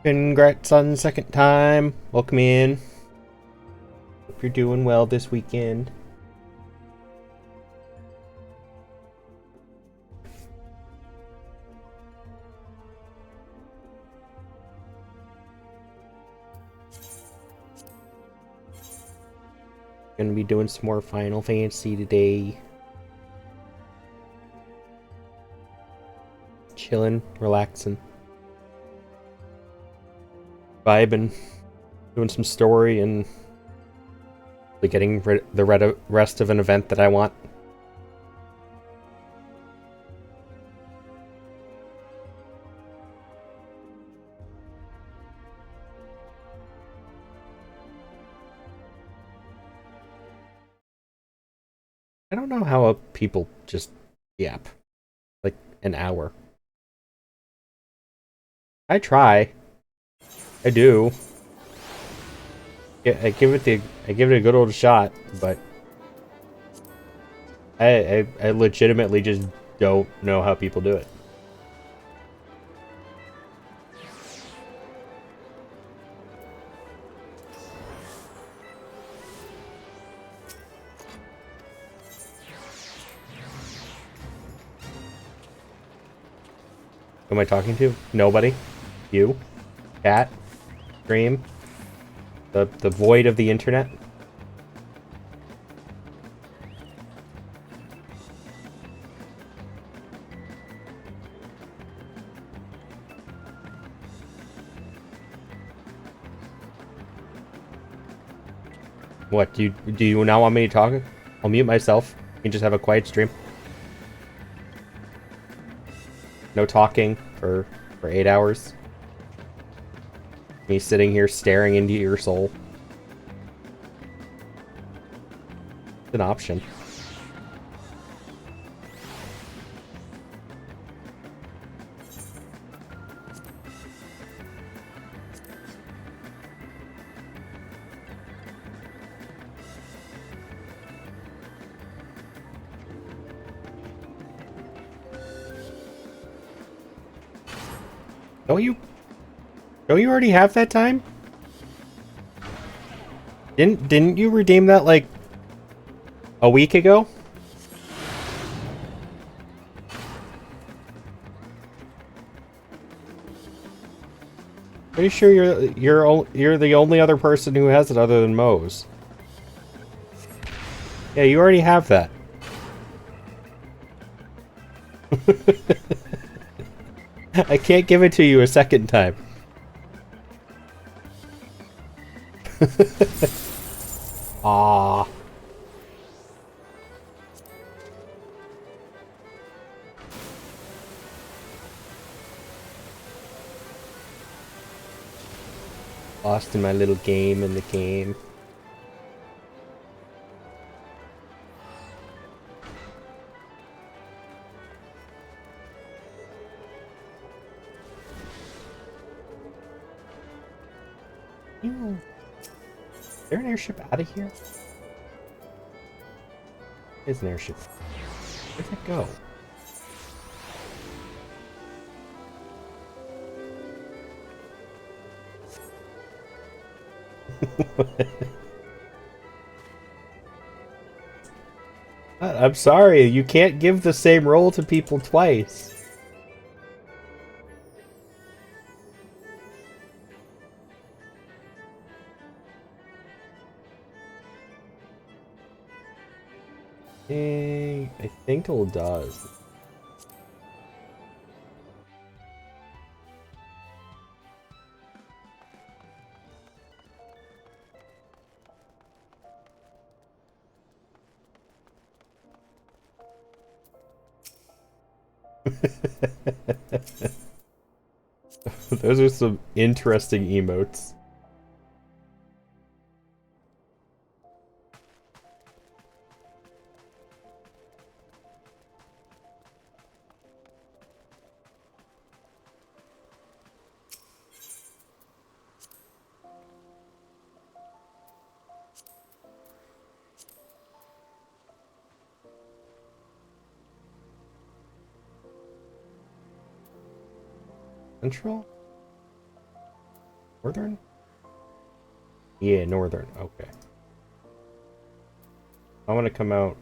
Congrats on the second time. Welcome in. Hope you're doing well this weekend. Gonna be doing some more Final Fantasy today. Chilling, relaxing, vibing, doing some story, and getting the rest of an event that I want. I don't know how people just yap like an hour. I try. I do. I give it a good old shot, but I legitimately just don't know how people do it. Who am I talking to? Nobody? You? Cat? Stream? The void of the internet? What, do you now want me to talk? I'll mute myself. You can just have a quiet stream. No talking for 8 hours. Me sitting here staring into your soul. It's an option. Don't you already have that time? Didn't you redeem that like a week ago? Pretty sure you're the only other person who has it other than Moe's. Yeah, you already have that. I can't give it to you a second time. Ah. Lost in my little game in the game. Is there an airship out of here? There's an airship. Where'd it go? I'm sorry, you can't give the same role to people twice. I think it does. Those are some interesting emotes. Central? Northern? Yeah, northern. Okay. I want to come out.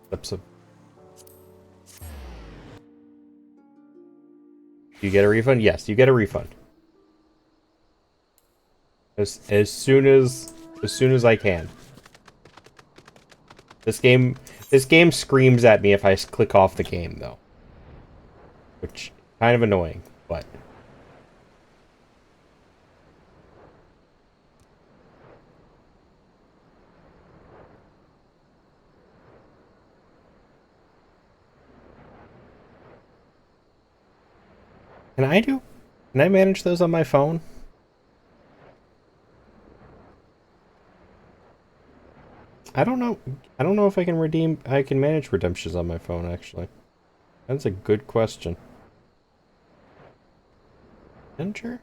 Clips of. You get a refund? Yes, you get a refund. As soon as I can. This game screams at me if I click off the game though. Which kind of annoying, but can I manage those on my phone? I don't know. I don't know if I can manage redemptions on my phone actually. That's a good question. Enter?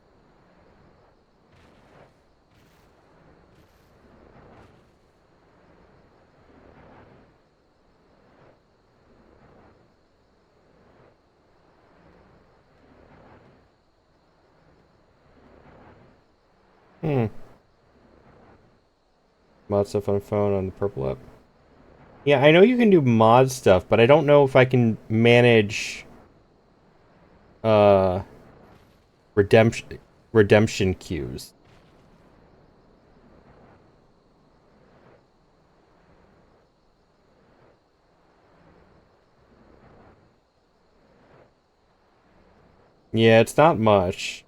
Hmm. Mod stuff on phone on the purple app. Yeah, I know you can do mod stuff, but I don't know if I can manage uh redemption queues. Yeah, it's not much.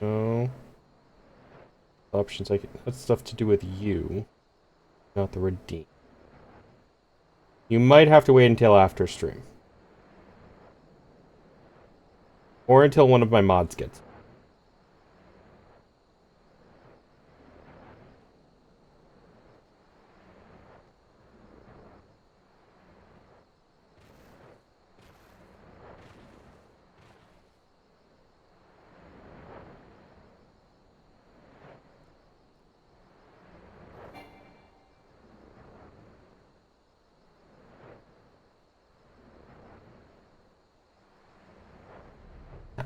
No. Options that's stuff to do with you, not the redeem. You might have to wait until after stream. Or until one of my mods gets.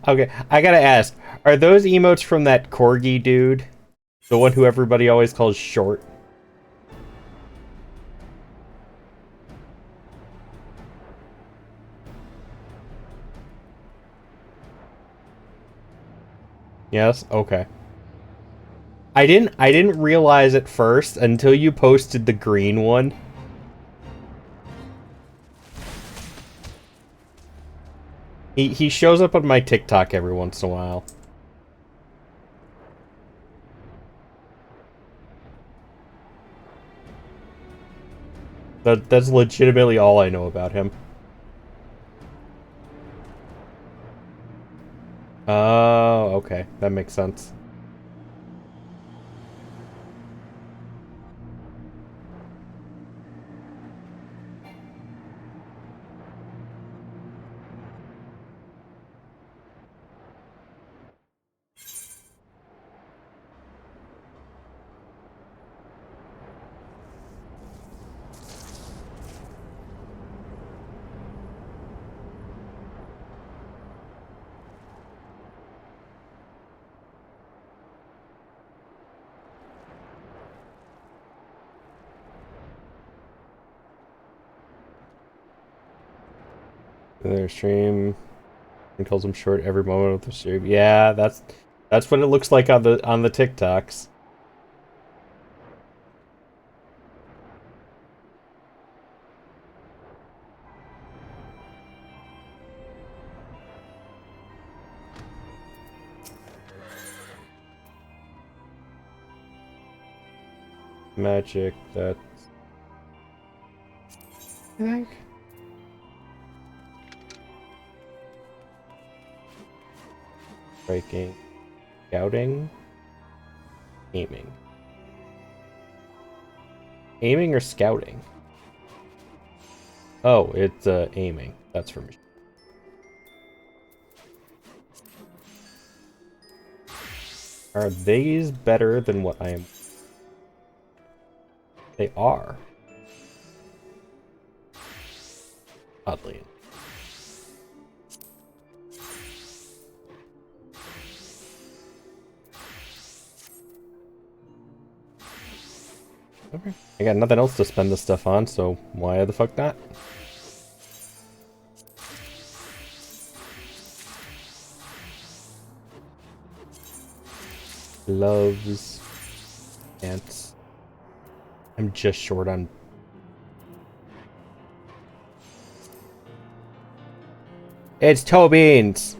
Okay, I gotta ask, are those emotes from that corgi dude? The one who everybody always calls short? Yes? Okay. I didn't realize at first until you posted the green one. He shows up on my TikTok every once in a while. That's legitimately all I know about him. Oh, okay. That makes sense. Their stream and calls him short every moment of the stream. Yeah, that's what it looks like on the TikToks. Magic, that's... I think. Striking. Scouting. Aiming. Aiming or scouting? Oh, it's aiming. That's for me. Are these better than what I am? They are. Oddly. Okay. I got nothing else to spend this stuff on, so why the fuck not? Gloves. Pants. I'm just short on... It's toe beans!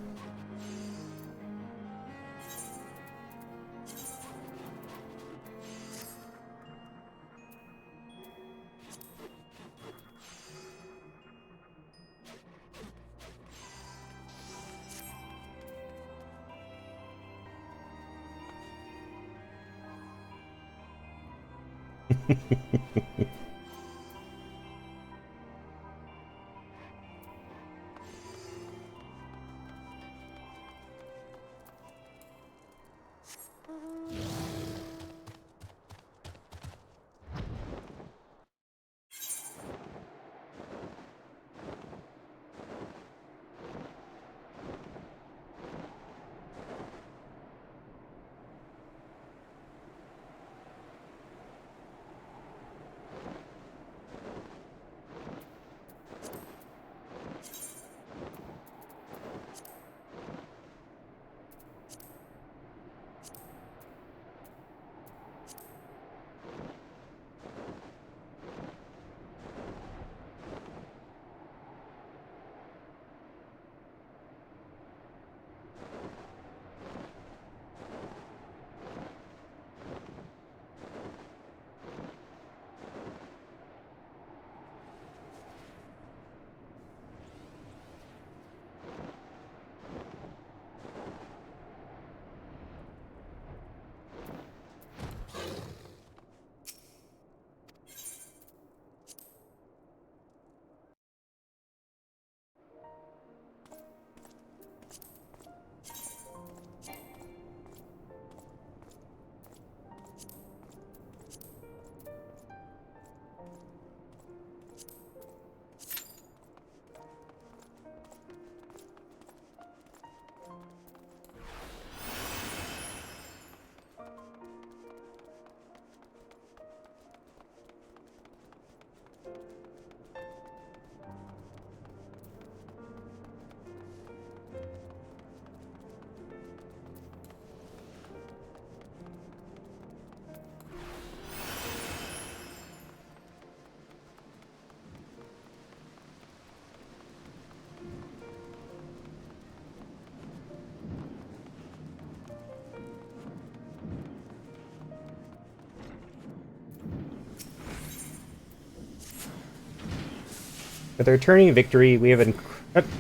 With our turning victory, we have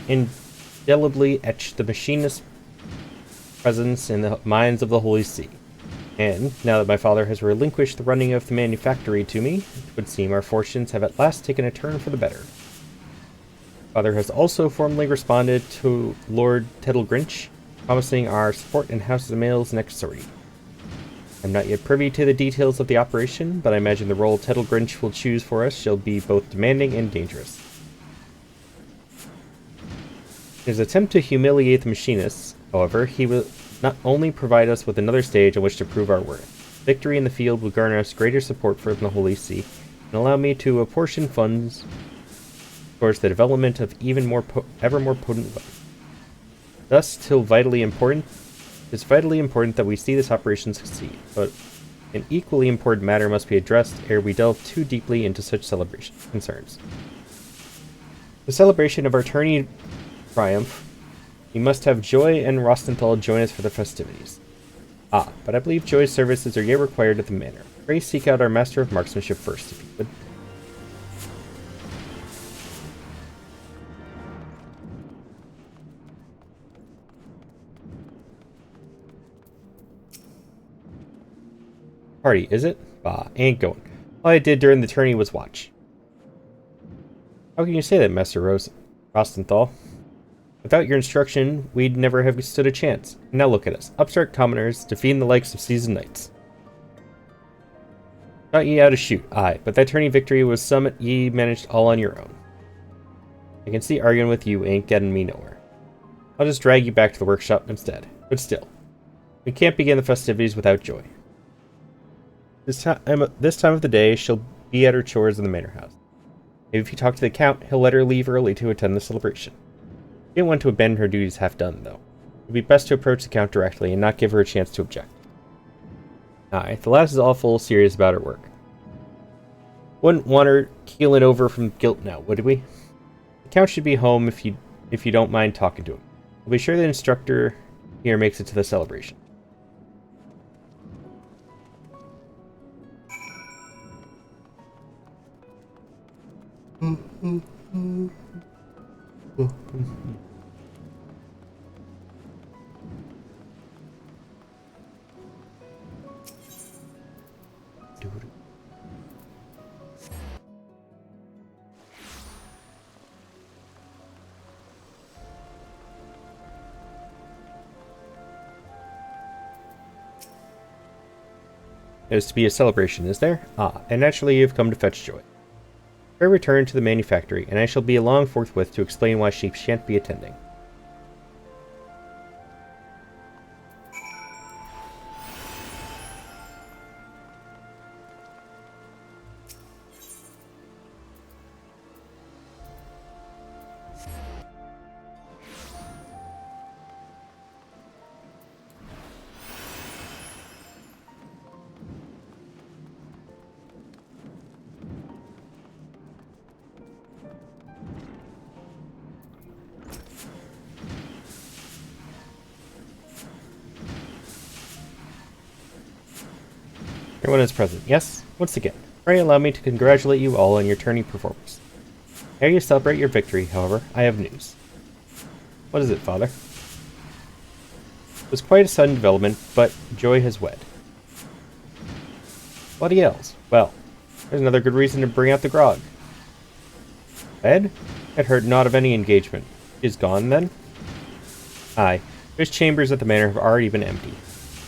indelibly etched the machinist's presence in the minds of the Holy See. And, now that my father has relinquished the running of the manufactory to me, it would seem our fortunes have at last taken a turn for the better. Father has also formally responded to Lord Tettlegrinch, promising our support in House of Mail's next sortie. I'm not yet privy to the details of the operation, but I imagine the role Tettlegrinch will choose for us shall be both demanding and dangerous. In his attempt to humiliate the machinists, however, he will not only provide us with another stage on which to prove our worth. Victory in the field will garner us greater support from the Holy See, and allow me to apportion funds towards the development of ever more potent weapons. Thus, it's vitally important that we see this operation succeed, but an equally important matter must be addressed ere we delve too deeply into such celebration concerns. The celebration of our tourney triumph, we must have Joy and Rostenthal join us for the festivities. Ah, but I believe Joy's services are yet required at the manor. Pray seek out our master of marksmanship first, if you would. Party, is it? Bah, ain't going. All I did during the tourney was watch. How can you say that, Master Rostenthal? Without your instruction, we'd never have stood a chance. Now look at us, upstart commoners, defeating the likes of seasoned knights. Taught ye how to shoot, aye, but that tourney victory was somewhat ye managed all on your own. I can see arguing with you ain't getting me nowhere. I'll just drag you back to the workshop instead. But still, we can't begin the festivities without Joy. This time of the day, she'll be at her chores in the manor house. Maybe if you talk to the Count, he'll let her leave early to attend the celebration. She didn't want to abandon her duties half done, though. It would be best to approach the Count directly and not give her a chance to object. Aye, the lass is awful serious about her work. Wouldn't want her keeling over from guilt now, would we? The Count should be home if you don't mind talking to him. We'll be sure the instructor here makes it to the celebration. There's to be a celebration, is there? Ah, and naturally you have come to fetch Joy. Her return to the manufactory, and I shall be along forthwith to explain why she shan't be attending. Everyone is present. Yes? Once again, pray allow me to congratulate you all on your tourney performance. Ere you celebrate your victory, however, I have news. What is it, Father? It was quite a sudden development, but Joy has wed. Bloody hells. Well, there's another good reason to bring out the grog. Wed? I'd heard naught of any engagement. She is gone, then? Aye. Joy's chambers at the manor have already been empty.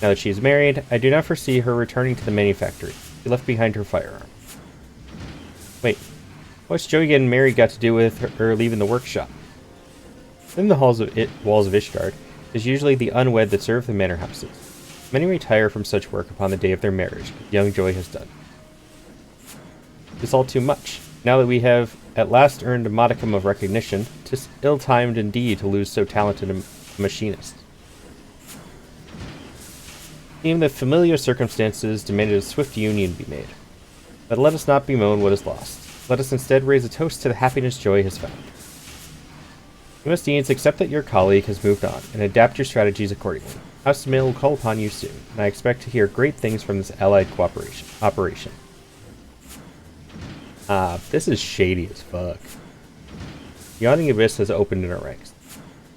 Now that she is married, I do not foresee her returning to the manufactory. She left behind her firearm. Wait, what's Joey getting married got to do with her leaving the workshop? Within the walls of Ishgard, it is usually the unwed that serve the manor houses. Many retire from such work upon the day of their marriage, as young Joy has done. It's all too much. Now that we have at last earned a modicum of recognition, 'tis ill-timed indeed to lose so talented a machinist. Even the familiar circumstances demanded a swift union be made. But let us not bemoan what is lost. Let us instead raise a toast to the happiness Joy has found. You must needs accept that your colleague has moved on, and adapt your strategies accordingly. House Mail will call upon you soon, and I expect to hear great things from this allied operation. This is shady as fuck. The yawning abyss has opened in our ranks.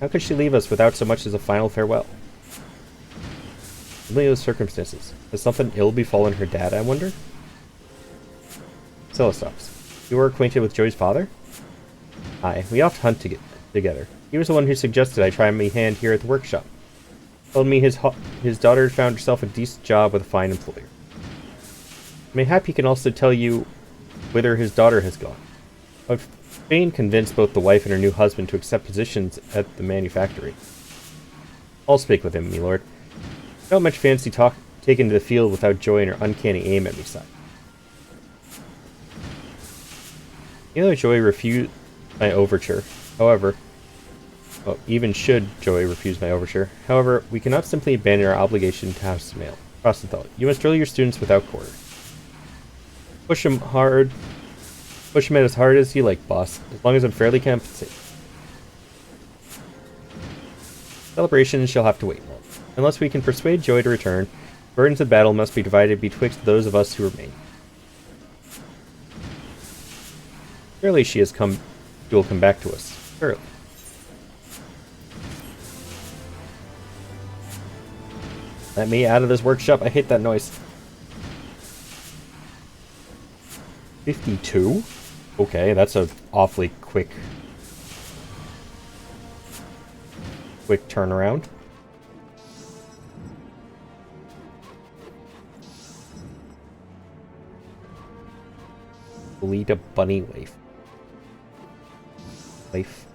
How could she leave us without so much as a final farewell? Those circumstances. Has something ill befallen her dad, I wonder? Celestopes. You were acquainted with Joy's father? Aye, we oft hunt together. He was the one who suggested I try my hand here at the workshop. Told me his daughter found herself a decent job with a fine employer. Mayhap he can also tell you whither his daughter has gone. I've been convinced both the wife and her new husband to accept positions at the manufactory. I'll speak with him, milord. I don't much fancy taking to the field without Joy and her uncanny aim at me side. Even though Joy refused my overture, however, well, even should Joy refuse my overture, however, we cannot simply abandon our obligation to House Mail. Rosenthal, you must drill your students without quarter. Push them as hard as you like, boss, as long as I'm fairly compensated. Celebrations shall have to wait. Unless we can persuade Joy to return, burdens of battle must be divided betwixt those of us who remain. Surely she will come back to us. Surely. Let me out of this workshop. I hate that noise. 52? Okay, that's a awfully quick. quick turnaround. Lead a bunny waif. Waif.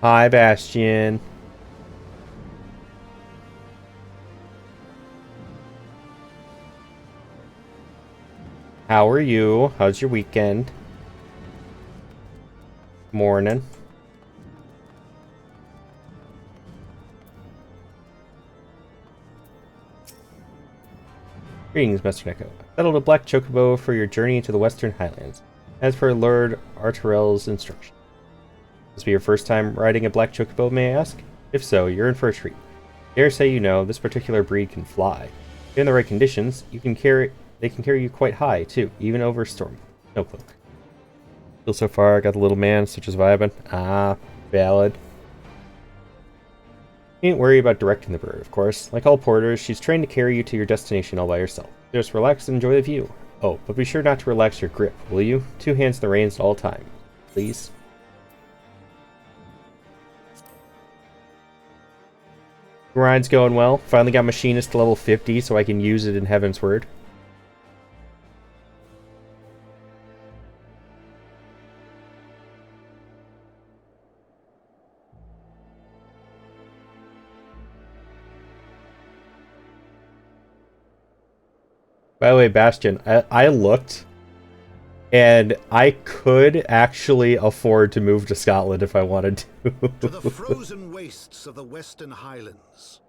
Hi, Bastion. How are you? How's your weekend? Morning. Greetings, Master Neko. Settled a black chocobo for your journey into the Western Highlands, as per Lord Arturel's instruction. This be your first time riding a black chocobo, may I ask? If so, you're in for a treat. Dare say you know, this particular breed can fly. Given the right conditions, they can carry you quite high, too, even over storm. No cloak. Still so far, I got the little man, such as vibing. Ah, valid. You needn't worry about directing the bird, of course. Like all porters, she's trained to carry you to your destination all by herself. Just relax and enjoy the view. Oh, but be sure not to relax your grip, will you? 2 hands on the reins at all time. Please. Ride's going well. Finally got Machinist to level 50 so I can use it in Heaven's Word. By the way, Bastion, I looked, and I could actually afford to move to Scotland if I wanted to. To the frozen wastes of the Western Highlands,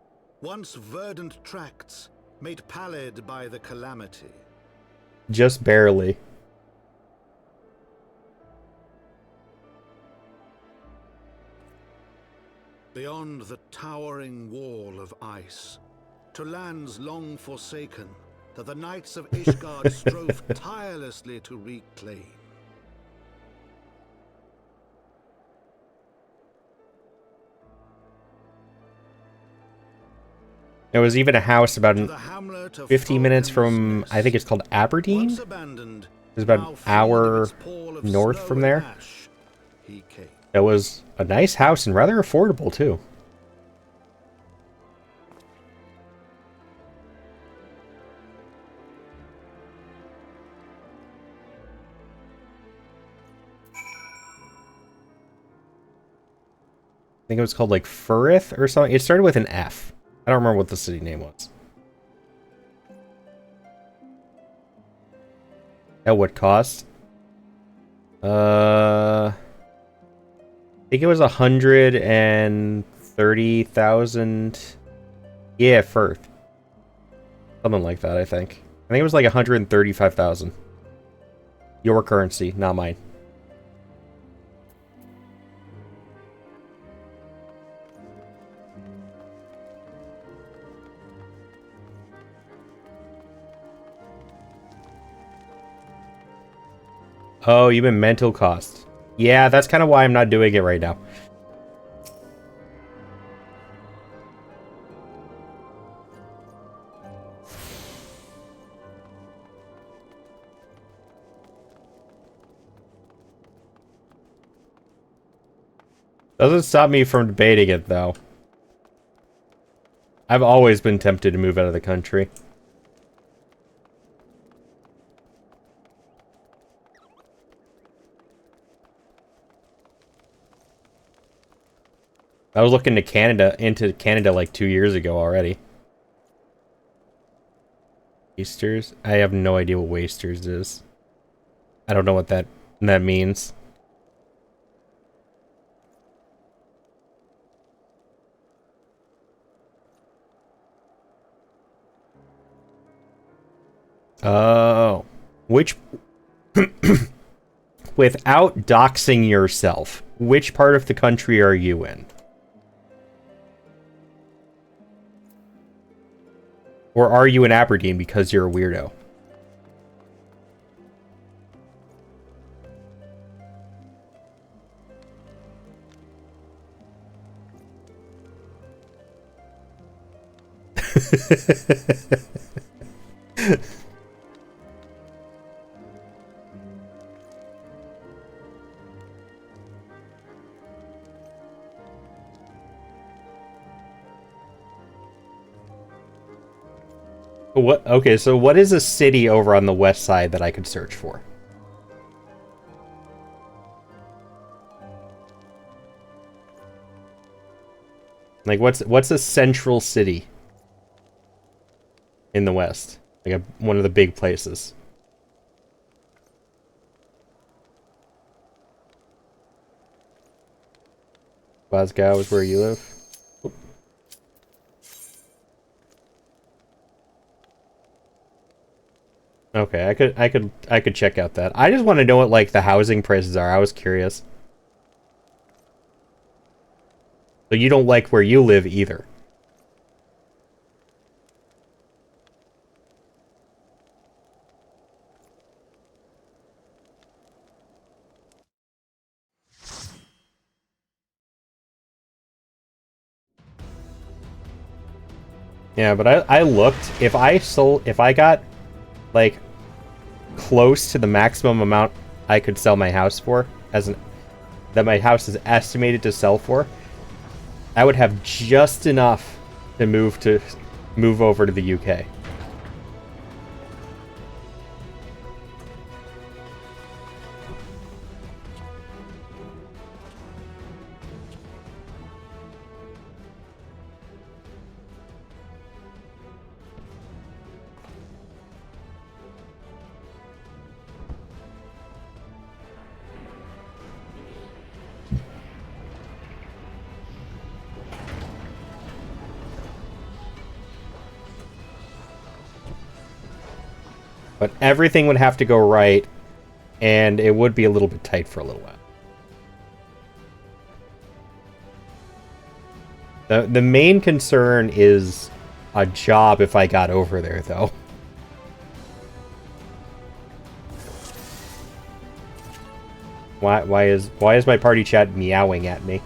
once verdant tracts made pallid by the calamity. Just barely. Beyond the towering wall of ice, to lands long forsaken, that the knights of Ishgard strove tirelessly to reclaim. There was even a house about 50 minutes from, I think it's called Aberdeen? It was about an hour north from there. It was a nice house and rather affordable, too. I think it was called like Furith or something. It started with an F. I don't remember what the city name was. At what cost? I think it was 130,000. Yeah, Firth. Something like that, I think. I think it was like 135,000. Your currency, not mine. Oh, you mean mental cost. Yeah, that's kind of why I'm not doing it right now. Doesn't stop me from debating it, though. I've always been tempted to move out of the country. I was looking into Canada like 2 years ago already. Wasters? I have no idea what Wasters is. I don't know what that means. Oh. Which... Without doxing yourself, which part of the country are you in? Or are you in Aberdeen because you're a weirdo? What? Okay, so what is a city over on the west side that I could search for? Like, what's a central city in the west? Like one of the big places. Glasgow is where you live. Okay, I could check out that. I just want to know what like the housing prices are. I was curious. So you don't like where you live either. Yeah, but I looked. If I got like close to the maximum amount I could sell my house for, that my house is estimated to sell for, I would have just enough to move over to the UK. But everything would have to go right, and it would be a little bit tight for a little while. The main concern is a job if I got over there, though. Why is my party chat meowing at me?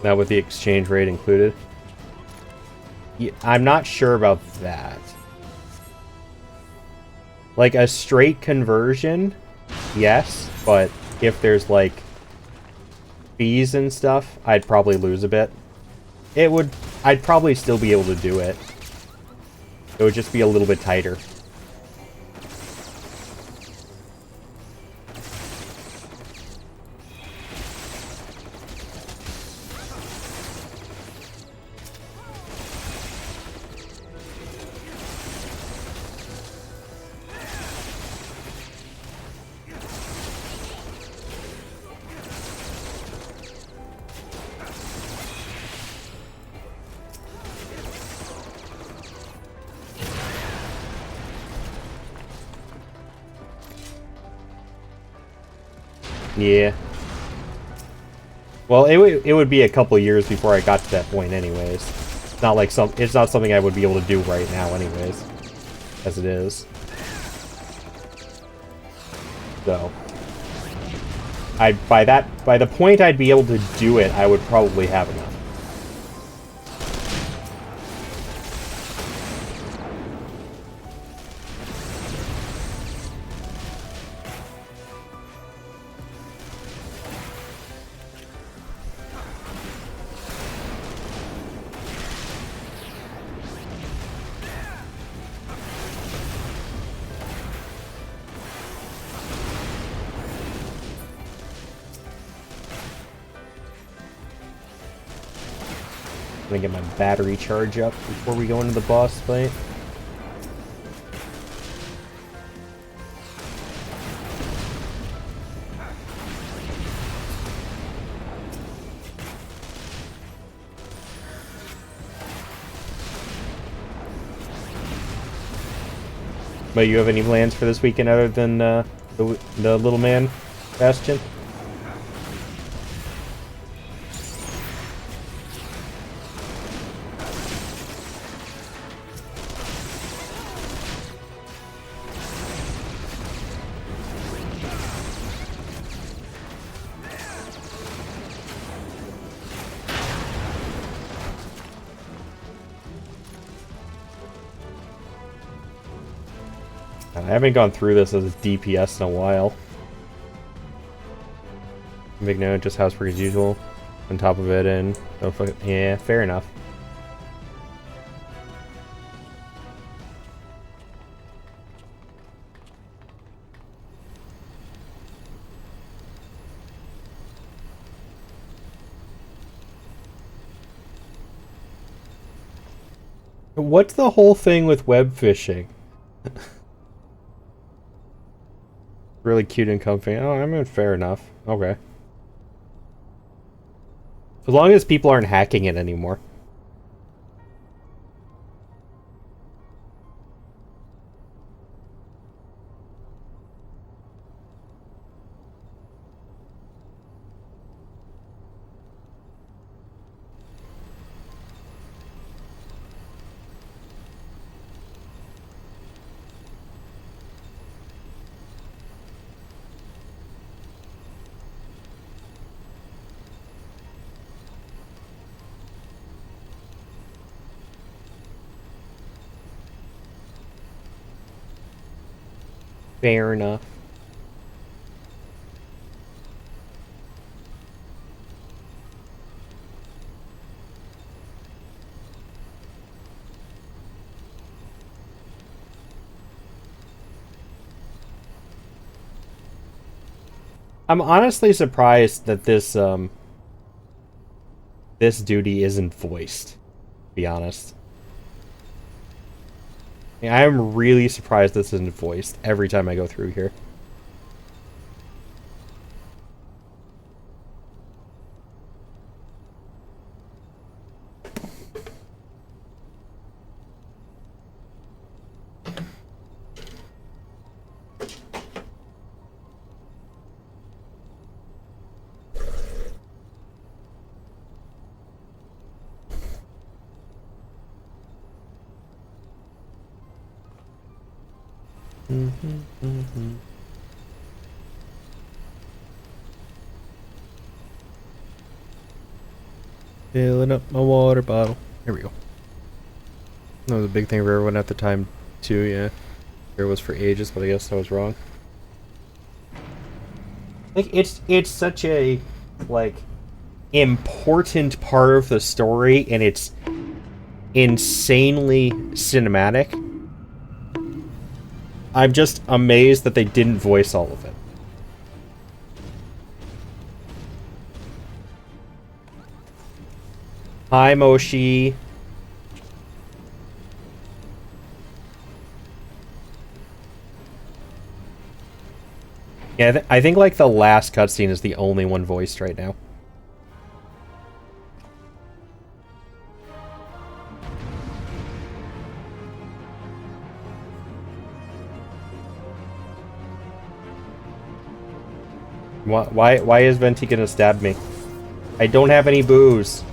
Not with the exchange rate included? Yeah, I'm not sure about that. Like, a straight conversion, yes, but if there's, like, fees and stuff, I'd probably lose a bit. I'd probably still be able to do it. It would just be a little bit tighter. Yeah. Well, it would be a couple years before I got to that point anyways. It's not something I would be able to do right now anyways. As it is. So by the point I'd be able to do it, I would probably have enough. I'm gonna get my battery charge up before we go into the boss fight. But you have any plans for this weekend other than the little man, Bastion? I haven't gone through this as a DPS in a while. Big note, just housework as usual. On top of it, and yeah, fair enough. What's the whole thing with web fishing? Really cute and comfy. Oh, I mean, fair enough. Okay. As long as people aren't hacking it anymore. Fair enough. I'm honestly surprised that this this duty isn't voiced, to be honest. I'm really surprised this isn't voiced every time I go through here. Filling up my water bottle. Here we go. That was a big thing for everyone at the time, too, yeah. There was for ages, but I guess I was wrong. Like, it's such a, like, important part of the story, and it's insanely cinematic. I'm just amazed that they didn't voice all of it. Hi, Moshi. Yeah, I think, like, the last cutscene is the only one voiced right now. Why is Venti gonna stab me? I don't have any booze.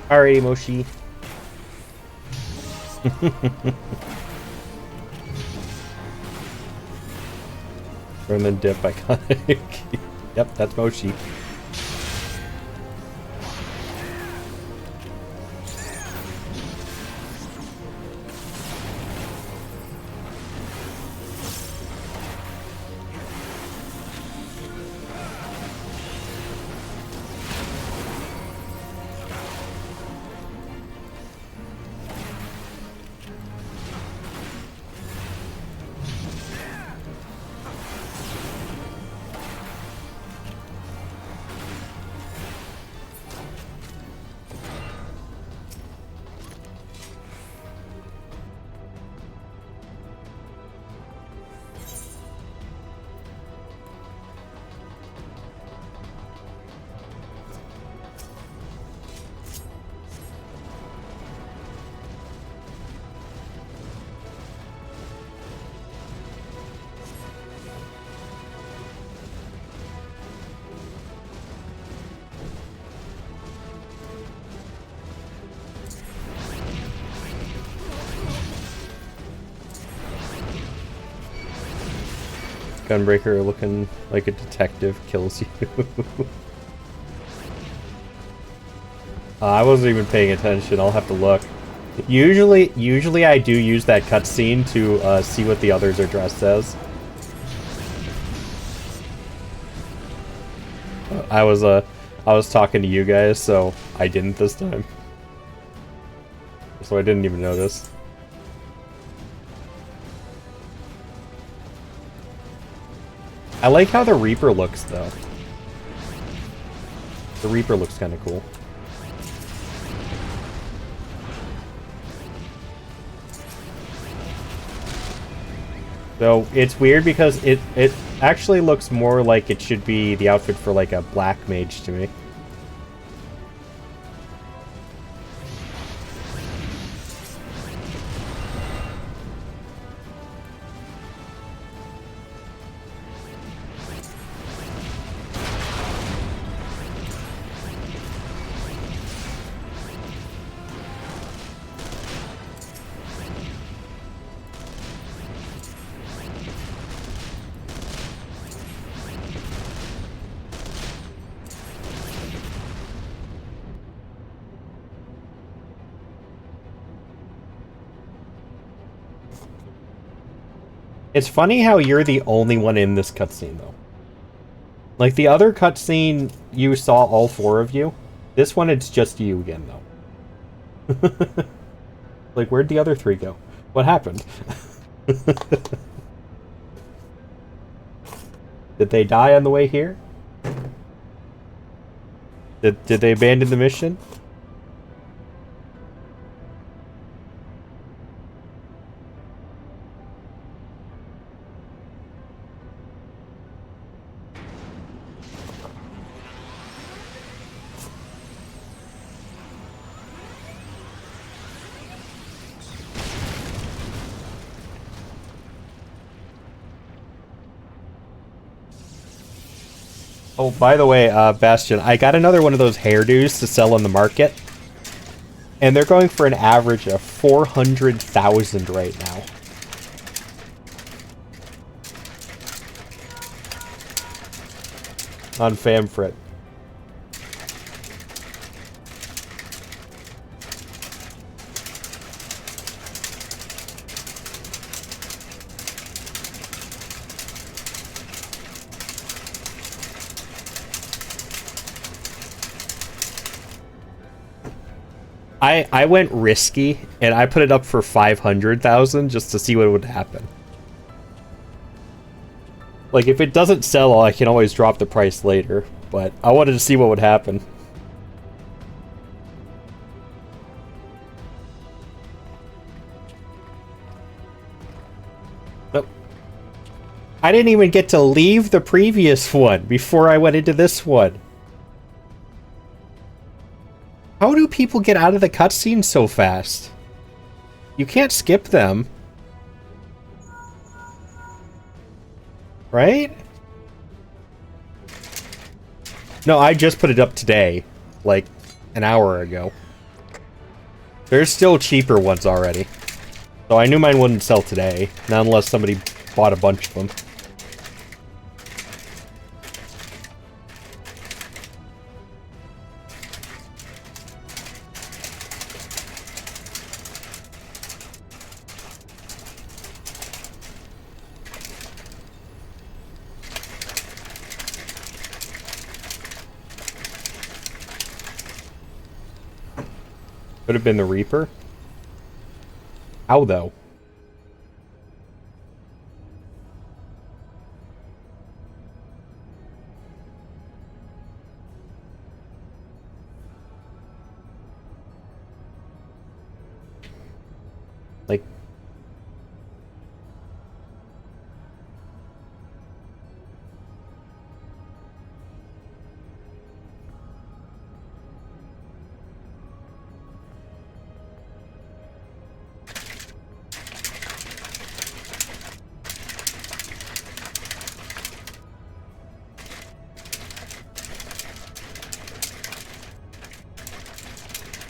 Alrighty, Moshi. From the dip iconic. Yep, that's Moshi. Gunbreaker looking like a detective kills you. I wasn't even paying attention. I'll have to look. Usually I do use that cutscene to see what the others are dressed as. I was talking to you guys, so I didn't this time. So I didn't even notice. I like how the Reaper looks, though. The Reaper looks kind of cool. So it's weird because it actually looks more like it should be the outfit for like a black mage to me. It's funny how you're the only one in this cutscene, though. Like, the other cutscene, you saw all four of you. This one, it's just you again, though. Like, where'd the other three go? What happened? Did they die on the way here? Did they abandon the mission? Oh, by the way, Bastion, I got another one of those hairdos to sell on the market. And they're going for an average of 400,000 right now. On Famfrit. I went risky, and I put it up for 500,000 just to see what would happen. Like, if it doesn't sell, I can always drop the price later, but I wanted to see what would happen. Nope. I didn't even get to leave the previous one before I went into this one. How do people get out of the cutscenes so fast? You can't skip them. Right? No, I just put it up today. Like, an hour ago. There's still cheaper ones already. So I knew mine wouldn't sell today. Not unless somebody bought a bunch of them. Could have been the Reaper. How, though? Like...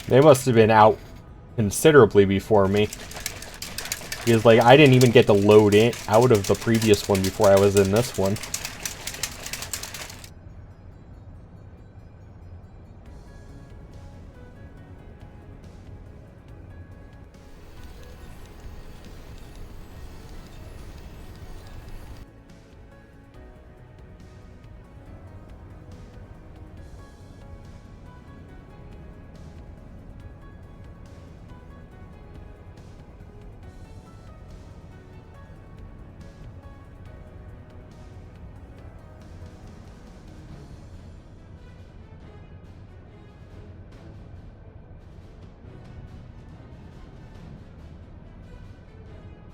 They must have been out considerably before me. Because, like, I didn't even get to load in out of the previous one before I was in this one.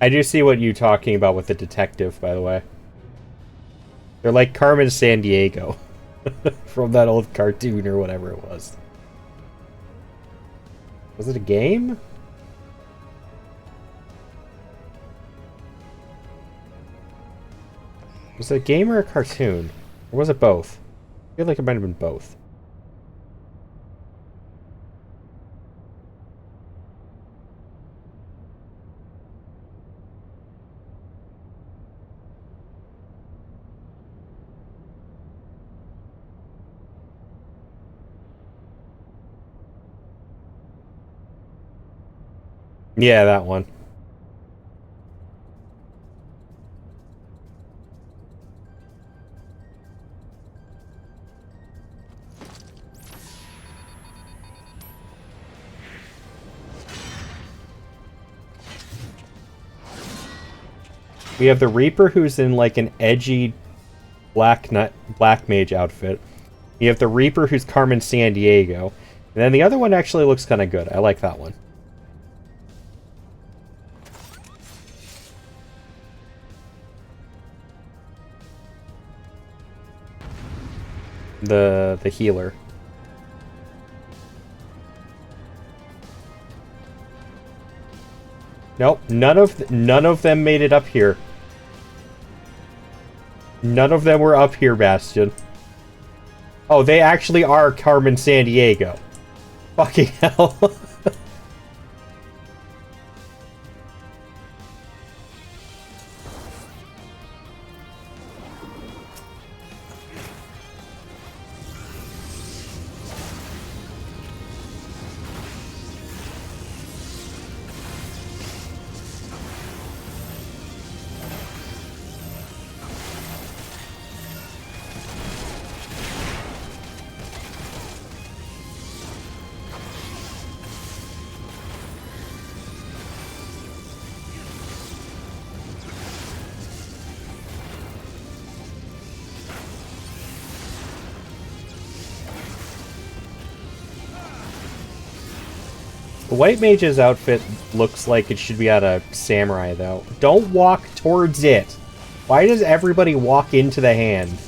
I do see what you're talking about with the detective, by the way. They're like Carmen Sandiego from that old cartoon or whatever it was. Was it a game? Was it a game or a cartoon? Or was it both? I feel like it might have been both. Yeah, that one. We have the Reaper, who's in like an edgy black mage outfit. You have the Reaper, who's Carmen Sandiego. And then the other one actually looks kind of good. I like that one. The healer. Nope, none of them made it up here. None of them were up here, Bastion. Oh, they actually are Carmen Sandiego. Fucking hell. The White Mage's outfit looks like it should be out of Samurai, though. Don't walk towards it. Why does everybody walk into the hand?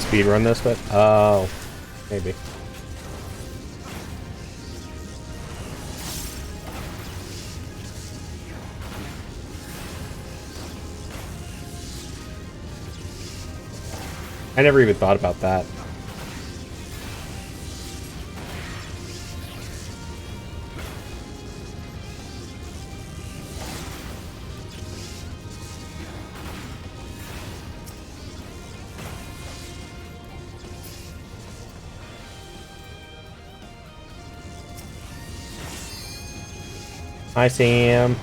Speedrun this bit? Oh, maybe. I never even thought about that. Hi, Sam.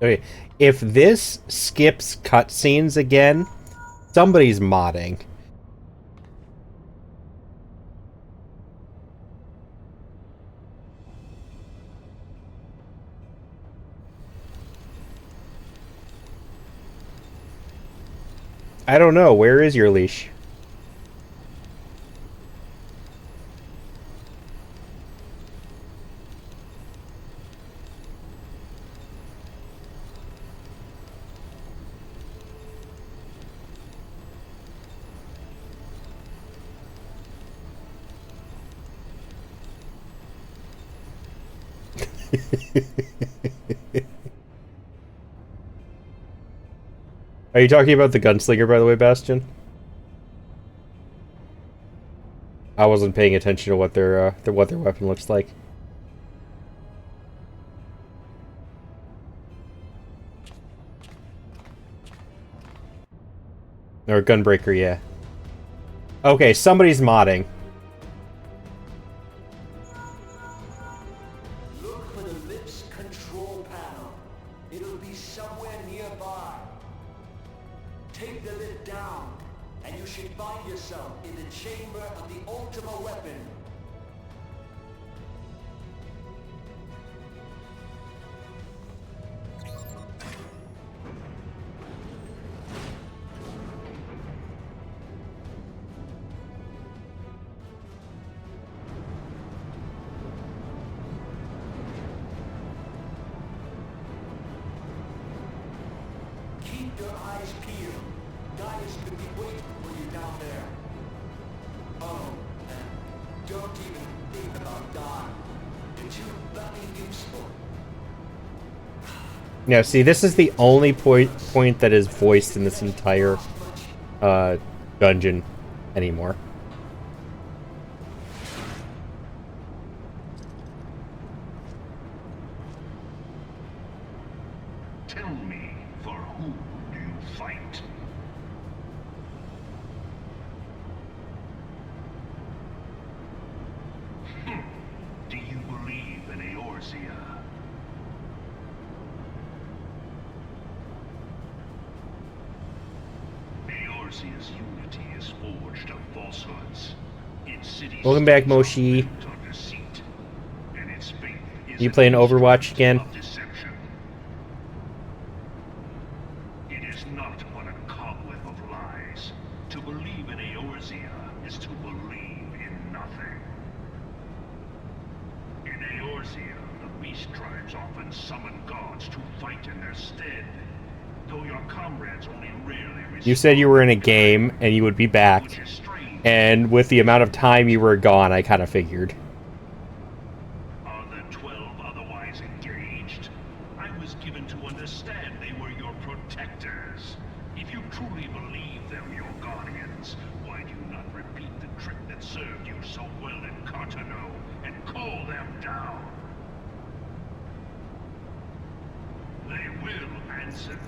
Okay, if this skips cutscenes again, somebody's modding. I don't know. Where is your leash? Are you talking about the gunslinger, by the way, Bastion? I wasn't paying attention to what their weapon looks like. Or gunbreaker, yeah. Okay, somebody's modding. Look for the lips control panel. It'll be somewhere nearby. Take the lid down, and you should find yourself in the chamber of the Ultima weapon. Keep your eyes peeled. Gaius could be waiting for you down there. Oh, and don't even think about dying. You're too bloody useful. Yeah, see, this is the only point that is voiced in this entire dungeon anymore. Tell me, for whom do you fight? Do you believe in Eorzea? Eorzea's unity is forged of falsehoods. Its cities Welcome back, Moshi. on deceit, and its faith is You playing Overwatch again? of deception. It is not but a cobweb of lies. To believe in Eorzea is to believe in nothing. In Eorzea, the beast tribes often summon gods to fight in their stead. Though your comrades only rarely You said you were in a game and you would be back, which is strange. and with the amount of time you were gone, I kind of figured. Are the 12 otherwise engaged? I was given to understand they were your protectors. If you truly believe them your guardians, why do you not repeat the trick that served you so well in Cartano and call them down? They will answer,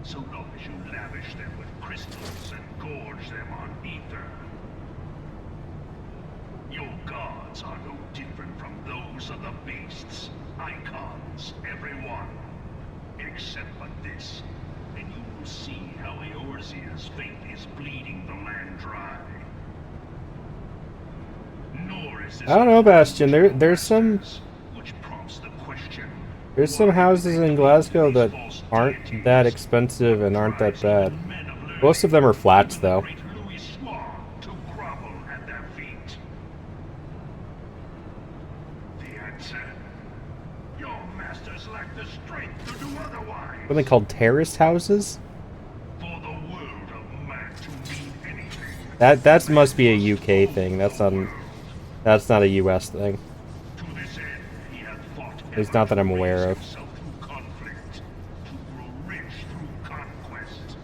so long as you lavish them with crystals and gorge them on ether. Your gods are no different from those of the beasts. Icons, every one. Except for this, and you will see how Eorzea's faith is bleeding the land dry. Nor is this I don't know, Bastion. There's some which prompts the question. There's some houses in Glasgow that aren't that expensive and aren't that bad. Most of them are flats, though. Great Louis Swan to grovel at their feet. The answer? Your masters lack the strength to do otherwise. What are they called? Terraced houses? For the world of man to mean anything. That must be a UK thing. That's not a US thing. To this end, he hath fought At least not that I'm aware of. himself through conflict, to grow rich through conquest.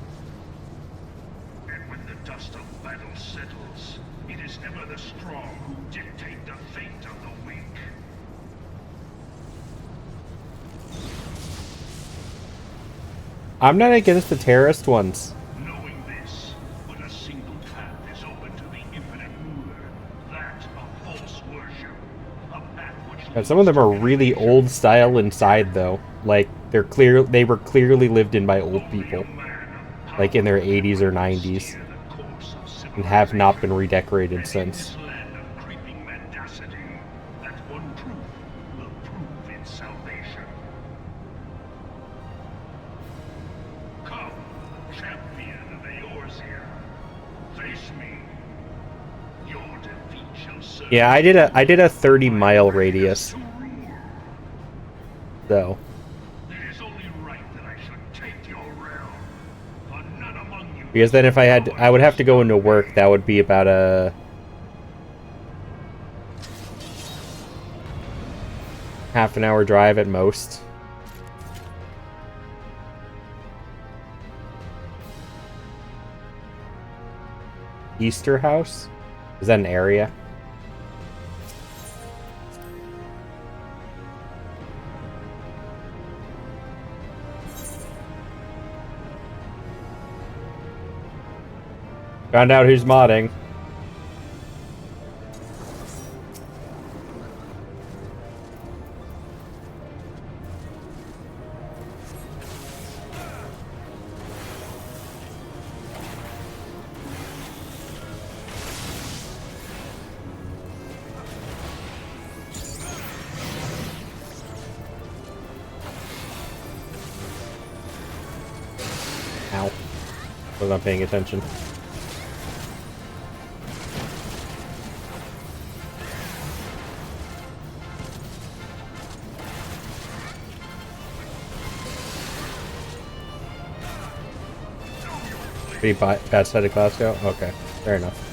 And when the dust of battle settles, it is ever the strong who dictate the fate of the weak. I'm not against the terrorist ones. Knowing this, but a single path is open to the infinite ruler, that of false worship. A path which And some of them are really old style inside, though. Like, They were clearly lived in by old people, like in their 80s or 90s, and have not been redecorated since. Yeah, I did a 30-mile radius. So. Because then if I would have to go into work, that would be about a half an hour drive at most. Easter House? Is that an area? Found out who's modding. Ow. Was not paying attention. Pretty bad side of Glasgow? Okay, fair enough.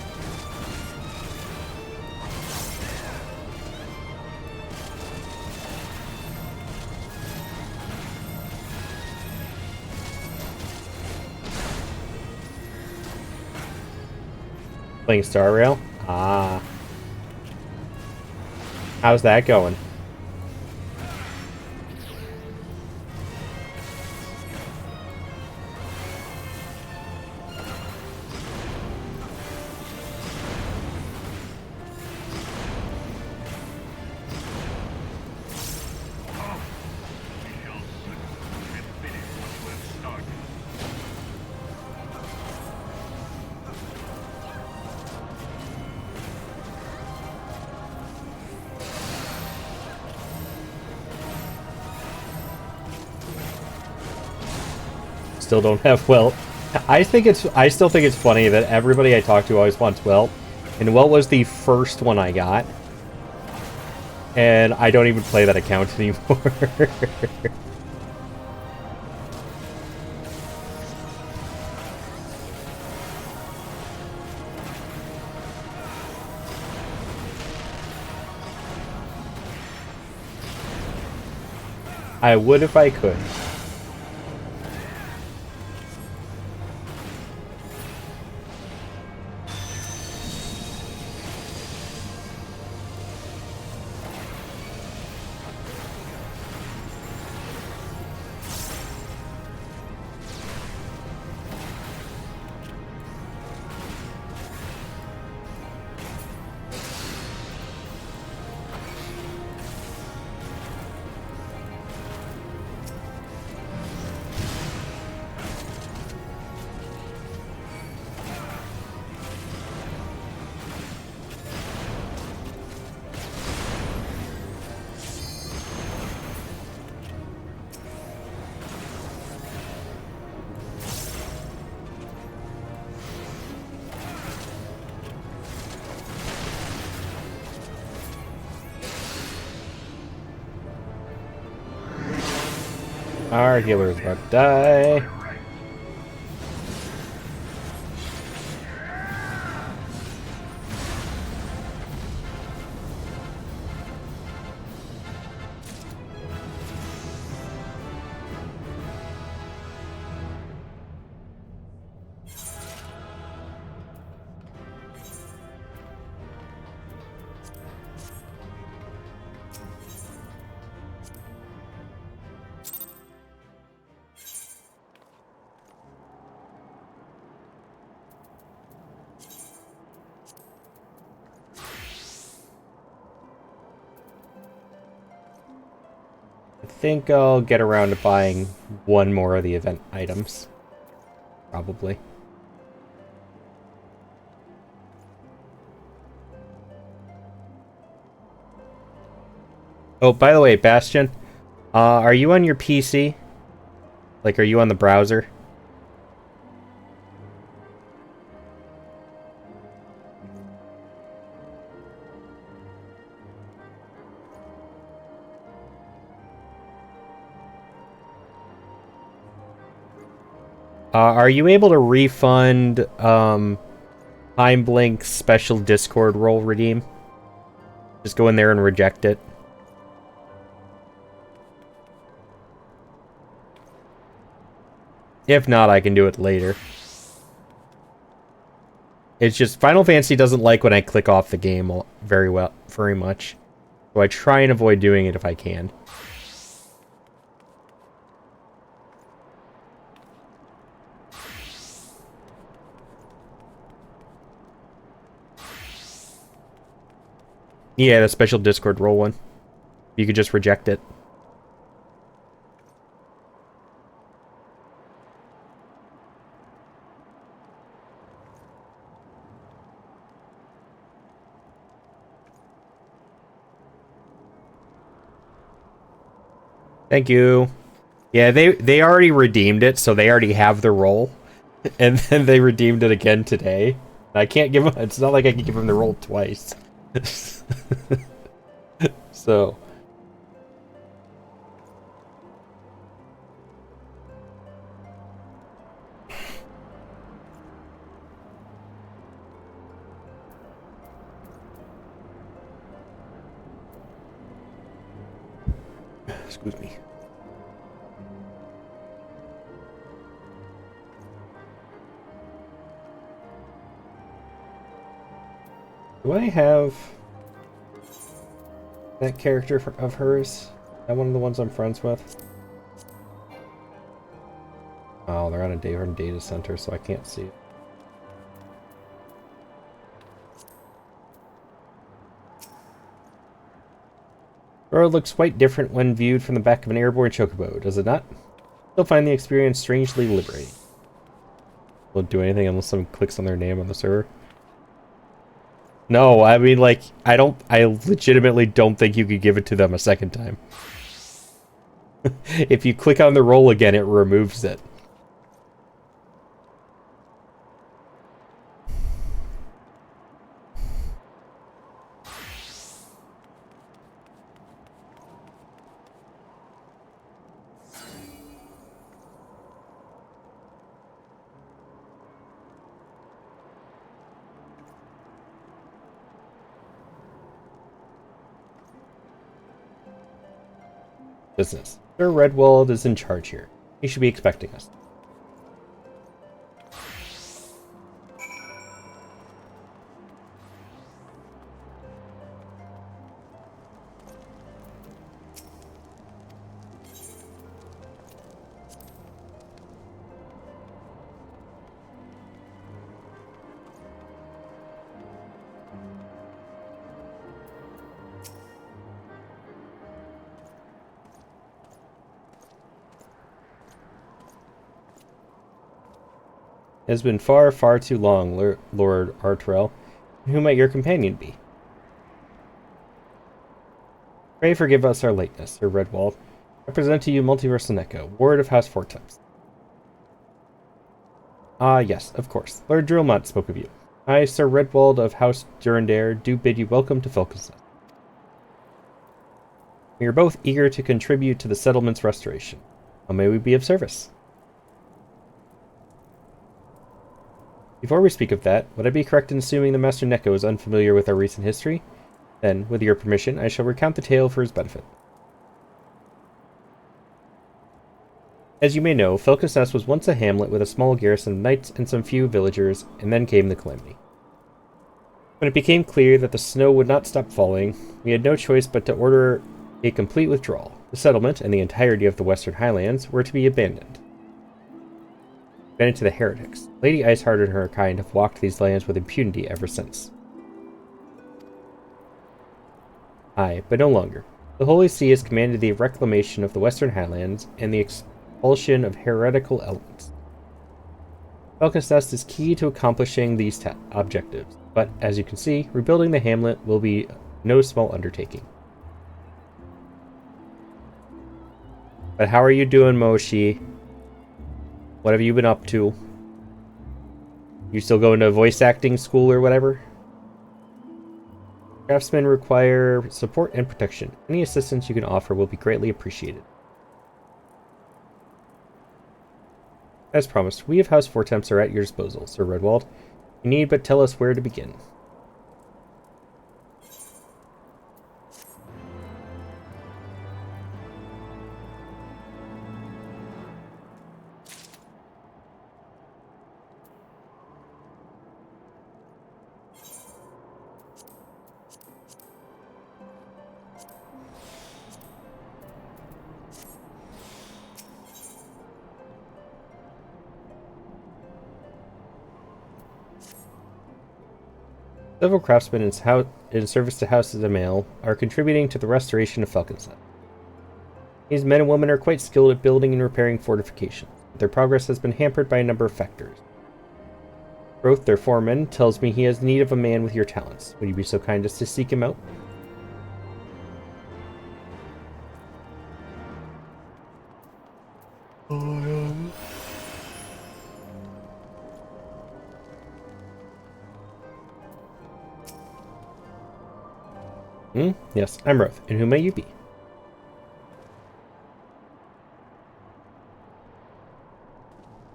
Playing Star Rail? Ah. How's that going? Still don't have Welt. I still think it's funny that everybody I talk to always wants Welt, and Welt was the first one I got, and I don't even play that account anymore. I would if I could. Our healer's about to die. I think I'll get around to buying one more of the event items. Probably. Oh, by the way, Bastion, are you on your PC? Like, are you on the browser? Are you able to refund Time Blink's special Discord role redeem? Just go in there and reject it. If not, I can do it later. It's just Final Fantasy doesn't like when I click off the game very much. So I try and avoid doing it if I can. Yeah, the special Discord role one. You could just reject it. Thank you. Yeah, they already redeemed it, so they already have the role. And then they redeemed it again today. I can't give them... It's not like I can give them the role twice. So... Excuse me. Do I have that character of hers? Is that one of the ones I'm friends with? Oh, they're on a different data center, so I can't see it. The road looks quite different when viewed from the back of an airborne chocobo, does it not? Still find the experience strangely liberating. Won't do anything unless someone clicks on their name on the server. No, I mean, like, I legitimately don't think you could give it to them a second time. If you click on the roll again, it removes it. Business. Sir Redwald is in charge here. He should be expecting us. It has been far, far too long, Lord Artrell. Who might your companion be? Pray forgive us our lateness, Sir Redwald. I present to you Multiversal Neko, Ward of House Fortemps. Ah, yes, of course. Lord Drillmont spoke of you. I, Sir Redwald of House Durandare, do bid you welcome to Felkensnest. We are both eager to contribute to the settlement's restoration. How may we be of service? Before we speak of that, would I be correct in assuming the Master Neko is unfamiliar with our recent history? Then, with your permission, I shall recount the tale for his benefit. As you may know, Felkensnest was once a hamlet with a small garrison of knights and some few villagers, and then came the calamity. When it became clear that the snow would not stop falling, we had no choice but to order a complete withdrawal. The settlement, and the entirety of the Western Highlands, were to be abandoned. To the heretics. Lady Iceheart and her kind have walked these lands with impunity ever since. Aye, but no longer. The Holy See has commanded the reclamation of the Western Highlands and the expulsion of heretical elements. Falcon's Nest is key to accomplishing these objectives, but as you can see, rebuilding the hamlet will be no small undertaking. But how are you doing, Moshi? What have you been up to? You still going to voice acting school or whatever? Craftsmen require support and protection. Any assistance you can offer will be greatly appreciated. As promised, we of House Vortemps are at your disposal, Sir Redwald. You need but tell us where to begin. Several craftsmen in service to House of the Mail are contributing to the restoration of Falcon's Nest. These men and women are quite skilled at building and repairing fortifications, but their progress has been hampered by a number of factors. Roth, their foreman, tells me he has need of a man with your talents. Would you be so kind as to seek him out? Yes, I'm Roth, and who may you be?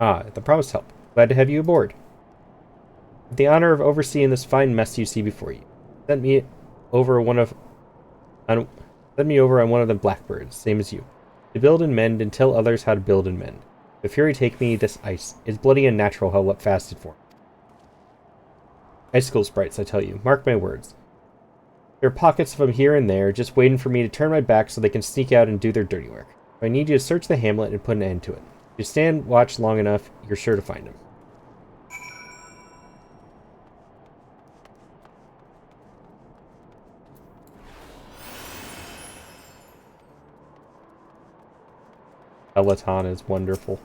Ah, the promised help. Glad to have you aboard. With the honor of overseeing this fine mess you see before you. Send me over on one of them blackbirds, same as you, to build and mend and tell others how to build and mend. If fury take me, this ice is bloody and natural how what fasted for. Icicle sprites, I tell you, mark my words. There are pockets of them here and there, just waiting for me to turn my back so they can sneak out and do their dirty work. If I need you to search the hamlet and put an end to it. If you stand watch long enough, you're sure to find them. Peloton is wonderful.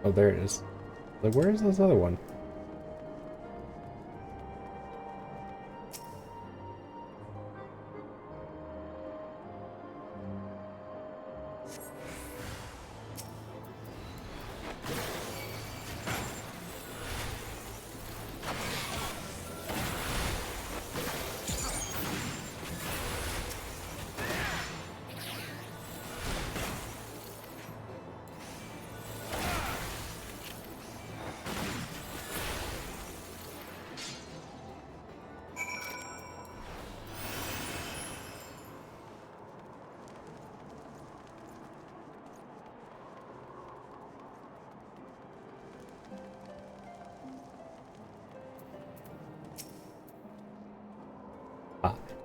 Oh, there it is. Like, where is this other one?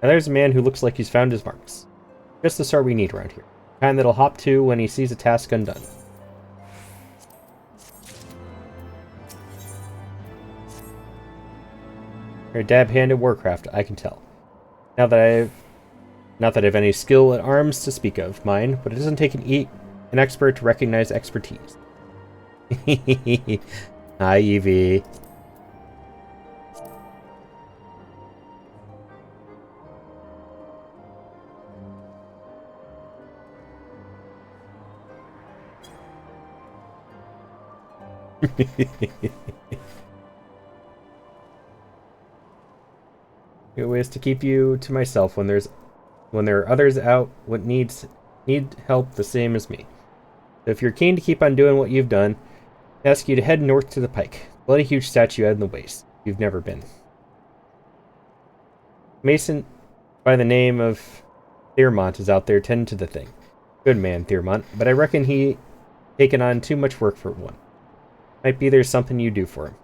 Now there's a man who looks like he's found his marks. Just the sort we need around here. The kind that'll hop to when he sees a task undone. You're a dab hand at Warcraft, I can tell. Not that I've any skill at arms to speak of, mine, but it doesn't take an expert to recognize expertise. Hi, Evie. Good ways to keep you to myself when there are others out what need help the same as me. So if you're keen to keep on doing what you've done, I ask you to head north to the pike. Bloody huge statue out in the waste. You've never been. Mason by the name of Thiermont is out there tending to the thing. Good man, Thiermont, but I reckon he taken on too much work for one. Might be there's something you do for him.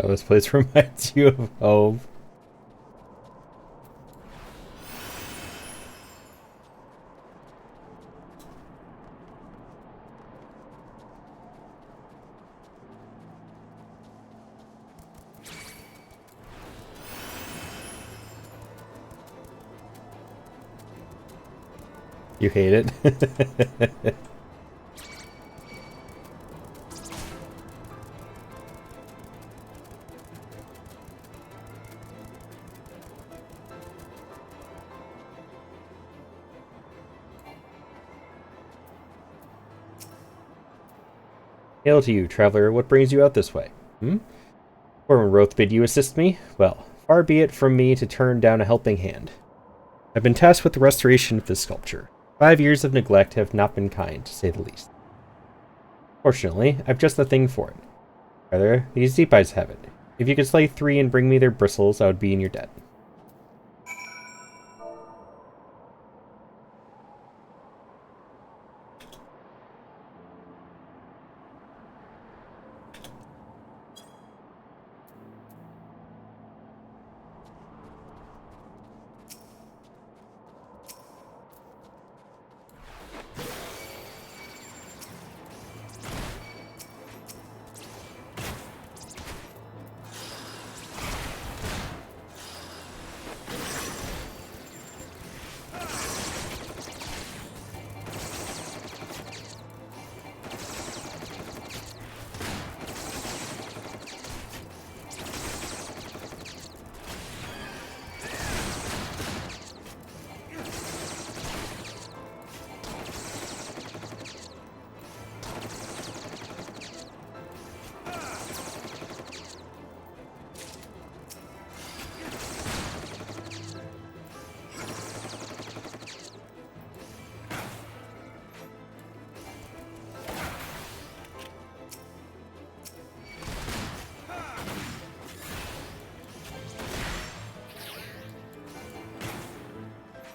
Oh, this place reminds you of home. You hate it? Hail to you, traveler. What brings you out this way? Roth bid you assist me? Well, far be it from me to turn down a helping hand. I've been tasked with the restoration of this sculpture. 5 years of neglect have not been kind, to say the least. Fortunately, I've just the thing for it. Rather, these deep eyes have it. If you could slay 3 and bring me their bristles, I would be in your debt.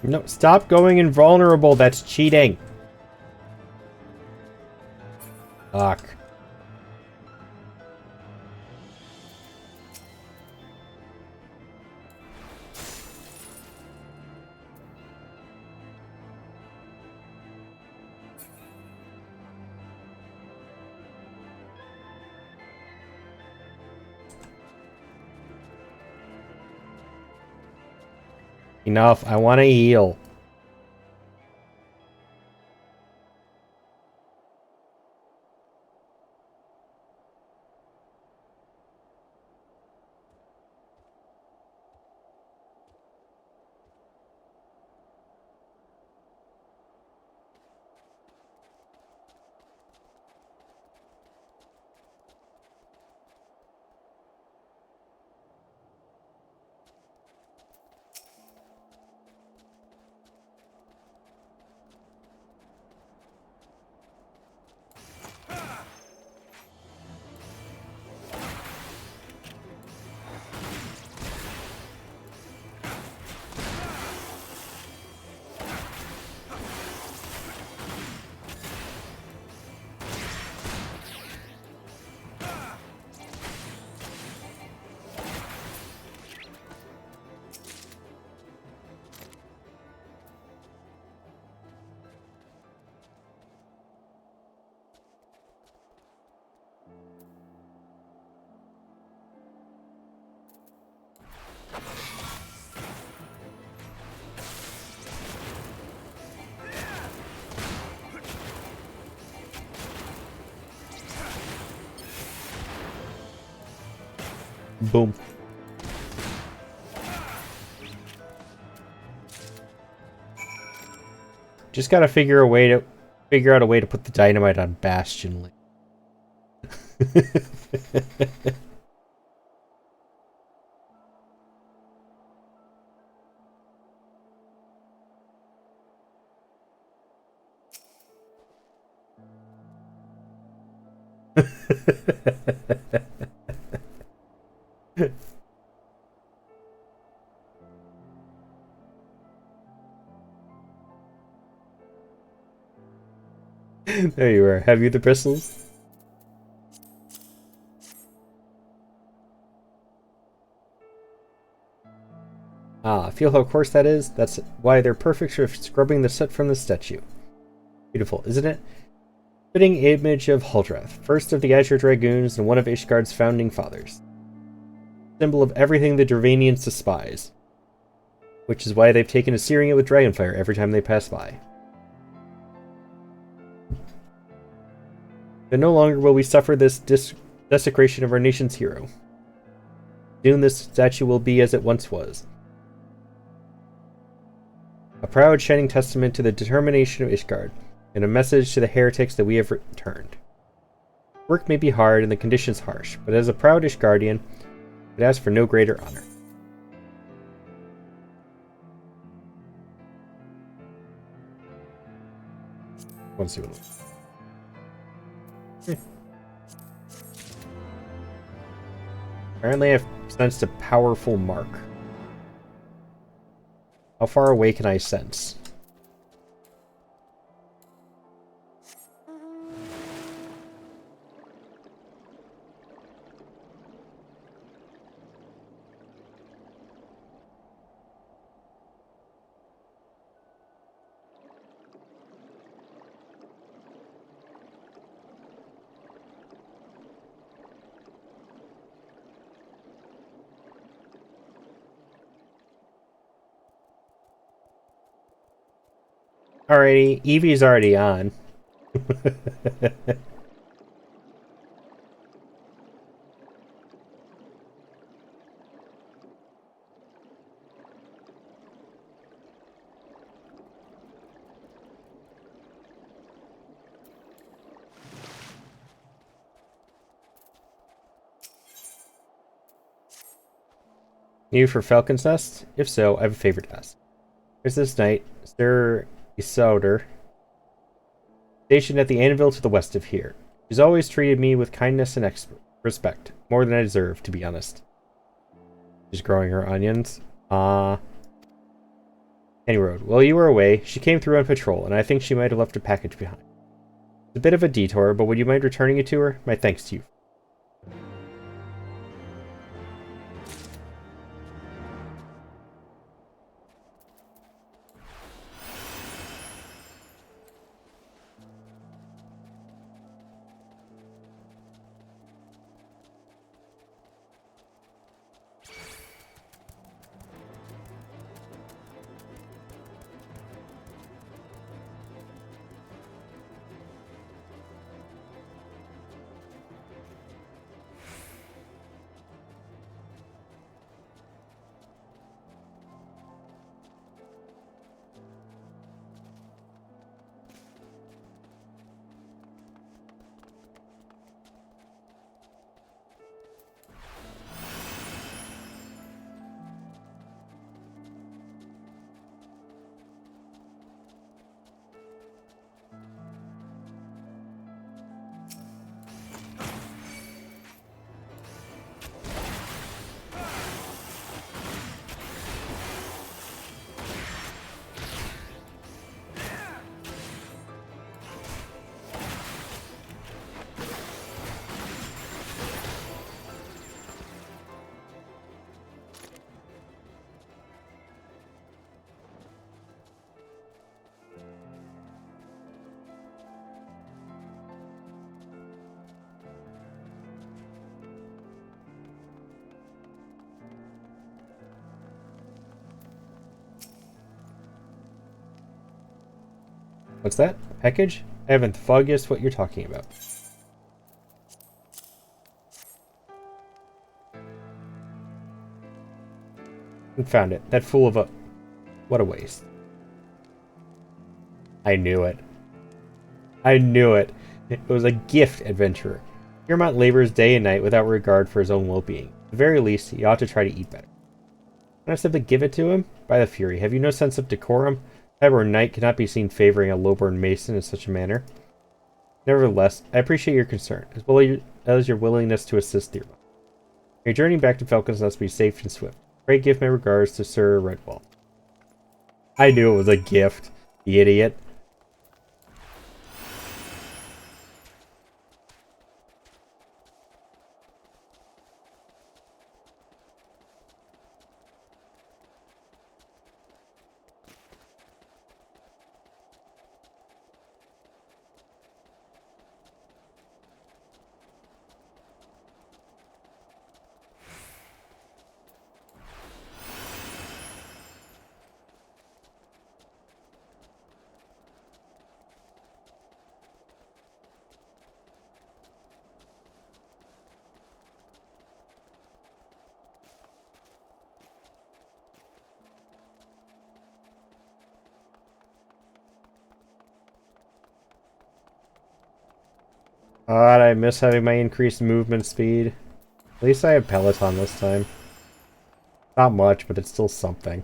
No, stop going invulnerable. That's cheating. Fuck. Enough. I want to heal. Boom. Just gotta figure out a way to put the dynamite on Bastion. There you are. Have you the bristles? Ah, feel how coarse that is? That's why they're perfect for scrubbing the soot from the statue. Beautiful, isn't it? Fitting image of Huldrath, first of the Azure Dragoons and one of Ishgard's founding fathers. Symbol of everything the Dravanians despise. Which is why they've taken to searing it with dragonfire every time they pass by. But no longer will we suffer this desecration of our nation's hero. Soon this statue will be as it once was. A proud, shining testament to the determination of Ishgard, and a message to the heretics that we have returned. Work may be hard and the conditions harsh, but as a proud Ishgardian, I could ask for no greater honor. Let's see what it looks like. Apparently I've sensed a powerful mark. How far away can I sense? Alrighty, Evie's already on. New for Falcon's Nest? If so, I have a favorite nest. There's this knight, Sir Isolder, stationed at the anvil to the west of here. She's always treated me with kindness and respect, more than I deserve, to be honest. She's growing her onions. Any road. While you were away, she came through on patrol, and I think she might have left a package behind. It's a bit of a detour, but would you mind returning it to her? My thanks to you. What's that? Package? I haven't the foggiest what you're talking about. And found it. That fool of a... What a waste. I knew it. I knew it. It was a gift, adventurer. Piermont labors day and night without regard for his own well-being. At the very least, he ought to try to eat better. Can I simply give it to him? By the Fury, have you no sense of decorum? Tyburn Knight cannot be seen favoring a low-born mason in such a manner. Nevertheless, I appreciate your concern, as well as your willingness to assist Thierry. Your journey back to Falcon's Nest be safe and swift. Pray give my regards to Sir Redwall. I knew it was a gift, the idiot. God, I miss having my increased movement speed. At least I have Peloton this time. Not much, but it's still something.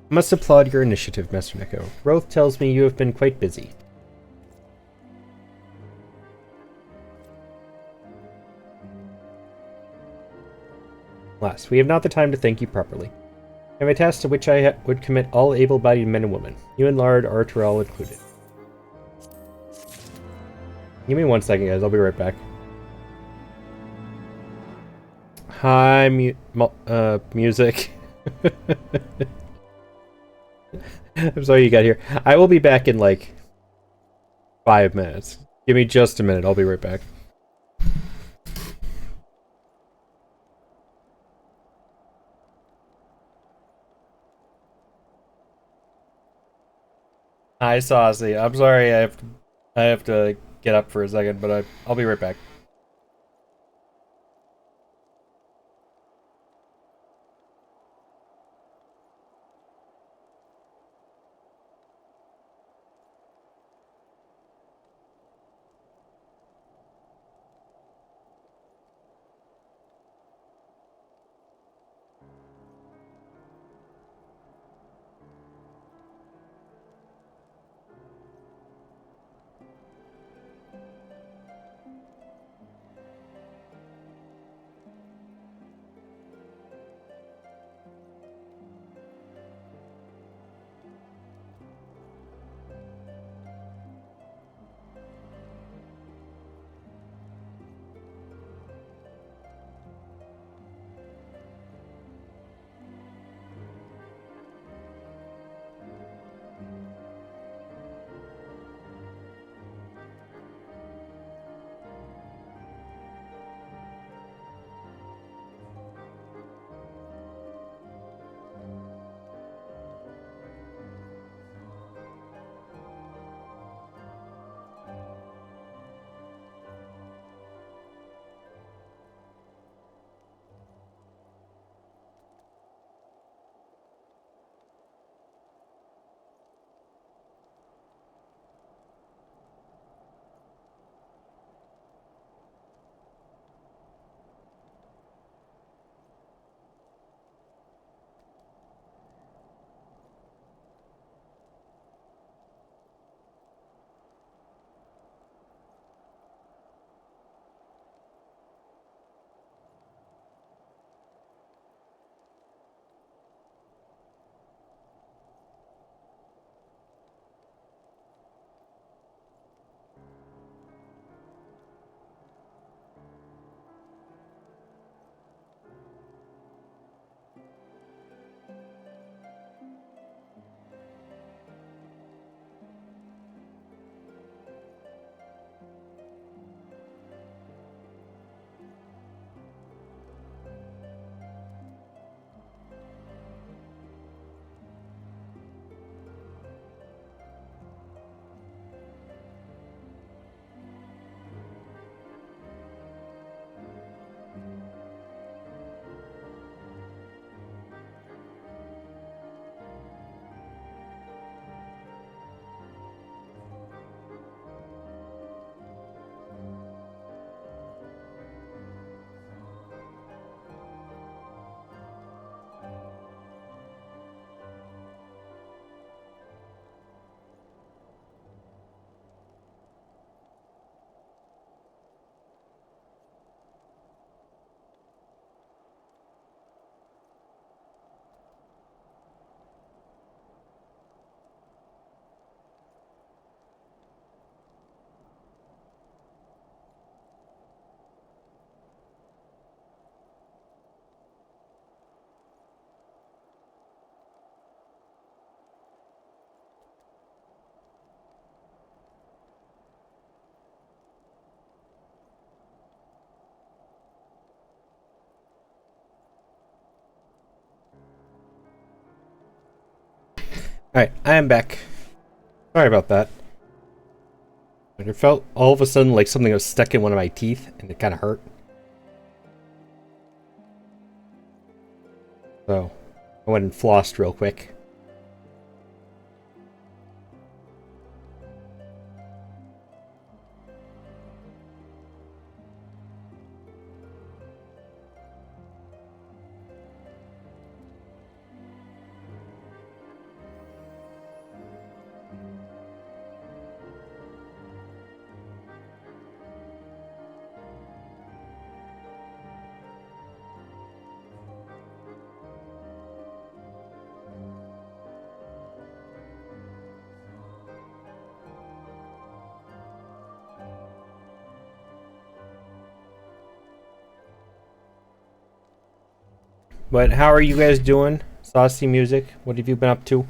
I must applaud your initiative, Master Neko. Roth tells me you have been quite busy. Alas, we have not the time to thank you properly. I have a task to which I would commit all able-bodied men and women. You and Lard Arturel included. Give me 1 second, guys. I'll be right back. Hi, music. I'm sorry you got here. I will be back in like 5 minutes. Give me just a minute. I'll be right back. Hi, Saucy. I'm sorry. I have to get up for a second, but I'll be right back. Alright, I am back. Sorry about that. It felt all of a sudden like something was stuck in one of my teeth, and it kind of hurt. So, I went and flossed real quick. But how are you guys doing? Saucy Music, what have you been up to?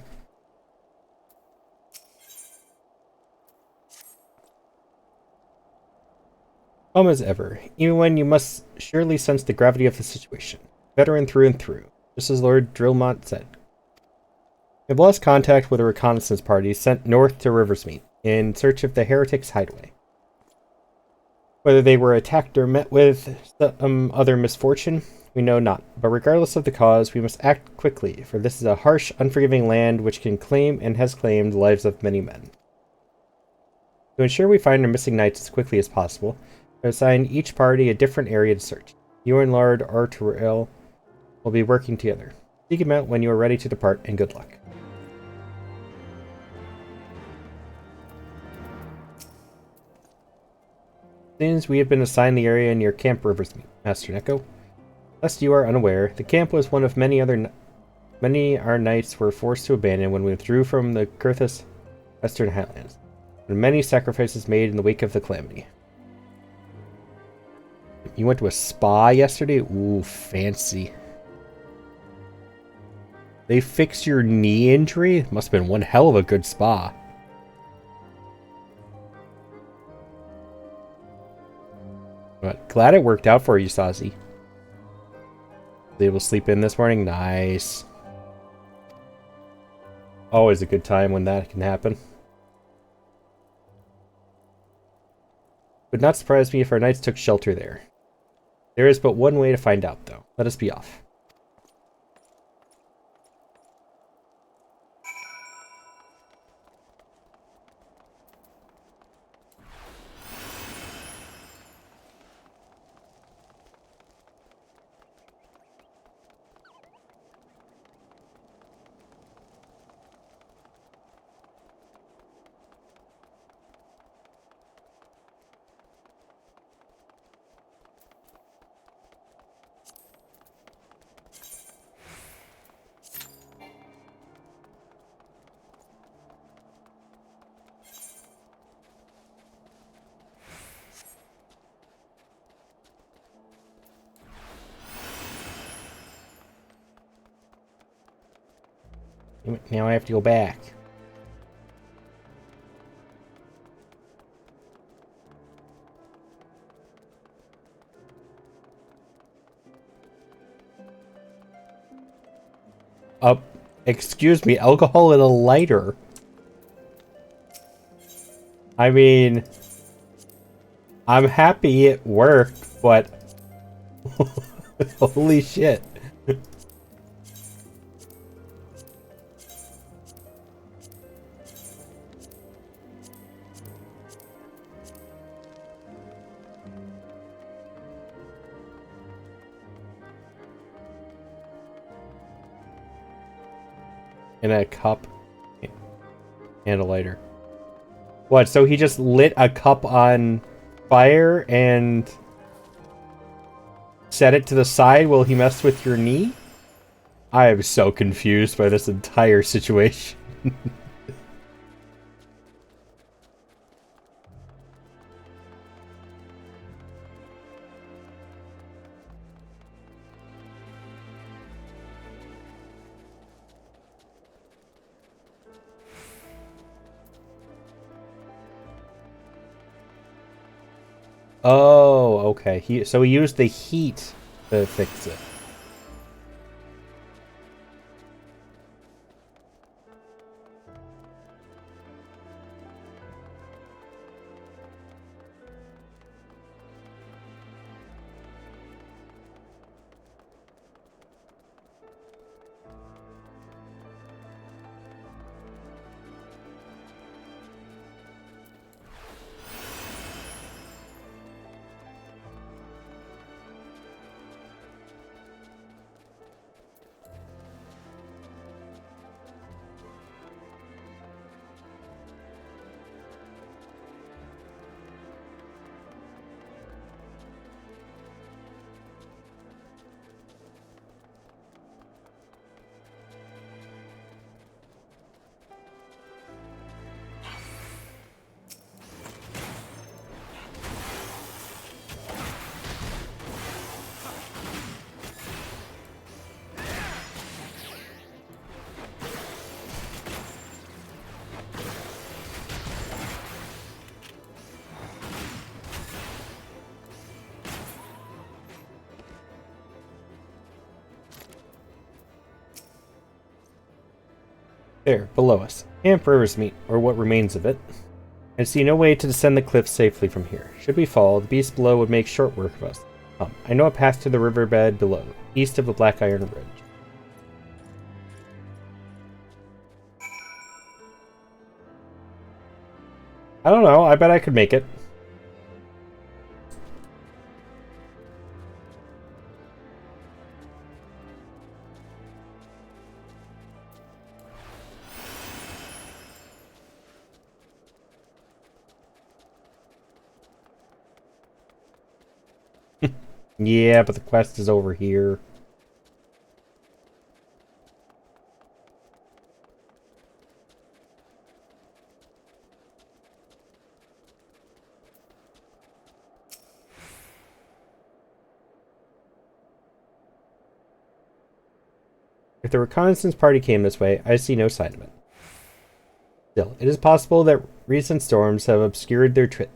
Calm as ever, even when you must surely sense the gravity of the situation. Veteran through and through, just as Lord Drillmont said. We have lost contact with a reconnaissance party sent north to Riversmeet in search of the heretics' hideaway. Whether they were attacked or met with some other misfortune, we know not, but regardless of the cause, we must act quickly, for this is a harsh, unforgiving land which can claim and has claimed the lives of many men. To ensure we find our missing knights as quickly as possible, we assign each party a different area to search. You and Lord Arturel will be working together. Seek him out when you are ready to depart, and good luck. Since we have been assigned the area near Camp Riversmeet, Master Neko. Lest you are unaware, the camp was one of many our knights were forced to abandon when we withdrew from the Kurthus Western Highlands, and many sacrifices made in the wake of the calamity. You went to a spa yesterday? Ooh, fancy. They fixed your knee injury? Must have been one hell of a good spa. But glad it worked out for you, Sazi. Able to sleep in this morning? Nice. Always a good time when that can happen. Would not surprise me if our knights took shelter there. There is but one way to find out, though. Let us be off. Now I have to go back. Excuse me, alcohol and a lighter. I mean, I'm happy it worked, but holy shit. And a cup and a lighter. What, so he just lit a cup on fire and set it to the side while he messed with your knee? I am so confused by this entire situation. Oh, okay. So he used the heat to fix it. There, below us. Camp Riversmeet, or what remains of it. I see no way to descend the cliff safely from here. Should we fall, the beast below would make short work of us. Come, I know a path to the riverbed below, east of the Black Iron Ridge. I don't know, I bet I could make it. Yeah, but the quest is over here. If the reconnaissance party came this way, I see no sign of it. Still, it is possible that recent storms have obscured their trail,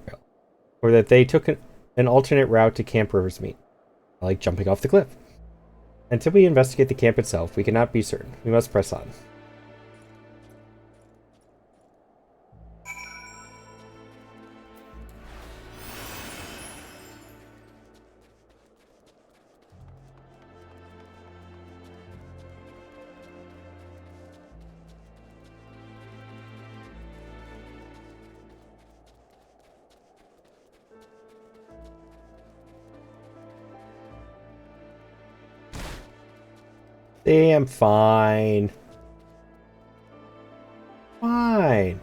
or that they took an alternate route to Camp Riversmeet, like jumping off the cliff. Until we investigate the camp itself, we cannot be certain. We must press on. Damn, fine. Fine.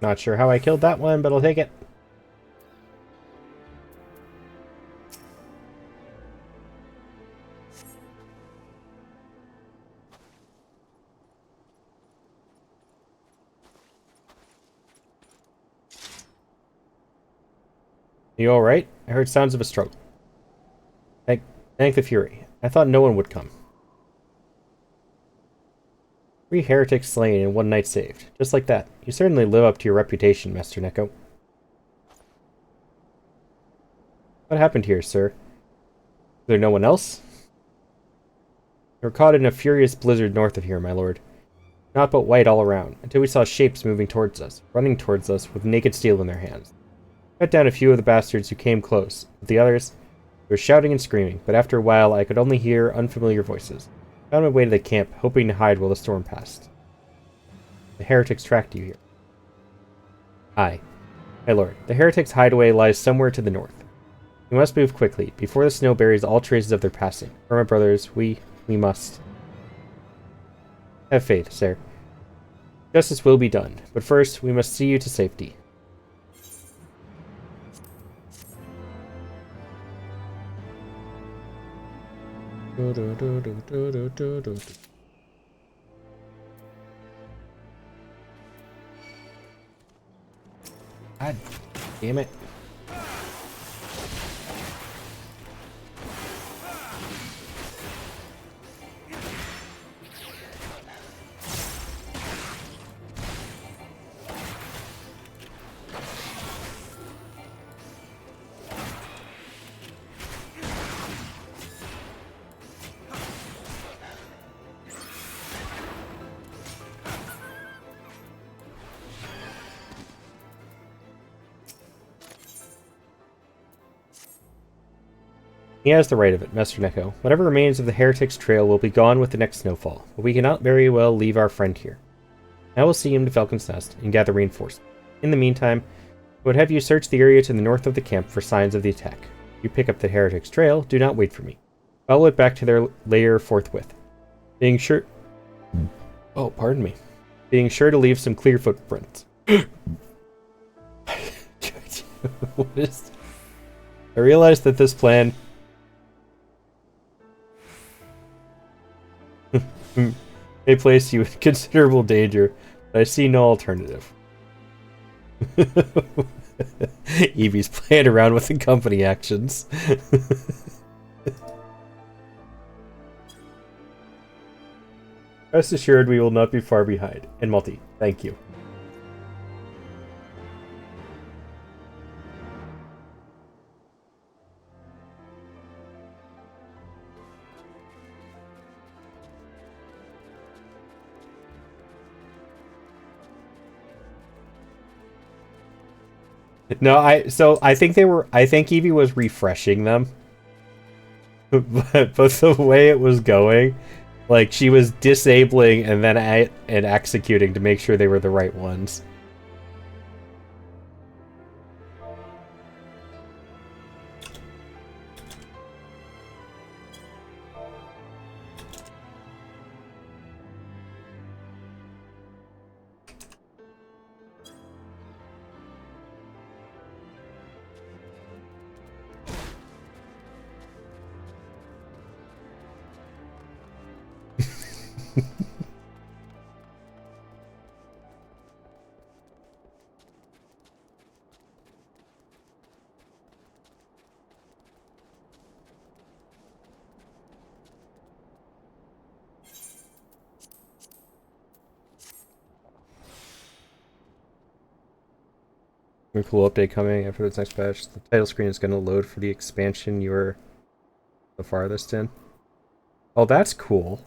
Not sure how I killed that one, but I'll take it. You alright? I heard sounds of a struggle. Thank the Fury. I thought no one would come. 3 heretics slain and 1 knight saved. Just like that. You certainly live up to your reputation, Master Neko. What happened here, sir? Is there no one else? We were caught in a furious blizzard north of here, my lord. Not but white all around, until we saw shapes moving towards us, running towards us with naked steel in their hands. Cut down a few of the bastards who came close, but the others, they were shouting and screaming, but after a while I could only hear unfamiliar voices. Found my way to the camp, hoping to hide while the storm passed. The heretics tracked you here. Aye. My lord, the heretics' hideaway lies somewhere to the north. We must move quickly, before the snow buries all traces of their passing. For my brothers, we must. Have faith, sir. Justice will be done, but first we must see you to safety. God damn it. He has the right of it, Master Neko. Whatever remains of the Heretics' trail will be gone with the next snowfall, but we cannot very well leave our friend here. I will see him to Falcon's Nest and gather reinforcements. In the meantime, I would have you search the area to the north of the camp for signs of the attack. If you pick up the Heretics' trail, do not wait for me. Follow it back to their lair forthwith. Being sure... Oh, pardon me. Being sure to leave some clear footprints. What is... I realized that this plan... may place you in considerable danger, but I see no alternative. Evie's playing around with the company actions. Rest assured we will not be far behind. And Multi, thank you. No, I think Evie was refreshing them. But the way it was going, like she was disabling and then and executing to make sure they were the right ones. A cool update coming after this next patch. The title screen is going to load for the expansion you're the farthest in. Oh, that's cool.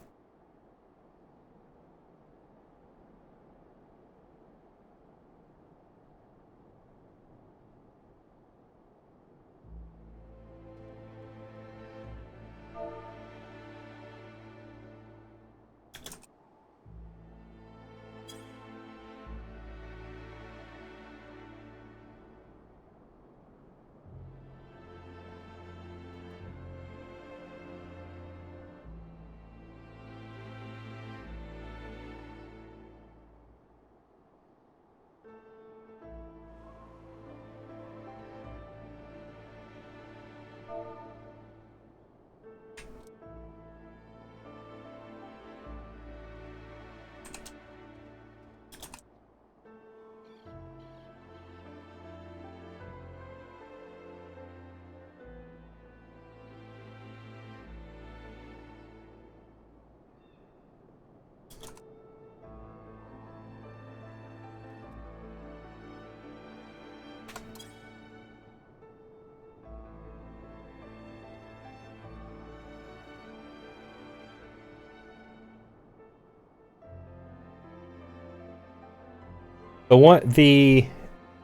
The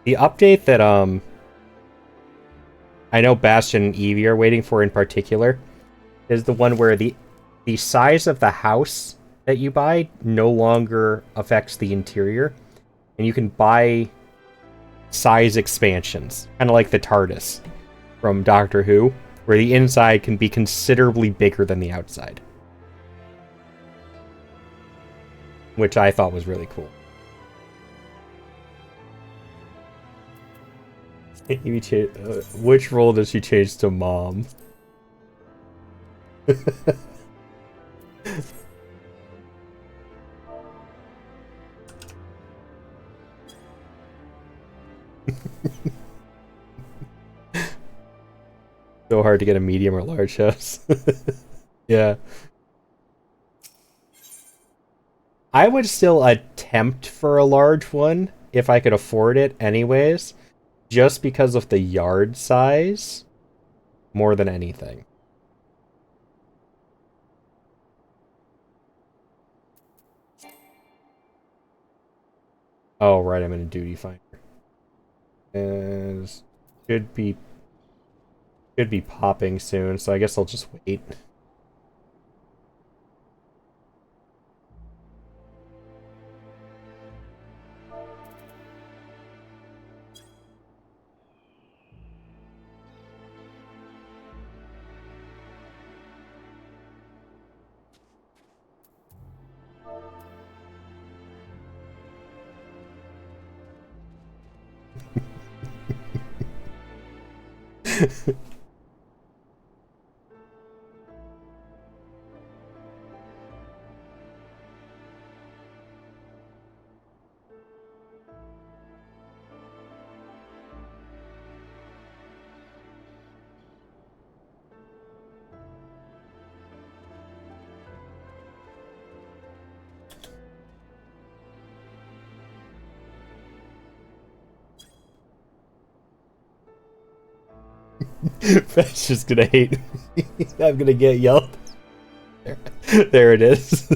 update that I know Bastion and Eevee are waiting for in particular is the one where the size of the house that you buy no longer affects the interior, and you can buy size expansions, kind of like the TARDIS from Doctor Who, where the inside can be considerably bigger than the outside, which I thought was really cool. Which role does she change to mom? So hard to get a medium or large house. Yeah. I would still attempt for a large one if I could afford it anyways, just because of the yard size more than anything. Oh, right, I'm in a duty finder. And should be Should be popping soon, so I guess I'll just wait. Fetch just gonna hate me. I'm gonna get yelled. There it is.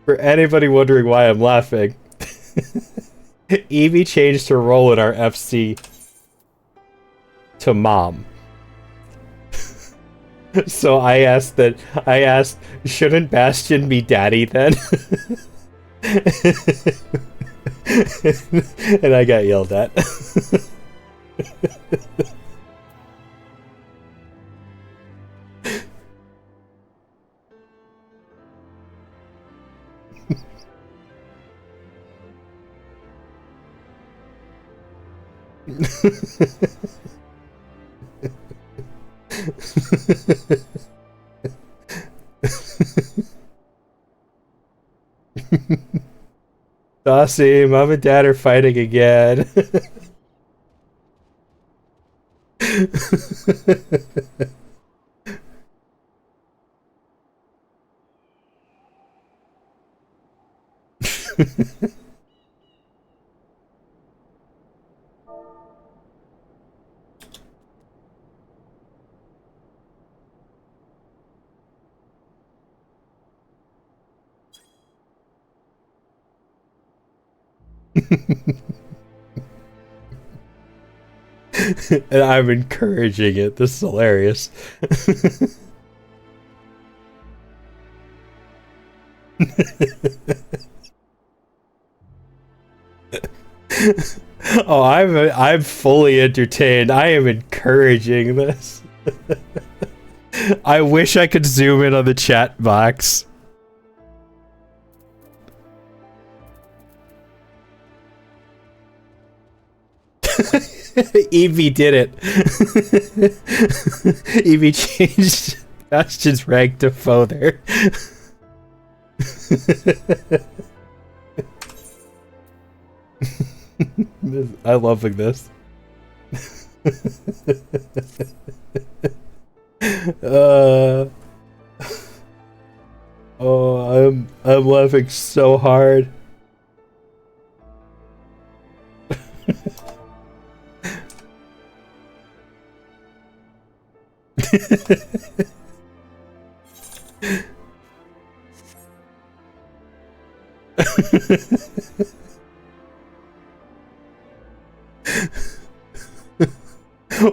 For anybody wondering why I'm laughing, Evie changed her role in our FC to mom. So I asked, shouldn't Bastion be daddy then? And I got yelled at. Dossie, mom and dad are fighting again. And I'm encouraging it. This is hilarious. Oh, I'm fully entertained. I am encouraging this. I wish I could zoom in on the chat box. Evie did it. Evie changed Bastion's rank to foe there. I'm loving this. Oh, I'm laughing so hard.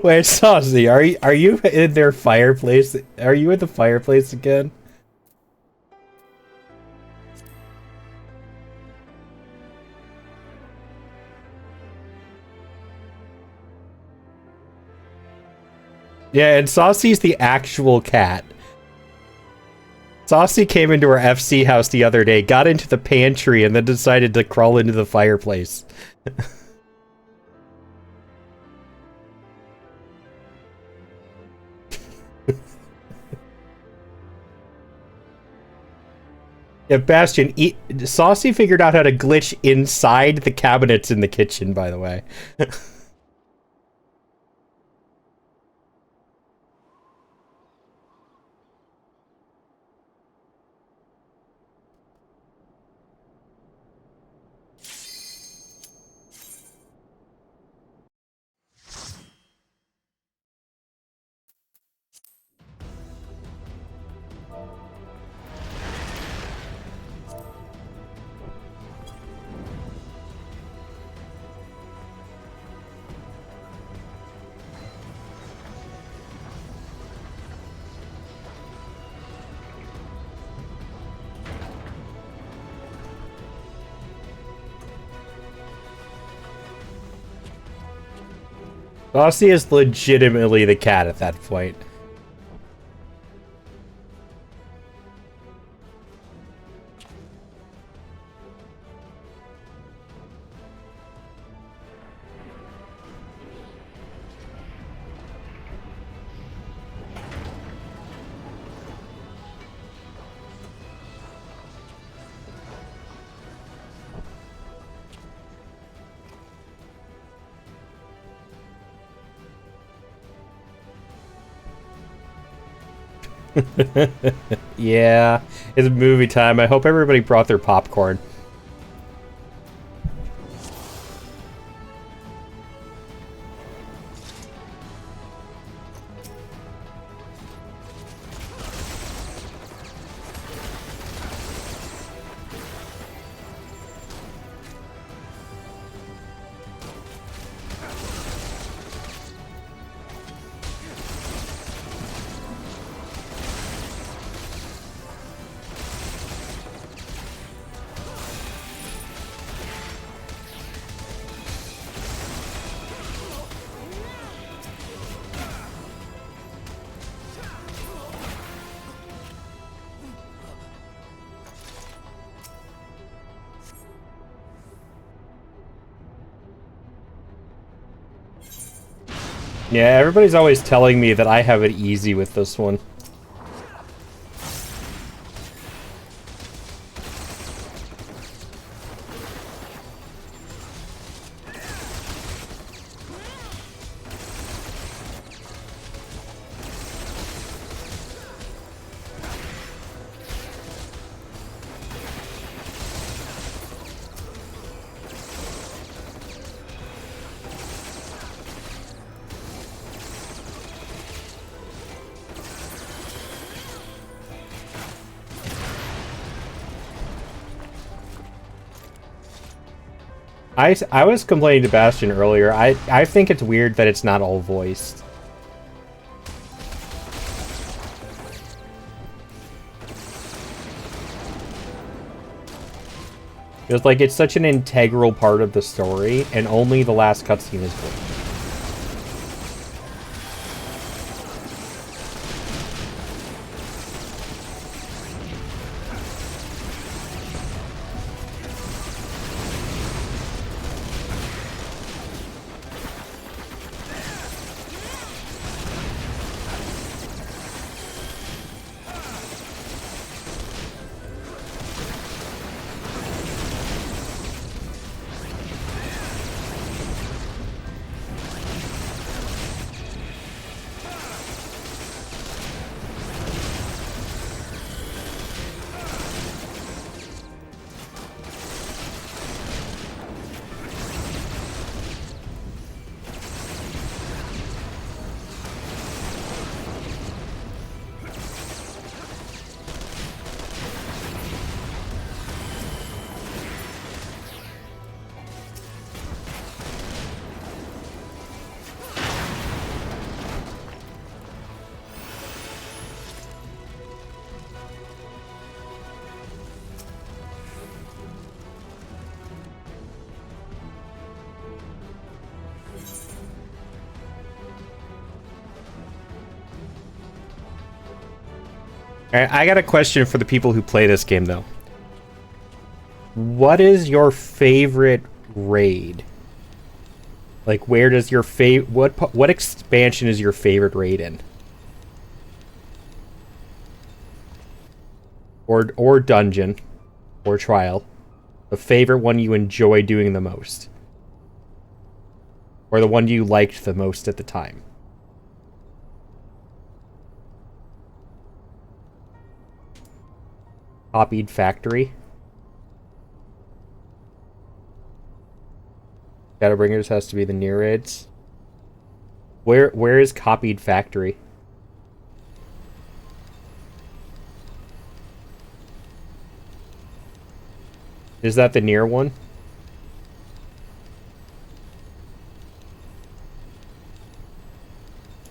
Wait, Saucy, are you in their fireplace? Are you at the fireplace again? Yeah, and Saucy's the actual cat. Saucy came into our FC house the other day, got into the pantry, and then decided to crawl into the fireplace. Yeah, Bastion, Saucy figured out how to glitch inside the cabinets in the kitchen, by the way. Bossy is legitimately the cat at that point. Yeah, it's movie time. I hope everybody brought their popcorn. Yeah, everybody's always telling me that I have it easy with this one. I was complaining to Bastion earlier. I think it's weird that it's not all voiced. It's like it's such an integral part of the story, and only the last cutscene is voiced. I got a question for the people who play this game, though. What is your favorite raid? Like, where does your what expansion is your favorite raid in? Or dungeon, or trial. The favorite one you enjoy doing the most. Or the one you liked the most at the time. Copied Factory. Shadowbringers has to be the near raids. Where is Copied Factory? Is that the near one?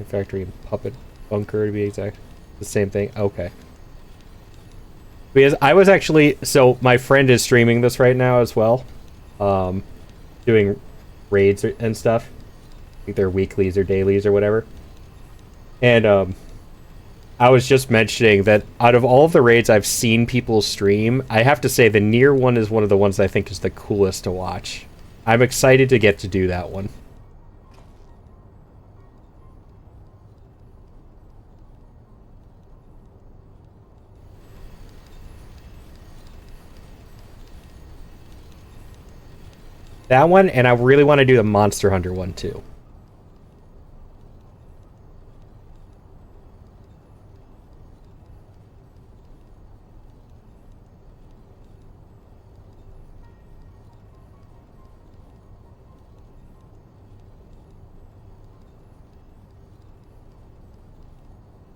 Factory and Puppet Bunker to be exact. The same thing. Okay. Because I was actually, so my friend is streaming this right now as well, doing raids and stuff, Either weeklies or dailies or whatever. And I was just mentioning that out of all of the raids I've seen people stream, I have to say the Nier one is one of the ones I think is the coolest to watch. I'm excited to get to do that one. That one, and I really want to do the Monster Hunter one too.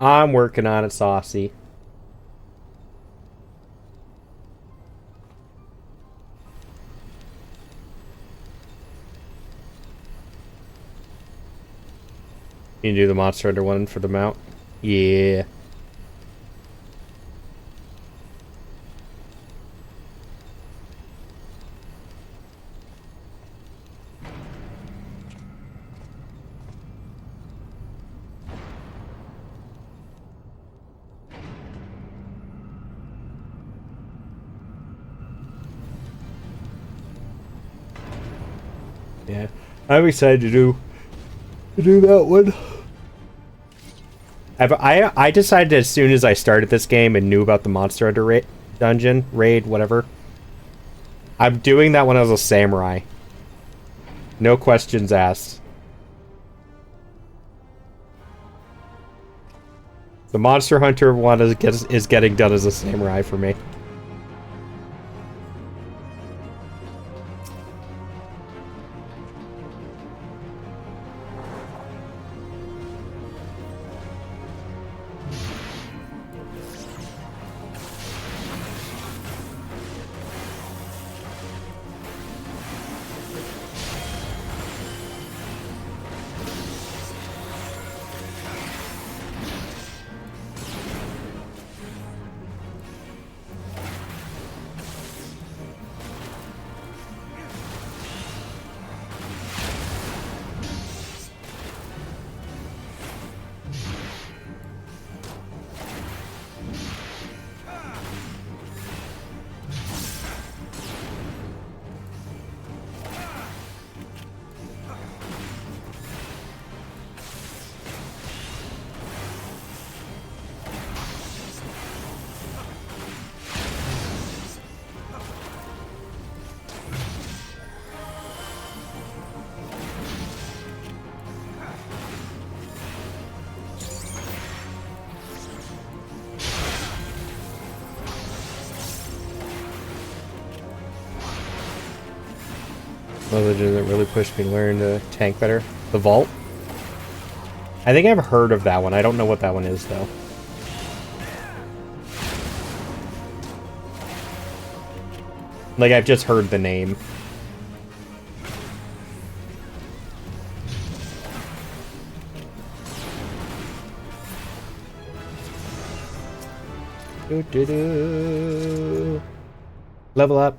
I'm working on it, Saucy. You can do the Monster Hunter one for the mount? Yeah. Yeah. I'm excited to do that one. I decided as soon as I started this game and knew about the Monster Hunter dungeon, raid, whatever, I'm doing that one as a samurai. No questions asked. The Monster Hunter one is getting done as a samurai for me. Religion that really pushed me to learn to tank better. The Vault? I think I've heard of that one. I don't know what that one is, though. Like, I've just heard the name. Do-do-do. Level up.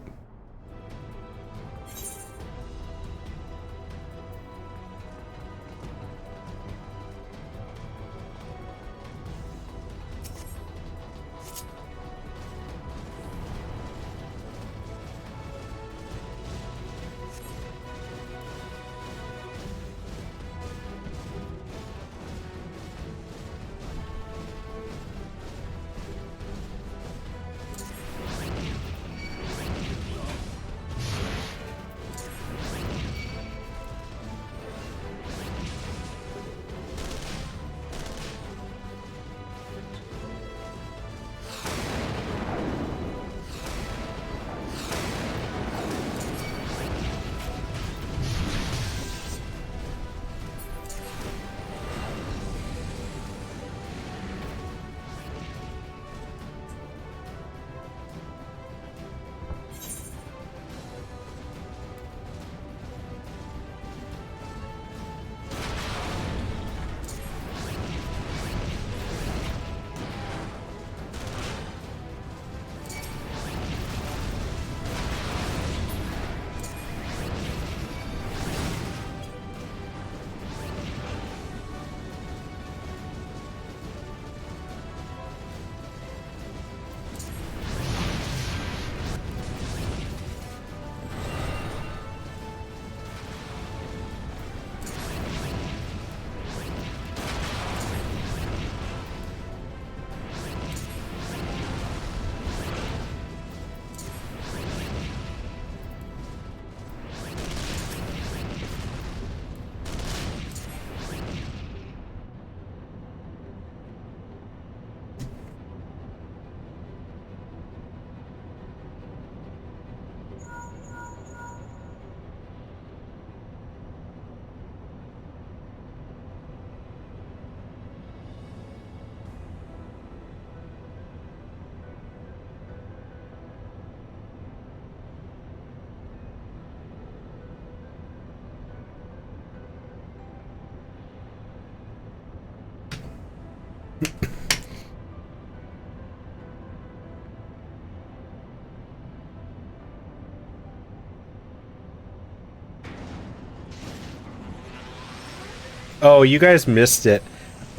Oh, you guys missed it.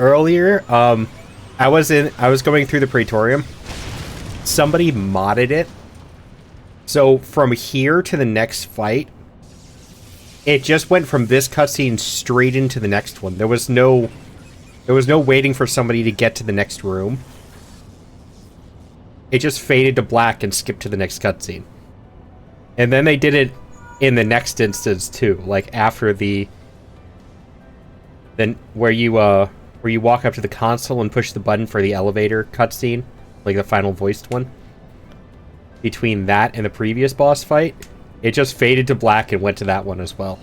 Earlier, I was going through the Praetorium. Somebody modded it. So from here to the next fight, it just went from this cutscene straight into the next one. There was no waiting for somebody to get to the next room. It just faded to black and skipped to the next cutscene. And then they did it in the next instance too, like after the where you walk up to the console and push the button for the elevator cutscene, like the final voiced one. Between that and the previous boss fight, it just faded to black and went to that one as well.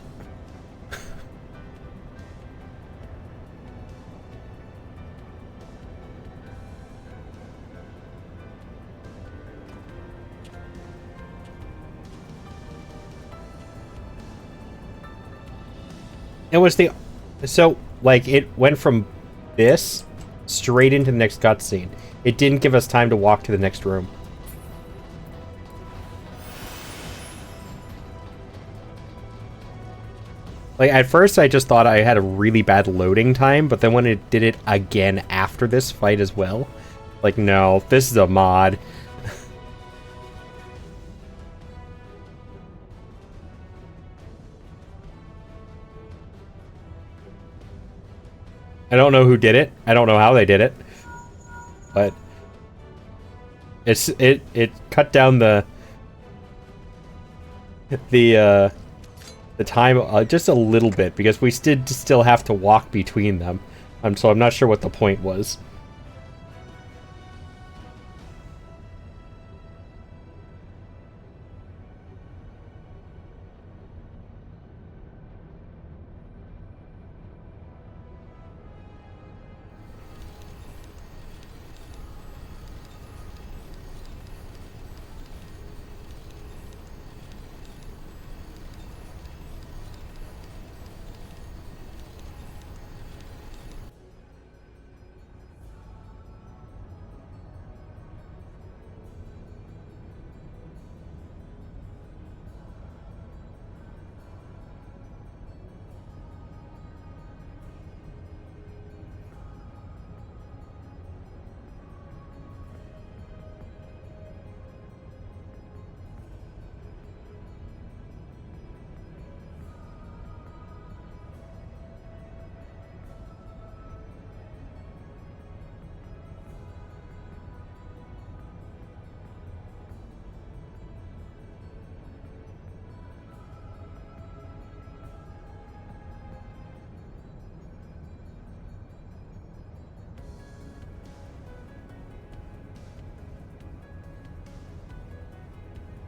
It was like, it went from this straight into the next cutscene. It didn't give us time to walk to the next room. Like, at first I just thought I had a really bad loading time, but then when it did it again after this fight as well, like, no, this is a mod. I don't know who did it. I don't know how they did it. But it cut down the time just a little bit because we still have to walk between them. So I'm not sure what the point was.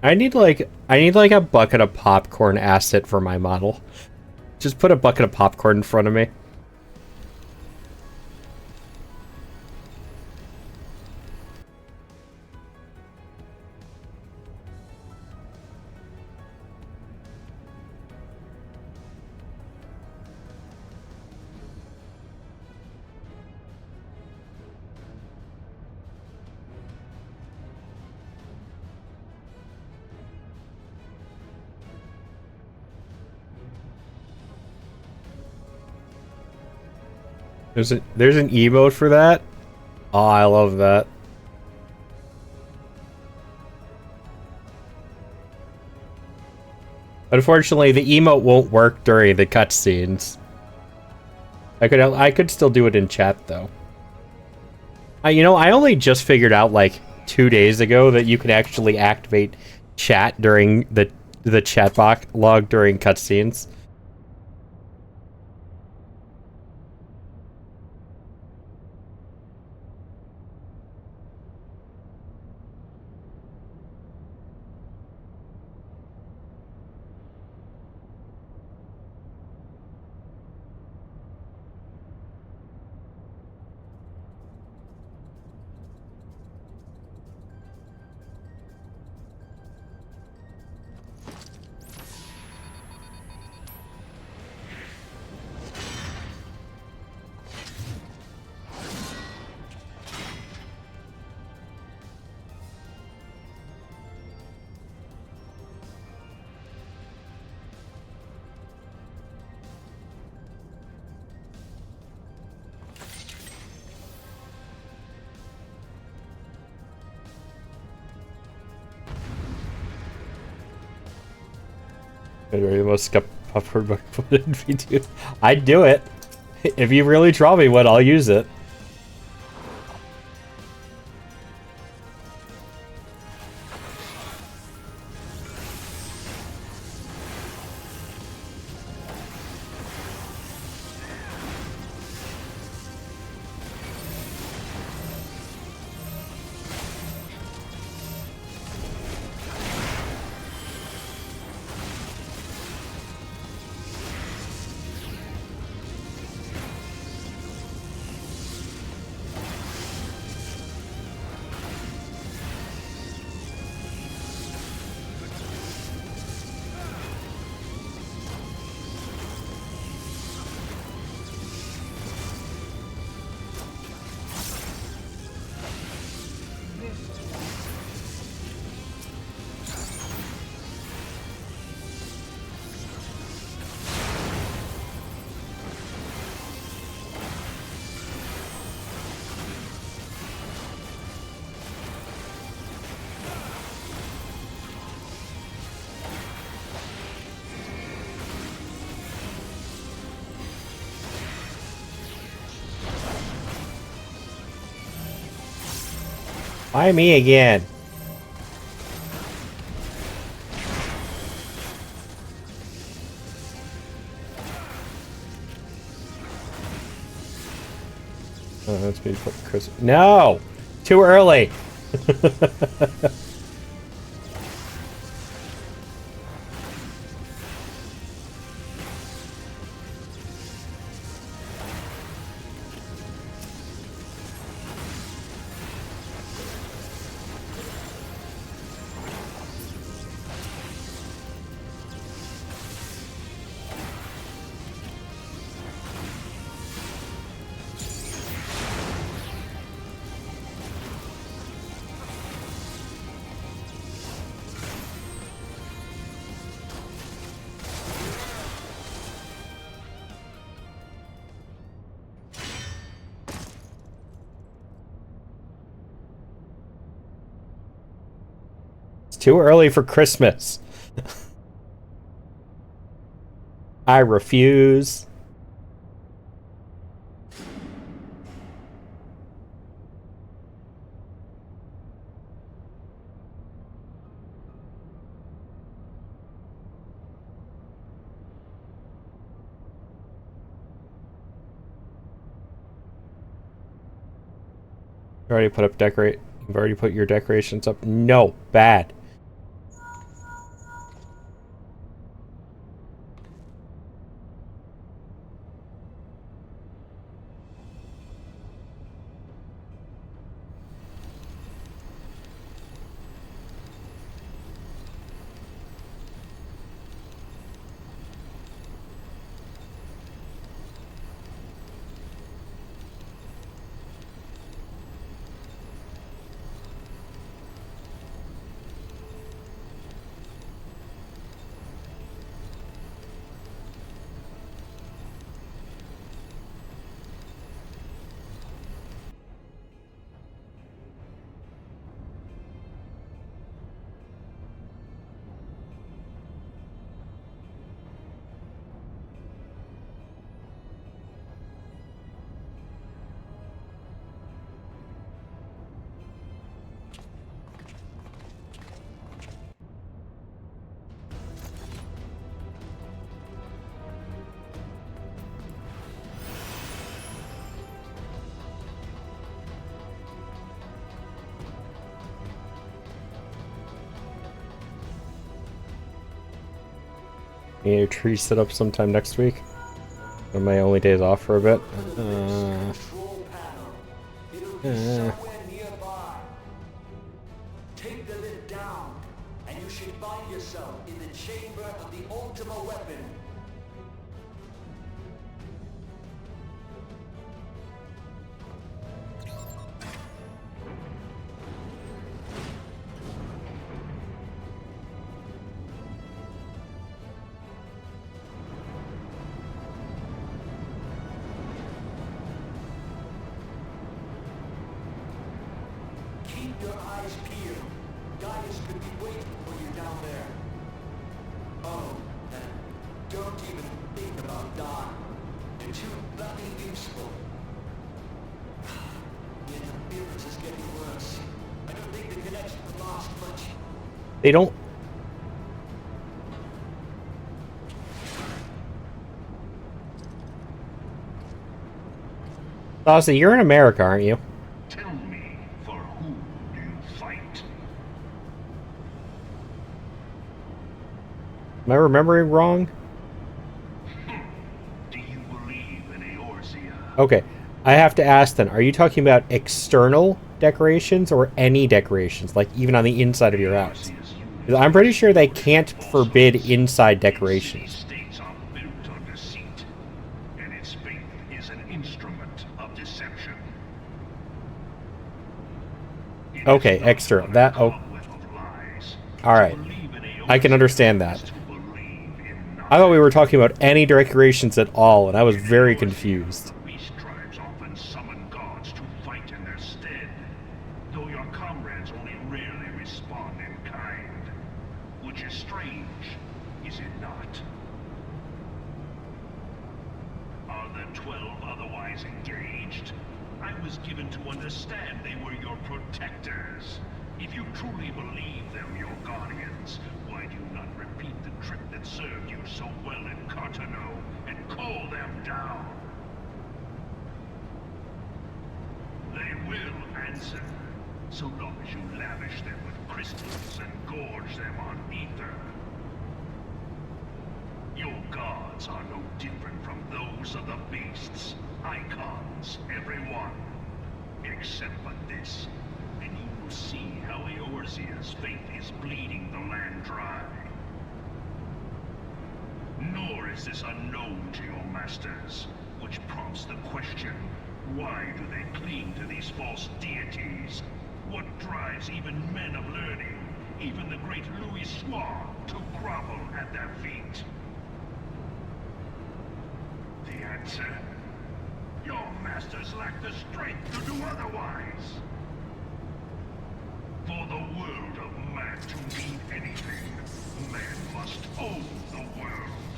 I need like a bucket of popcorn asset for my model. Just put a bucket of popcorn in front of me. There's an emote for that? Oh, I love that. Unfortunately, the emote won't work during the cutscenes. I could still do it in chat though. You know, I only just figured out like 2 days ago that you can actually activate chat during the chat box log during cutscenes. The most upward footed video. I'd do it. If you really draw me one, I'll use it. Why me again? Oh, that's me. Chris. No! Too early! Too early for Christmas. I refuse. You already put up decorate. You've already put your decorations up. No, bad. Need a tree set up sometime next week. One of my only days off for a bit. Control panel. It'll be somewhere nearby. Take the lid down, and you should find yourself in the chamber of the Ultima weapon. Keep your eyes peeled. Gaius could be waiting for you down there. Oh, and Don. You're too bloody useful. The interference is getting worse. I don't think the connection's lost much. They don't. Ozzy, you're in America, aren't you? Tell me, for whom do you fight? Am I remembering wrong? Do you believe in Eorzea? Okay. I have to ask then, are you talking about external decorations or any decorations, like even on the inside of your house? 'Cause I'm pretty sure they can't forbid inside decorations. States are built on deceit, and its faith is an instrument of deception. It Okay, is not extra. but a That cobweb of lies. all right. To believe in I can Eorzea understand is that. to believe in I thought we nothing. were talking about any decorations at all, and I was very confused. The beast tribes often summon gods to fight in their stead, though your comrades only rarely respond in kind. Which is strange, is it not? Are the 12 otherwise engaged? I was given to understand they were your protectors. If you truly believe them your guardians, why do you not repeat the trick that served you so well in Cartano and call them down? They will answer, so long as you lavish them with crystals and gorge them on ether. Your gods are no different from those of the beasts. Icons, every one. Except for this, and you will see how Eorzea's faith is bleeding the land dry. Nor is this unknown to your masters, which prompts the question, why do they cling to these false deities? What drives even men of learning, even the great Louis Soir, to grovel at their feet? The answer? Your masters lack the strength to do otherwise. For the world of man to mean anything, man must own the world.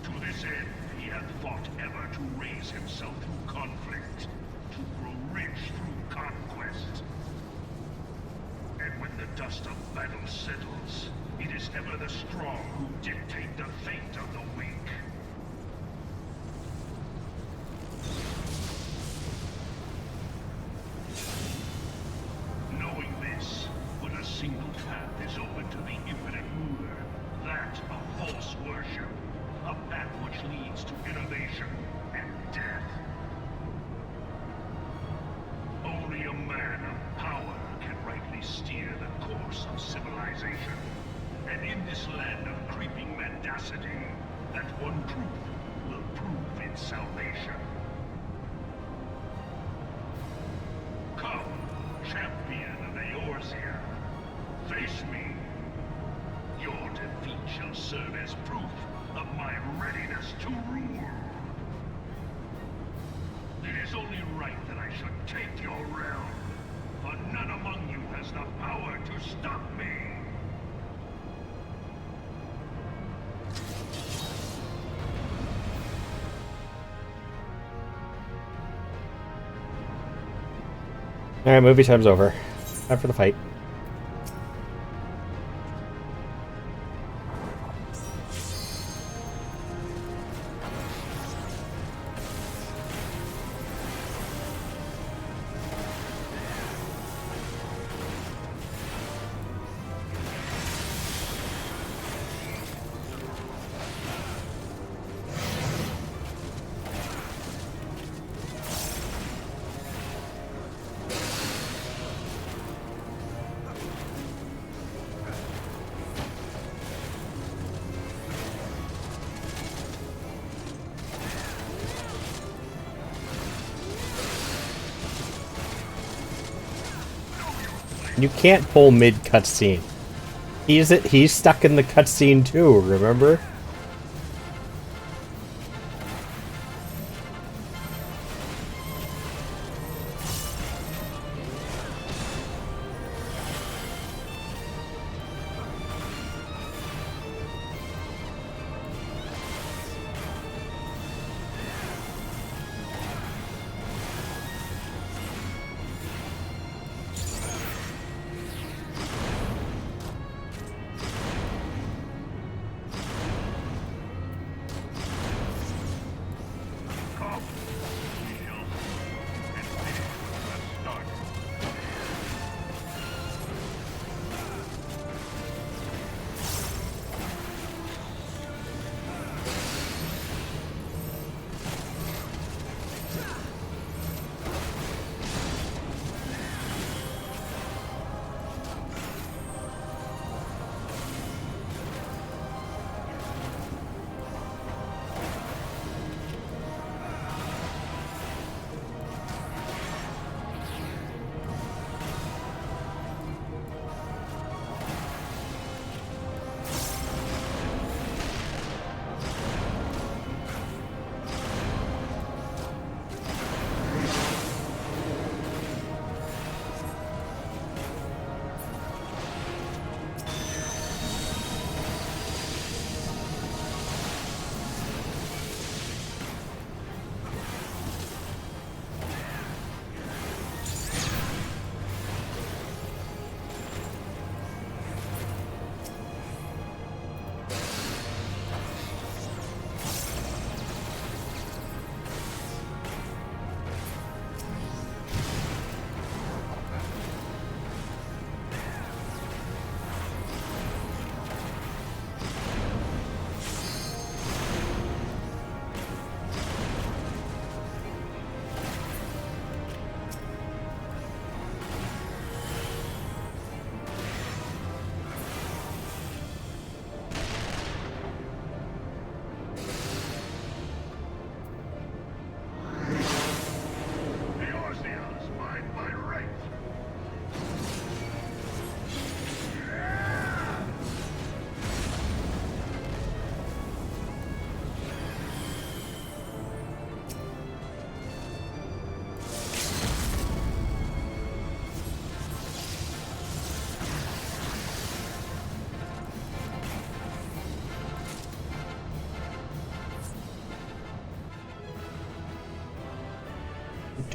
To this end, he hath fought ever to raise himself through conflict, to grow rich through conquest. And when the dust of battle settles, it is ever the strong who dictate the fate of the weak. Knowing this, but a single path is open to the infinite ruler, that of false worship, a path which leads to innovation and death. Only a man of power can rightly steer the course of civilization. And in this land of creeping mendacity, that one truth will prove its salvation. Come, champion of Eorzea, face me. Your defeat shall serve as proof of my readiness to rule. It is only right that I should take your realm, for none among you has the power to stop me. Alright, movie time's over. Time for the fight. You can't pull mid cutscene. He's stuck in the cutscene too, remember?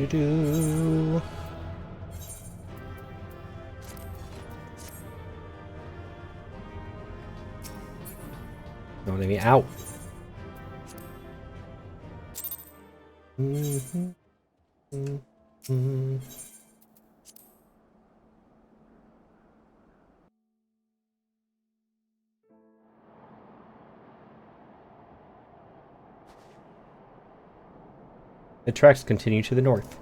Do. Don't let me out. The tracks continue to the north.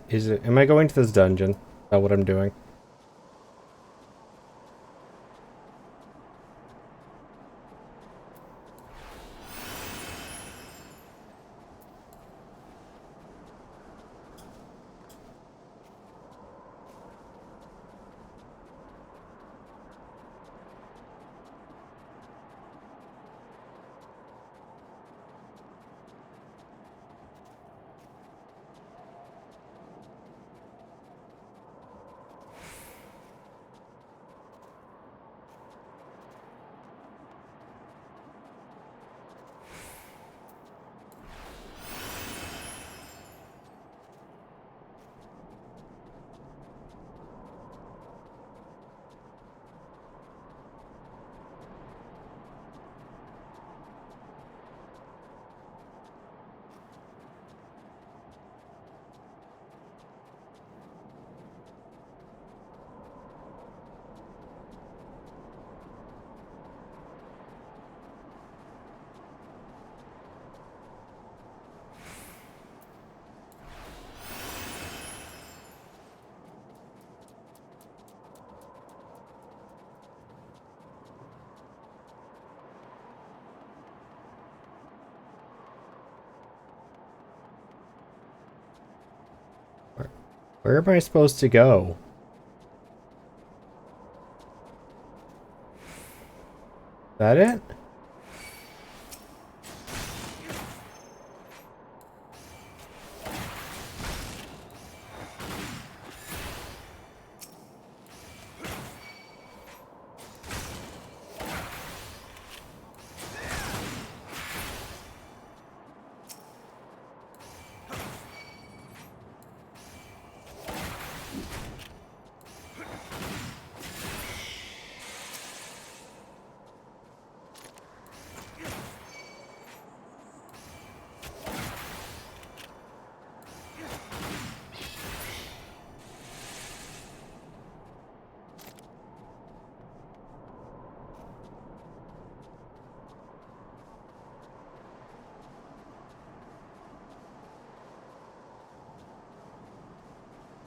Is it? Am I going to this dungeon? Is that what I'm doing? Where am I supposed to go? Is that it?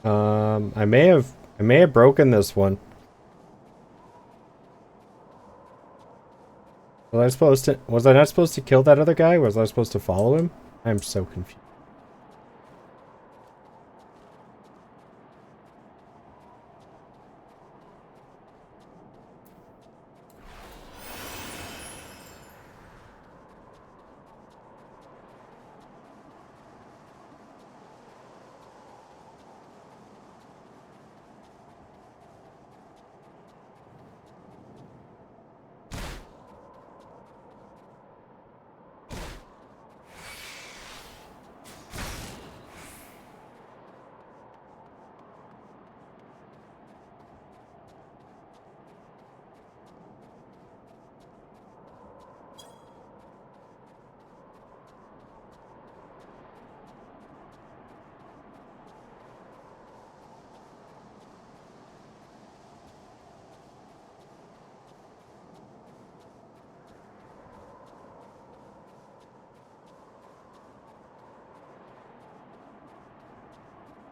I may have broken this one. Was I not supposed to kill that other guy? Was I supposed to follow him? I'm so confused.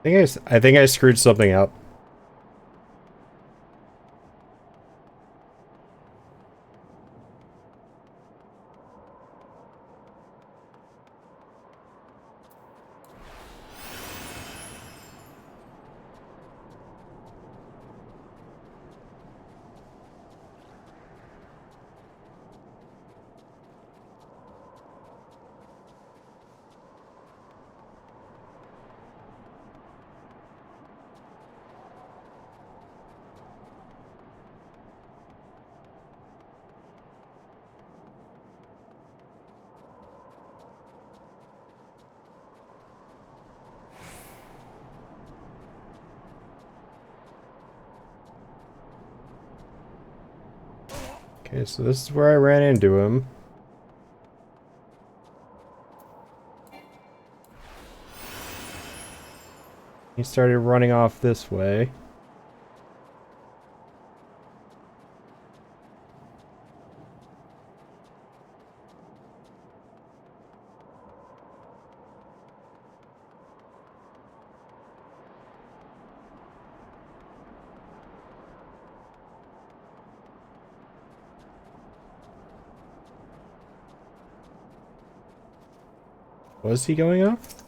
I think I screwed something up. Okay, so this is where I ran into him. He started running off this way. Was he going off?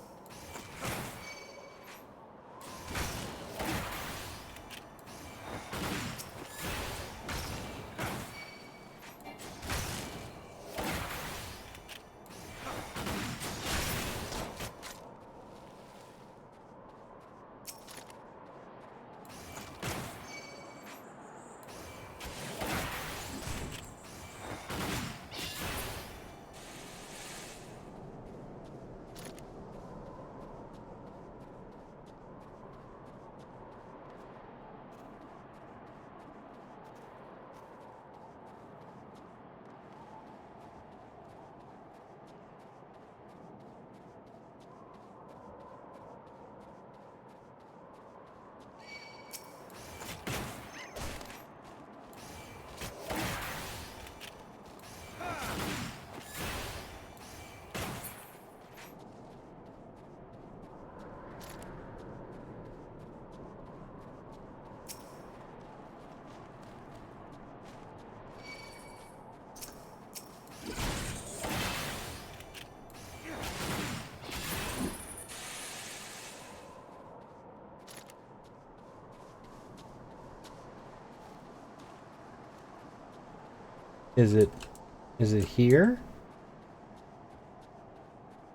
Is it here?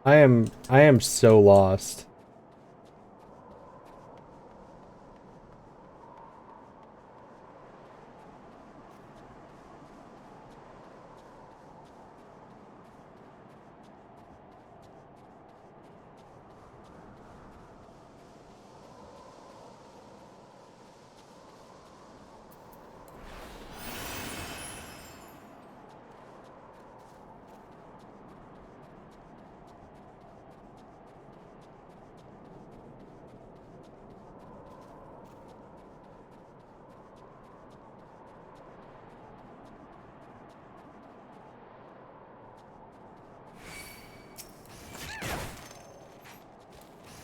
I am so lost.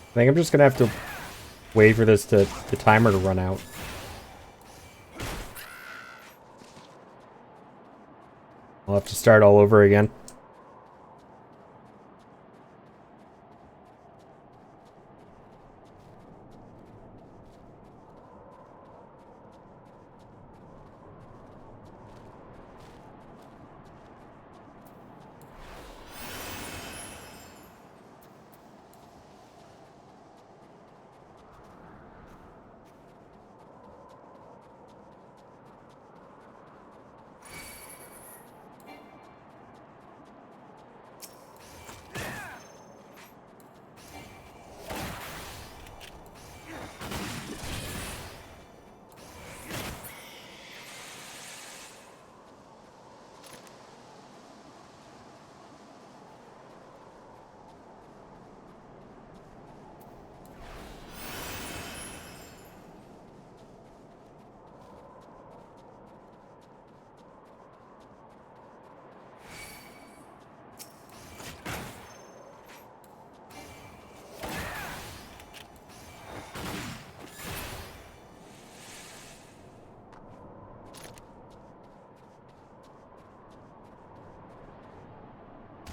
I think I'm just gonna have to wait for the timer to run out. I'll have to start all over again.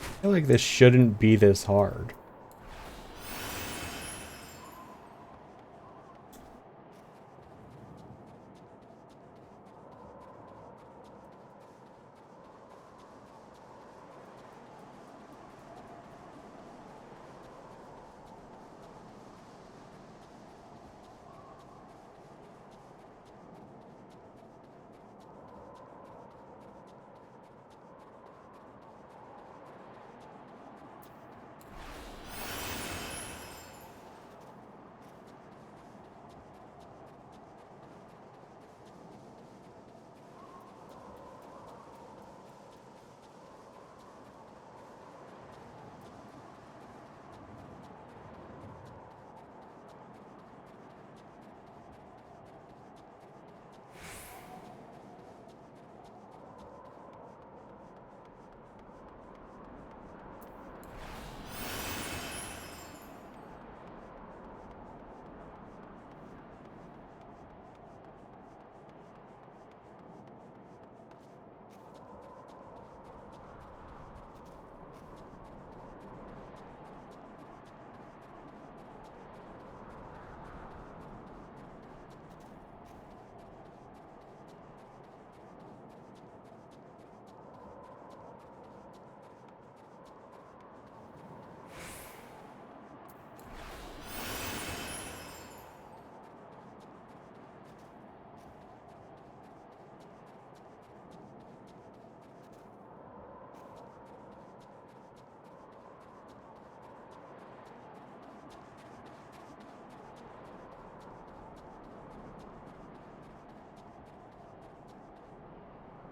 I feel like this shouldn't be this hard.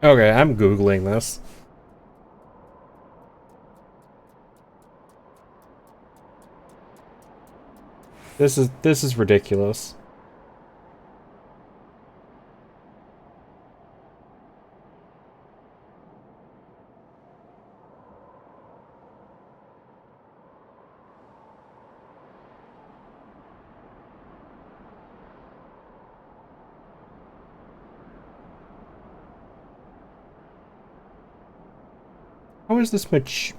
Okay, I'm Googling this. This is ridiculous. How is this much?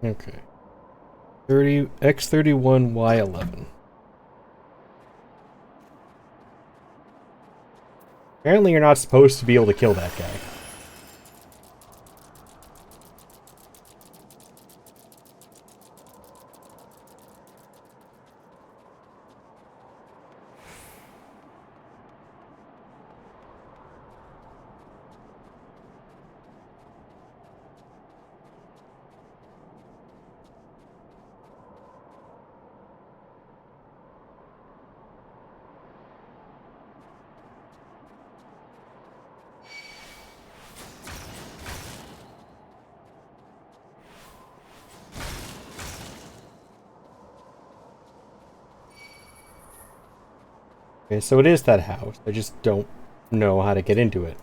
Okay. 30 X31 Y11. Apparently you're not supposed to be able to kill that guy. Okay, so it is that house. I just don't know how to get into it.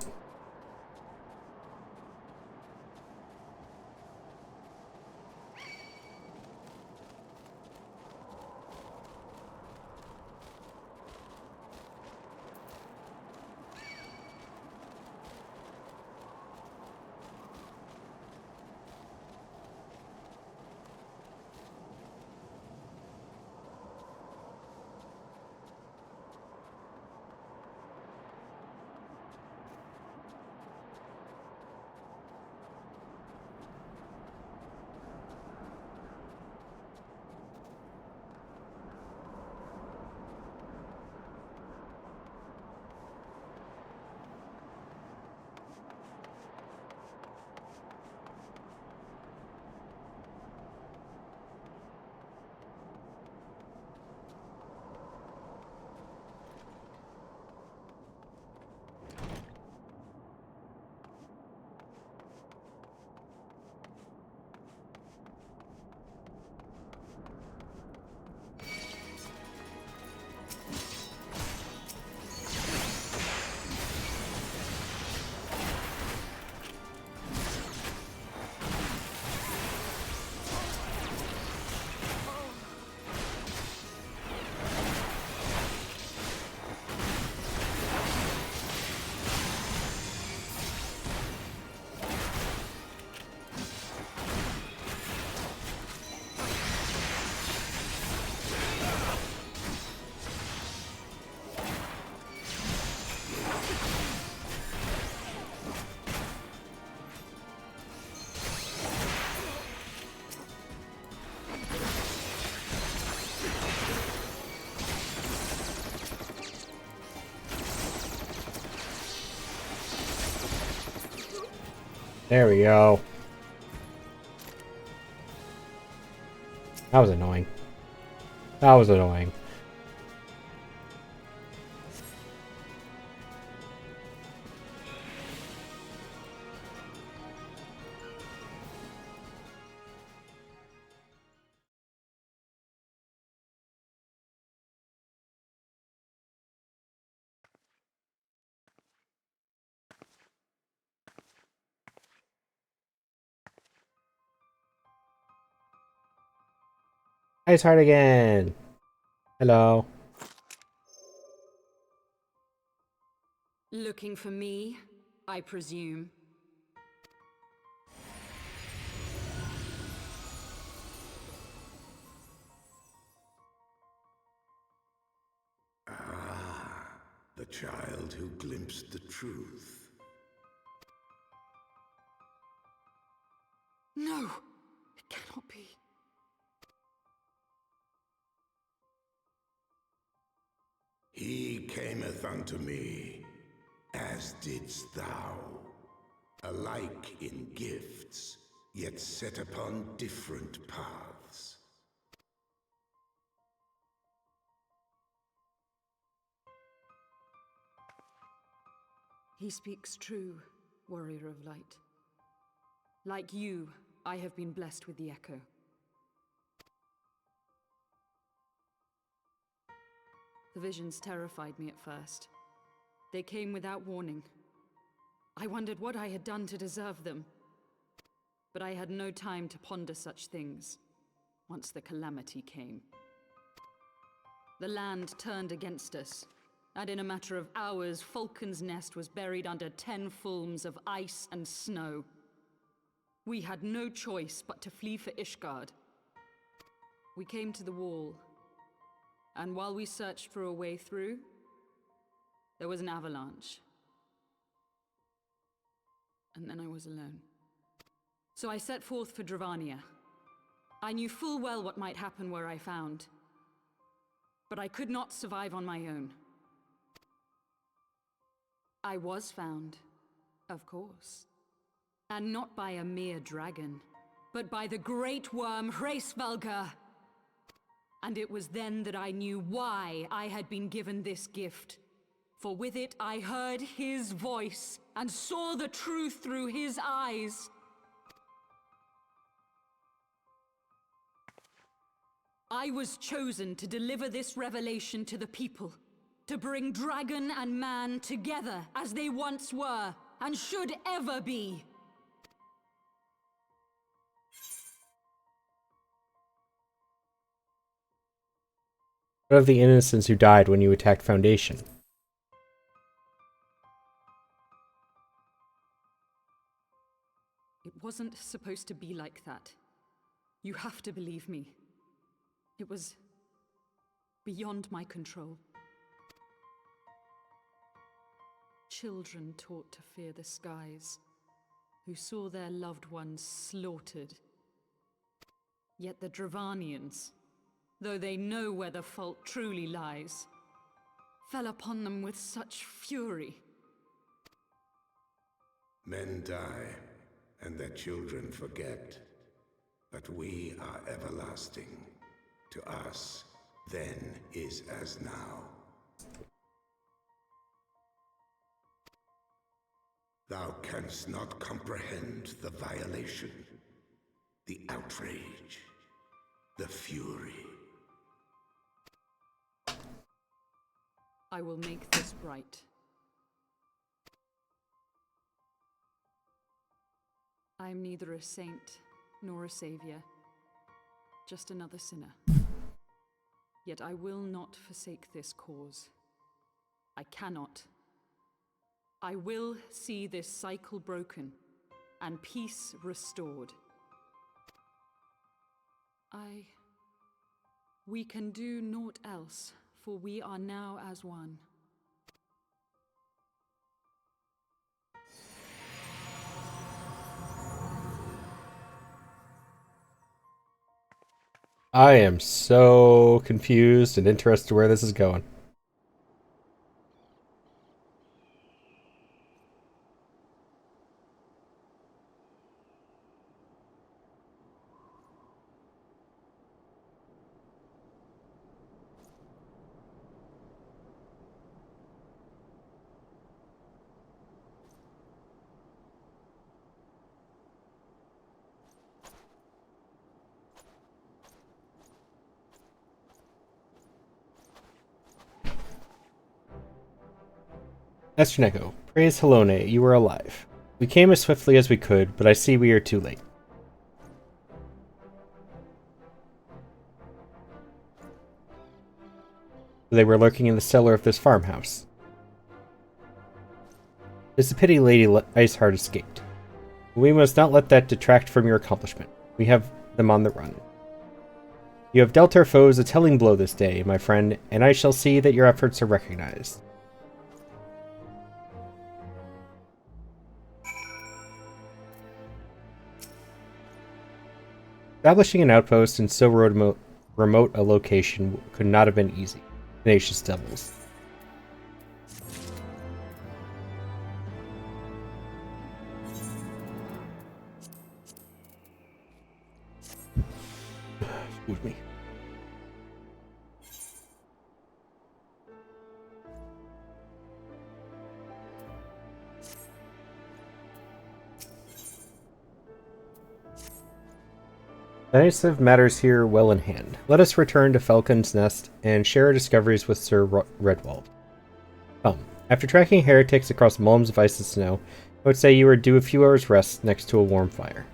There we go. That was annoying. That was annoying. Ice Heart again. Hello. Looking for me, I presume. The child who glimpsed the truth. No! It cannot be. He cameth unto me, as didst thou. Alike in gifts, yet set upon different paths. He speaks true, warrior of light. Like you, I have been blessed with the echo. The visions terrified me at first. They came without warning. I wondered what I had done to deserve them. But I had no time to ponder such things, once the calamity came. The land turned against us, and in a matter of hours, Falcon's Nest was buried under 10 fulms of ice and snow. We had no choice but to flee for Ishgard. We came to the wall, and while we searched for a way through, there was an avalanche. And then I was alone. So I set forth for Dravania. I knew full well what might happen where I found. But I could not survive on my own. I was found, of course. And not by a mere dragon, but by the great worm Hraesvelgr. And it was then that I knew why I had been given this gift. For with it I heard his voice, and saw the truth through his eyes. I was chosen to deliver this revelation to the people, To bring dragon and man together as they once were, and should ever be. What of the innocents who died when you attacked Foundation? It wasn't supposed to be like that. You have to believe me. It was beyond my control. Children taught to fear the skies, who saw their loved ones slaughtered. Yet the Dravanians, though they know where the fault truly lies, fell upon them with such fury. Men die, and their children forget. But we are everlasting. To us, then is as now. Thou canst not comprehend the violation, the outrage, the fury. I will make this right. I am neither a saint nor a savior, just another sinner. Yet I will not forsake this cause. I cannot. I will see this cycle broken and peace restored. We can do naught else, for we are now as one. I am so confused and interested where this is going. Estraneko, praise Helone, you are alive. We came as swiftly as we could, but I see we are too late. They were lurking in the cellar of this farmhouse. It's a pity Lady Iceheart escaped. We must not let that detract from your accomplishment. We have them on the run. You have dealt our foes a telling blow this day, my friend, and I shall see that your efforts are recognized. Establishing an outpost in so remote a location could not have been easy. Tenacious devils. Excuse me. The decisive matters here well in hand. Let us return to Falcon's Nest and share our discoveries with Sir Redwald. Come. After tracking heretics across mulms of ice and snow, I would say you are due a few hours' rest next to a warm fire.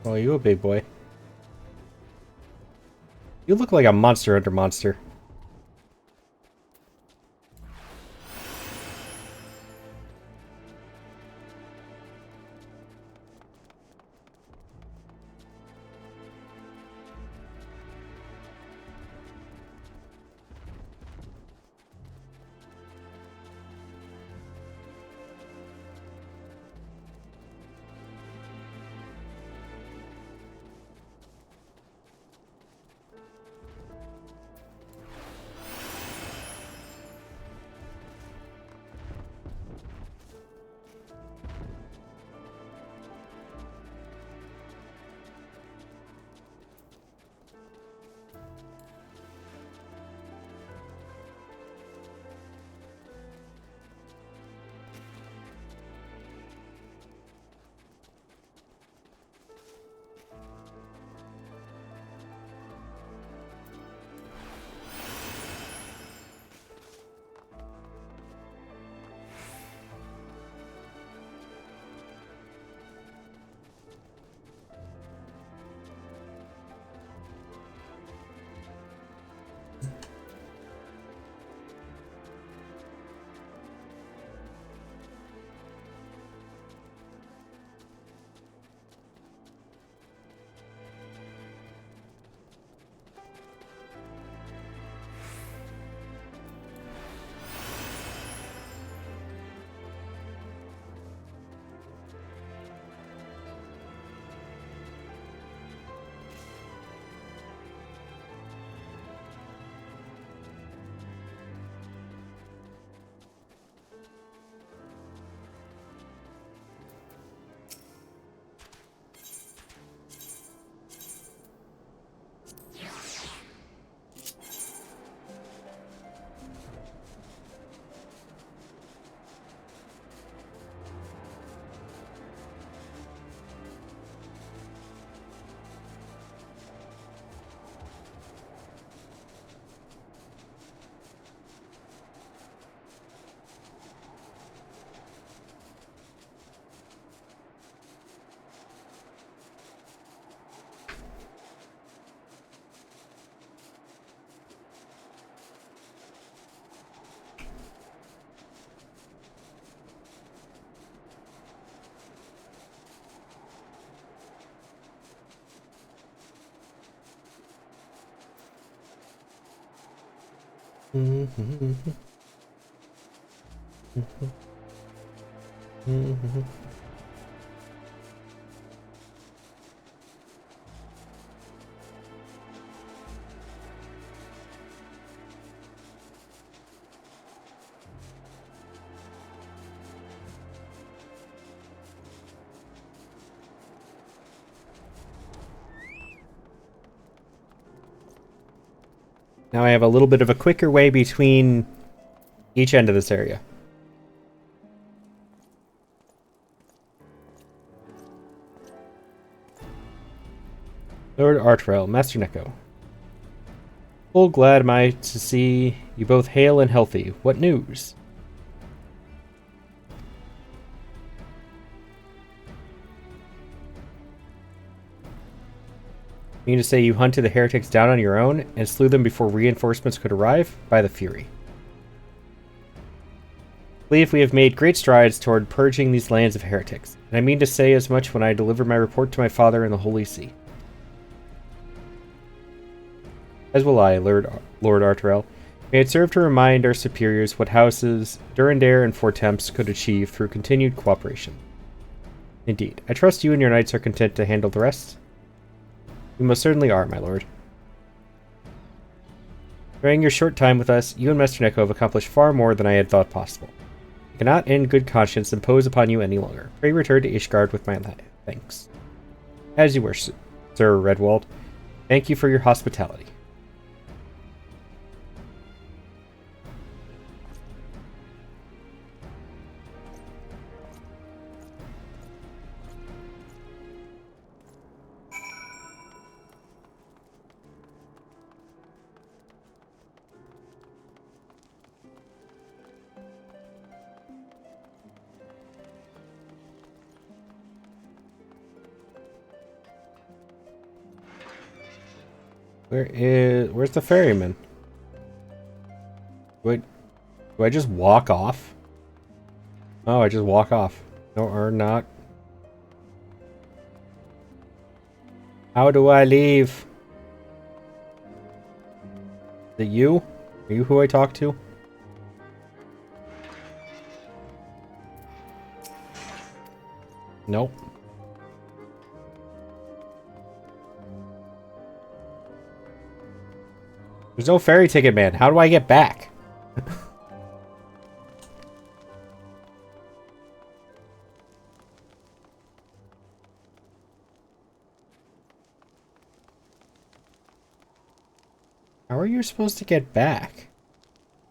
Oh, you a big boy. You look like a monster under monster. Now I have a little bit of a quicker way between each end of this area. Lord Artrell, Master Neko. Full glad am I to see you both hale and healthy. What news? You mean to say you hunted the heretics down on your own and slew them before reinforcements could arrive? By the Fury. I believe we have made great strides toward purging these lands of heretics, and I mean to say as much when I deliver my report to my father in the Holy See. As will I, Lord Arterel. May it serve to remind our superiors what houses Durandare and Fortemps could achieve through continued cooperation. Indeed, I trust you and your knights are content to handle the rest? We most certainly are, my lord. During your short time with us, you and Master Neko have accomplished far more than I had thought possible. I cannot in good conscience impose upon you any longer. Pray return to Ishgard with my thanks. As you wish, Sir Redwald. Thank you for your hospitality. Where's the ferryman? Do I just walk off? Oh, I just walk off. No, or not. How do I leave? Is it you? Are you who I talk to? Nope. There's no ferry ticket, man. How do I get back? How are you supposed to get back?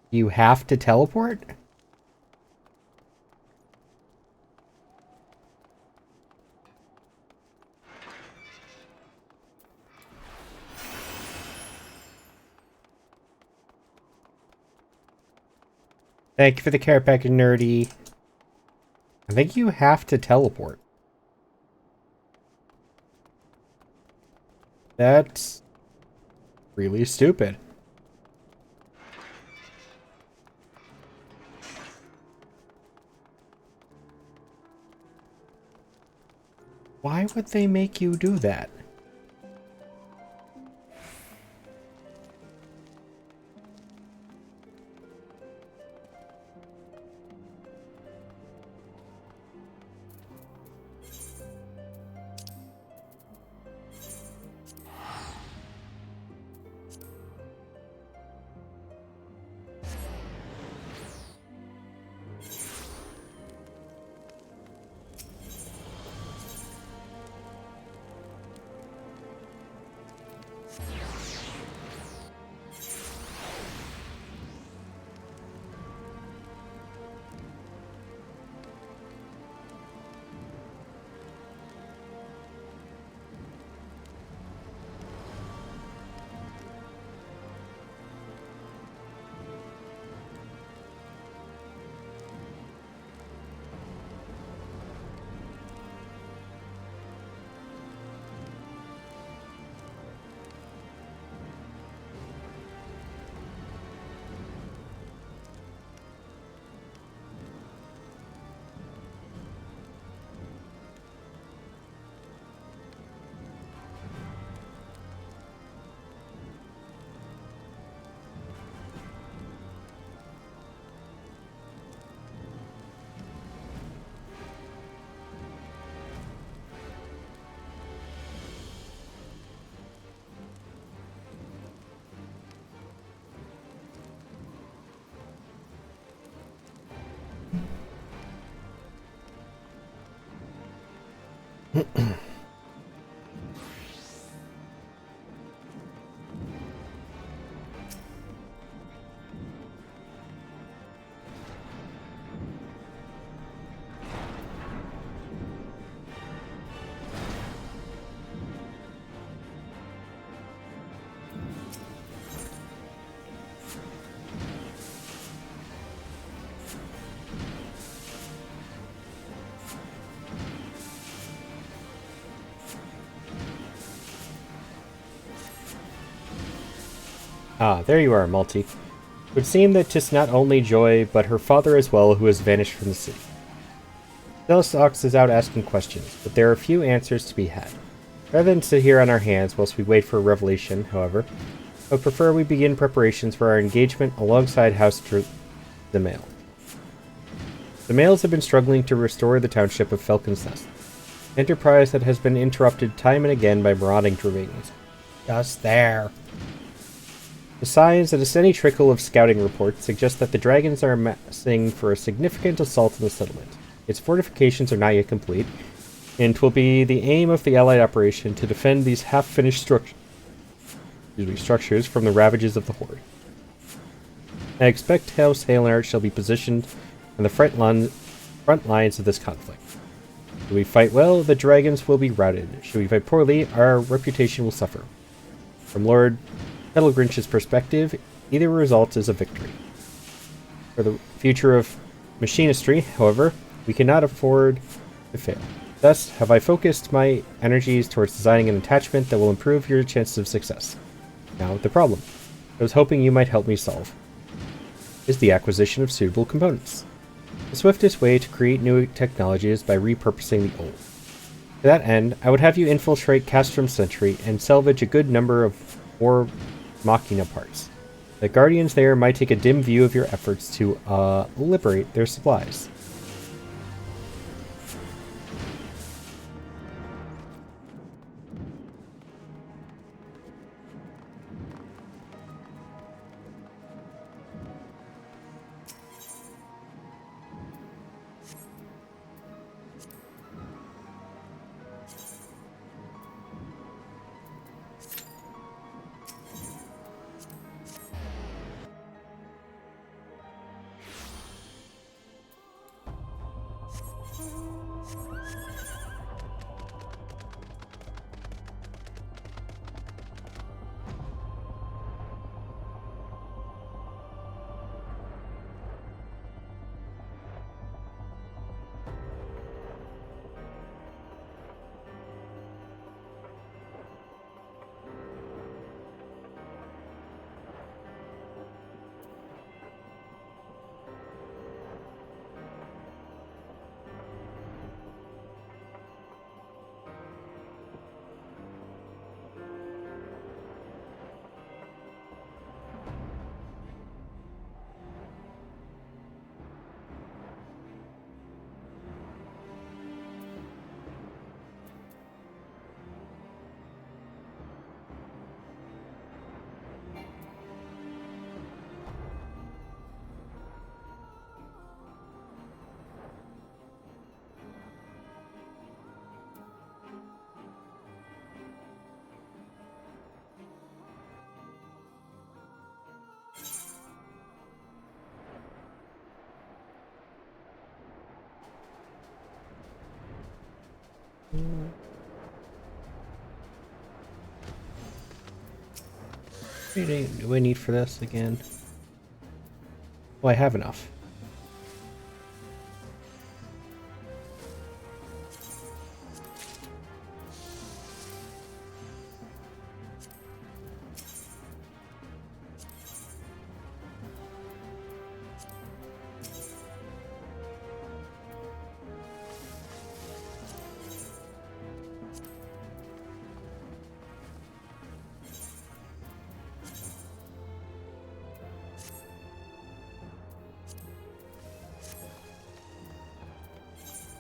You have to teleport? Thank you for the care package, nerdy. I think you have to teleport. That's really stupid. Why would they make you do that? Ah, there you are, Malty. It would seem that 'tis not only Joy, but her father as well, who has vanished from the city. Delostox is out asking questions, but there are few answers to be had. Rather than sit here on our hands whilst we wait for a revelation, however, I would prefer we begin preparations for our engagement alongside House the Mail. The Mails have been struggling to restore the township of Falcon's Nest, enterprise that has been interrupted time and again by marauding Dravanians. Just there. The signs and a steady trickle of scouting reports suggest that the dragons are amassing for a significant assault on the settlement. Its fortifications are not yet complete, and 'twill be the aim of the Allied operation to defend these half-finished structures from the ravages of the Horde. I expect House Hailnart shall be positioned on the front lines of this conflict. Should we fight well, the dragons will be routed. Should we fight poorly, our reputation will suffer. From Lord Kettlegrinch's perspective, either result is a victory. For the future of machinistry, however, we cannot afford to fail. Thus, have I focused my energies towards designing an attachment that will improve your chances of success. Now, the problem I was hoping you might help me solve is the acquisition of suitable components. The swiftest way to create new technology is by repurposing the old. To that end, I would have you infiltrate Castrom's Sentry and salvage a good number of War Machina parts. The Guardians there might take a dim view of your efforts to liberate their supplies. What do I need for this again? Well, I have enough.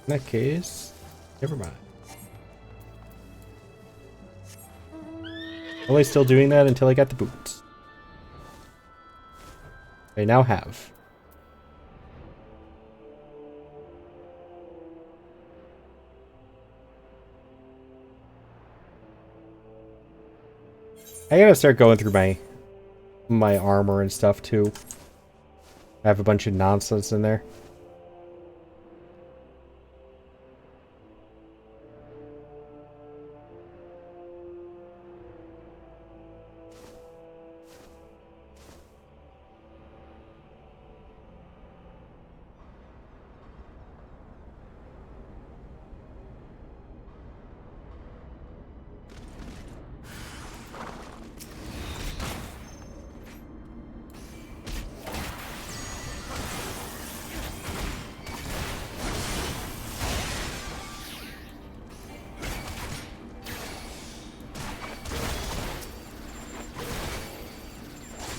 In that case, never mind. Only still doing that until I got the boots. I now have. I gotta start going through my armor and stuff too. I have a bunch of nonsense in there.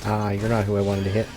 Ah, you're not who I wanted to hit.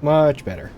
Much better.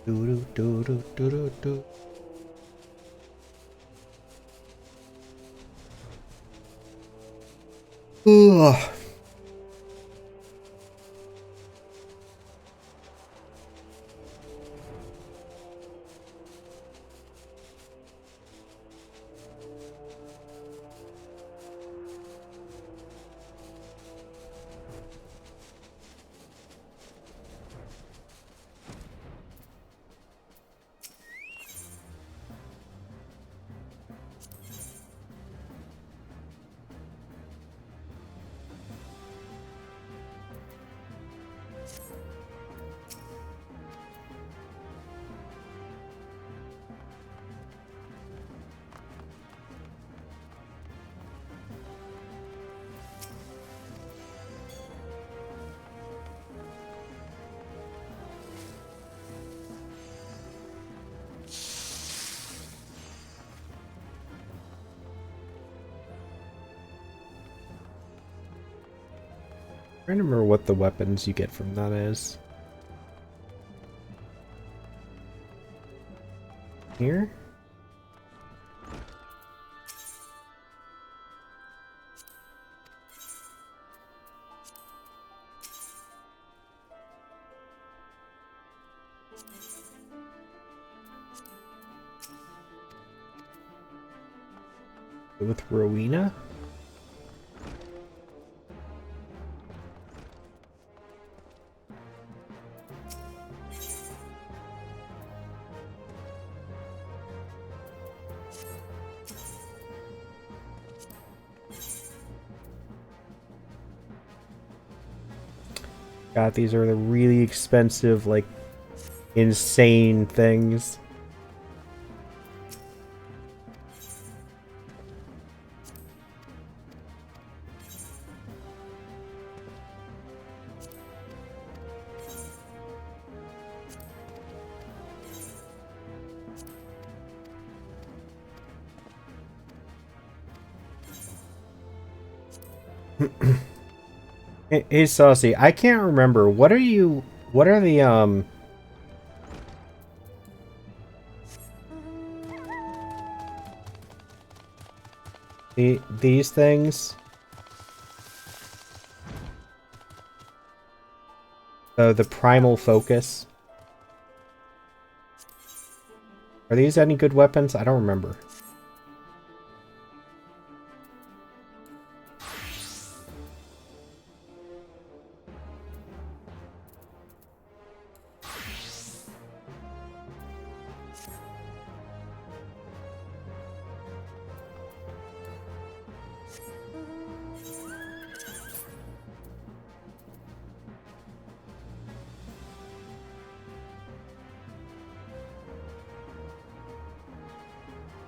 Do do do do do do. Ugh. I don't remember what the weapons you get from that is. Here? With Rowena? God, these are the really expensive, like, insane things. Hey, Saucy, I can't remember. What are the, these things? The primal focus. Are these any good weapons? I don't remember.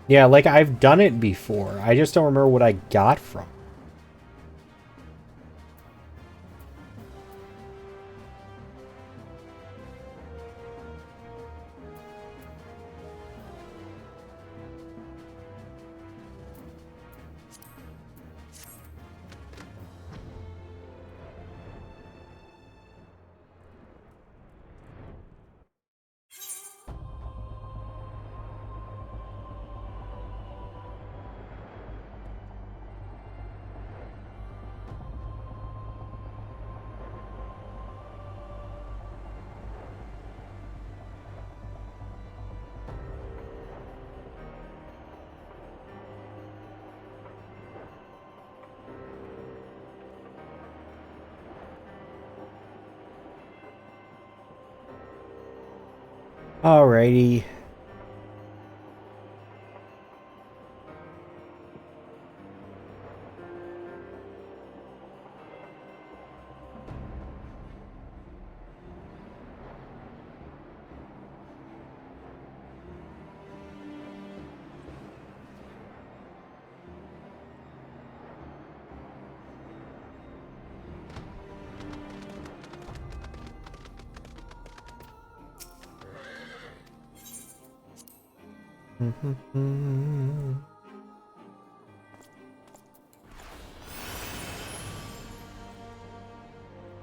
Yeah, like, I've done it before. I just don't remember what I got from Alrighty.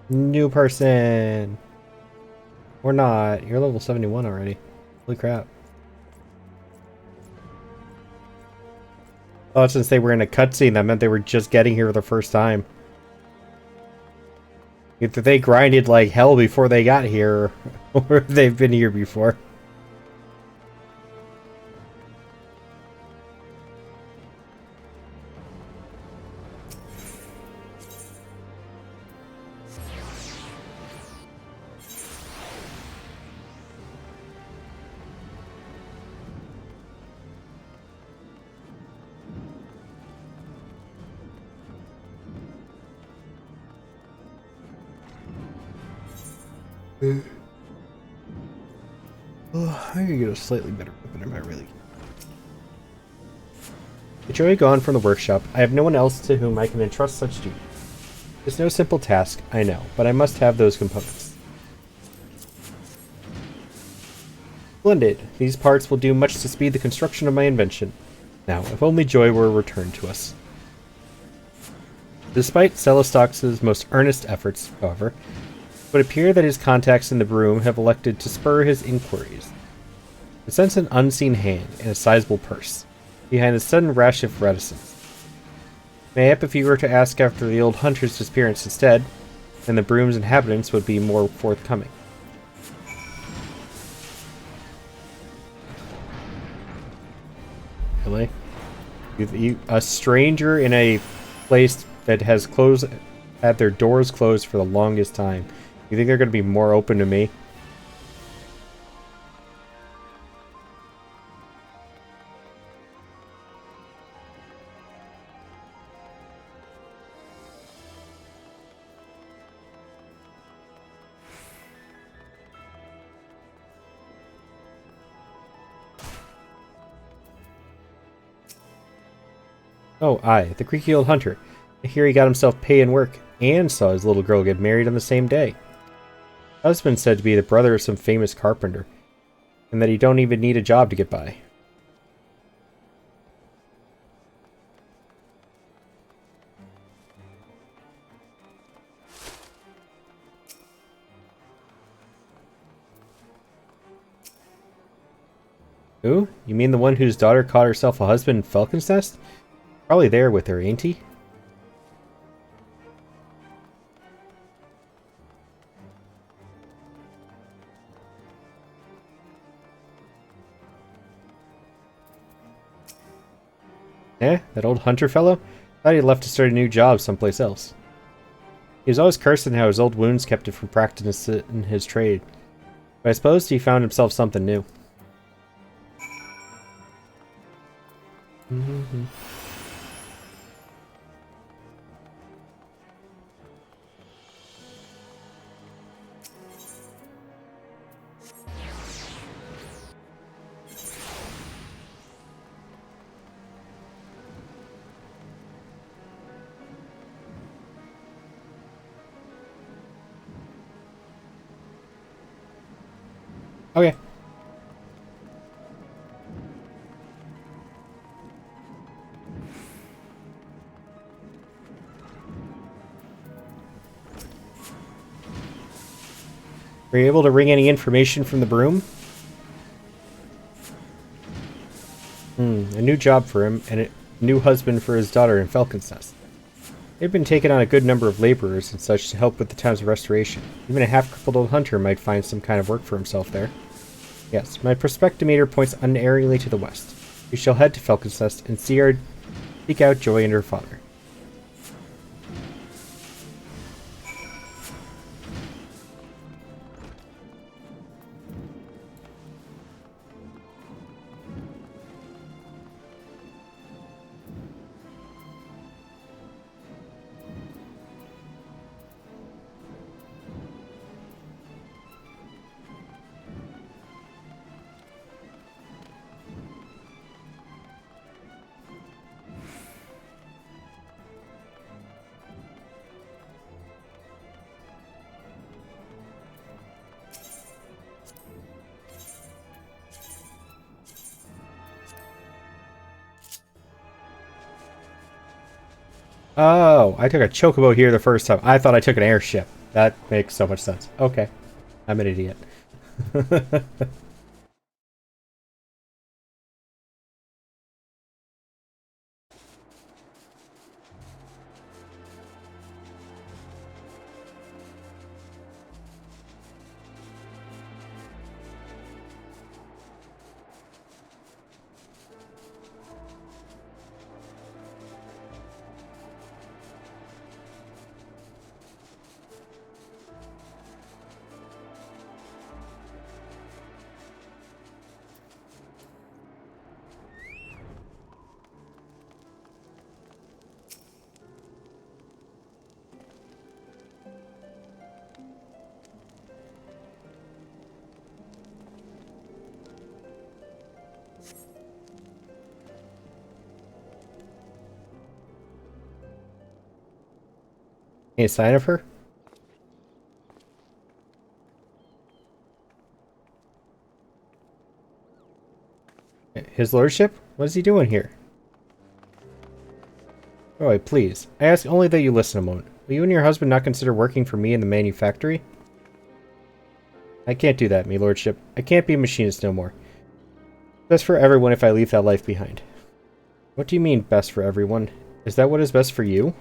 New person. Or not. You're level 71 already. Holy crap. Oh, since they were in a cutscene, that meant they were just getting here for the first time. Either they grinded like hell before they got here, or they've been here before. Oh, I could get a slightly better weapon, am I really? With Joey gone from the workshop, I have no one else to whom I can entrust such duty. It's no simple task, I know, but I must have those components. Splendid. These parts will do much to speed the construction of my invention. Now, if only Joy were returned to us. Despite Celestox's most earnest efforts, however, it would appear that his contacts in the room have elected to spur his inquiries. I sense an unseen hand and a sizable purse behind the sudden rash of reticence. Mayhap if you were to ask after the old hunter's disappearance instead, then the broom's inhabitants would be more forthcoming. Really? A stranger in a place that has had their doors closed for the longest time. You think they're going to be more open to me? Oh, aye, the creaky old hunter. I hear he got himself pay and work, and saw his little girl get married on the same day. Husband said to be the brother of some famous carpenter, and that he don't even need a job to get by. Who? You mean the one whose daughter caught herself a husband in Falcon's Nest? Probably there with her, ain't he? Eh? That old hunter fellow? Thought he left to start a new job someplace else. He was always cursing how his old wounds kept him from practicing his trade. But I suppose he found himself something new. Okay. Were you able to wring any information from the broom? A new job for him, and a new husband for his daughter in Falcon's Nest. They've been taking on a good number of laborers and such to help with the town's restoration. Even a half-crippled old hunter might find some kind of work for himself there. Yes, my prospectometer points unerringly to the west. We shall head to Falcon's Nest and seek out Joy and her father. Oh, I took a chocobo here the first time. I thought I took an airship. That makes so much sense. Okay. I'm an idiot. Any sign of her? His lordship? What is he doing here? Roy, please. I ask only that you listen a moment. Will you and your husband not consider working for me in the manufactory? I can't do that, me lordship. I can't be a machinist no more. Best for everyone if I leave that life behind. What do you mean, best for everyone? Is that what is best for you?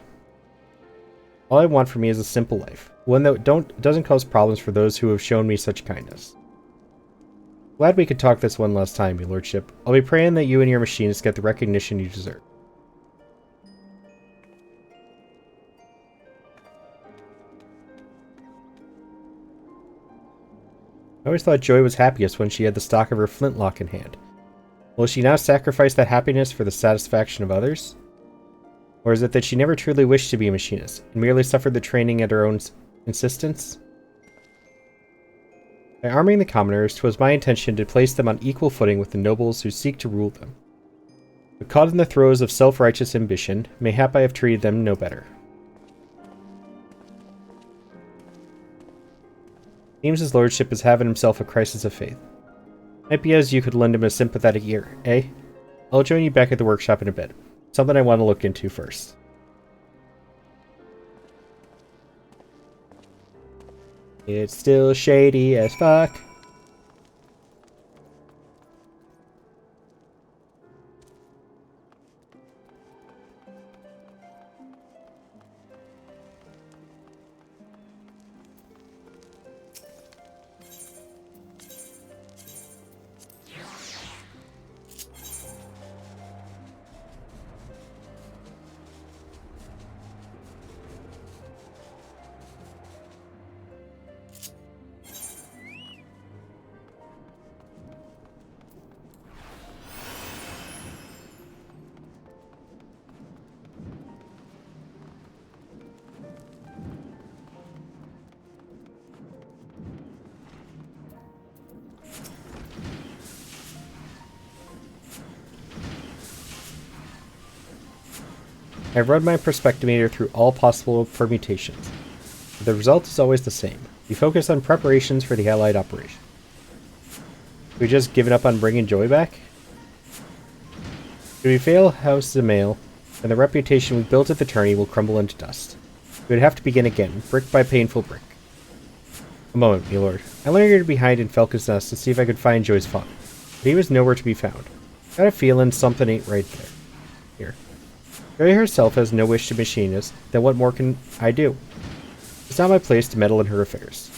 All I want for me is a simple life. One that doesn't cause problems for those who have shown me such kindness. Glad we could talk this one last time, your lordship. I'll be praying that you and your machinists get the recognition you deserve. I always thought Joy was happiest when she had the stock of her flintlock in hand. Will she now sacrifice that happiness for the satisfaction of others? Or is it that she never truly wished to be a machinist, and merely suffered the training at her own insistence? By arming the commoners, 'twas my intention to place them on equal footing with the nobles who seek to rule them. But caught in the throes of self-righteous ambition, mayhap I have treated them no better. Seems his lordship is having himself a crisis of faith. Might be as you could lend him a sympathetic ear, eh? I'll join you back at the workshop in a bit. Something I want to look into first. It's still shady as fuck. I've run my perspectometer through all possible permutations. The result is always the same. We focus on preparations for the Allied operation. Have we just given up on bringing Joy back? Should we fail House Zemail, then the reputation we built at the tourney will crumble into dust. We would have to begin again, brick by painful brick. A moment, my lord. I lingered behind in Falcon's Nest to see if I could find Joy's father, but he was nowhere to be found. Got a feeling something ain't right there. Here. Joy herself has no wish to machinist, then what more can I do? It's not my place to meddle in her affairs.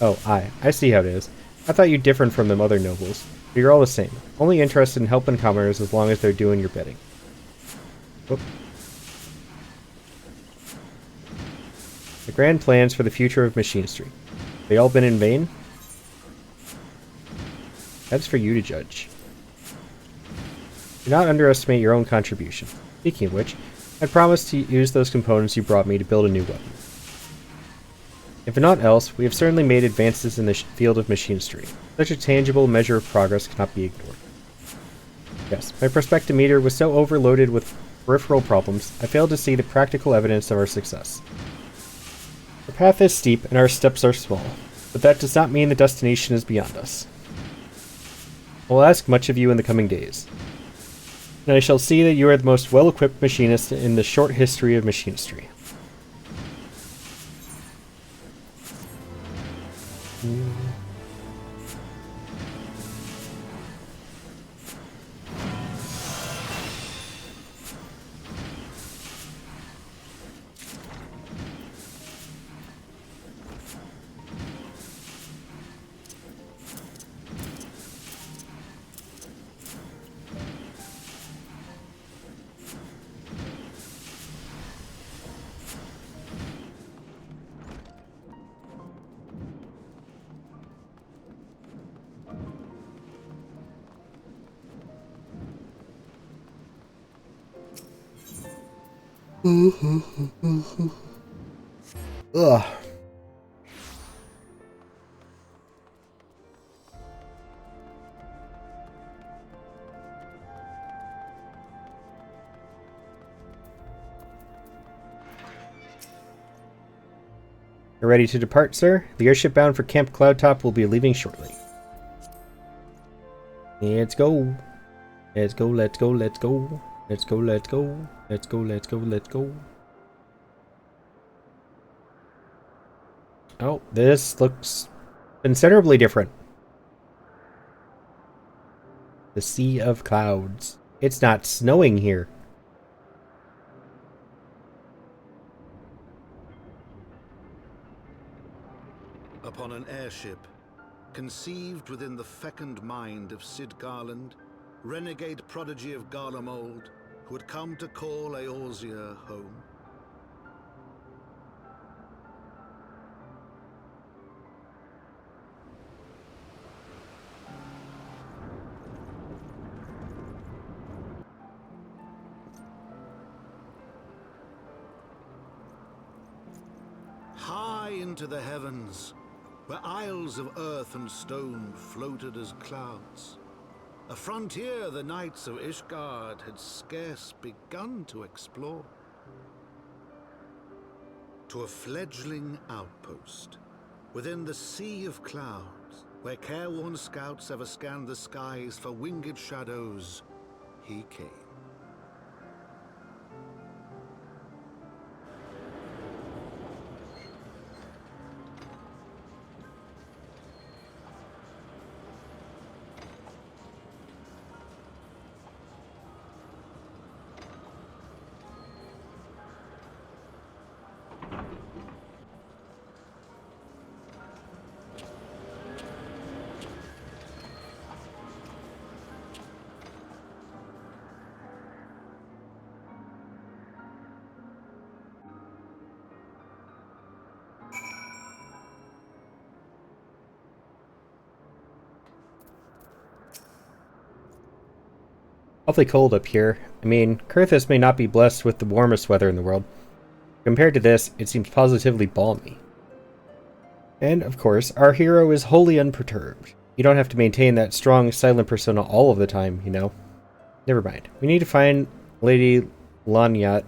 Oh, I see how it is. I thought you different from them other nobles, but you're all the same. Only interested in helping commoners as long as they're doing your bidding. Whoop. The grand plans for the future of machinistry. They all been in vain? That's for you to judge. Do not underestimate your own contribution. Speaking of which, I promise to use those components you brought me to build a new weapon. If not else, we have certainly made advances in the field of machinistry. Such a tangible measure of progress cannot be ignored. Yes, my perspectometer was so overloaded with peripheral problems, I failed to see the practical evidence of our success. The path is steep and our steps are small, but that does not mean the destination is beyond us. I will ask much of you in the coming days. And I shall see that you are the most well-equipped machinist in the short history of machinistry. Ugh. You're ready to depart, sir? The airship bound for Camp Cloudtop will be leaving shortly. Let's go. Let's go, let's go, let's go. Let's go, let's go. Let's go, let's go, let's go. Oh, this looks considerably different. The Sea of Clouds. It's not snowing here. Upon an airship, conceived within the fecund mind of Sid Garland, renegade prodigy of Garlemald, who had come to call Eorzea home. High into the heavens, where isles of earth and stone floated as clouds, a frontier the knights of Ishgard had scarce begun to explore. To a fledgling outpost, within the Sea of Clouds, where careworn scouts ever scanned the skies for winged shadows, he came. Awfully cold up here. I mean, Kurthus may not be blessed with the warmest weather in the world. Compared to this, it seems positively balmy. And, of course, our hero is wholly unperturbed. You don't have to maintain that strong, silent persona all of the time, you know. Never mind. We need to find Lady Lanyat.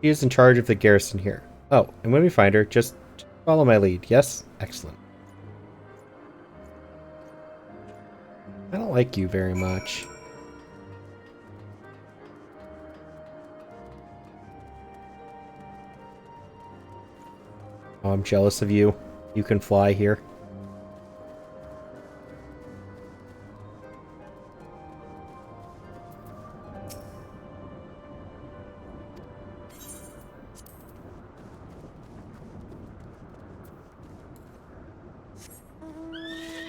She is in charge of the garrison here. Oh, and when we find her, just follow my lead. Yes? Excellent. I don't like you very much. Oh, I'm jealous of you. You can fly here.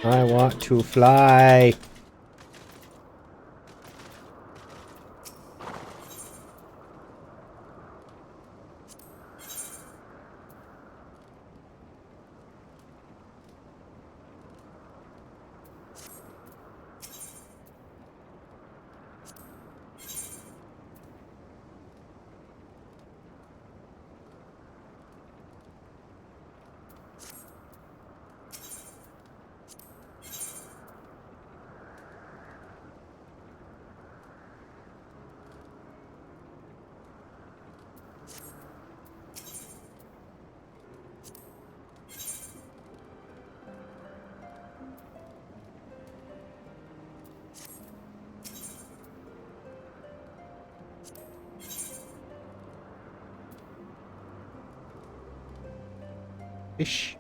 I want to fly. Fish.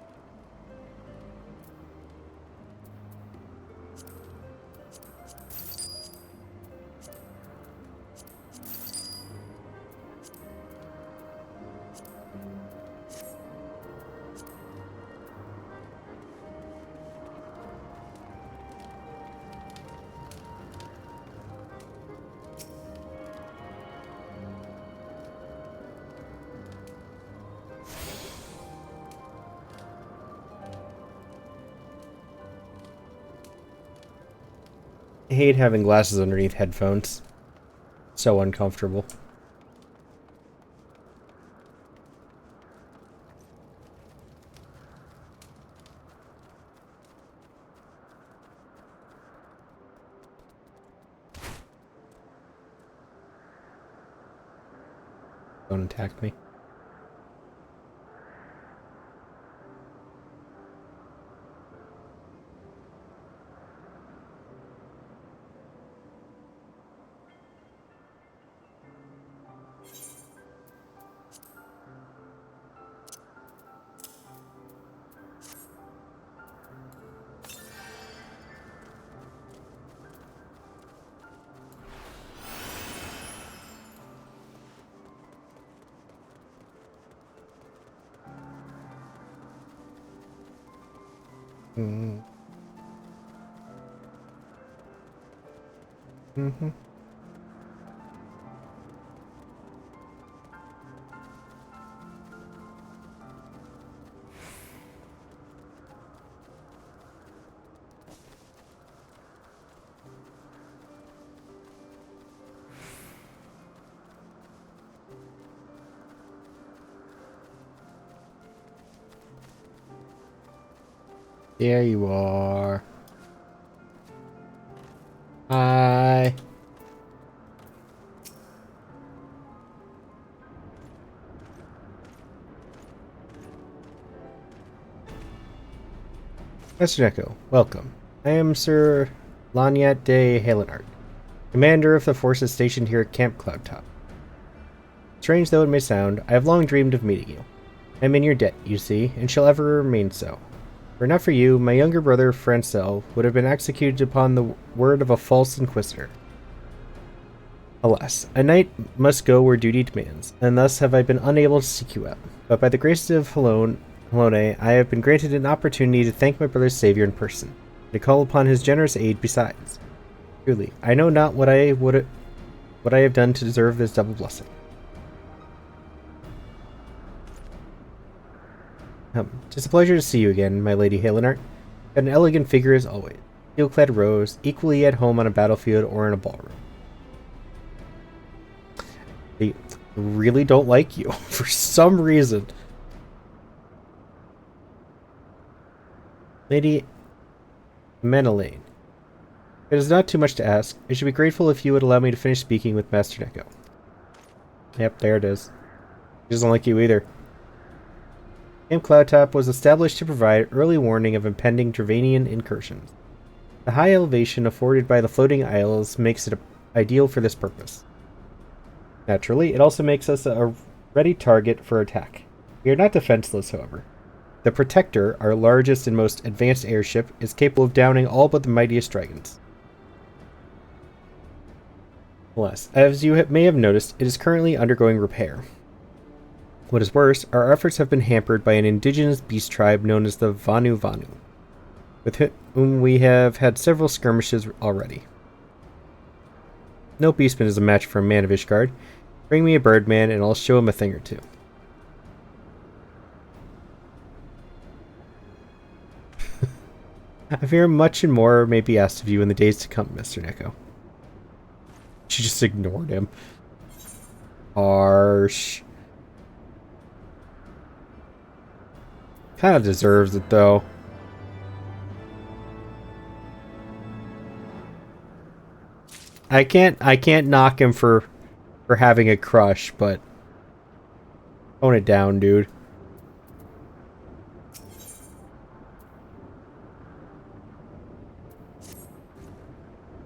I hate having glasses underneath headphones. So uncomfortable. Don't attack me. Mm-hmm. Mm-hmm. There you are. Hi. Master Neko, welcome. I am Sir Lanyat de Helenart, commander of the forces stationed here at Camp Cloudtop. Strange though it may sound, I have long dreamed of meeting you. I am in your debt, you see, and shall ever remain so. Were it not for you, my younger brother, Francel, would have been executed upon the word of a false inquisitor. Alas, a knight must go where duty demands, and thus have I been unable to seek you out. But by the grace of Helone, I have been granted an opportunity to thank my brother's savior in person, and to call upon his generous aid besides. Truly, I know not what I have done to deserve this double blessing. Tis a pleasure to see you again, my lady Helenart. Got an elegant figure as always. Steel-clad rose, equally at home on a battlefield or in a ballroom. They really don't like you, for some reason. Lady Menelaine. It is not too much to ask. I should be grateful if you would allow me to finish speaking with Master Neko. Yep, there it is. He doesn't like you either. Camp Cloudtop was established to provide early warning of impending Dravanian incursions. The high elevation afforded by the floating isles makes it ideal for this purpose. Naturally, it also makes us a ready target for attack. We are not defenseless, however. The Protector, our largest and most advanced airship, is capable of downing all but the mightiest dragons. Alas, as you may have noticed, it is currently undergoing repair. What is worse, our efforts have been hampered by an indigenous beast tribe known as the Vanu Vanu, with whom we have had several skirmishes already. No beastman is a match for a man of Ishgard. Bring me a birdman and I'll show him a thing or two. I fear much and more may be asked of you in the days to come, Mr. Neko. She just ignored him. Harsh. Kind of deserves it, though. I can't knock him for having a crush, but tone it down, dude.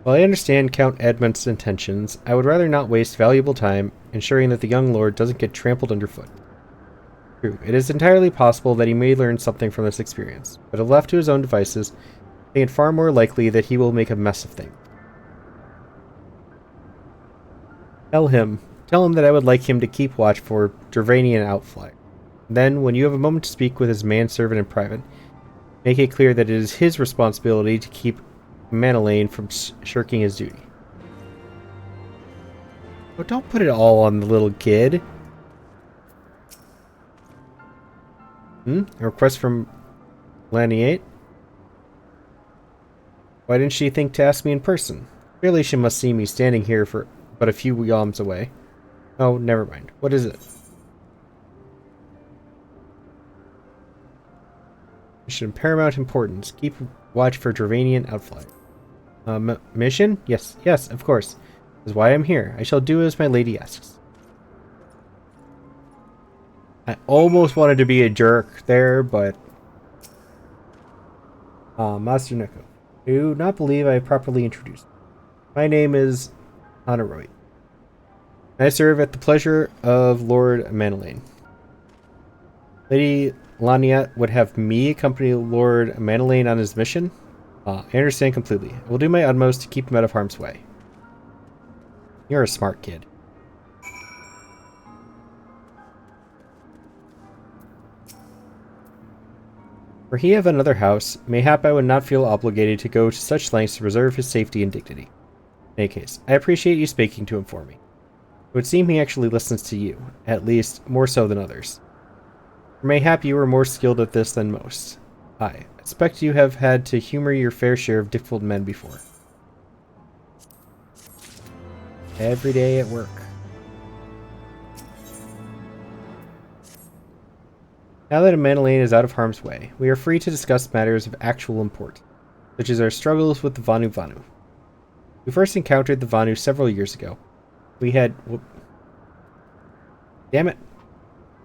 While I understand Count Edmund's intentions, I would rather not waste valuable time ensuring that the young lord doesn't get trampled underfoot. True, it is entirely possible that he may learn something from this experience, but if left to his own devices, I think it far more likely that he will make a mess of things. Tell him that I would like him to keep watch for Dravanian outfly. Then, when you have a moment to speak with his manservant in private, make it clear that it is his responsibility to keep Manelaine from shirking his duty. Oh, don't put it all on the little kid. A request from Laniate? Why didn't she think to ask me in person? Clearly she must see me standing here for but a few yalms away. Oh, never mind. What is it? Mission of paramount importance. Keep watch for Dravanian outfly. Mission? Yes, of course. This is why I'm here. I shall do as my lady asks. I almost wanted to be a jerk there, but... Master Neko. I do not believe I have properly introduced. My name is Honoroi. I serve at the pleasure of Lord Manelaine. Lady Laniat would have me accompany Lord Manelaine on his mission? I understand completely. I will do my utmost to keep him out of harm's way. You're a smart kid. Were he of another house, mayhap I would not feel obligated to go to such lengths to preserve his safety and dignity. In any case, I appreciate you speaking to him for me. It would seem he actually listens to you, at least more so than others. Or mayhap you are more skilled at this than most. I expect you have had to humor your fair share of difficult men before. Every day at work. Now that Manelaine is out of harm's way, we are free to discuss matters of actual import, such as our struggles with the Vanu. We first encountered the Vanu several years ago. We had... Damn it.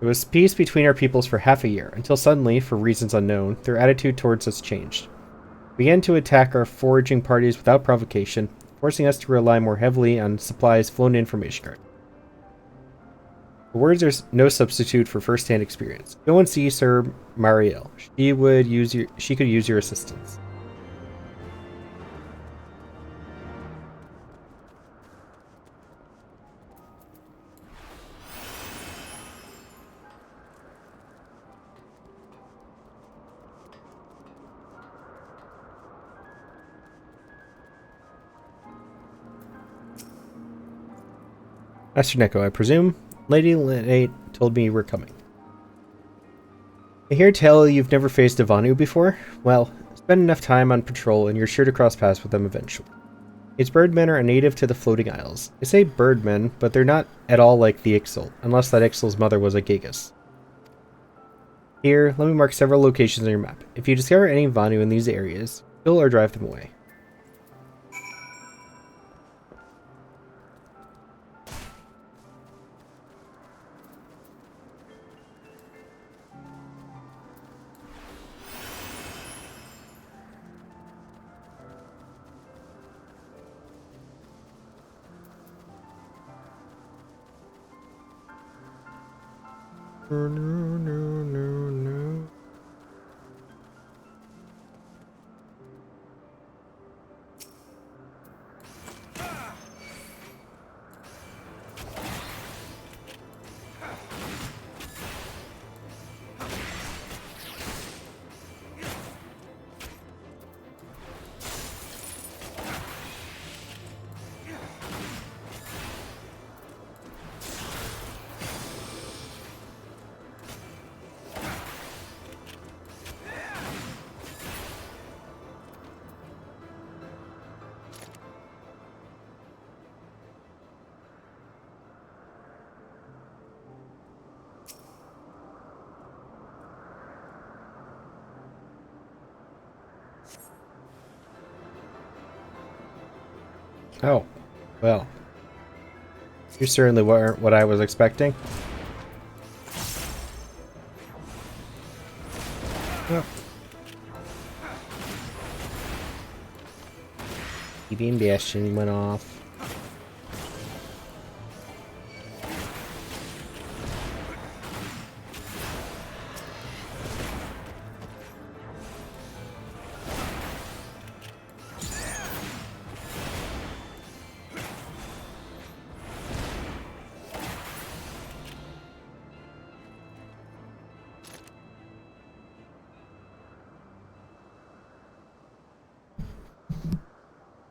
There was peace between our peoples for half a year, until suddenly, for reasons unknown, their attitude towards us changed. They began to attack our foraging parties without provocation, forcing us to rely more heavily on supplies flown in from Ishgard. The words are no substitute for first-hand experience. Go and see Sir Mariel. She could use your assistance. Master Neko, I presume? Lady Lynette told me you were coming. I hear tell you've never faced a Vanu before? Well, spend enough time on patrol and you're sure to cross paths with them eventually. These birdmen are a native to the floating isles. I say birdmen, but they're not at all like the Ixal, unless that Ixal's mother was a Gigas. Here, let me mark several locations on your map. If you discover any Vanu in these areas, kill or drive them away. No. Oh, well. You certainly weren't what I was expecting. Oh. E-beam Bastion went off.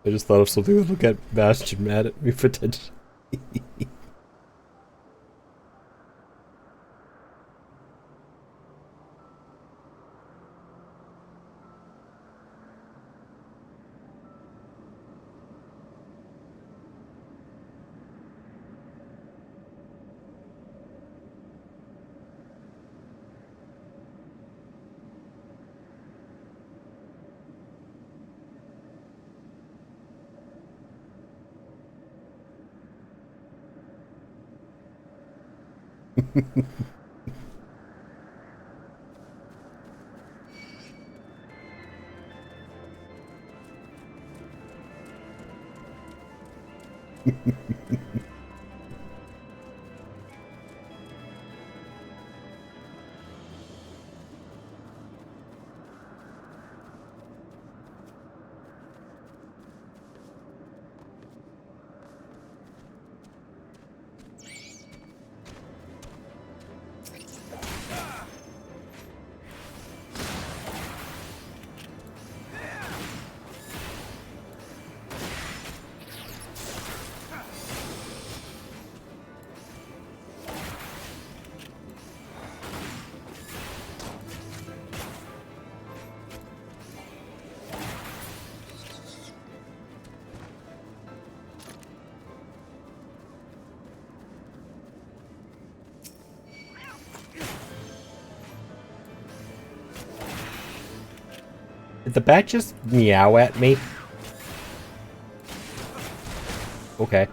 I just thought of something that'll get Bastion mad at me potentially. Did the bat just meow at me? Okay.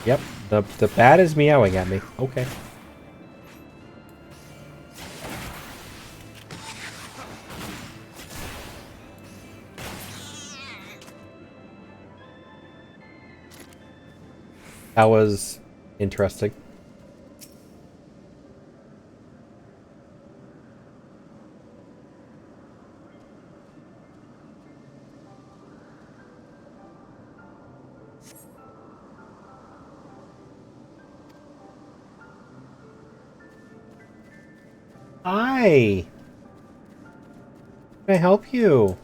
Yep, the bat is meowing at me. Okay. That was interesting. Hi. Can I help you?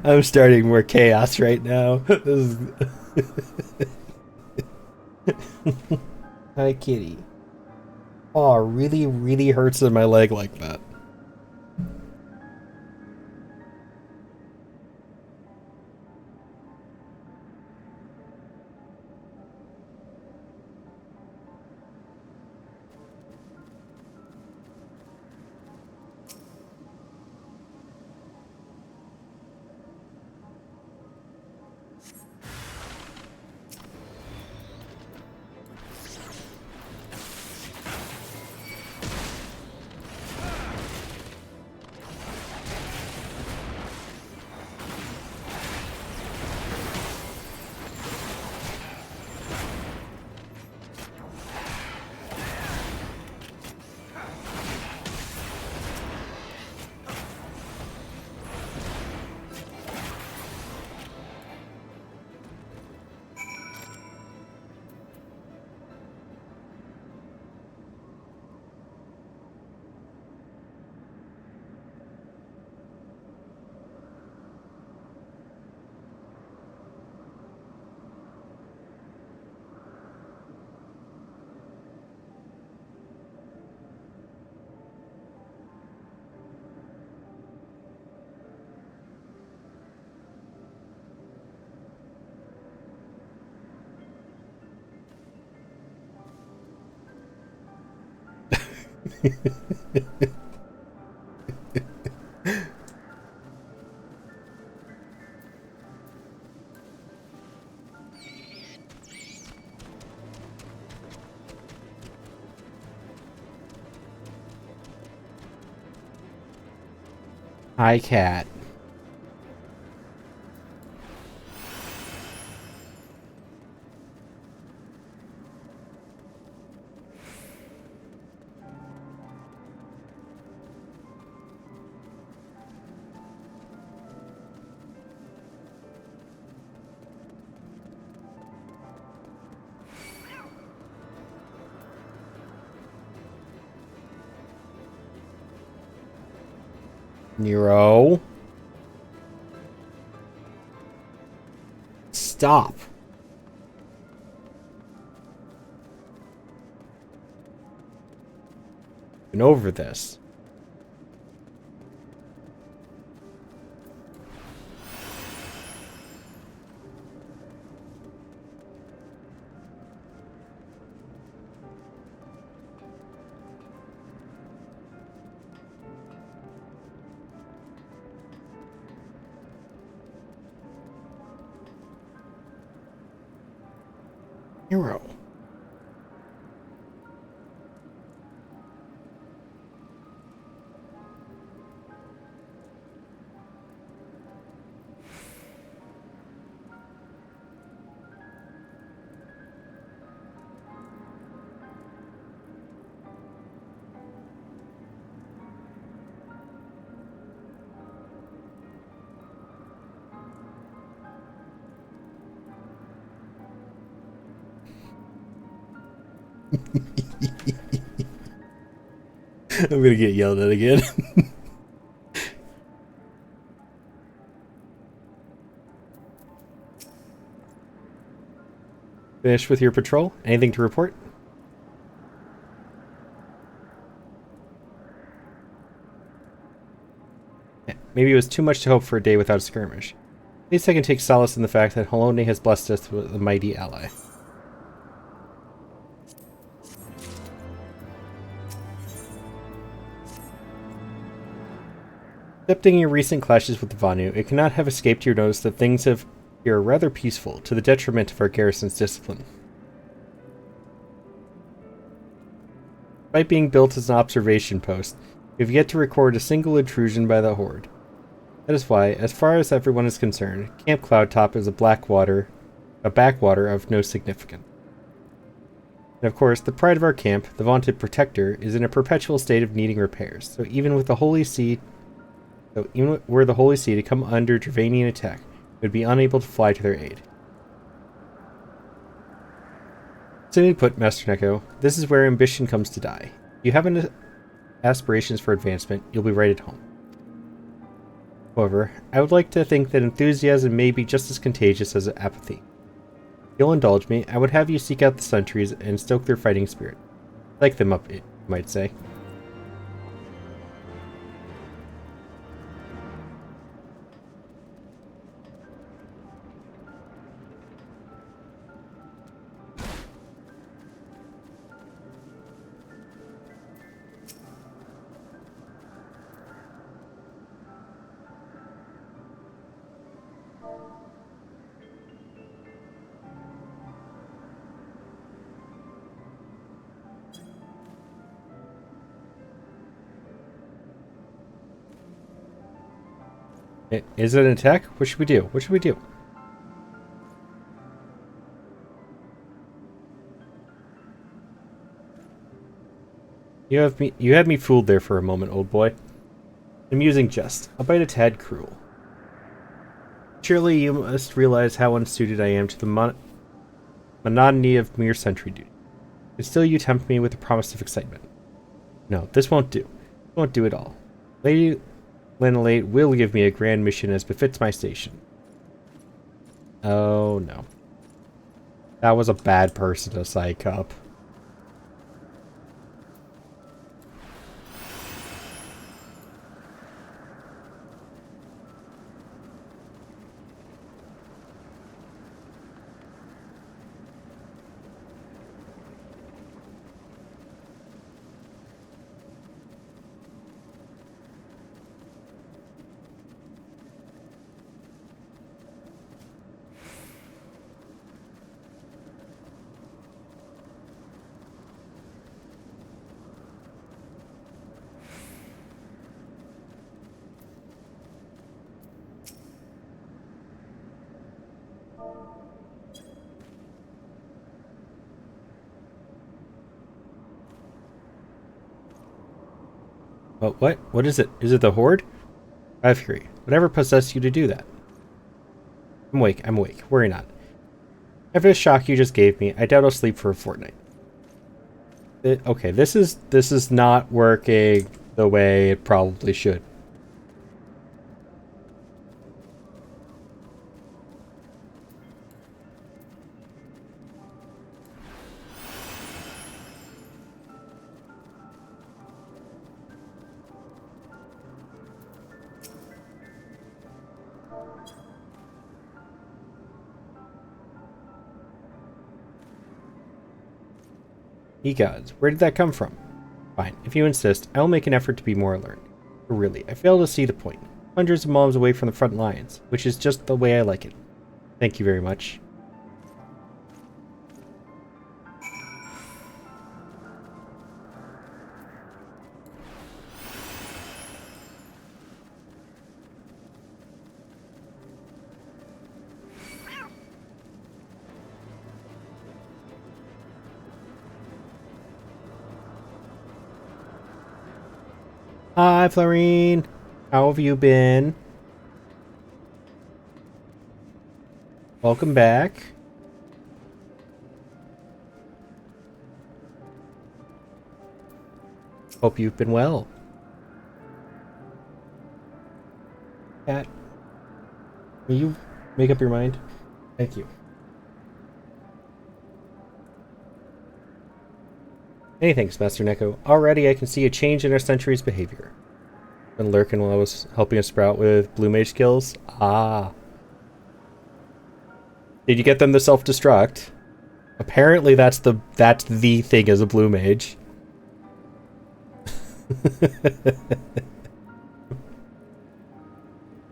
I'm starting more chaos right now. This is... Hi, kitty. Oh, really, really hurts in my leg like that. Hi, cat. Nero. Stop. Been over this. Nero. I'm gonna get yelled at again. Finished with your patrol? Anything to report? Maybe it was too much to hope for a day without a skirmish. At least I can take solace in the fact that Halone has blessed us with a mighty ally. Excepting your recent clashes with the Vanu, it cannot have escaped your notice that things here are rather peaceful, to the detriment of our garrison's discipline. Despite being built as an observation post, we have yet to record a single intrusion by the Horde. That is why, as far as everyone is concerned, Camp Cloudtop is a backwater of no significance. And of course, the pride of our camp, the vaunted Protector, is in a perpetual state of needing repairs, so even were the Holy See to come under Dravanian attack, it would be unable to fly to their aid. Simply put, Master Neko, this is where ambition comes to die. If you have aspirations for advancement, you'll be right at home. However, I would like to think that enthusiasm may be just as contagious as apathy. If you'll indulge me, I would have you seek out the sentries and stoke their fighting spirit. Psych them up, you might say. Is it an attack? What should we do? What should we do? You had me fooled there for a moment, old boy. Amusing jest, albeit a tad cruel. Surely you must realize how unsuited I am to the monotony of mere sentry duty. But still you tempt me with the promise of excitement. No, this won't do. It won't do at all. Lady Lanolate will give me a grand mission as befits my station. Oh no. That was a bad person to psych up. But what? What is it? Is it the Horde? I've Fury. Whatever possessed you to do that? I'm awake. I'm awake. Worry not. After the shock you just gave me, I doubt I'll sleep for a fortnight. Okay, this is not working the way it probably should. Ye gods, where did that come from? Fine, if you insist, I'll make an effort to be more alert. But really, I fail to see the point. Hundreds of miles away from the front lines, which is just the way I like it. Thank you very much. Hi, Florine. How have you been? Welcome back. Hope you've been well. Cat, will you make up your mind? Thank you. Many thanks, Master Neko. Already I can see a change in our sentry's behavior. Been lurking while I was helping a sprout with blue mage skills. Ah. Did you get them to self-destruct? Apparently that's the thing as a blue mage.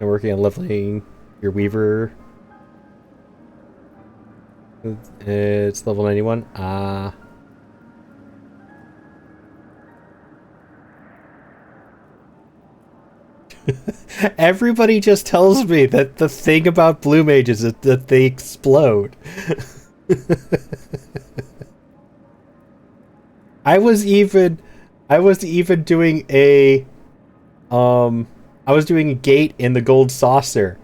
I'm working on leveling your weaver. It's level 91. Ah. Everybody just tells me that the thing about blue mages is that they explode. I was even doing a I was doing a gate in the gold saucer,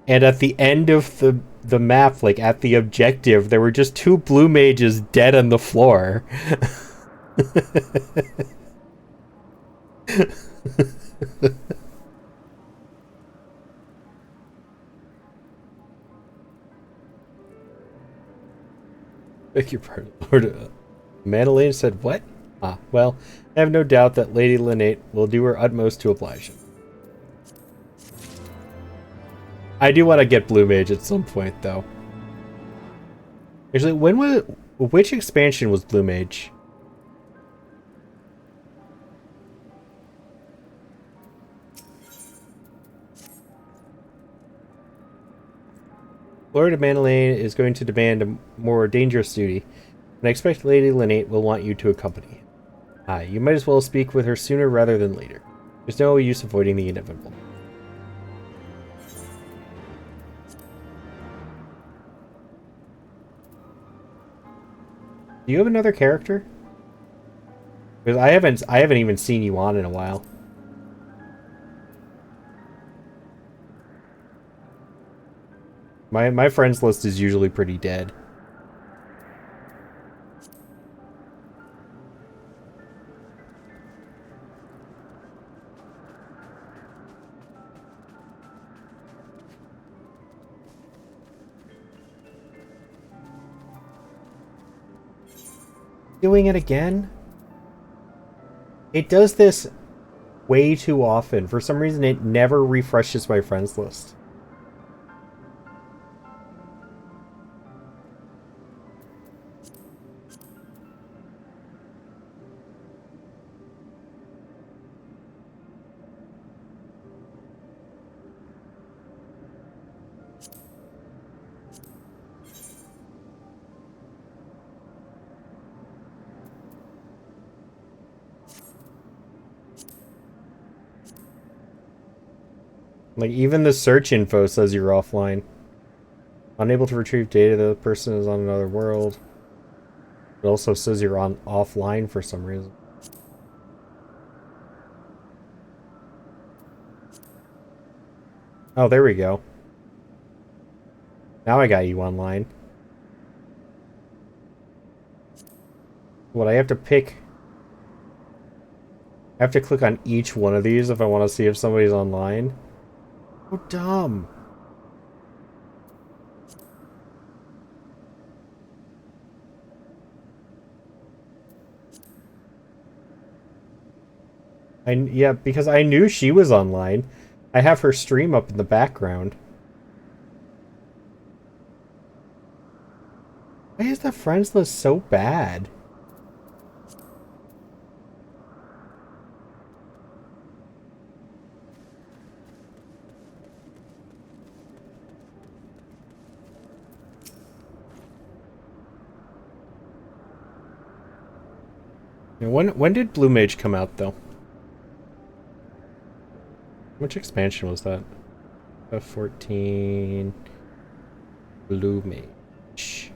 and at the end of the map, like at the objective, there were just two blue mages dead on the floor. Beg your pardon, Lord. Madeleine said, what? Ah, well, I have no doubt that Lady Lynette will do her utmost to oblige him. I do want to get Blue Mage at some point, though. Actually, which expansion was Blue Mage? Lord Madeleine is going to demand a more dangerous duty, and I expect Lady Lynette will want you to accompany him. Ah, you might as well speak with her sooner rather than later. There's no use avoiding the inevitable. Do you have another character? Because I haven't even seen you on in a while. My friends list is usually pretty dead. Doing it again? It does this way too often. For some reason, it never refreshes my friends list. Like, even the search info says you're offline. Unable to retrieve data. The person is on another world. It also says you're on offline for some reason. Oh, there we go. Now I got you online. What, I have to pick... I have to click on each one of these if I want to see if somebody's online? Oh, dumb. Yeah, because I knew she was online. I have her stream up in the background. Why is the friends list so bad? When did Blue Mage come out, though? Which expansion was that? F14 Blue Mage.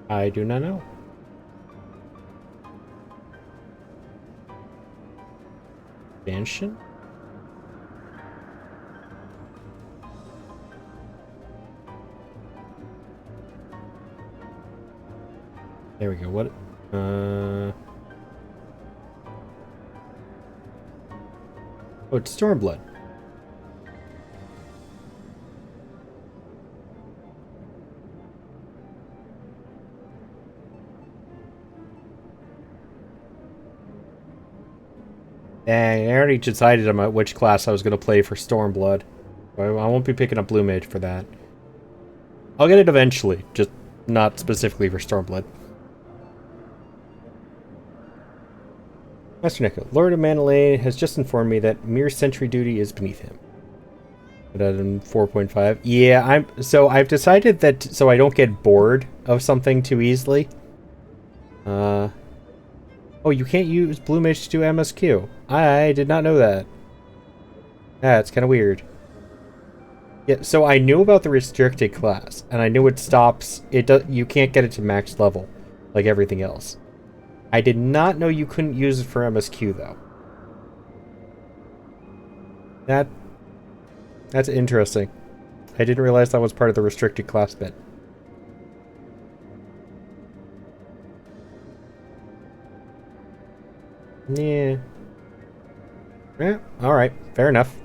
I do not know. Expansion? There we go. What? Oh, it's Stormblood. Dang, I already decided on which class I was going to play for Stormblood. I won't be picking up Blue Mage for that. I'll get it eventually, just not specifically for Stormblood. Master Neko, Lord of Mandalay has just informed me that mere sentry duty is beneath him. But in 4.5. Yeah, I've decided that so I don't get bored of something too easily. Oh, you can't use Blue Mage to do MSQ. I did not know that. Yeah, it's kind of weird. Yeah, so I knew about the restricted class, and I knew it stops. You can't get it to max level, like everything else. I did not know you couldn't use it for MSQ though. That's interesting. I didn't realize that was part of the restricted class bit. Yeah. Yeah, alright. Fair enough.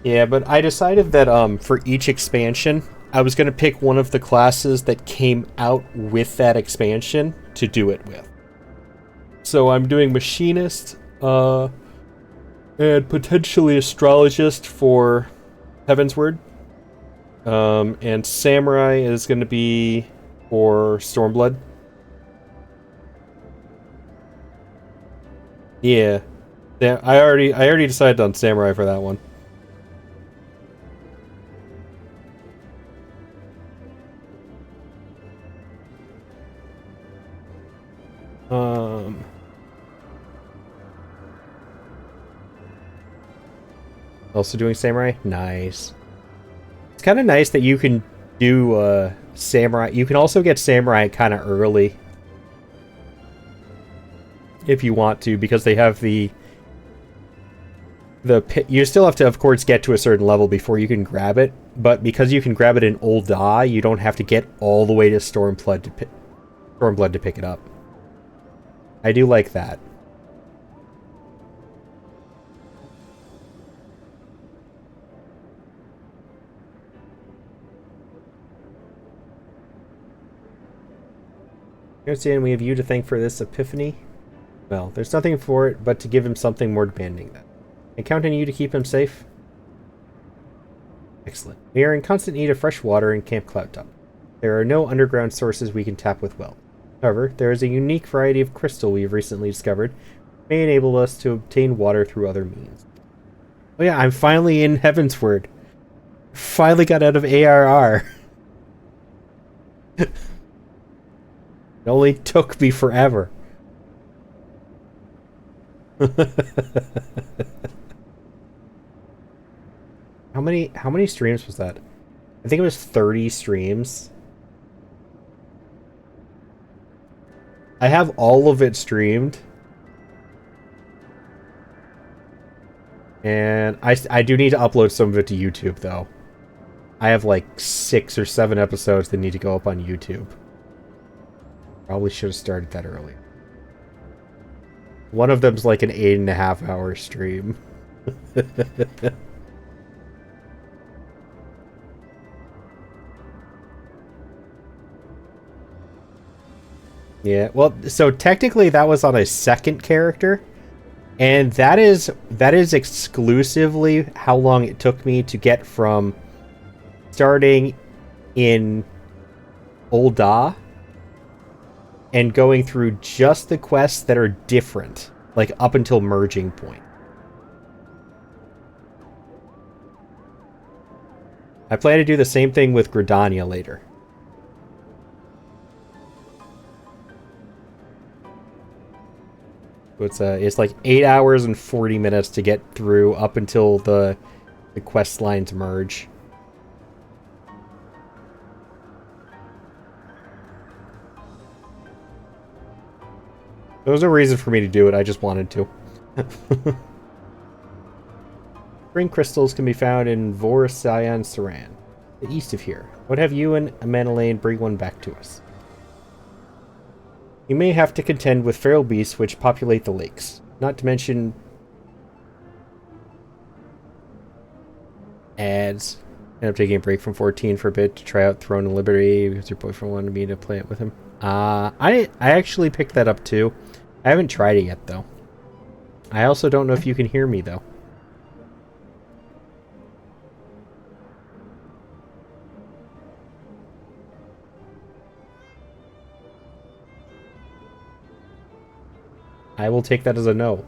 Yeah, but I decided that for each expansion, I was going to pick one of the classes that came out with that expansion to do it with. So I'm doing Machinist, and potentially Astrologist for Heavensward. And Samurai is going to be for Stormblood. Yeah. I already decided on Samurai for that one. Also doing samurai? Nice. It's kind of nice that you can do samurai. You can also get samurai kind of early if you want to, because they have the you still have to, of course, get to a certain level before you can grab it, but because you can grab it in Ul'dah, you don't have to get all the way to Stormblood to pick it up. I do like that. I understand we have you to thank for this epiphany. Well, there's nothing for it but to give him something more demanding then. I count on you to keep him safe. Excellent. We are in constant need of fresh water in Camp Cloudtop. There are no underground sources we can tap with wells. However, there is a unique variety of crystal we have recently discovered that may enable us to obtain water through other means. Oh yeah, I'm finally in Heavensward. Finally got out of ARR. It only took me forever. How many streams was that? I think it was 30 streams. I have all of it streamed. And I do need to upload some of it to YouTube, though. I have like 6 or 7 episodes that need to go up on YouTube. Probably should have started that earlier. One of them's like an 8.5-hour stream. Yeah, well, so technically that was on a second character, and that is exclusively how long it took me to get from starting in Ul'dah and going through just the quests that are different, like up until merging point. I plan to do the same thing with Gridania later. It's like 8 hours and 40 minutes to get through up until the quest lines merge. There was no reason for me to do it, I just wanted to. Spring crystals can be found in Vor Sayan Saran, the east of here. What have you and Manalaine bring one back to us? You may have to contend with feral beasts which populate the lakes. Not to mention ads. End up taking a break from 14 for a bit to try out Throne of Liberty because your boyfriend wanted me to play it with him. I actually picked that up too. I haven't tried it yet though. I also don't know if you can hear me though. I will take that as a no.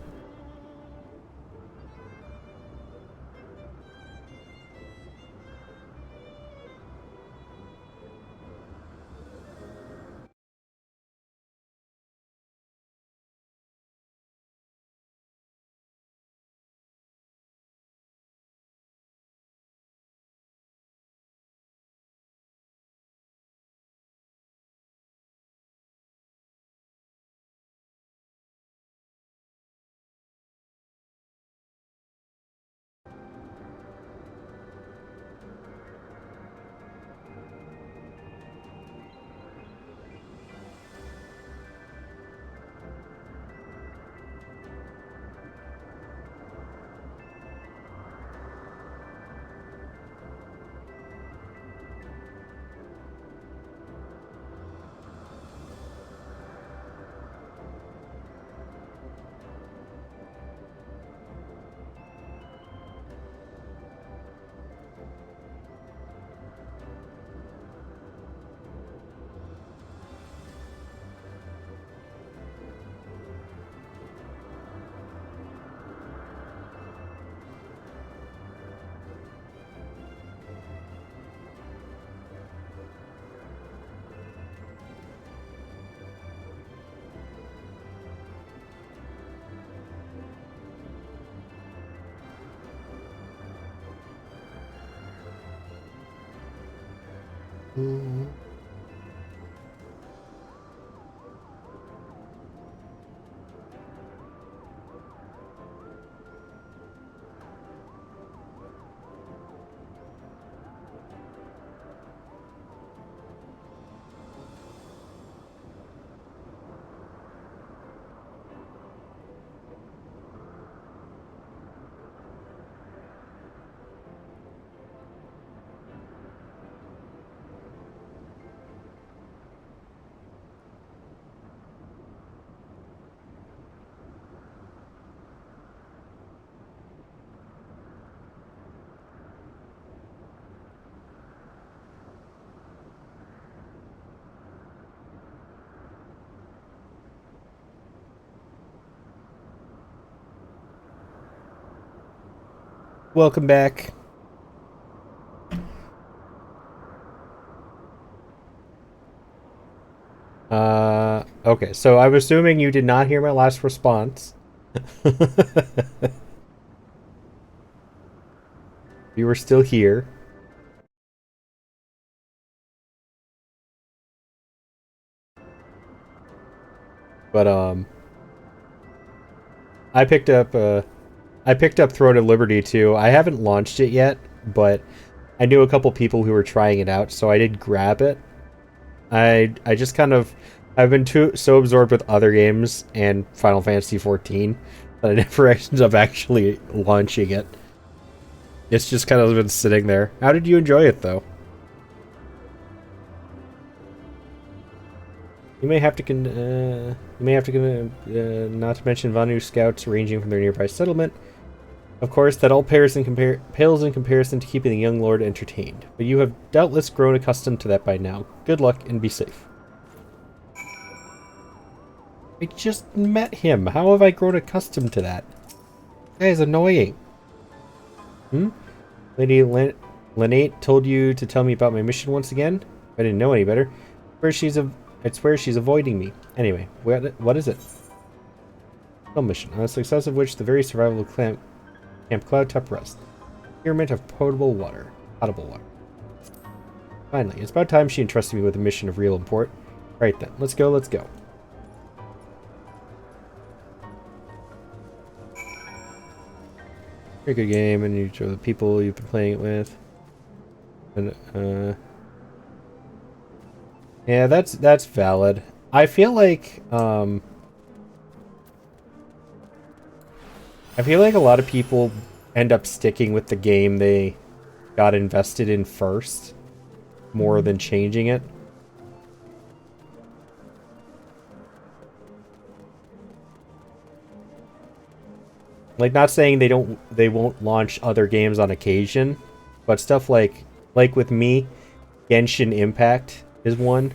Welcome back. Okay, so I'm assuming you did not hear my last response. You were still here. But I picked up Throne of Liberty too. I haven't launched it yet, but I knew a couple people who were trying it out, so I did grab it. I just kind of I've been so absorbed with other games and Final Fantasy 14 that I never ended up actually launching it. It's just kind of been sitting there. How did you enjoy it though? You may have to not to mention Vanu scouts ranging from their nearby settlement. Of course, that all pales in comparison to keeping the young lord entertained. But you have doubtless grown accustomed to that by now. Good luck and be safe. I just met him. How have I grown accustomed to that? That guy is annoying. Lady Lynette told you to tell me about my mission once again? I didn't know any better. I swear she's avoiding me. Anyway, what is it? Film mission, on the success of which the very survival of Camp Cloudtop rests. Procurement of potable water. Finally, it's about time she entrusted me with a mission of real import. Right then, let's go. Very good game, and you show the people you've been playing it with. And yeah, that's valid. I feel like a lot of people end up sticking with the game they got invested in first, more than changing it. Like, not saying they won't launch other games on occasion, but stuff like with me, Genshin Impact is one.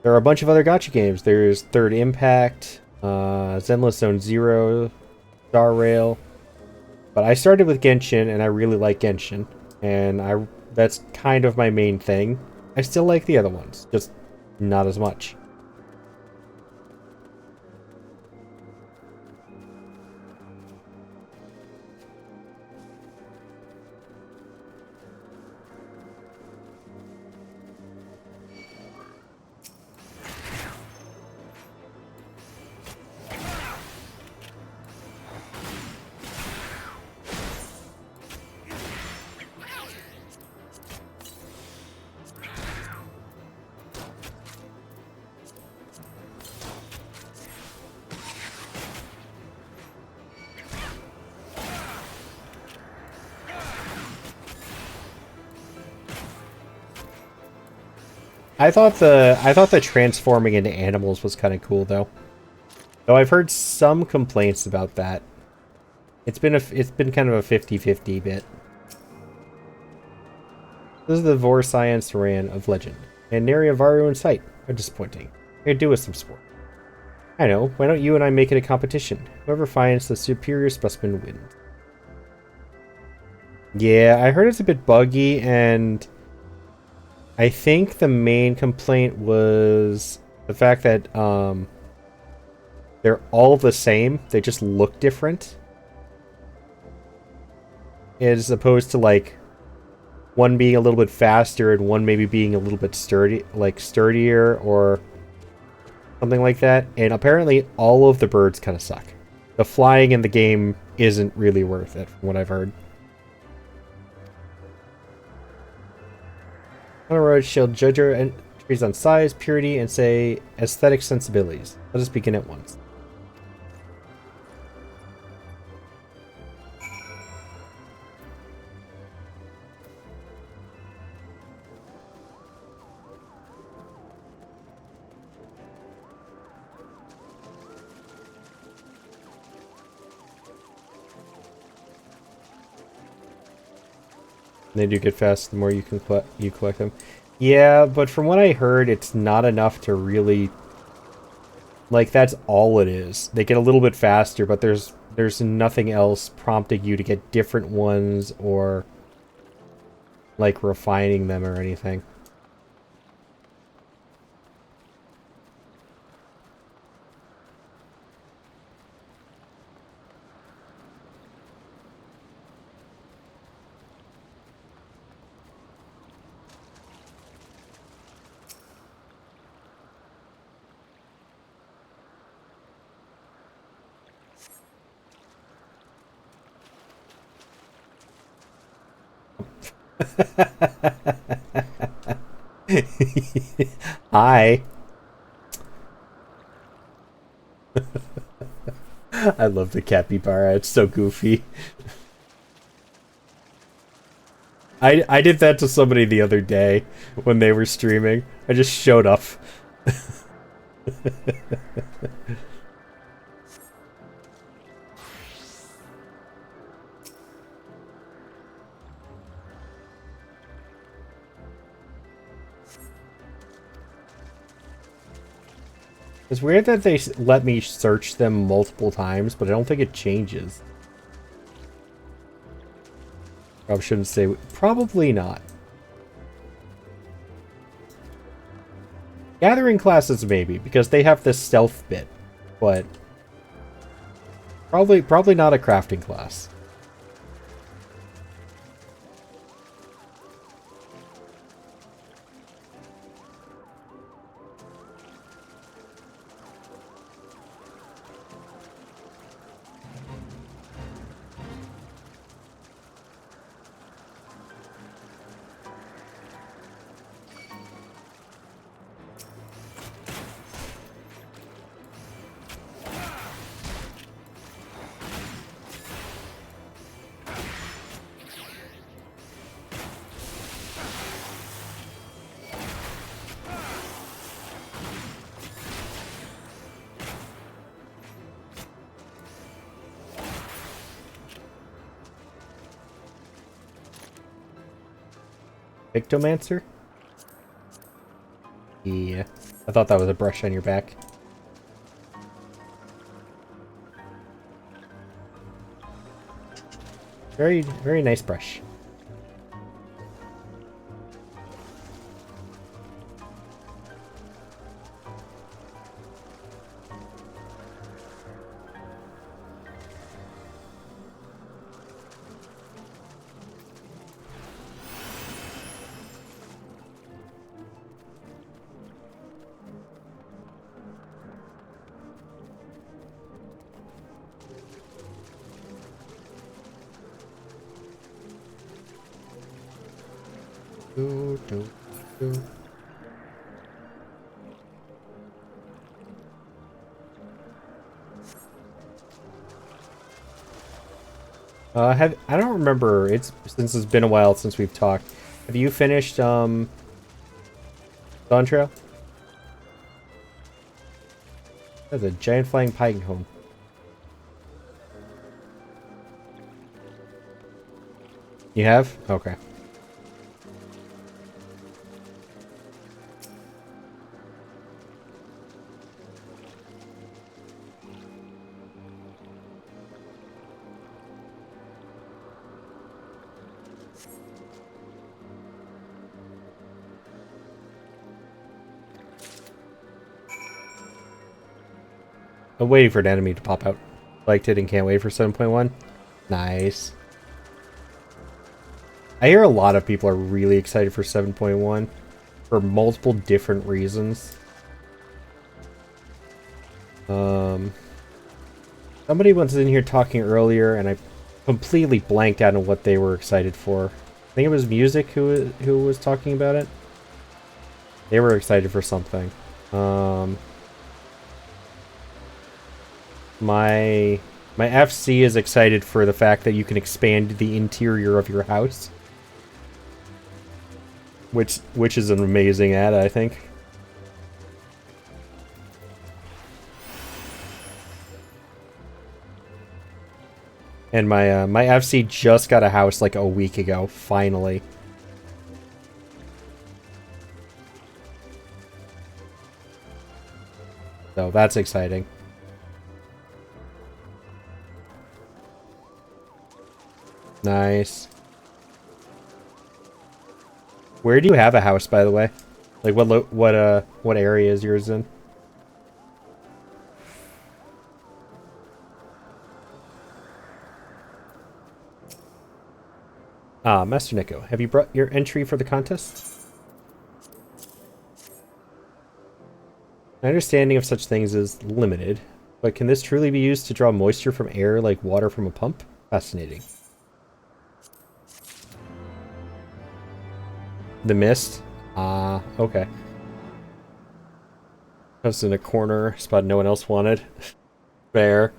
There are a bunch of other gacha games. There's Third Impact, Zenless Zone Zero, Star Rail. But I started with Genshin, and I really like Genshin, and that's kind of my main thing. I still like the other ones, just not as much. I thought the transforming into animals was kind of cool though. Though I've heard some complaints about that. It's been kind of a 50-50 bit. This is the Vor Science Ran of Legend. And nary a Varu in sight. How disappointing. I could do with some sport. I know, why don't you and I make it a competition? Whoever finds the superior specimen wins. Yeah, I heard it's a bit buggy, and I think the main complaint was the fact that they're all the same. They just look different. As opposed to like one being a little bit faster and one maybe being a little bit sturdier or something like that. And apparently all of the birds kind of suck. The flying in the game isn't really worth it, from what I've heard. Railroad shall judge our entries on size, purity, and say aesthetic sensibilities. Let us begin at once. They do get fast the more you can collect them. Yeah, but from what I heard, it's not enough to really... Like, that's all it is. They get a little bit faster, but there's nothing else prompting you to get different ones or, like, refining them or anything. Hi. I love the capybara. It's so goofy. I did that to somebody the other day when they were streaming. I just showed up. It's weird that they let me search them multiple times, but I don't think it changes. Probably shouldn't say... Probably not. Gathering classes, maybe, because they have this stealth bit. But... Probably not a crafting class. Pictomancer? Yeah. I thought that was a brush on your back. Very, very nice brush. I don't remember. Since it's been a while since we've talked. Have you finished Dawn Trail? That's a giant flying pine cone. You have? Okay. I'm waiting for an enemy to pop out. Liked it and can't wait for 7.1. Nice. I hear a lot of people are really excited for 7.1 for multiple different reasons. Somebody was in here talking earlier, and I completely blanked out on what they were excited for. I think it was Music who was talking about it. They were excited for something. My FC is excited for the fact that you can expand the interior of your house. Which is an amazing ad, I think. And my FC just got a house like a week ago, finally. So that's exciting. Nice. Where do you have a house, by the way? Like what area is yours in? Master Nico, have you brought your entry for the contest? My understanding of such things is limited, but can this truly be used to draw moisture from air like water from a pump? Fascinating. The mist? Ah, okay. I was in a corner, spot no one else wanted. Fair.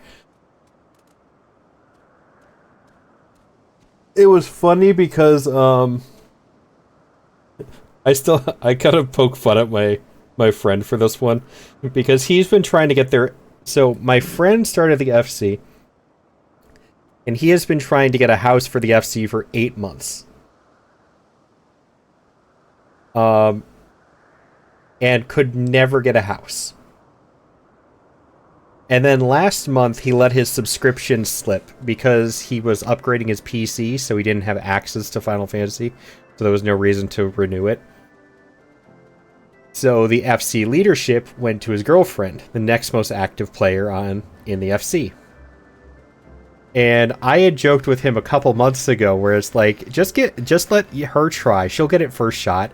It was funny because, I kind of poke fun at my friend for this one. Because he's been trying to get there. So, my friend started the FC. And he has been trying to get a house for the FC for 8 months. And could never get a house. And then last month, he let his subscription slip because he was upgrading his PC, so he didn't have access to Final Fantasy, so there was no reason to renew it. So the FC leadership went to his girlfriend, the next most active player in the FC. And I had joked with him a couple months ago where it's like, just let her try. She'll get it first shot.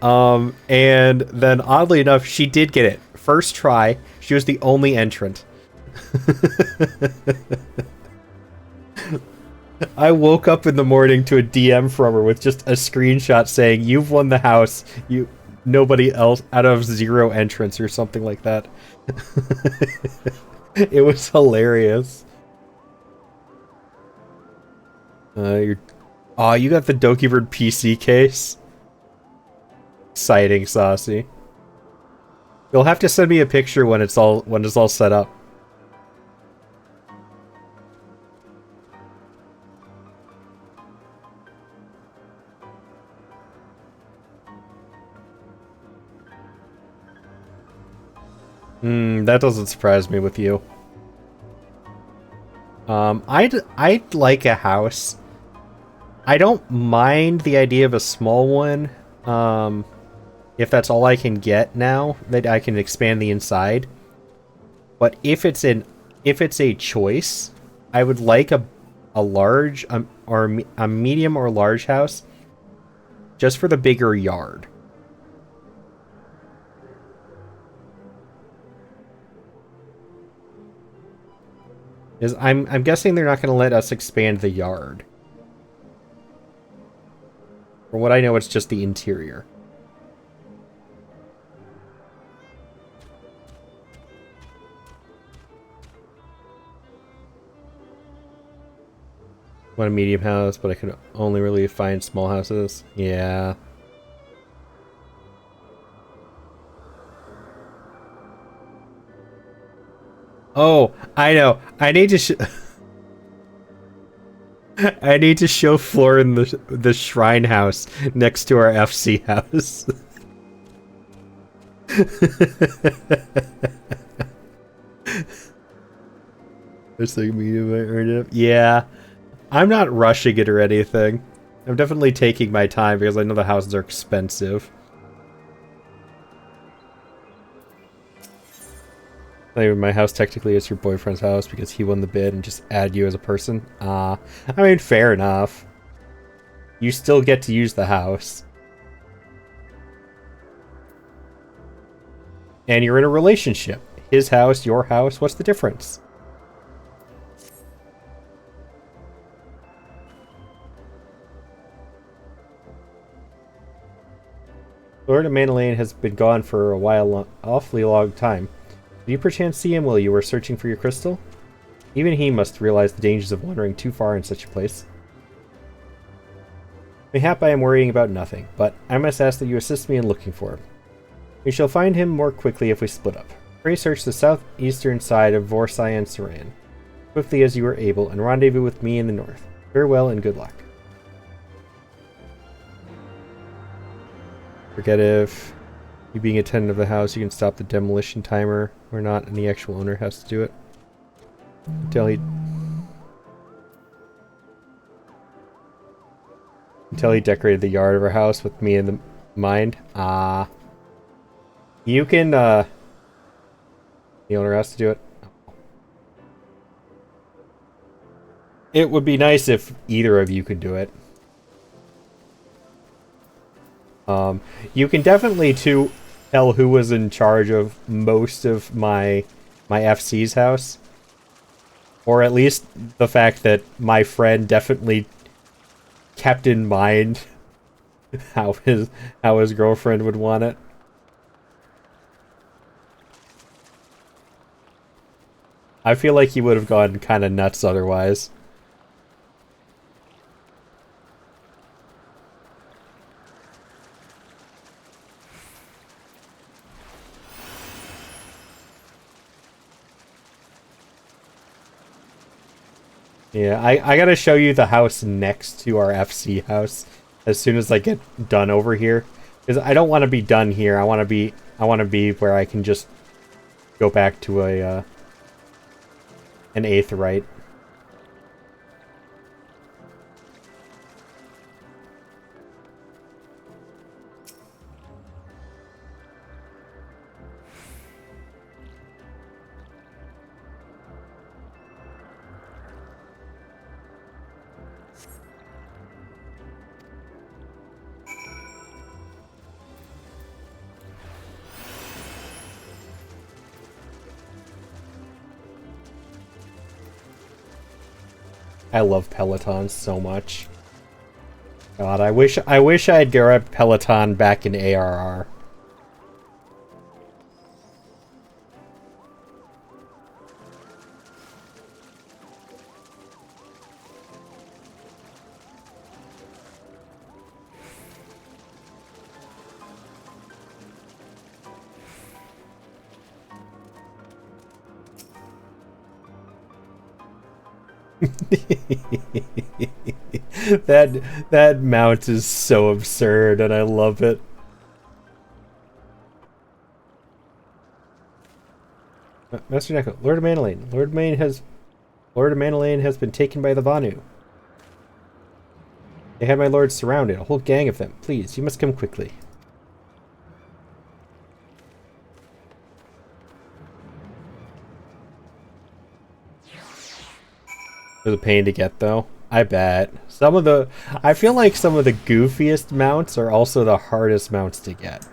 And then oddly enough, she did get it. First try. She was the only entrant. I woke up in the morning to a DM from her with just a screenshot saying, "You've won the house. Nobody else out of 0 entrants," or something like that. It was hilarious. You got the Dokibird PC case. Exciting, Saucy. You'll have to send me a picture when it's all set up. That doesn't surprise me with you. I'd like a house. I don't mind the idea of a small one. If that's all I can get now, that I can expand the inside. But if it's a choice, I would like a large or a medium or large house, just for the bigger yard. I'm guessing they're not going to let us expand the yard. From what I know, it's just the interior. Want a medium house, but I can only really find small houses. Yeah. Oh, I know. I need to I need to show Florin the shrine house next to our FC house. There's like medium I earned it. Yeah. I'm not rushing it or anything. I'm definitely taking my time because I know the houses are expensive. Claim my house technically is your boyfriend's house because he won the bid and just add you as a person. I mean, fair enough. You still get to use the house. And you're in a relationship. His house, your house, what's the difference? Lord of Mandalane has been gone for a while, awfully long time. Did you perchance see him while you were searching for your crystal? Even he must realize the dangers of wandering too far in such a place. Mayhap I am worrying about nothing, but I must ask that you assist me in looking for him. We shall find him more quickly if we split up. Pray search the southeastern side of Vorsayan Saran, swiftly as you are able, and rendezvous with me in the north. Farewell and good luck. Forget if you being a tenant of the house, you can stop the demolition timer or not, and the actual owner has to do it. Until he decorated the yard of our house with me in the mind. You can, the owner has to do it. It would be nice if either of you could do it. You can definitely tell who was in charge of most of my FC's house. Or at least the fact that my friend definitely kept in mind how his girlfriend would want it. I feel like he would have gone kind of nuts otherwise. Yeah, I gotta show you the house next to our FC house as soon as I get done over here. Because I don't want to be done here. I want to be where I can just go back to an Aetheryte. I love Peloton so much. God, I wish I had grabbed Peloton back in ARR. that mount is so absurd and I love it. Master Neko, Lord of Mandalane. Lord of Mandalane has been taken by the Vanu. They had my lord surrounded, a whole gang of them. Please, you must come quickly. It was a pain to get, though. I bet. I feel like some of the goofiest mounts are also the hardest mounts to get.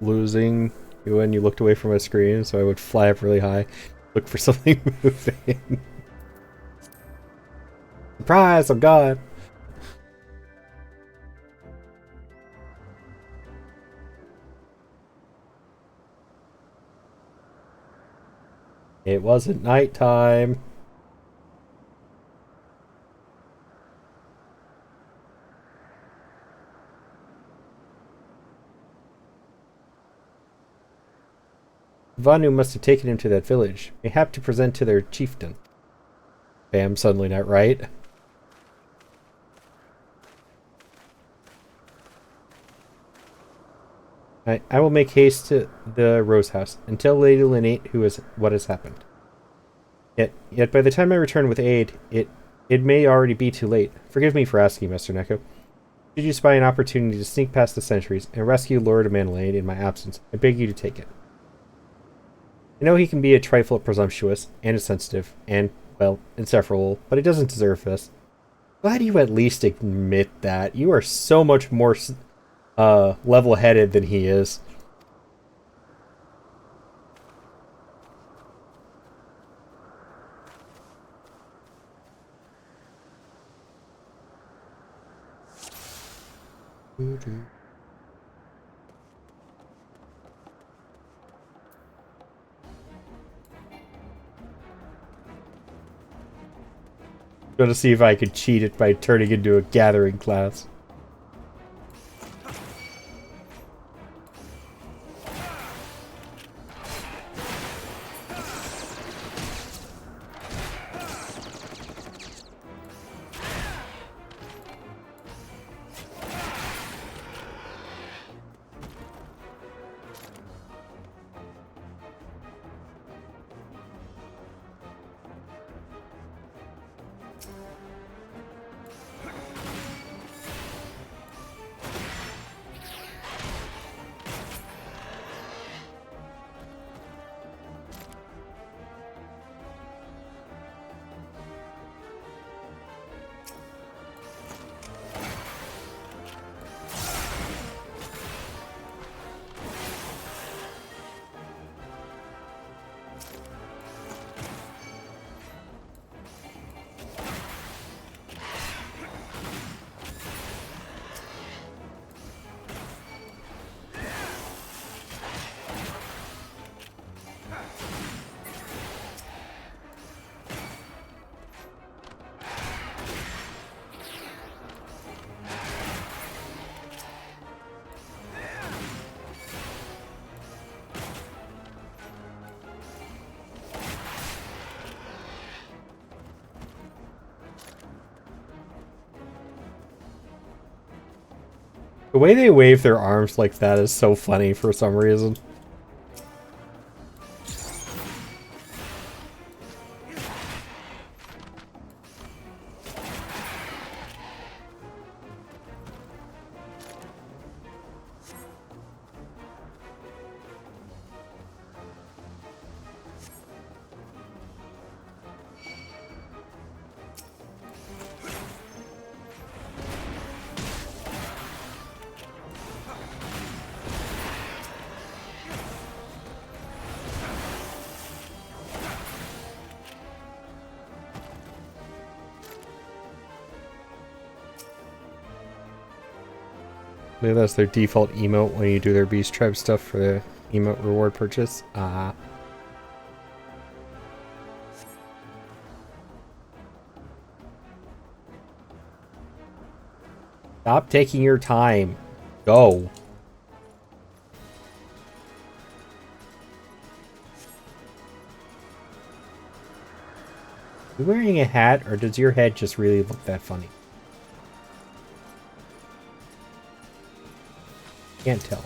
Losing when you looked away from my screen, so I would fly up really high, look for something moving. Surprise, I'm gone. It wasn't nighttime. Vanu must have taken him to that village, mayhap to present to their chieftain. Bam, suddenly not right. I will make haste to the Rose House and tell Lady Linate what has happened. Yet by the time I return with aid, it may already be too late. Forgive me for asking, Master Neko. Should you spy an opportunity to sneak past the sentries and rescue Lord Amanelane in my absence, I beg you to take it. I know he can be a trifle presumptuous and insensitive and, well, insufferable, but he doesn't deserve this. Glad you at least admit that. You are so much more level-headed than he is. Going to see if I could cheat it by turning into a gathering class. The way they wave their arms like that is so funny for some reason. Maybe that's their default emote when you do their Beast Tribe stuff for the emote reward purchase. Stop taking your time. Go. Are you wearing a hat, or does your head just really look that funny? Can't tell.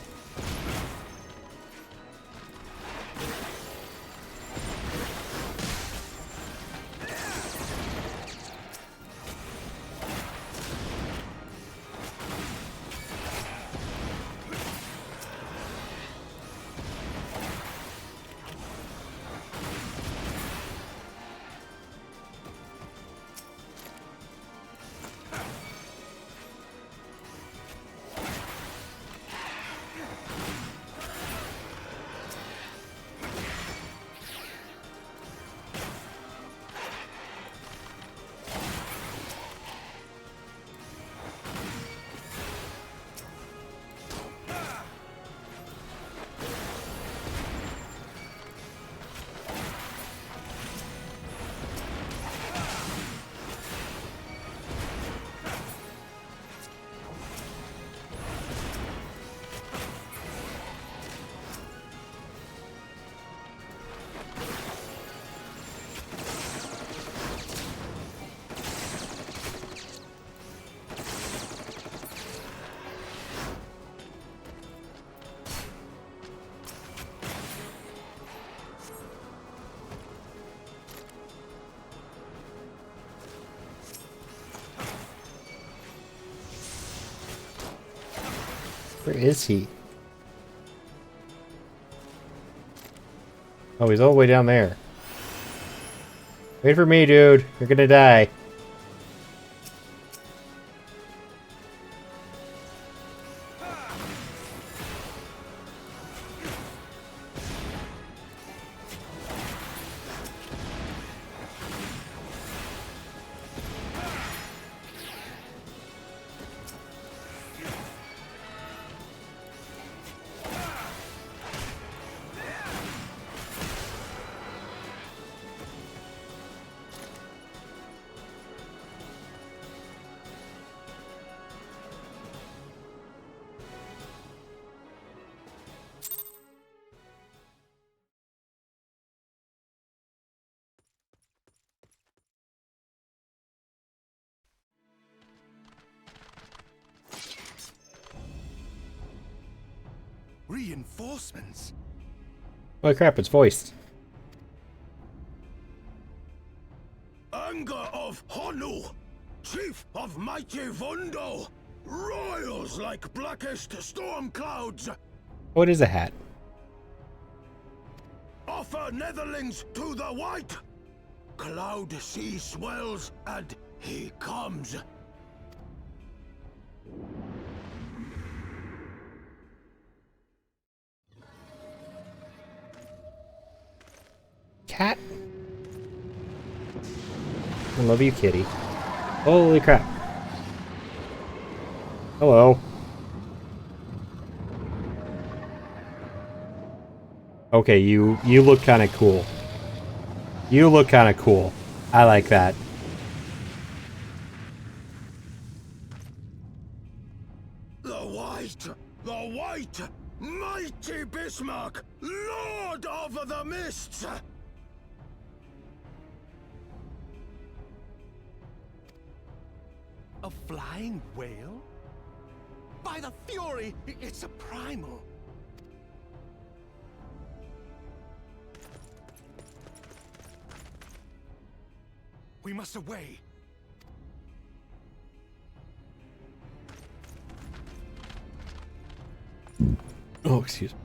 Where is he? Oh, he's all the way down there. Wait for me, dude. You're gonna die. Reinforcements? Holy crap, it's voiced. Anger of Honu, chief of mighty Vondo, royals like blackest storm clouds. What is a hat? Offer netherlings to the white. Cloud sea swells and he comes. Cat? I love you, kitty. Holy crap. Hello. Okay, you look kind of cool. You look kind of cool. I like that. The white, mighty Bismarck, lord of the mists. A flying whale? By the fury, it's a primal. We must away. Oh, excuse me.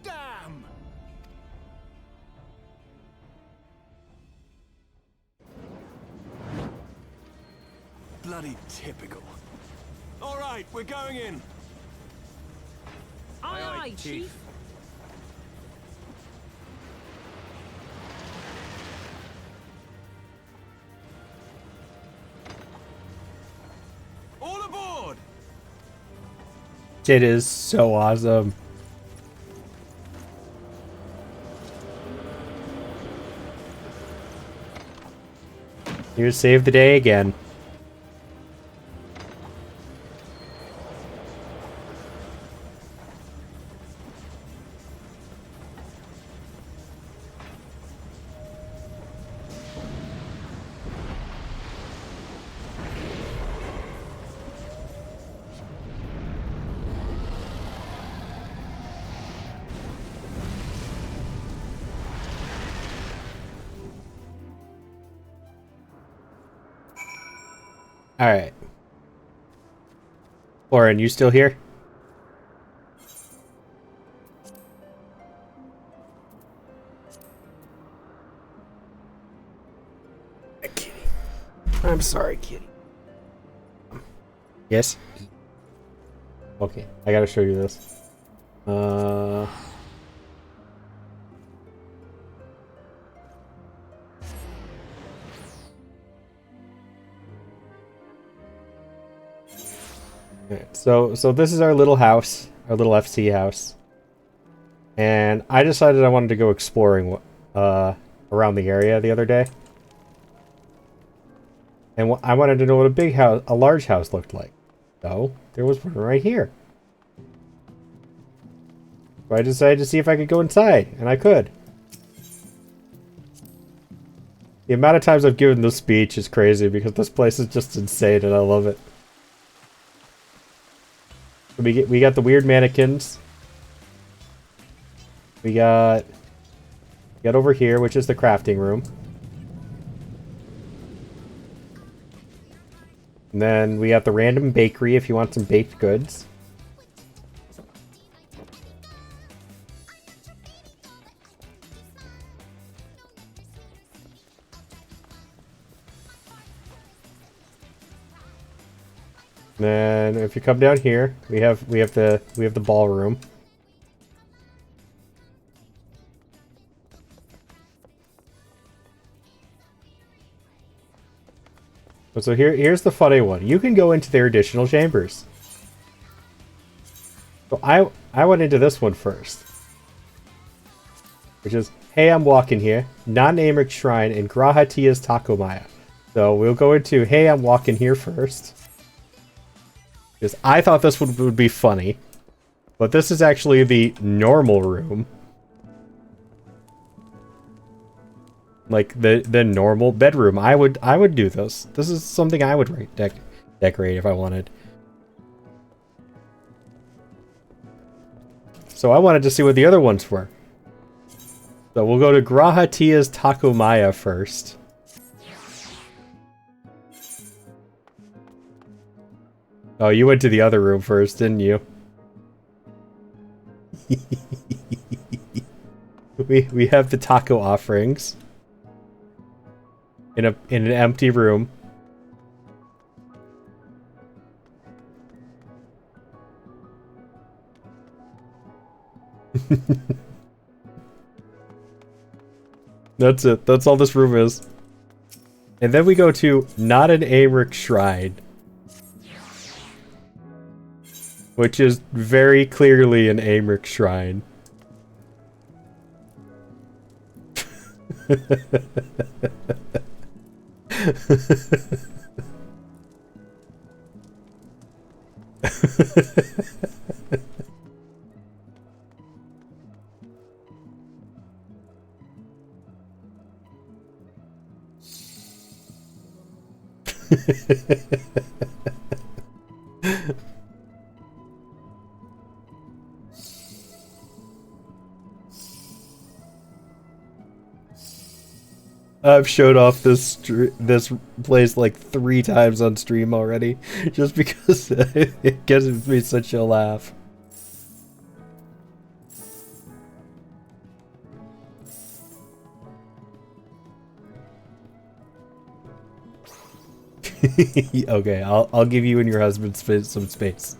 Damn! Bloody typical. All right, we're going in. Aye, aye, Chief. All aboard! It is so awesome. Here to save the day again. Alright. Lauren, you still here? Kitty. I'm sorry, kitty. Yes? Okay, I gotta show you this. Alright, so this is our little house, our little FC house. And I decided I wanted to go exploring around the area the other day. And I wanted to know what a large house looked like. So, there was one right here. So I decided to see if I could go inside, and I could. The amount of times I've given this speech is crazy because this place is just insane and I love it. We got the weird mannequins. We got over here, which is the crafting room. And then we have the random bakery if you want some baked goods. And then if you come down here, we have the ballroom. So here's the funny one. You can go into their additional chambers. So I went into this one first. Which is, hey, I'm walking here. Non-Amric Shrine in Grahatia's Takomaya. So we'll go into, hey, I'm walking here first. Because I thought this would be funny. But this is actually the normal room. Like the normal bedroom. I would do this. This is something I would decorate if I wanted. So I wanted to see what the other ones were. So we'll go to Grahatia's Takomaya first. Oh, you went to the other room first, didn't you? we have the taco offerings. In an empty room. That's it. That's all this room is. And then we go to not an Amric Shrine. Which is very clearly an Amric Shrine. I've showed off this place like 3 times on stream already, just because it gives me such a laugh. Okay, I'll give you and your husband some space.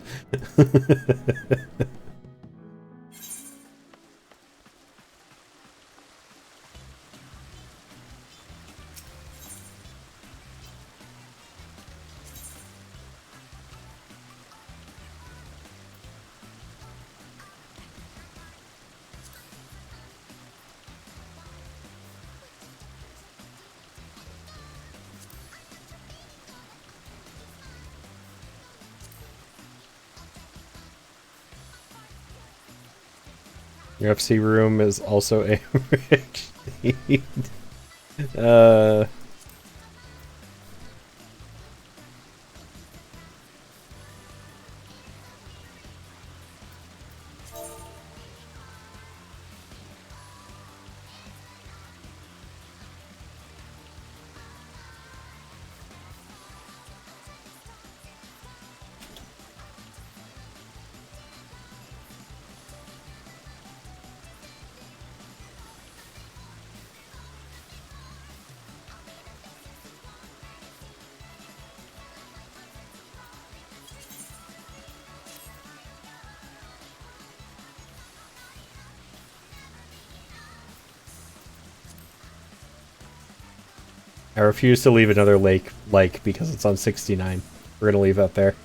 Your FC room is also a rich I refuse to leave another lake because it's on 69. We're gonna leave that there.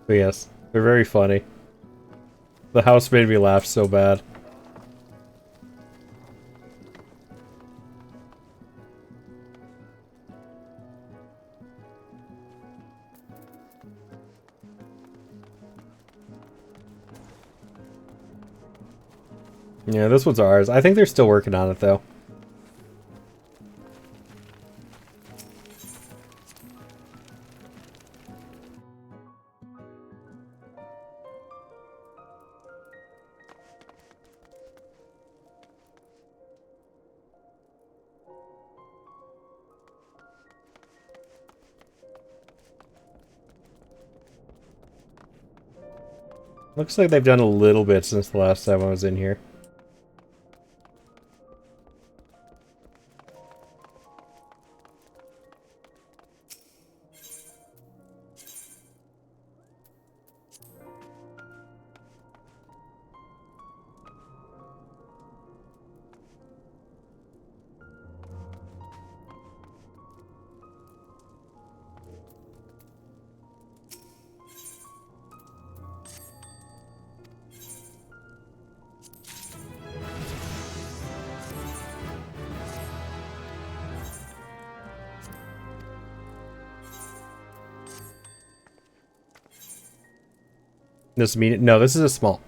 But yes, they're very funny. The house made me laugh so bad. Yeah, this one's ours. I think they're still working on it, though. Looks like they've done a little bit since the last time I was in here. This medium? No, this is a small.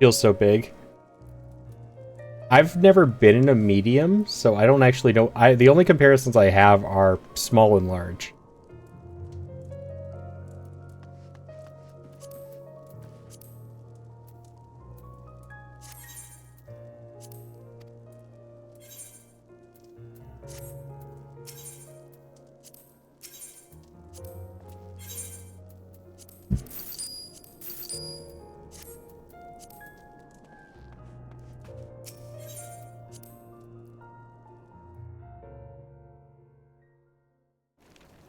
Feels so big. I've never been in a medium, so I don't actually know. The only comparisons I have are small and large.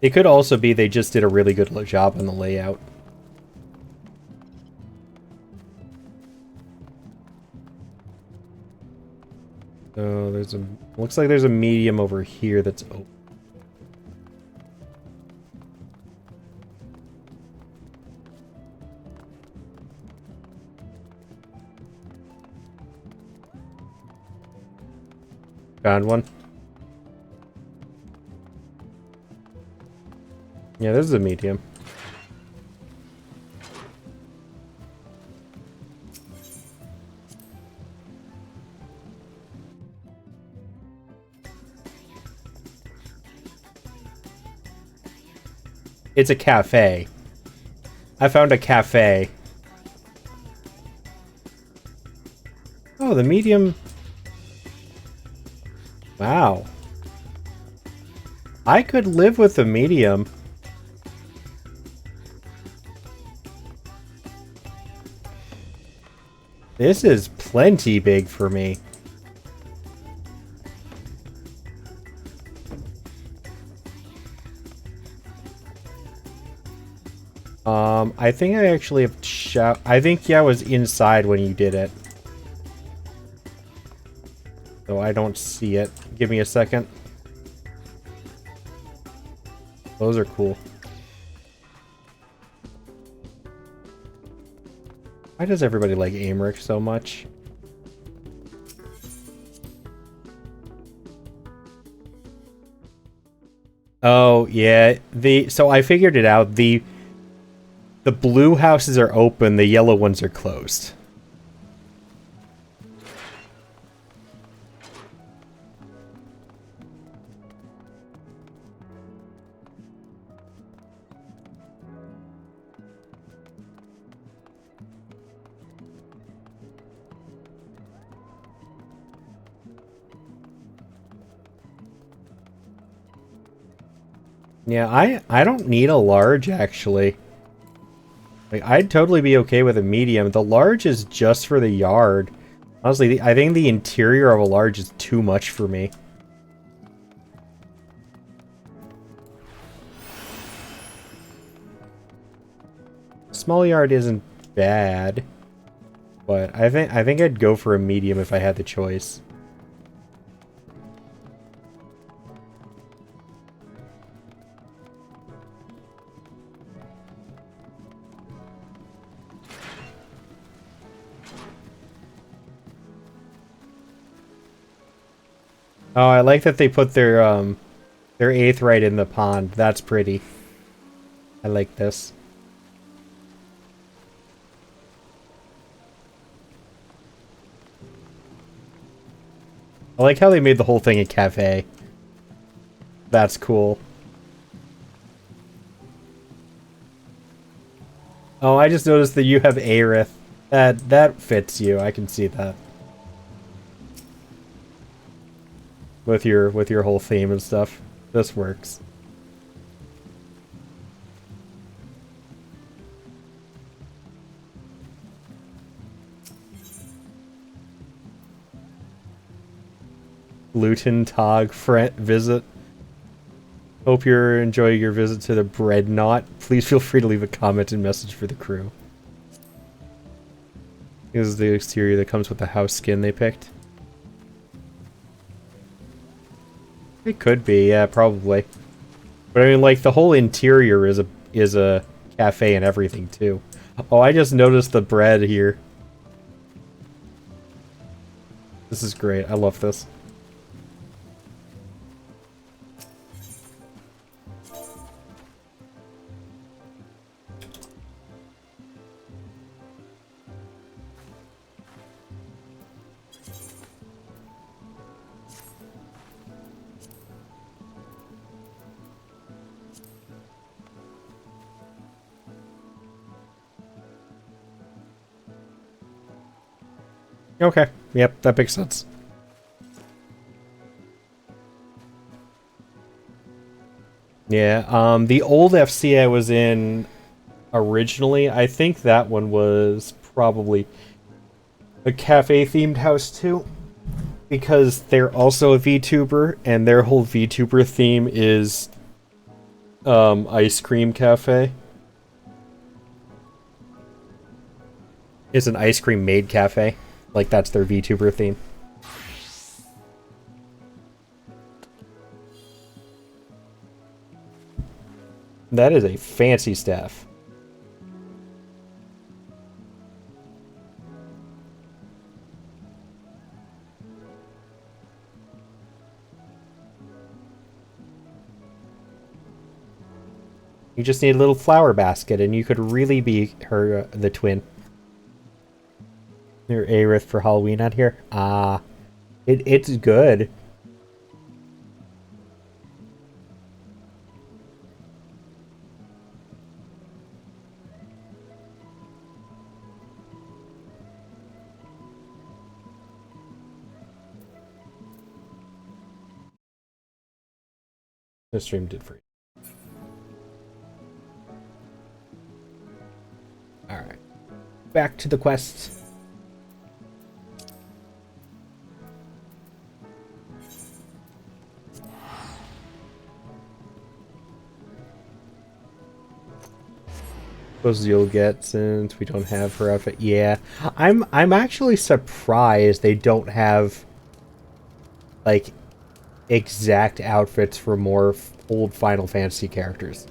It could also be they just did a really good job on the layout. So there's a... Looks like there's a medium over here that's open. Found one. Yeah, this is a medium. It's a cafe. I found a cafe. Oh, the medium. Wow. I could live with the medium. This is plenty big for me. I think I actually have I think, yeah, I was inside when you did it. So I don't see it. Give me a second. Those are cool. Why does everybody like Aymeric so much? Oh, yeah. So I figured it out. The blue houses are open, the yellow ones are closed. Yeah, I don't need a large, actually. Like, I'd totally be okay with a medium. The large is just for the yard. Honestly, I think the interior of a large is too much for me. Small yard isn't bad, but I think I'd go for a medium if I had the choice. Oh, I like that they put their aetheryte in the pond. That's pretty. I like this. I like how they made the whole thing a cafe. That's cool. Oh, I just noticed that you have Aerith. That fits you. I can see that. With your whole theme and stuff. This works. Luton Tog visit. Hope you're enjoying your visit to the bread knot. Please feel free to leave a comment and message for the crew. This is the exterior that comes with the house skin they picked. It could be, yeah, probably. But I mean, like, the whole interior is a cafe and everything, too. Oh, I just noticed the bread here. This is great. I love this. Okay. Yep, that makes sense. Yeah, the old FC I was in originally, I think that one was probably a cafe-themed house too. Because they're also a VTuber, and their whole VTuber theme is ice cream cafe. It's an ice cream made cafe. Like, that's their VTuber theme. That is a fancy staff. You just need a little flower basket, and you could really be her, the twin. Your Aerith for Halloween out here? Ah. It's good. The stream did for you. Alright. Back to the quest. Suppose you'll get since we don't have her outfit. Yeah. I'm actually surprised they don't have like exact outfits for more old Final Fantasy characters.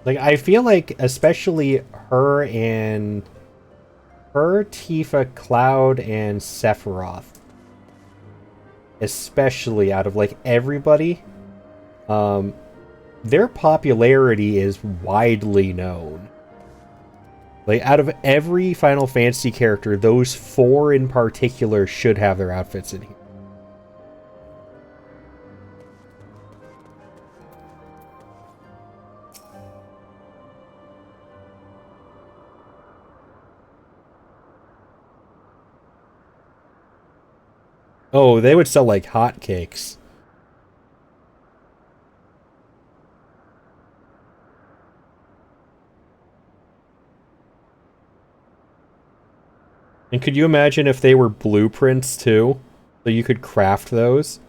Like, I feel like especially her, Tifa, Cloud, and Sephiroth, especially out of like everybody, their popularity is widely known. Like, out of every Final Fantasy character, those four in particular should have their outfits in here. Oh, they would sell like hotcakes. And could you imagine if they were blueprints too? So you could craft those?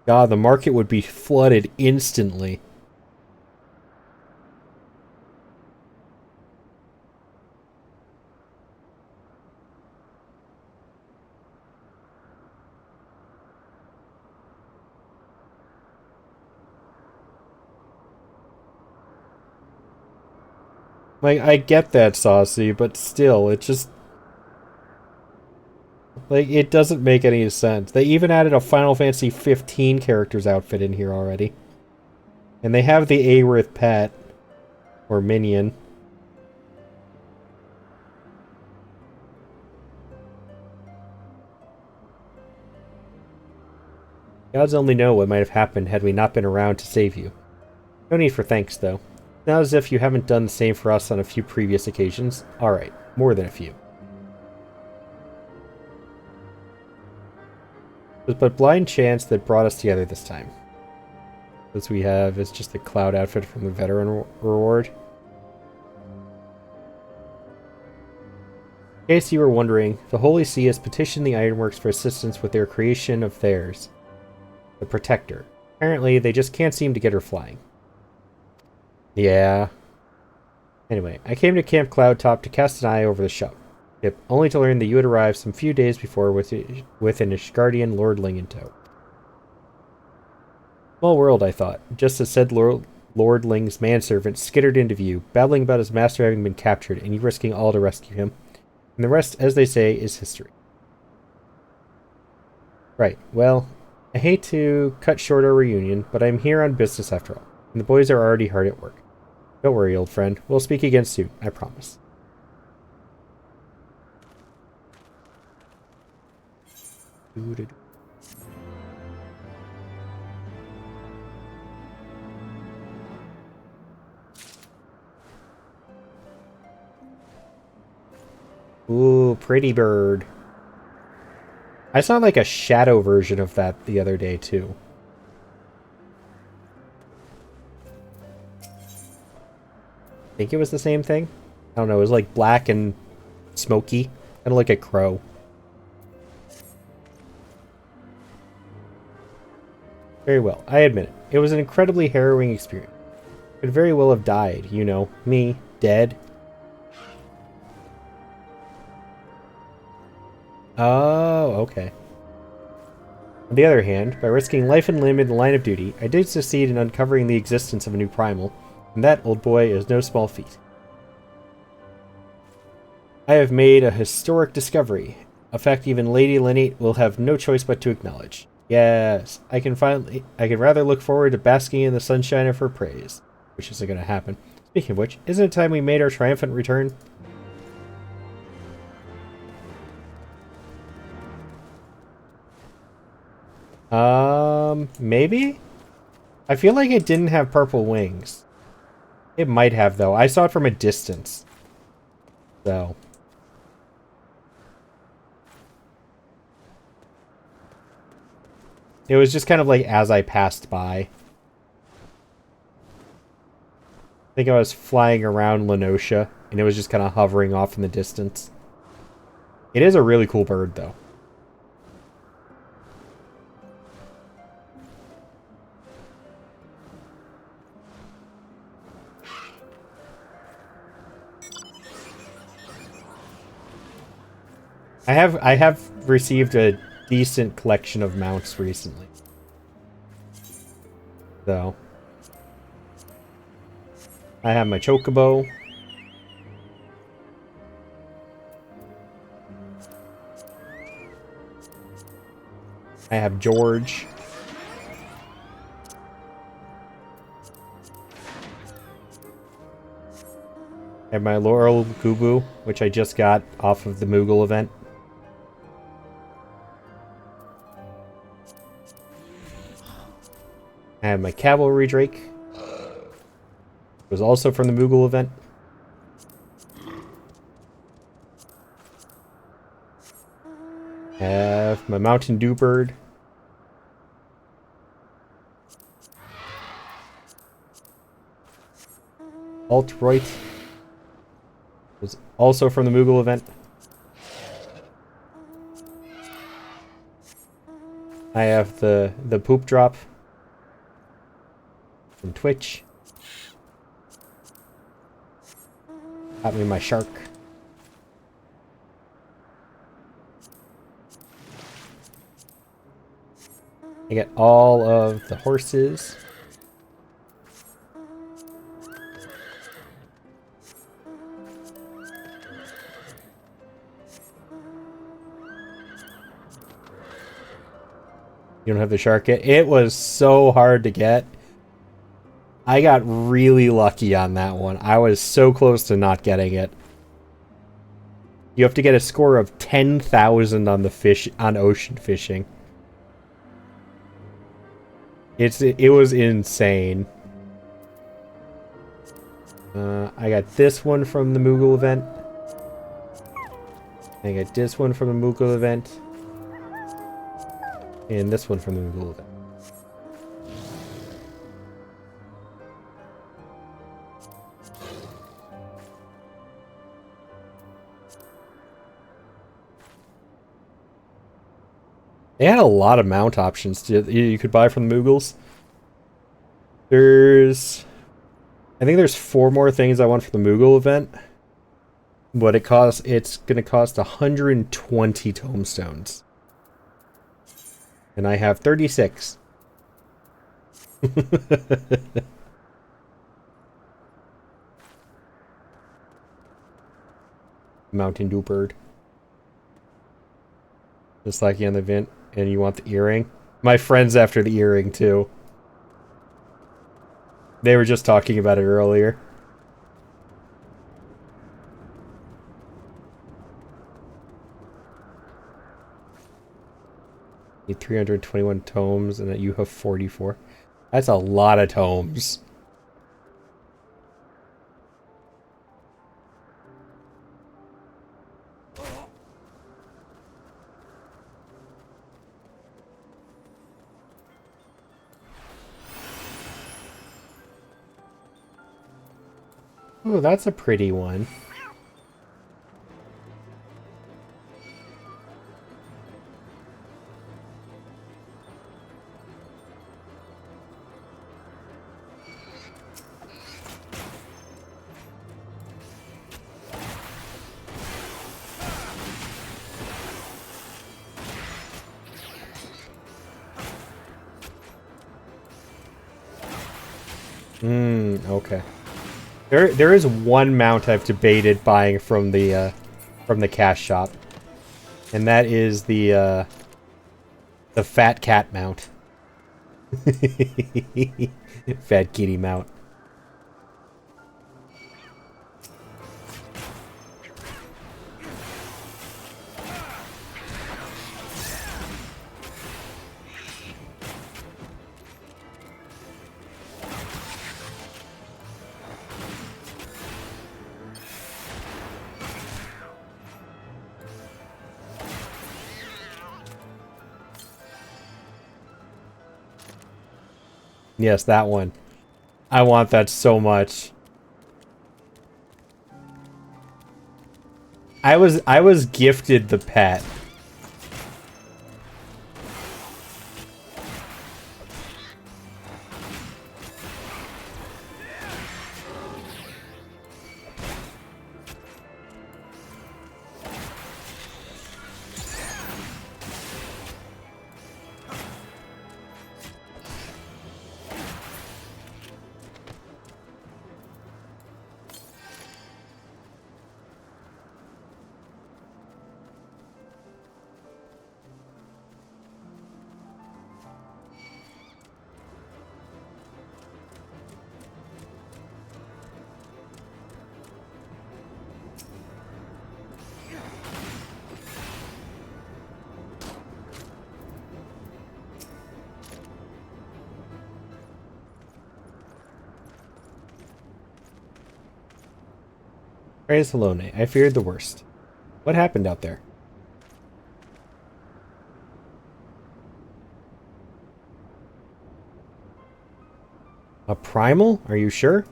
God, the market would be flooded instantly. Like, I get that, Saucy, but still, it just... Like, it doesn't make any sense. They even added a Final Fantasy 15 character's outfit in here already. And they have the Aerith pet. Or minion. Gods only know what might have happened had we not been around to save you. No need for thanks, though. Not as if you haven't done the same for us on a few previous occasions. Alright, more than a few. It was but blind chance that brought us together this time. This we have is just the cloud outfit from the veteran reward. In case you were wondering, the Holy See has petitioned the Ironworks for assistance with their creation of theirs, the Protector. Apparently, they just can't seem to get her flying. Yeah. Anyway, I came to Camp Cloudtop to cast an eye over the ship, only to learn that you had arrived some few days before with an Ishgardian Lord Ling in tow. Small world, I thought, just as said Lord Ling's manservant skittered into view, babbling about his master having been captured, and you risking all to rescue him. And the rest, as they say, is history. Right, well, I hate to cut short our reunion, but I'm here on business after all, and the boys are already hard at work. Don't worry, old friend. We'll speak again soon, I promise. Ooh, pretty bird. I saw like a shadow version of that the other day too. I think it was the same thing. I don't know, it was like black and smoky. Kind of like a crow. Very well, I admit it. It was an incredibly harrowing experience. Could very well have died, you know, me, dead. Oh, okay. On the other hand, by risking life and limb in the line of duty, I did succeed in uncovering the existence of a new primal, and that, old boy, is no small feat. I have made a historic discovery, a fact even Lady Linnate will have no choice but to acknowledge. Yes, I can rather look forward to basking in the sunshine of her praise, which isn't going to happen. Speaking of which, isn't it time we made our triumphant return? Maybe? I feel like it didn't have purple wings. It might have, though. I saw it from a distance. So. It was just kind of like as I passed by. I think I was flying around Lenosha, and it was just kind of hovering off in the distance. It is a really cool bird, though. I have received a decent collection of mounts recently. So I have my Chocobo. I have George. I have my Laurel Gubu, which I just got off of the Moogle event. I have my Cavalry Drake. It was also from the Moogle event. I have my Mountain Dew Bird. Alt-Roit was also from the Moogle event. I have the Poop Drop from Twitch. Got me my shark. I get all of the horses. You don't have the shark yet? It was so hard to get. I got really lucky on that one. I was so close to not getting it. You have to get a score of 10,000 on the fish on ocean fishing. It was insane. I got this one from the Moogle event. I got this one from the Moogle event. And this one from the Moogle event. They had a lot of mount options you could buy from the Moogles. I think there's 4 more things I want for the Moogle event. But it's gonna cost 120 tomestones. And I have 36. Mountain Dew bird. Just like in the event. And you want the earring? My friend's after the earring too. They were just talking about it earlier. Need 321 tomes and that you have 44. That's a lot of tomes. Oh, that's a pretty one. Okay. There is one mount I've debated buying from the cash shop. And that is the fat cat mount. Fat kitty mount. Yes, that one. I want that so much. I was gifted the pet. Praise Halone. I feared the worst. What happened out there? A primal? Are you sure?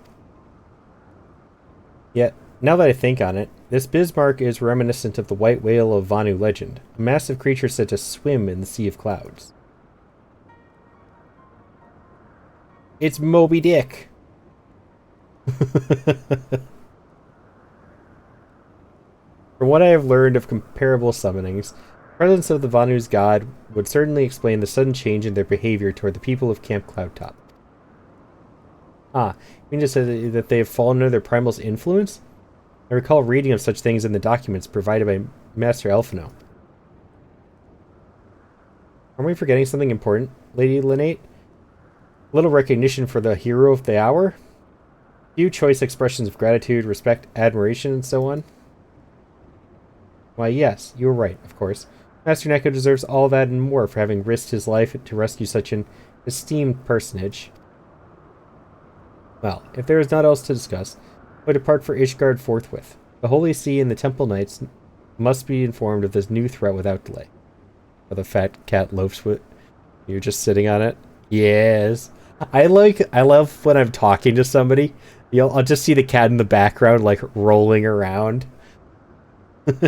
Yet, now that I think on it, this Bismarck is reminiscent of the white whale of Vanu legend, a massive creature said to swim in the sea of clouds. It's Moby Dick! From what I have learned of comparable summonings, the presence of the Vanu's god would certainly explain the sudden change in their behavior toward the people of Camp Cloudtop. Ah, you mean to say that they have fallen under their primal's influence? I recall reading of such things in the documents provided by Master Elfino. Are we forgetting something important, Lady Linnate? A little recognition for the hero of the hour? Few choice expressions of gratitude, respect, admiration, and so on? Why, yes, you were right, of course. Master Neko deserves all that and more for having risked his life to rescue such an esteemed personage. Well, if there is naught else to discuss, we depart for Ishgard forthwith. The Holy See and the Temple Knights must be informed of this new threat without delay. Oh, the fat cat loafs with... You're just sitting on it? Yes. I love when I'm talking to somebody. I'll just see the cat in the background, like, rolling around. But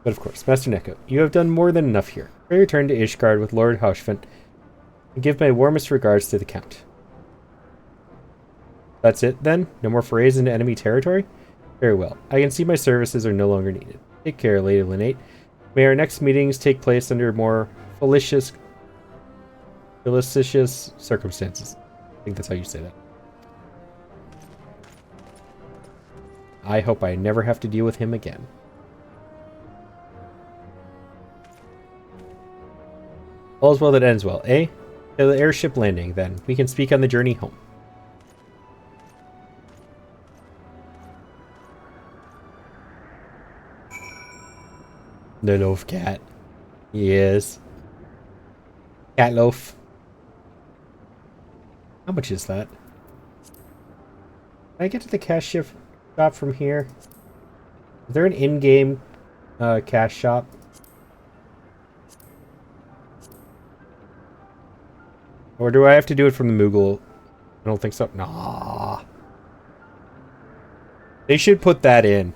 of course, Master Neko, you have done more than enough here. I return to Ishgard with Lord Hoshvent and give my warmest regards to the Count. That's it, then? No more forays into enemy territory? Very well. I can see my services are no longer needed. Take care, Lady Linnate. May our next meetings take place under more felicitous circumstances. I think that's how you say that. I hope I never have to deal with him again. All's well that ends well, eh? To the airship landing, then. We can speak on the journey home. The loaf cat. Yes. Cat loaf. How much is that? Can I get to the cash shop from here? Is there an in-game cash shop? Or do I have to do it from the Moogle? I don't think so. Nah. They should put that in.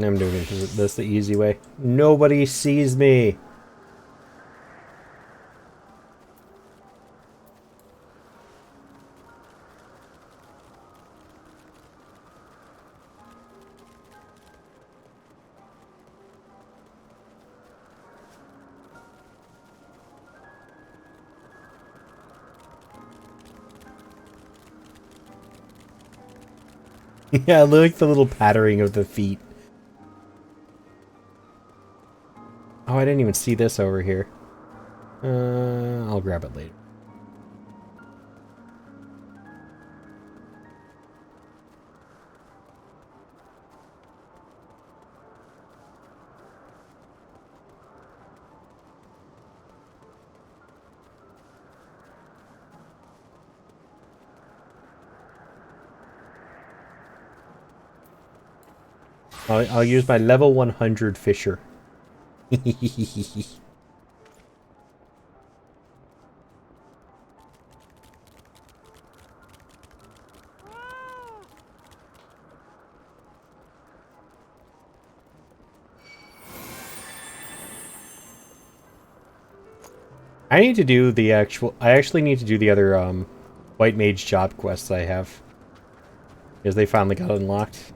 I'm doing it because that's the easy way. Nobody sees me. Yeah, I like the little pattering of the feet. Oh, I didn't even see this over here. I'll grab it later. I'll use my level 100 Fisher. I need to do the actual... I actually need to do the other White Mage job quests I have. Because they finally got unlocked.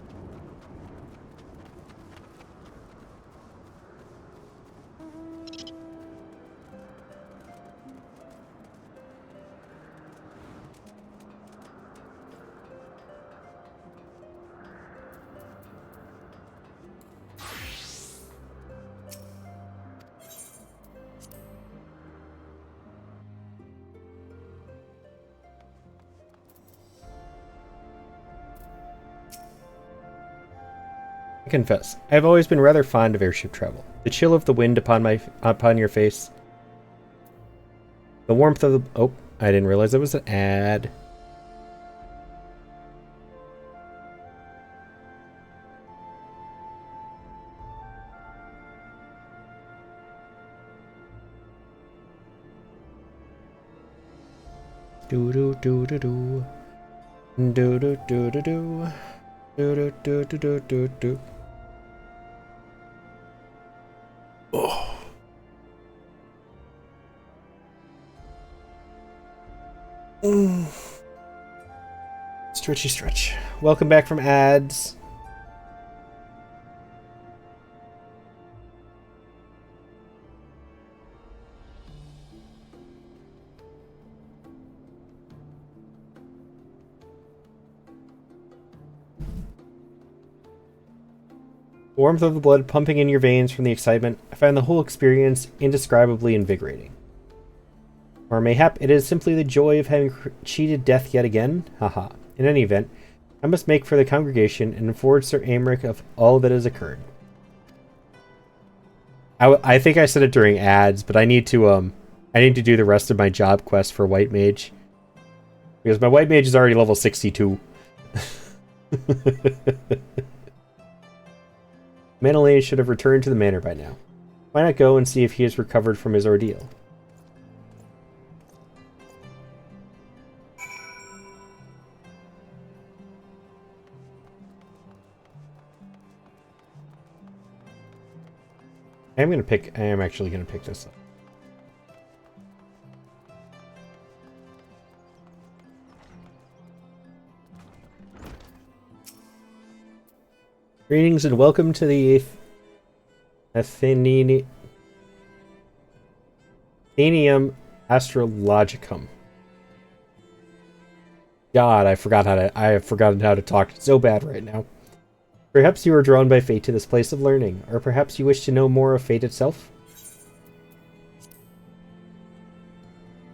I confess, I have always been rather fond of airship travel. The chill of the wind upon your face. The warmth of the... Oh, I didn't realize it was an ad. Do do do do do. Do do do do do. Do do do do do do do. Oh. Stretchy stretch. Welcome back from ads. The warmth of the blood pumping in your veins from the excitement, I find the whole experience indescribably invigorating. Or mayhap it is simply the joy of having cheated death yet again? Haha. In any event, I must make for the congregation and inform Sir Aymeric of all that has occurred. I think I said it during ads, but I need to do the rest of my job quest for White Mage. Because my White Mage is already level 62. Manolane should have returned to the manor by now. Why not go and see if he has recovered from his ordeal? I am actually gonna pick this up. Greetings and welcome to the Athenaeum Astrologicum. God, I have forgotten how to talk so bad right now. Perhaps you are drawn by fate to this place of learning, or perhaps you wish to know more of fate itself?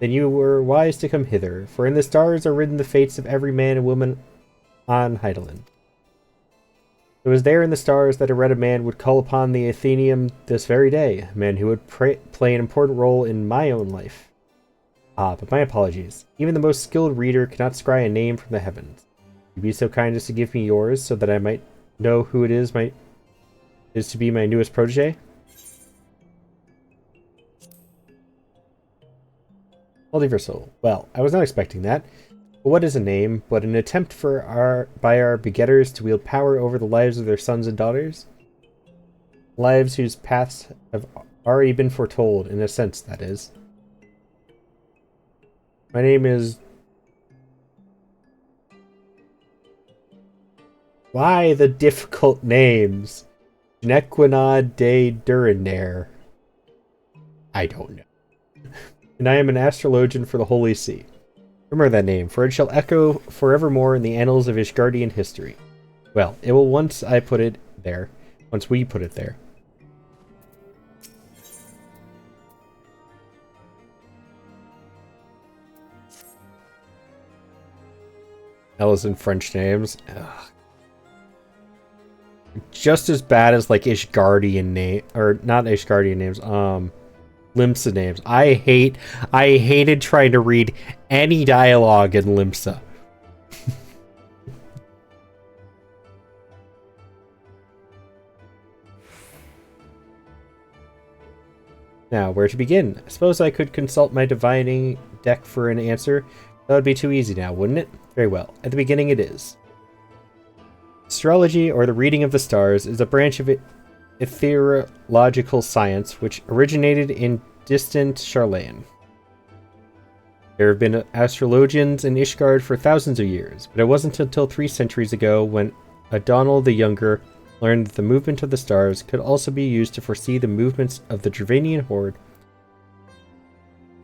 Then you were wise to come hither, for in the stars are written the fates of every man and woman on Hydaelyn. It was there in the stars that a red man would call upon the Athenaeum this very day, a man who would play an important role in my own life. Ah, but my apologies. Even the most skilled reader cannot scry a name from the heavens. Would you be so kind as to give me yours, so that I might know who it is to be my newest protege? Multiversal. Well, I was not expecting that. But what is a name but an attempt by our begetters to wield power over the lives of their sons and daughters? Lives whose paths have already been foretold, in a sense, that is. My name is... Why the difficult names? Nequina de Durinair. I don't know. And I am an astrologian for the Holy See. Remember that name, for it shall echo forevermore in the annals of Ishgardian history. Well, it will once we put it there. L's in French names. Ugh. Just as bad as like Ishgardian name, or not Ishgardian names, Limsa names. I hated trying to read any dialogue in Limsa. Now, where to begin? I suppose I could consult my divining deck for an answer. That would be too easy now, wouldn't it? Very well. At the beginning it is. Astrology, or the reading of the stars, is a branch of ethereological science which originated in distant Charlayan. There have been astrologians in Ishgard for thousands of years, but it wasn't until 3 centuries ago when Adonal the Younger learned that the movement of the stars could also be used to foresee the movements of the Dravanian horde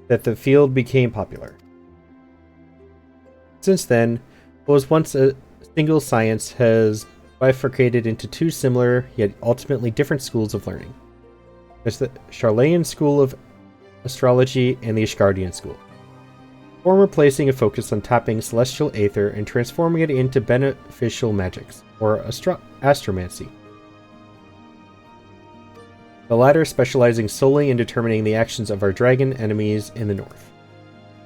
that the field became popular. Since then, what was once a single science has bifurcated into 2 similar, yet ultimately different schools of learning. There's the Charlayan school of astrology and the Ishgardian school. Former placing a focus on tapping celestial aether and transforming it into beneficial magics, or astromancy. The latter specializing solely in determining the actions of our dragon enemies in the north.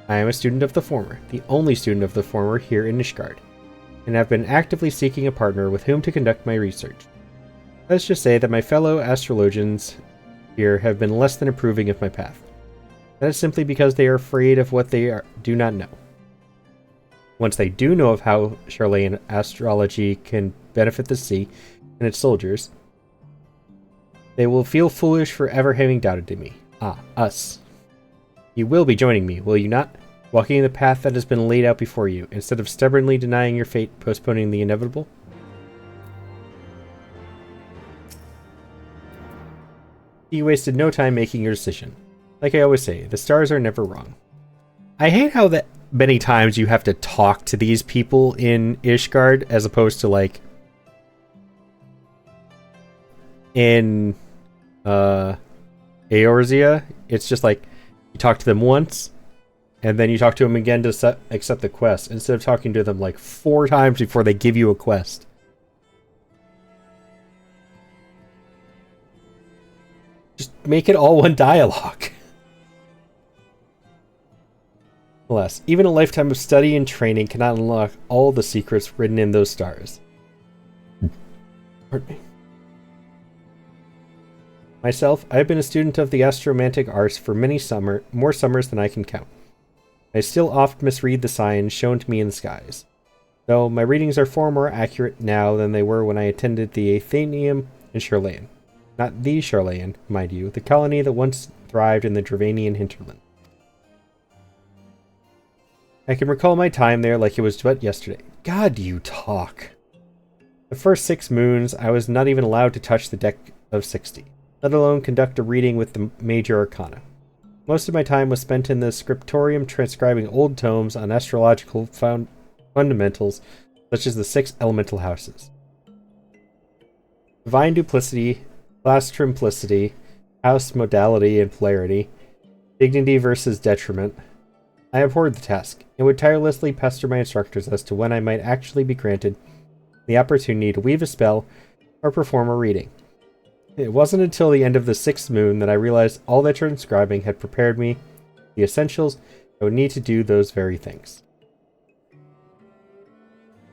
I am a student of the former, the only student of the former here in Ishgard, and have been actively seeking a partner with whom to conduct my research. Let's just say that my fellow astrologians here have been less than approving of my path. That is simply because they are afraid of what they do not know. Once they do know of how Charlayan astrology can benefit the sea and its soldiers, they will feel foolish for ever having doubted in me. Ah, us. You will be joining me, will you not? Walking in the path that has been laid out before you, instead of stubbornly denying your fate, postponing the inevitable? You wasted no time making your decision. Like I always say, the stars are never wrong. I hate how that many times you have to talk to these people in Ishgard as opposed to like in Eorzea. It's just like you talk to them once and then you talk to them again to accept the quest instead of talking to them like 4 times before they give you a quest. Just make it all one dialogue. Alas, even a lifetime of study and training cannot unlock all the secrets written in those stars. Pardon me. Myself, I have been a student of the astromantic arts for more summers than I can count. I still oft misread the signs shown to me in the skies, though my readings are far more accurate now than they were when I attended the Athenaeum in Charlayan. Not the Charlayan, mind you, the colony that once thrived in the Dravanian hinterland. I can recall my time there like it was but yesterday. God, you talk. The first 6 moons, I was not even allowed to touch the deck of 60, let alone conduct a reading with the major arcana. Most of my time was spent in the scriptorium transcribing old tomes on astrological fundamentals, such as the 6 elemental houses. Divine duplicity, class trimplicity, house modality and polarity, dignity versus detriment. I abhorred the task, and would tirelessly pester my instructors as to when I might actually be granted the opportunity to weave a spell or perform a reading. It wasn't until the end of the 6th moon that I realized all that transcribing had prepared me the essentials I would need to do those very things.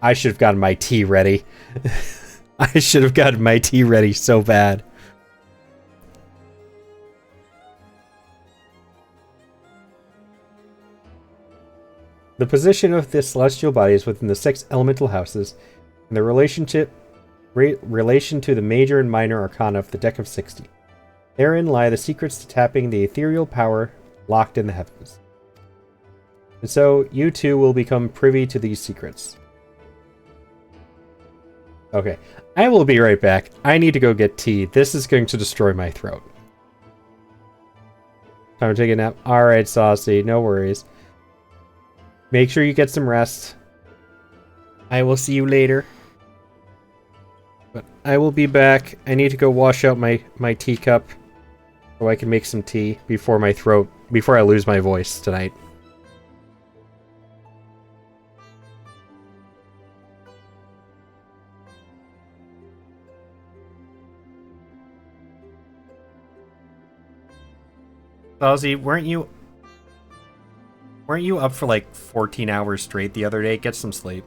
I should have gotten my tea ready. I should have gotten my tea ready so bad. The position of the celestial bodies within the 6 elemental houses and their relation to the major and minor arcana of the deck of 60. Therein lie the secrets to tapping the ethereal power locked in the heavens. And so, you too will become privy to these secrets. Okay, I will be right back. I need to go get tea. This is going to destroy my throat. Time to take a nap. Alright, Saucy, no worries. Make sure you get some rest. I will see you later. But I will be back. I need to go wash out my teacup so I can make some tea before I lose my voice tonight. Ozzy, weren't you up for like 14 hours straight the other day? Get some sleep.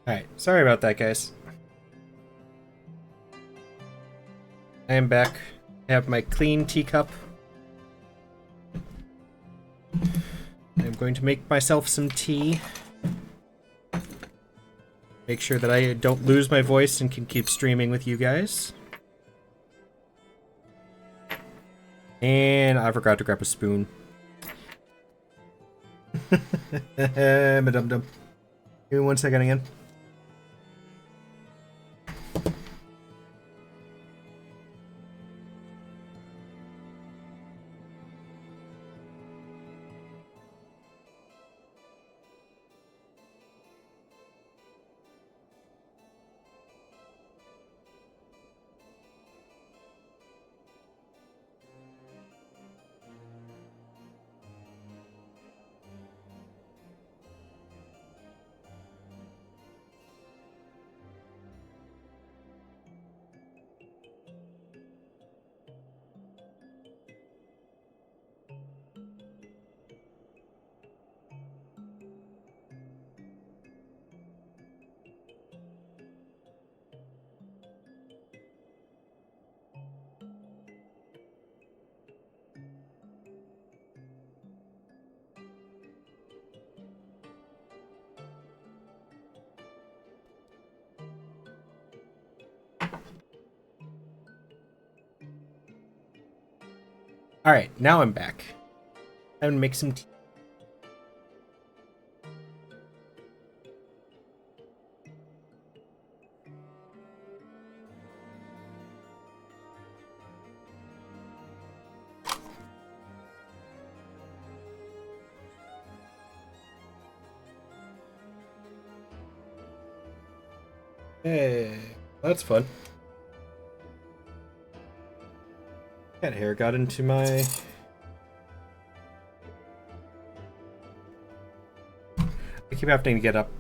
Alright, sorry about that, guys. I am back. I have my clean teacup. I'm going to make myself some tea. Make sure that I don't lose my voice and can keep streaming with you guys. And I forgot to grab a spoon. Dum-dum. Give me 1 second again. Alright, now I'm back. I'm gonna make some tea. Hey, that's fun. Cat hair got into my... I keep having to get up.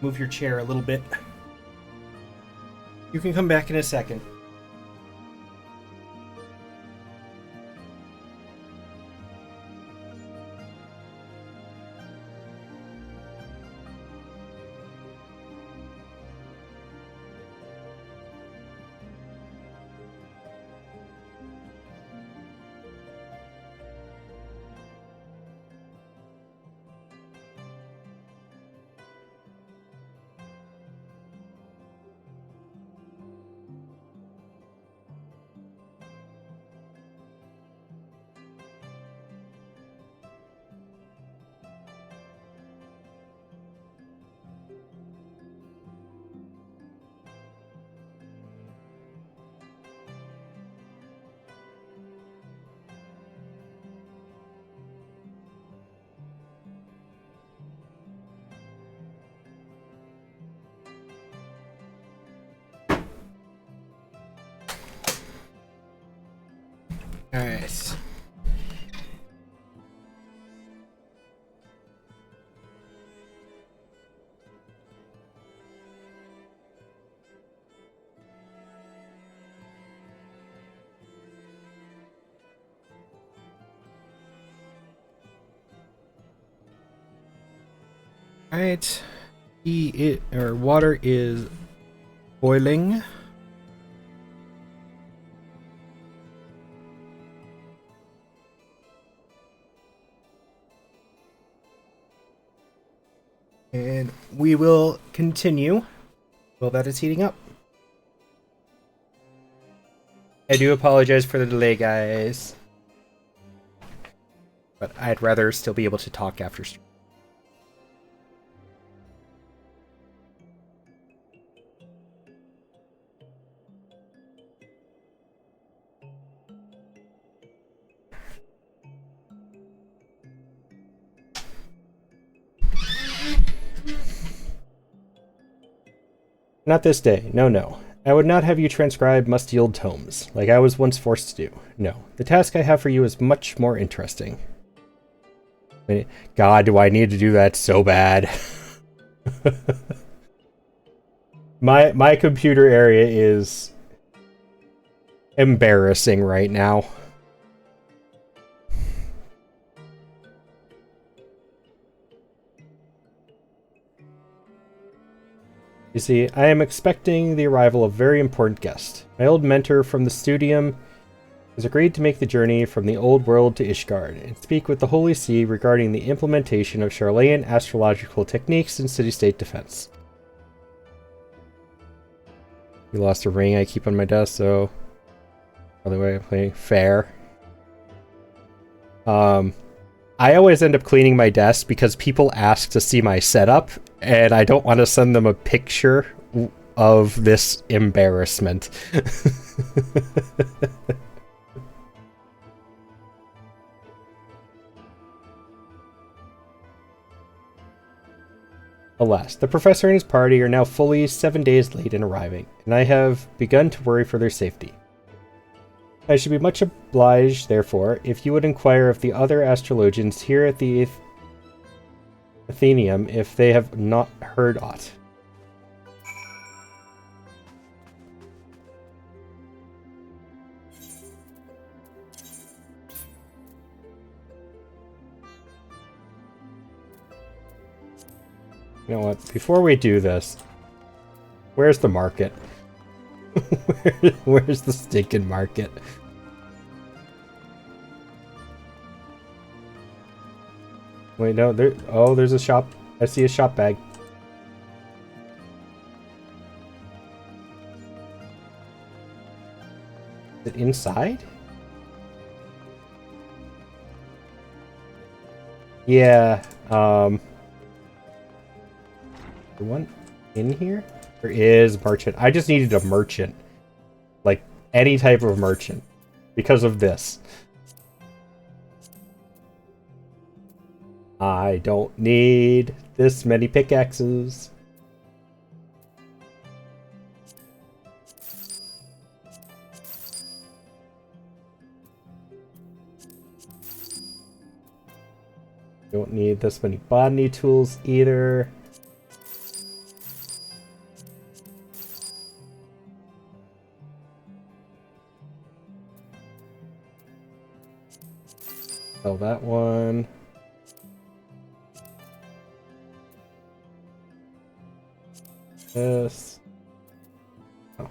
Move your chair a little bit. You can come back in a second. Alright. Alright. Water is boiling. And we will continue while that is heating up. I do apologize for the delay, guys. But I'd rather still be able to talk after stream. Not this day. No, no. I would not have you transcribe musty old tomes, like I was once forced to do. No. The task I have for you is much more interesting. God, do I need to do that so bad. My computer area is embarrassing right now. You see, I am expecting the arrival of a very important guest. My old mentor from the studium has agreed to make the journey from the old world to Ishgard and speak with the Holy See regarding the implementation of Charlayan astrological techniques in city-state defense. You lost a ring I keep on my desk, so... By the way, I'm playing fair. I always end up cleaning my desk because people ask to see my setup, and I don't want to send them a picture of this embarrassment. Alas, the professor and his party are now fully 7 days late in arriving, and I have begun to worry for their safety. I should be much obliged, therefore, if you would inquire of the other astrologians here at the Athenaeum if they have not heard aught. You know what? Before we do this, where's the market? Where's the stinking market? Wait, no, there. Oh, there's a shop. I see a shop bag. Is it inside? Yeah. The one in here? There is a merchant. I just needed a merchant. Like, any type of merchant. Because of this. I don't need this many pickaxes. Don't need this many botany tools either. Sell that one. This. Oh.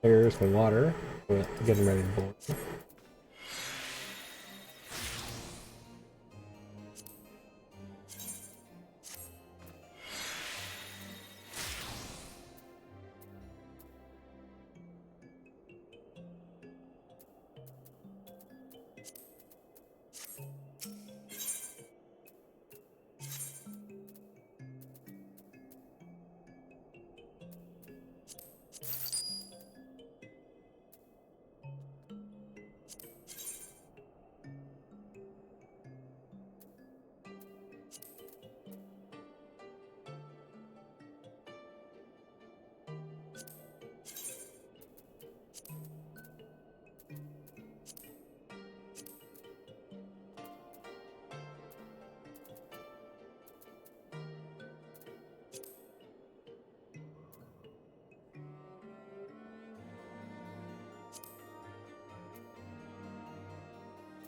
There's my water. We're getting ready to boil.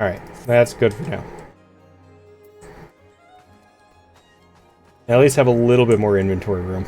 Alright, that's good for now. At least have a little bit more inventory room.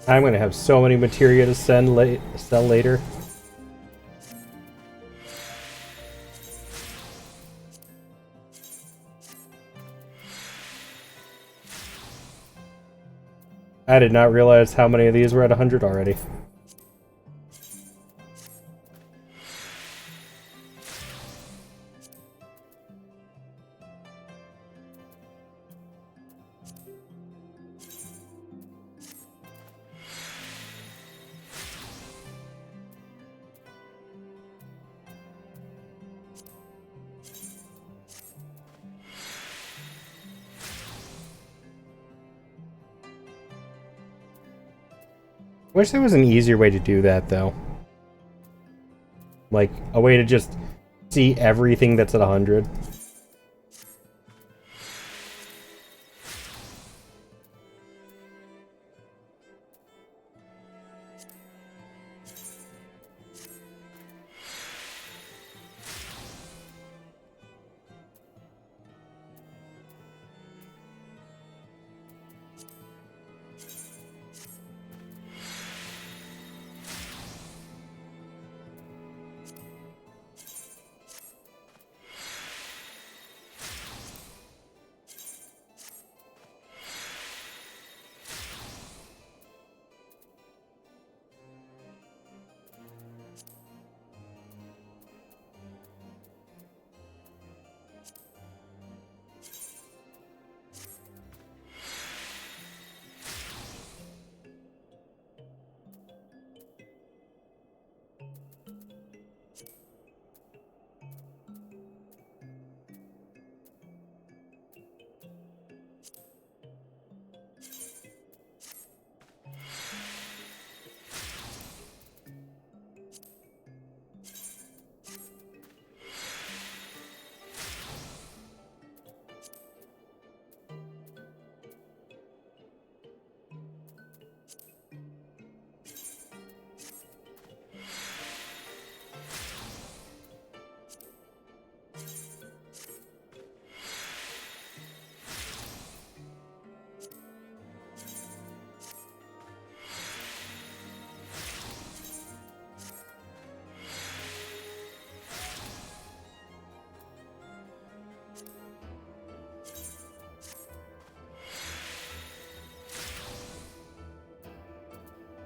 I'm gonna have so many materia to sell later. I did not realize how many of these were at 100 already. Wish there was an easier way to do that, though. Like, a way to just see everything that's at 100.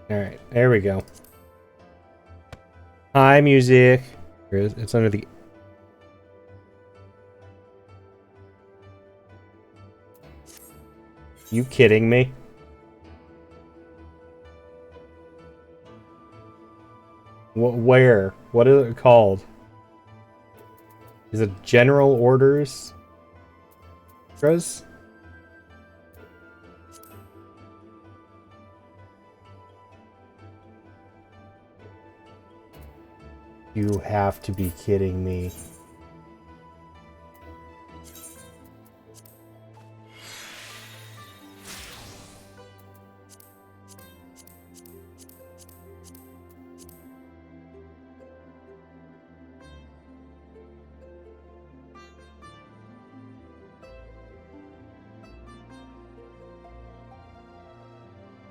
Alright, there we go. Hi, music. It's under the... You kidding me? Where? What is it called? Is it General Orders? Chris? You have to be kidding me.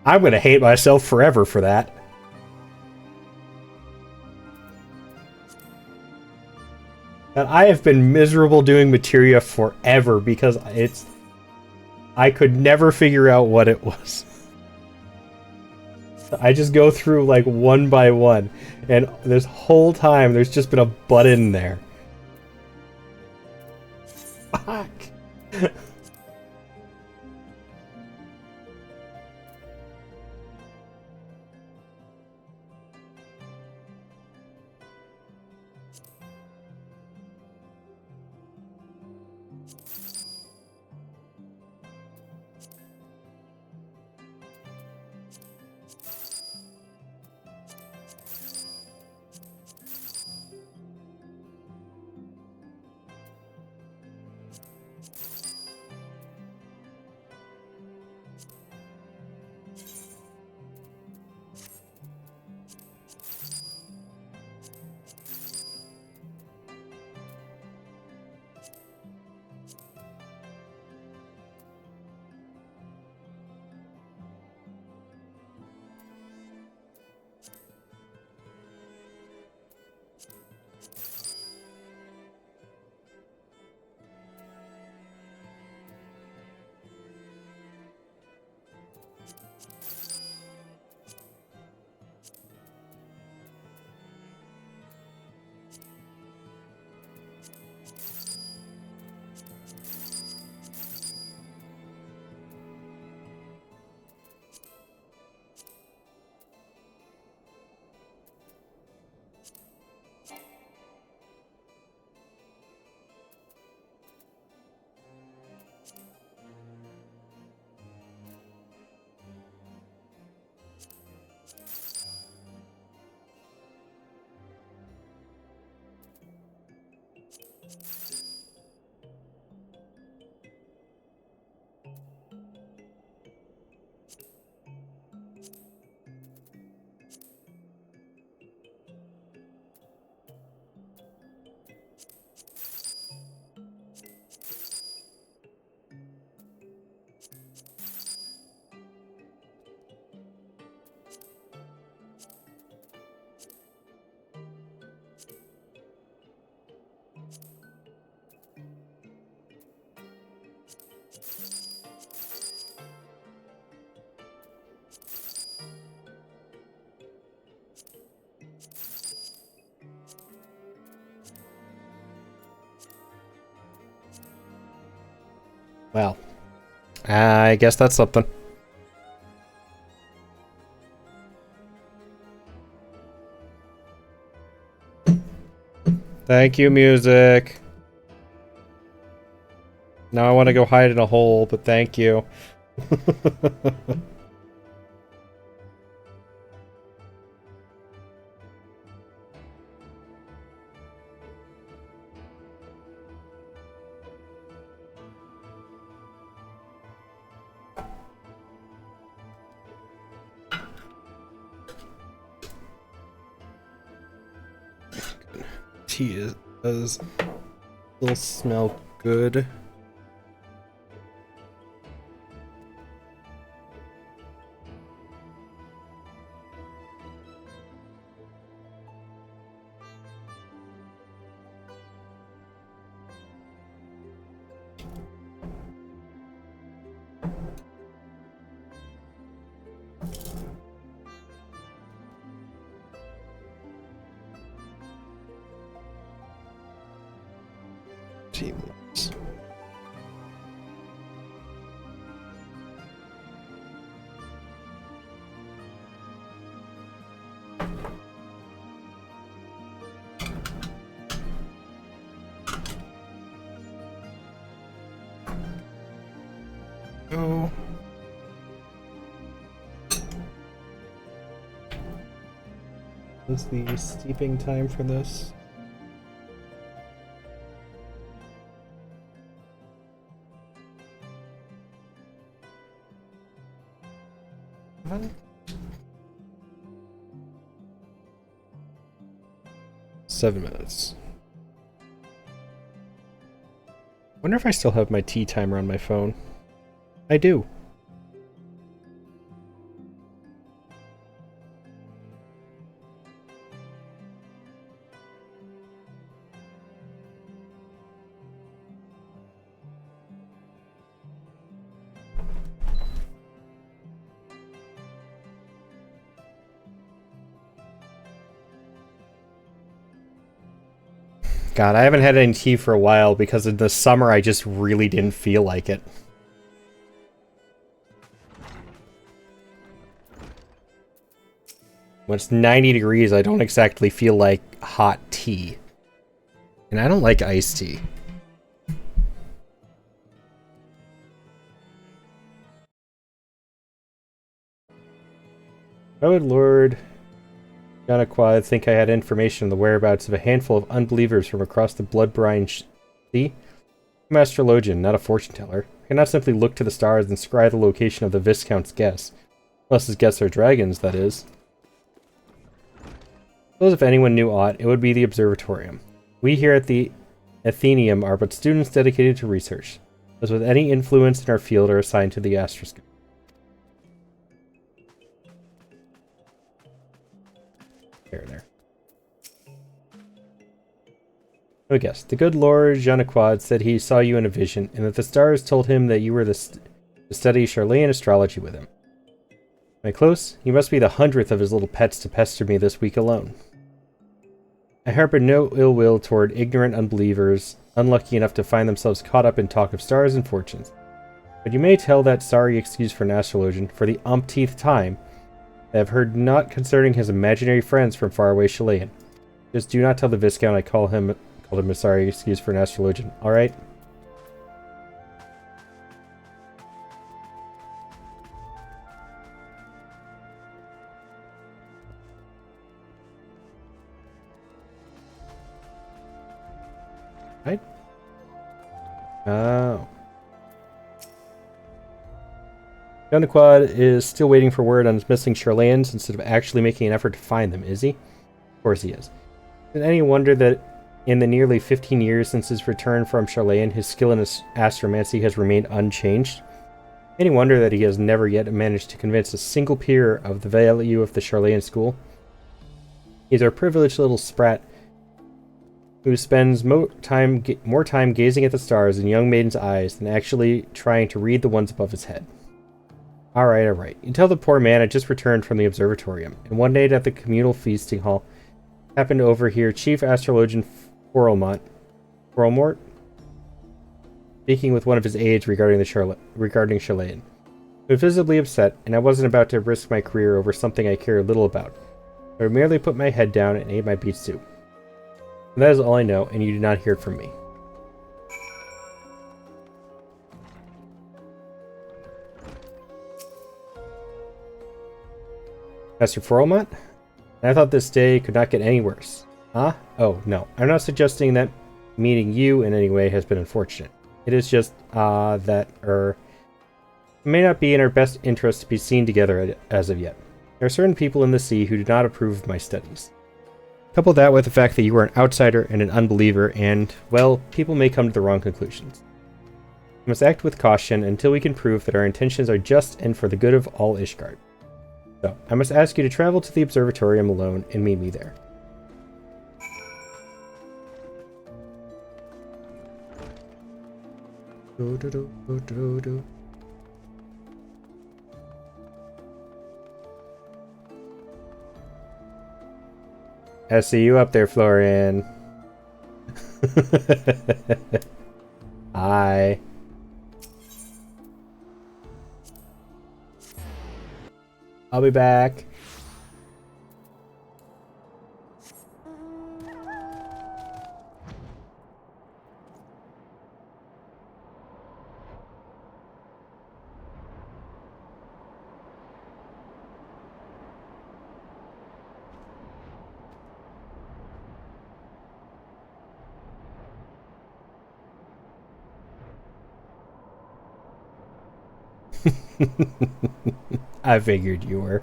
I'm gonna hate myself forever for that. And I have been miserable doing materia forever because I could never figure out what it was. I just go through like one by one, and this whole time there's just been a button there. Fuck. Well, I guess that's something. Thank you, music. Now I want to go hide in a hole, but thank you. Tea does still smell good. Teams. Oh. What's the steeping time for this? What? 7 minutes. Wonder if I still have my tea timer on my phone. I do. God, I haven't had any tea for a while because in the summer I just really didn't feel like it. When it's 90 degrees, I don't exactly feel like hot tea. And I don't like iced tea. Why would Lord Jonaqua think I had information on the whereabouts of a handful of unbelievers from across the blood-brine sea? I'm an astrologian, not a fortune teller. I cannot simply look to the stars and scry the location of the Viscount's guess. Unless his guests are dragons, that is. Suppose if anyone knew aught, it would be the Observatorium. We here at the Athenaeum are but students dedicated to research. Those with any influence in our field are assigned to the astroscope. There. Oh, guess. The good Lord Jonaqua said he saw you in a vision, and that the stars told him that you were to study Charlayan astrology with him. Am I close? You must be the 100th of his little pets to pester me this week alone. I harbor no ill will toward ignorant unbelievers, unlucky enough to find themselves caught up in talk of stars and fortunes. But you may tell that sorry excuse for an astrologian, for the umpteenth time, I have heard naught concerning his imaginary friends from faraway Chilean. Just do not tell the Viscount I called him a sorry excuse for an astrologian, alright? Right? Oh. Jonaqua is still waiting for word on his missing Charlayans instead of actually making an effort to find them, is he? Of course he is. Is it any wonder that in the nearly 15 years since his return from Charlayan, his skill in astromancy has remained unchanged? Any wonder that he has never yet managed to convince a single peer of the value of the Charlayan school? He's our privileged little sprat who spends more time gazing at the stars in young maidens' eyes than actually trying to read the ones above his head. Alright. You tell the poor man I just returned from the observatorium, and one night at the communal feasting hall, happened to overhear Chief Astrologian Forelmort speaking with one of his aides regarding Charlayan. He was visibly upset, and I wasn't about to risk my career over something I care little about. I would merely put my head down and ate my beet soup. And that is all I know, and you do not hear it from me. Master Forelmont? I thought this day could not get any worse. Huh? Oh, no. I'm not suggesting that meeting you in any way has been unfortunate. It is just, that, it may not be in our best interest to be seen together as of yet. There are certain people in the sea who do not approve of my studies. Couple that with the fact that you are an outsider and an unbeliever, and, well, people may come to the wrong conclusions. We must act with caution until we can prove that our intentions are just and for the good of all Ishgard. So, I must ask you to travel to the observatorium alone and meet me there. I see you up there, Florian. Hi. I'll be back. I figured you were.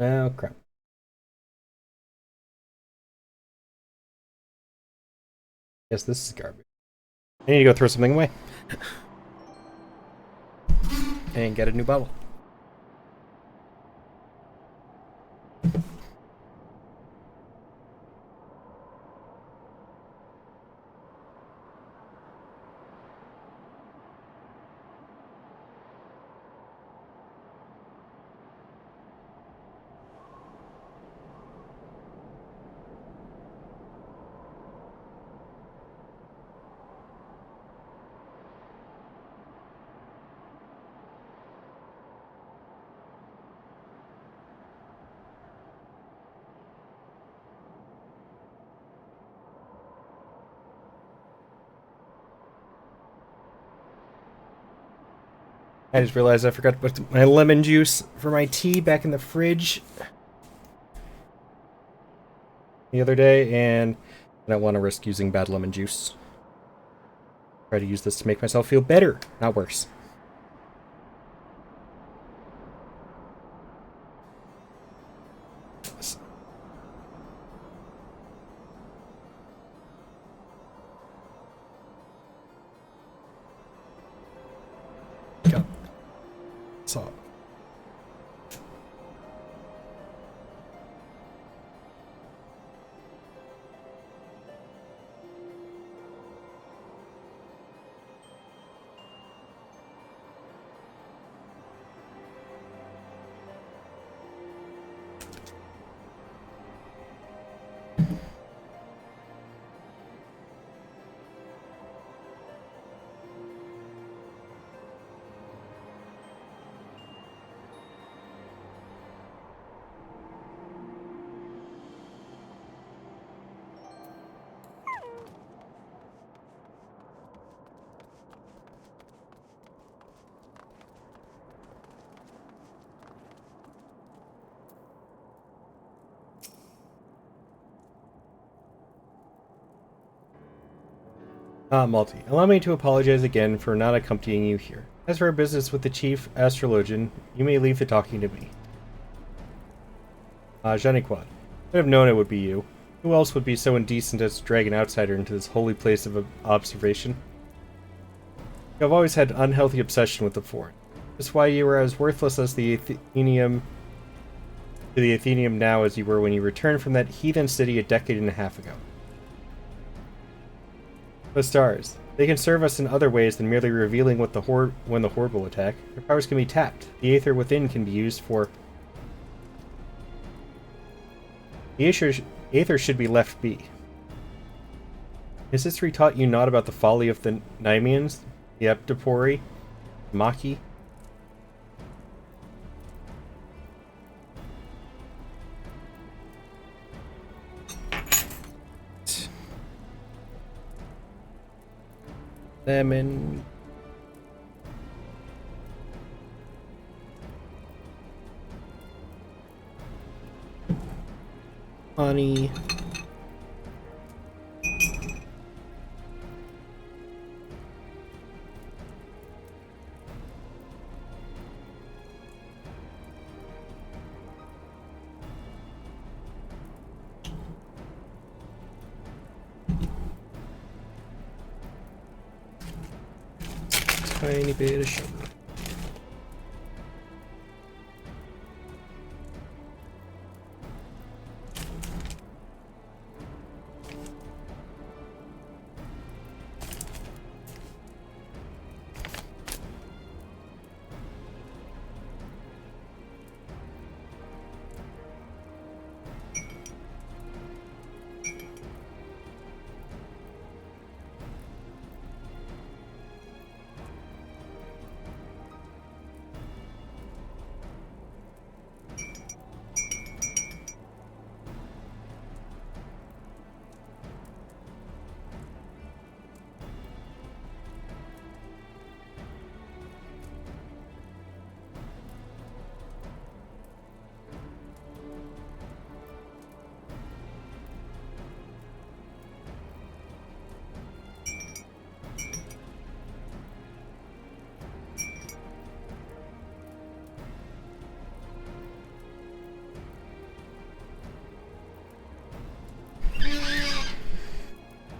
Oh, crap. Yes, this is garbage. I need to go throw something away. And get a new bottle. I just realized I forgot to put my lemon juice for my tea back in the fridge the other day, and I don't want to risk using bad lemon juice. Try to use this to make myself feel better, not worse. Go. So. Malty, allow me to apologize again for not accompanying you here. As for our business with the chief astrologian, you may leave the talking to me. Janiquad, I have known it would be you. Who else would be so indecent as to drag an outsider into this holy place of observation? You have always had unhealthy obsession with the foreign. That's why you are as worthless as the Athenium now as you were when you returned from that heathen city a decade and a half ago. The stars. They can serve us in other ways than merely revealing what the when the Horde will attack. Their powers can be tapped. The Aether within can be used for... The Aether should be left be. Has history taught you not about the folly of the Nemeans, the Eptopori, the Maki? Lemon. Honey. Tiny bit of sugar.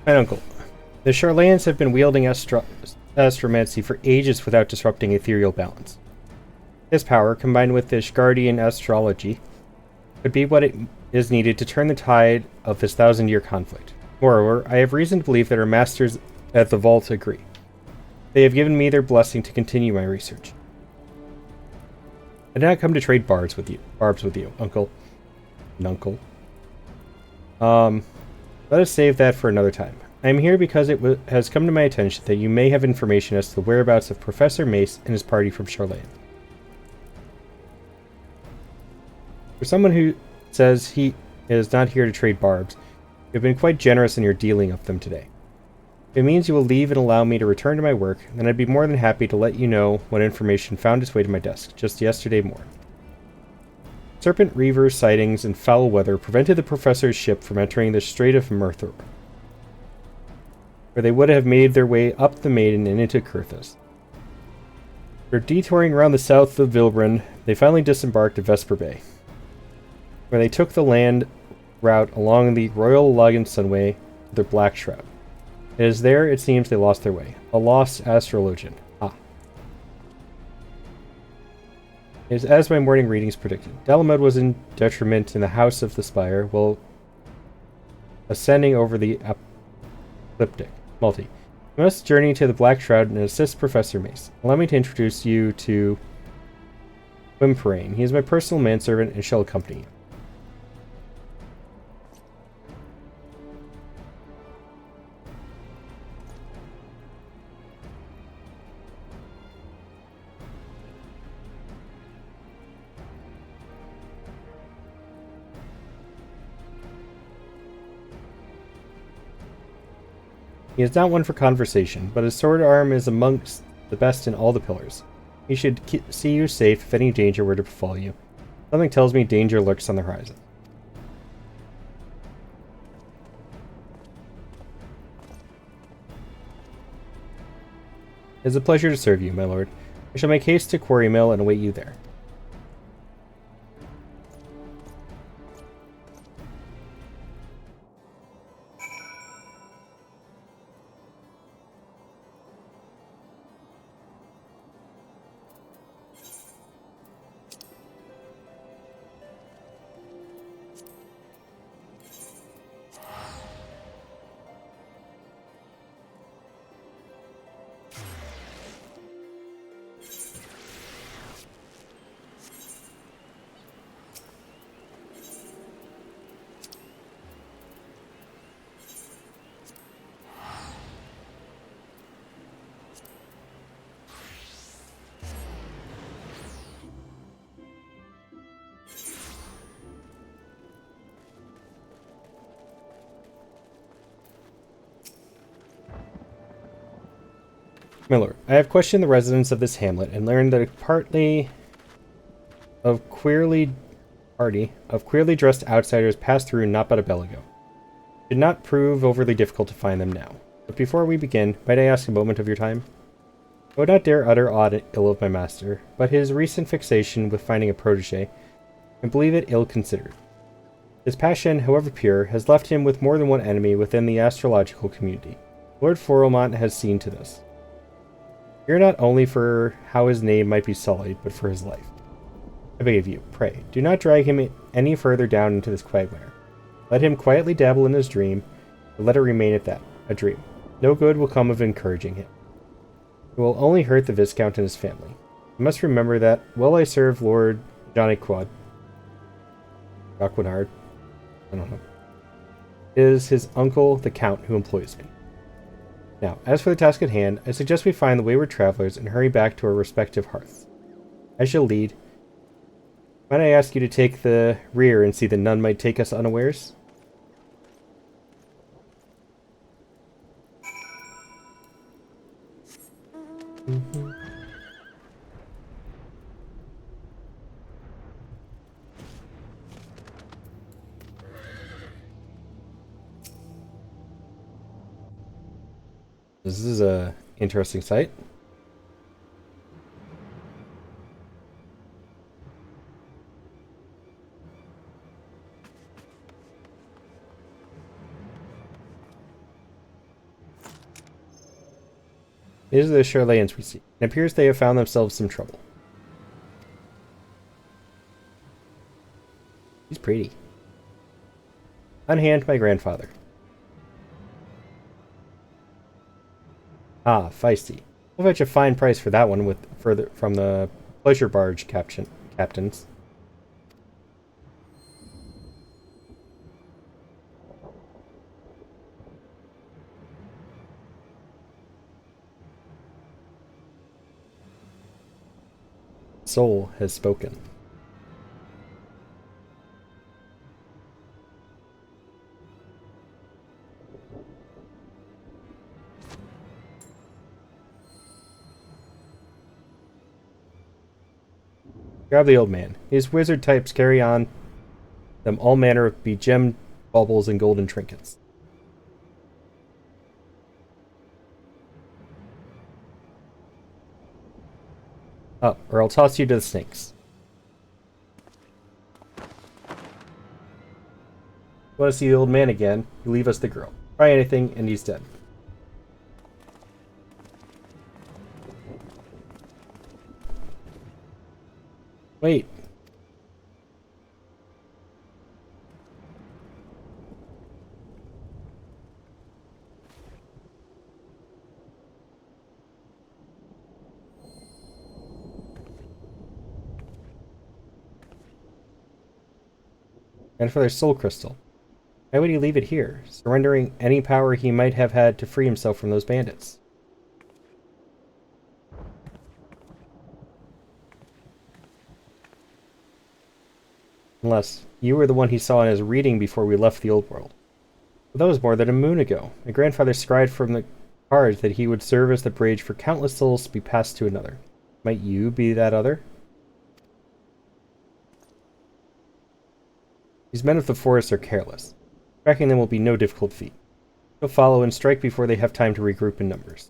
My uncle. The Charlayans have been wielding astromancy for ages without disrupting ethereal balance. This power, combined with the Ishgardian astrology, could be what it is needed to turn the tide of this thousand-year conflict. Moreover, I have reason to believe that our masters at the Vault agree. They have given me their blessing to continue my research. I did not come to trade barbs with you, Uncle. Nuncle. Let us save that for another time. I am here because it has come to my attention that you may have information as to the whereabouts of Professor Mace and his party from Charlayan. For someone who says he is not here to trade barbs, you have been quite generous in your dealing of them today. If it means you will leave and allow me to return to my work, then I'd be more than happy to let you know what information found its way to my desk just yesterday morning. Serpent Reaver sightings and foul weather prevented the professor's ship from entering the Strait of Merthor, where they would have made their way up the Maiden and into Kurthus. After detouring around the south of Vilbrun, they finally disembarked at Vesper Bay, where they took the land route along the Royal Lagansunway to their Black Shroud. It is there, it seems, they lost their way. A lost astrologian. Ah. It is as my morning readings predicted. Delamode was in detriment in the House of the Spire, while ascending over the ecliptic. Multi. You must journey to the Black Shroud and assist Professor Mace. Allow me to introduce you to Whimperain. He is my personal manservant and shall accompany you. He is not one for conversation, but his sword arm is amongst the best in all the pillars. He should see you safe if any danger were to befall you. Something tells me danger lurks on the horizon. It is a pleasure to serve you, my lord. I shall make haste to Quarry Mill and await you there. Miller, I have questioned the residents of this hamlet and learned that a party of queerly dressed outsiders passed through not but a bell ago. It did not prove overly difficult to find them now. But before we begin, might I ask a moment of your time? I would not dare utter aught ill of my master, but his recent fixation with finding a protege, I believe it ill-considered. His passion, however pure, has left him with more than one enemy within the astrological community. Lord Forrelmont has seen to this. Fear not only for how his name might be sullied, but for his life. I beg of you, pray, do not drag him any further down into this quagmire. Let him quietly dabble in his dream, but let it remain at that, a dream. No good will come of encouraging him. It will only hurt the Viscount and his family. You must remember that, while I serve Lord Jacquinard, I don't know, is his uncle, the Count, who employs me. Now, as for the task at hand, I suggest we find the wayward travelers and hurry back to our respective hearths. I shall lead. Might I ask you to take the rear and see that none might take us unawares? This is a interesting sight. These are the Charlayans we see. It appears they have found themselves some trouble. He's pretty. Unhand my grandfather. Ah, feisty. We'll fetch a fine price for that one from the pleasure barge captains. Soul has spoken. Grab the old man. These wizard types carry on them all manner of begemmed baubles and golden trinkets. Up, or I'll toss you to the snakes. Want to see the old man again? You leave us the girl. Try anything, and he's dead. Wait. And for their soul crystal. Why would he leave it here, surrendering any power he might have had to free himself from those bandits? Unless you were the one he saw in his reading before we left the old world. But that was more than a moon ago. My grandfather scried from the cards that he would serve as the bridge for countless souls to be passed to another. Might you be that other? These men of the forest are careless. Tracking them will be no difficult feat. They'll follow and strike before they have time to regroup in numbers.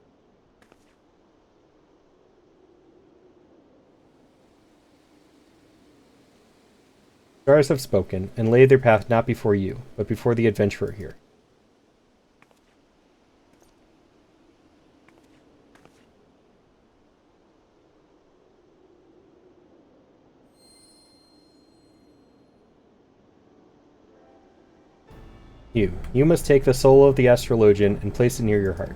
Stars have spoken, and laid their path not before you, but before the adventurer here. You must take the soul of the astrologian and place it near your heart.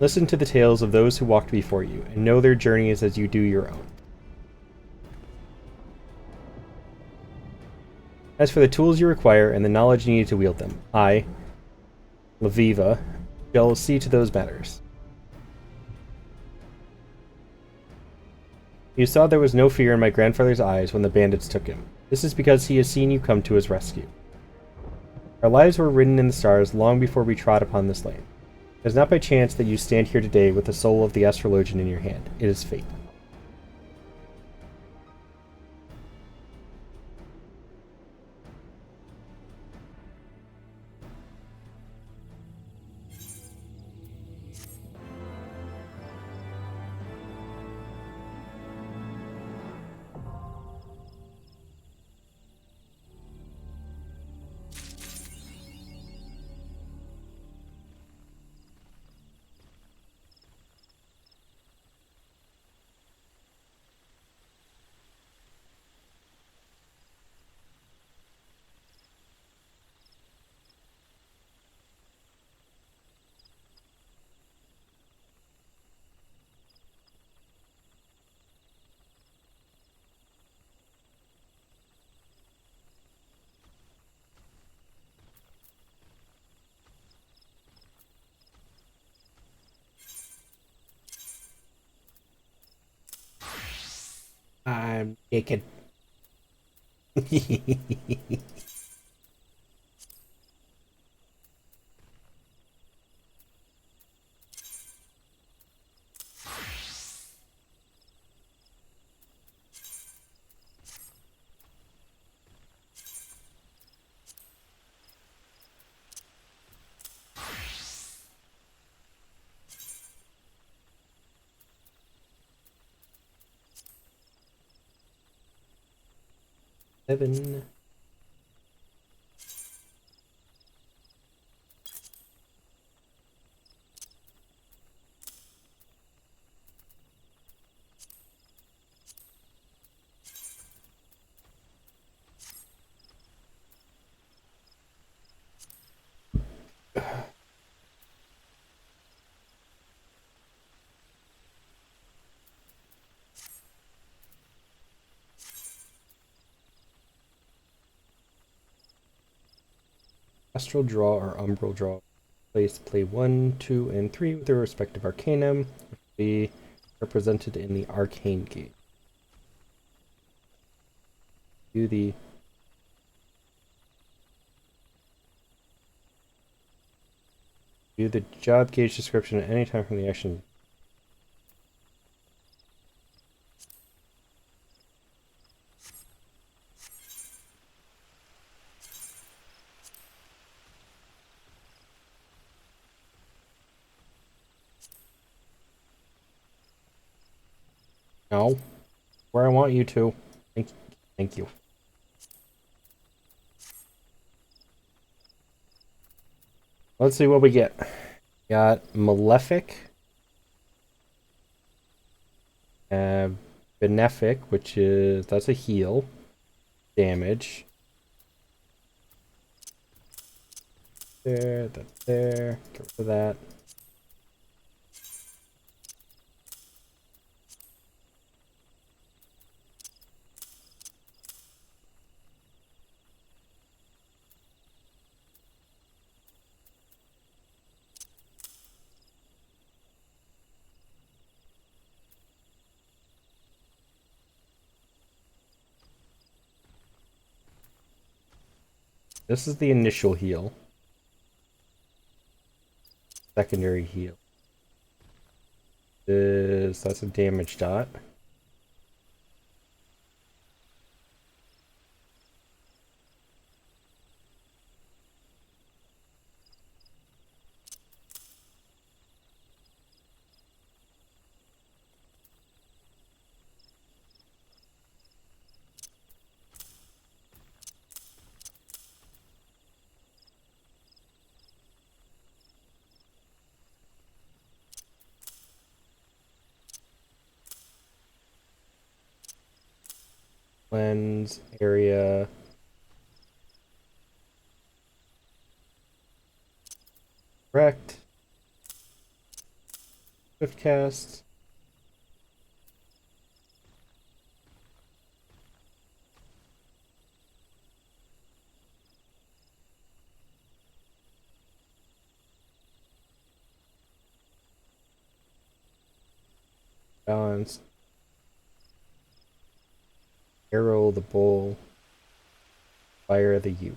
Listen to the tales of those who walked before you, and know their journeys as you do your own. As for the tools you require and the knowledge needed to wield them, I, Laviva, shall see to those matters. You saw there was no fear in my grandfather's eyes when the bandits took him. This is because he has seen you come to his rescue. Our lives were written in the stars long before we trod upon this land. It is not by chance that you stand here today with the soul of the astrologian in your hand. It is fate. I'm naked. Seven. Astral Draw or Umbral Draw. Play 1, 2, and 3 with their respective Arcanum, which will be represented in the Arcane Gate. Do the job gauge description at any time from the action. No. Where I want you to. Thank you. Let's see what we get. Got Malefic. Benefic, which is, that's a heal. Damage. There, that's there. Get rid of that. This is the initial heal. Secondary heal. That's a damage dot. Cleanse area. Correct. Swift cast. Balance. Arrow the bull. Fire the ewe.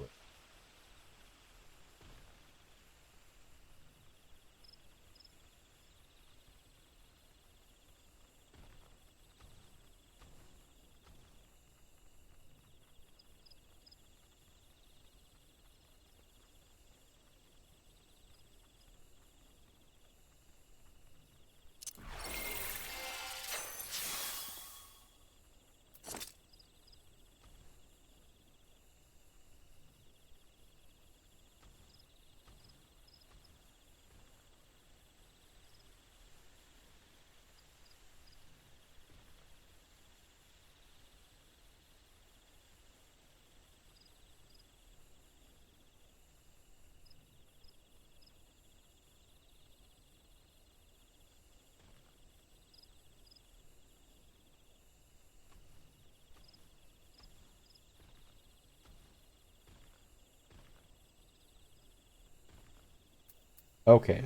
Okay.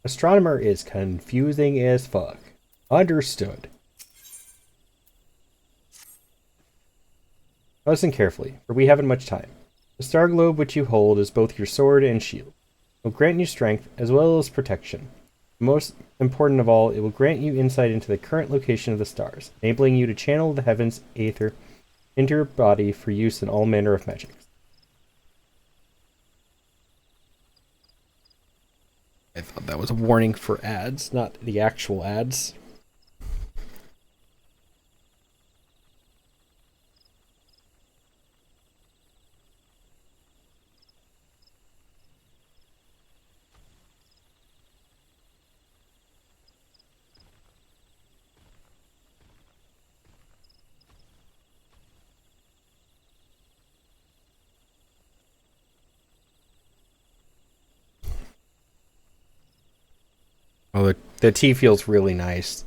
Astronomer is confusing as fuck. Understood. Listen carefully, for we haven't much time. The star globe which you hold is both your sword and shield. It will grant you strength as well as protection. Most important of all, it will grant you insight into the current location of the stars, enabling you to channel the heavens' aether into your body for use in all manner of magics. I thought that was a warning for ads, not the actual ads. Oh, the tea feels really nice.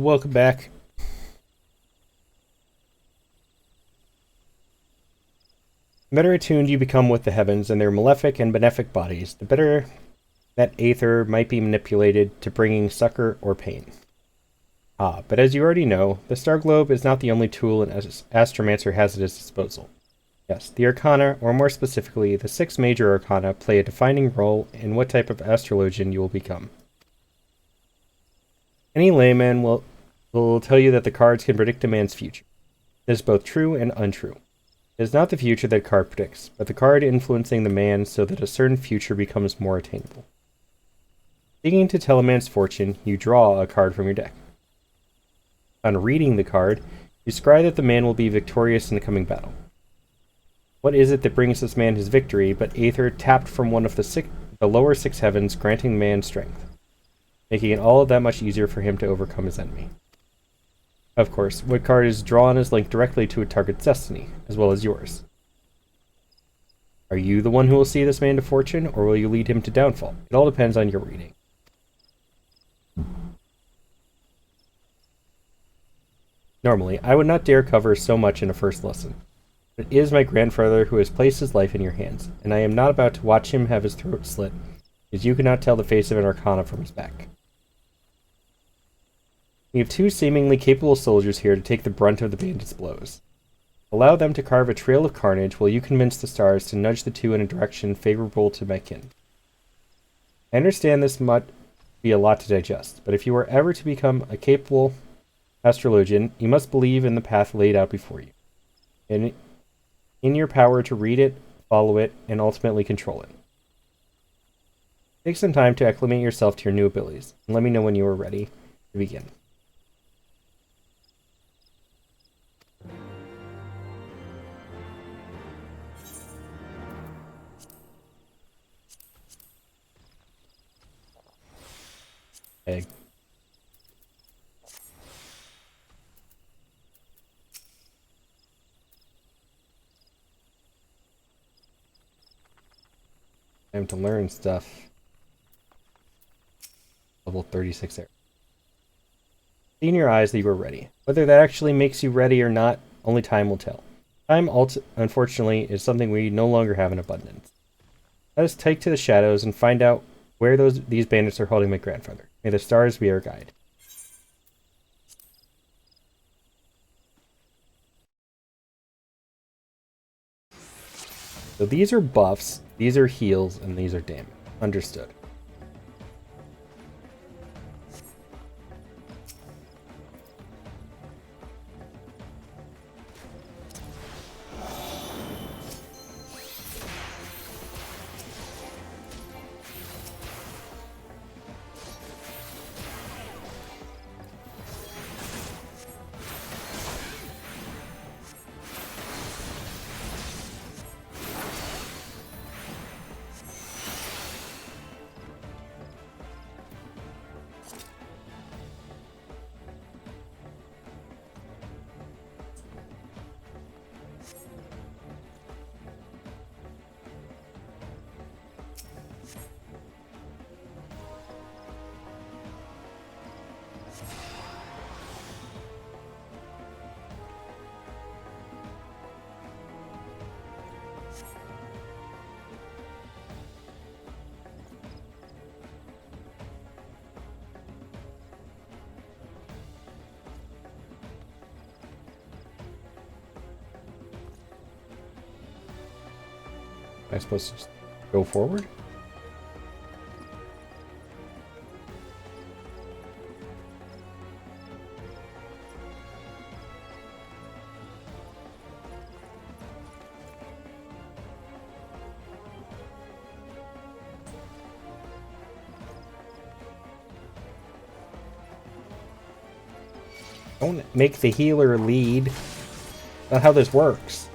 Welcome back. The better attuned you become with the heavens and their malefic and benefic bodies, the better that aether might be manipulated to bringing succor or pain. But as you already know, the star globe is not the only tool an astromancer has at his disposal. Yes, the arcana, or more specifically, the 6 major arcana, play a defining role in what type of astrologian you will become. Any layman will tell you that the cards can predict a man's future. This is both true and untrue. It is not the future that a card predicts, but the card influencing the man so that a certain future becomes more attainable. Seeking to tell a man's fortune, you draw a card from your deck. On reading the card, you scry that the man will be victorious in the coming battle. What is it that brings this man his victory but aether tapped from one of the lower 6 heavens, granting the man strength, making it all that much easier for him to overcome his enemy? Of course, what card is drawn is linked directly to a target's destiny, as well as yours. Are you the one who will see this man to fortune, or will you lead him to downfall? It all depends on your reading. Normally, I would not dare cover so much in a first lesson, but it is my grandfather who has placed his life in your hands, and I am not about to watch him have his throat slit, because you cannot tell the face of an arcana from his back. We have 2 seemingly capable soldiers here to take the brunt of the bandits' blows. Allow them to carve a trail of carnage while you convince the stars to nudge the 2 in a direction favorable to my kin. I understand this might be a lot to digest, but if you are ever to become a capable astrologian, you must believe in the path laid out before you, and in your power to read it, follow it, and ultimately control it. Take some time to acclimate yourself to your new abilities, and let me know when you are ready to begin. Egg. Time to learn stuff. Level 36 there. See in your eyes that you are ready. Whether that actually makes you ready or not, only time will tell. Time, unfortunately, is something we no longer have in abundance. Let us take to the shadows and find out where these bandits are holding my grandfather. May the stars be our guide. So these are buffs, these are heals, and these are damage. Understood. Am I supposed to just go forward? Don't make the healer lead. That's not how this works.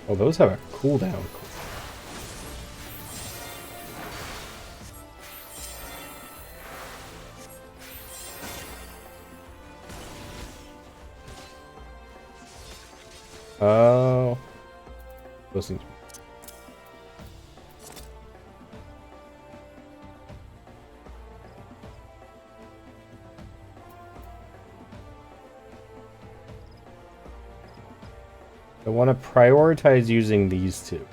Oh, those have a cooldown. Oh. Listening to me. I want to prioritize using these two.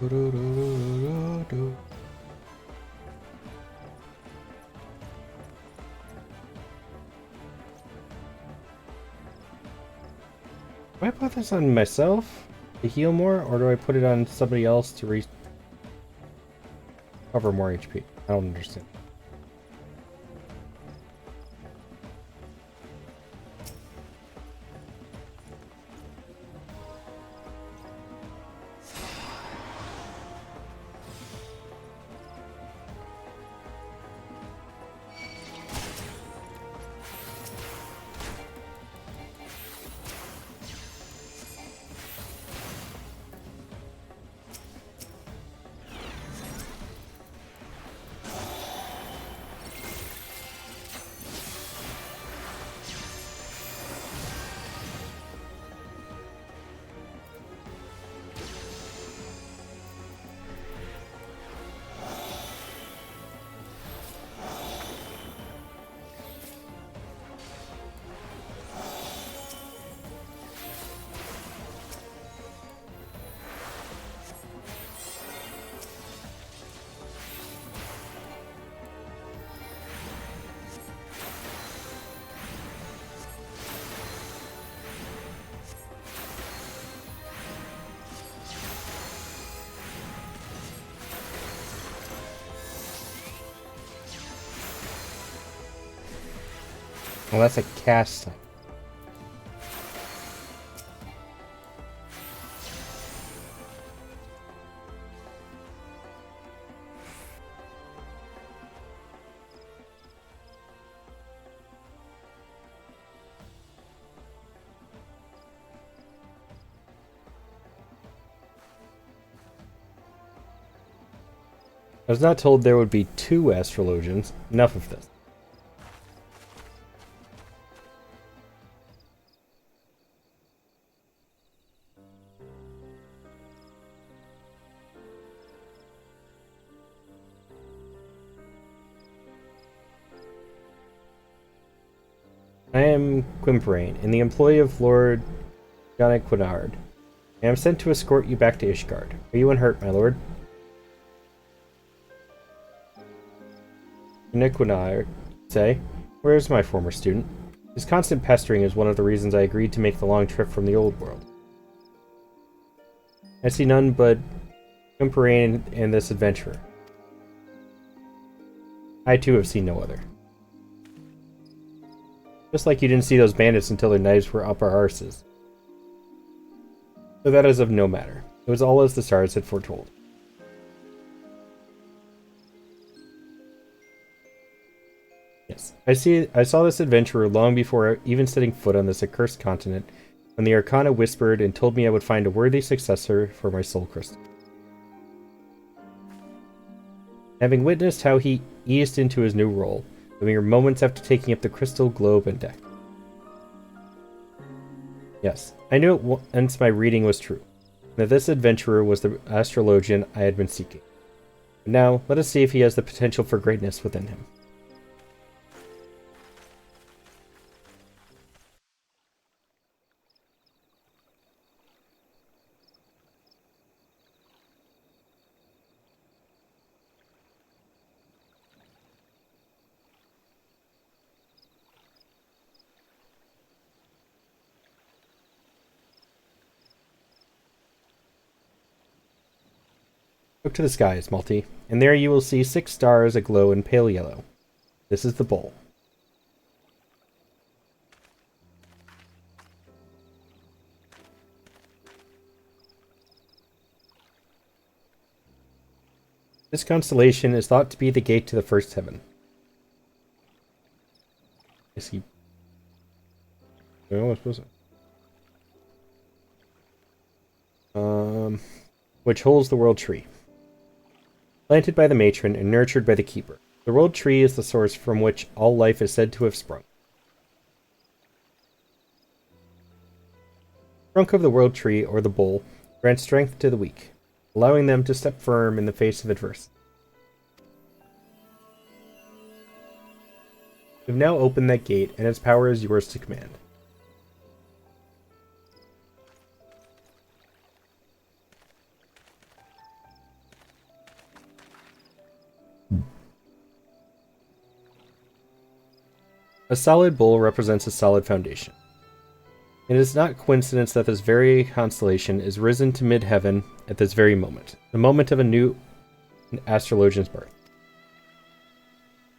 Do I put this on myself to heal more, or do I put it on somebody else to recover more HP? I don't understand. Well, that's a cast type. I was not told there would be 2 astrologians. Enough of this. I am Quimprain, in the employ of Lord Jonaquinard. I am sent to escort you back to Ishgard. Are you unhurt, my lord? Jonaquinard, say, where is my former student? His constant pestering is one of the reasons I agreed to make the long trip from the old world. I see none but Quimprain and this adventurer. I too have seen no other. Just like you didn't see those bandits until their knives were up our arses. But that is of no matter. It was all as the stars had foretold. Yes, I saw this adventurer long before even setting foot on this accursed continent, when the Arcana whispered and told me I would find a worthy successor for my soul crystal. Having witnessed how he eased into his new role, the mere moments after taking up the crystal globe and deck. Yes, I knew it once my reading was true, that this adventurer was the astrologian I had been seeking. But now, let us see if he has the potential for greatness within him. Look to the skies, Malty, and there you will see 6 stars aglow in pale yellow. This is the bull. This constellation is thought to be the gate to the first heaven. I see. Oh, what's supposed to... which holds the world tree. Planted by the matron and nurtured by the keeper, the world tree is the source from which all life is said to have sprung. The trunk of the world tree, or the bull, grants strength to the weak, allowing them to step firm in the face of adversity. We have now opened that gate, and its power is yours to command. A solid bull represents a solid foundation. It is not coincidence that this very constellation is risen to mid-heaven at this very moment, the moment of a new astrologian's birth.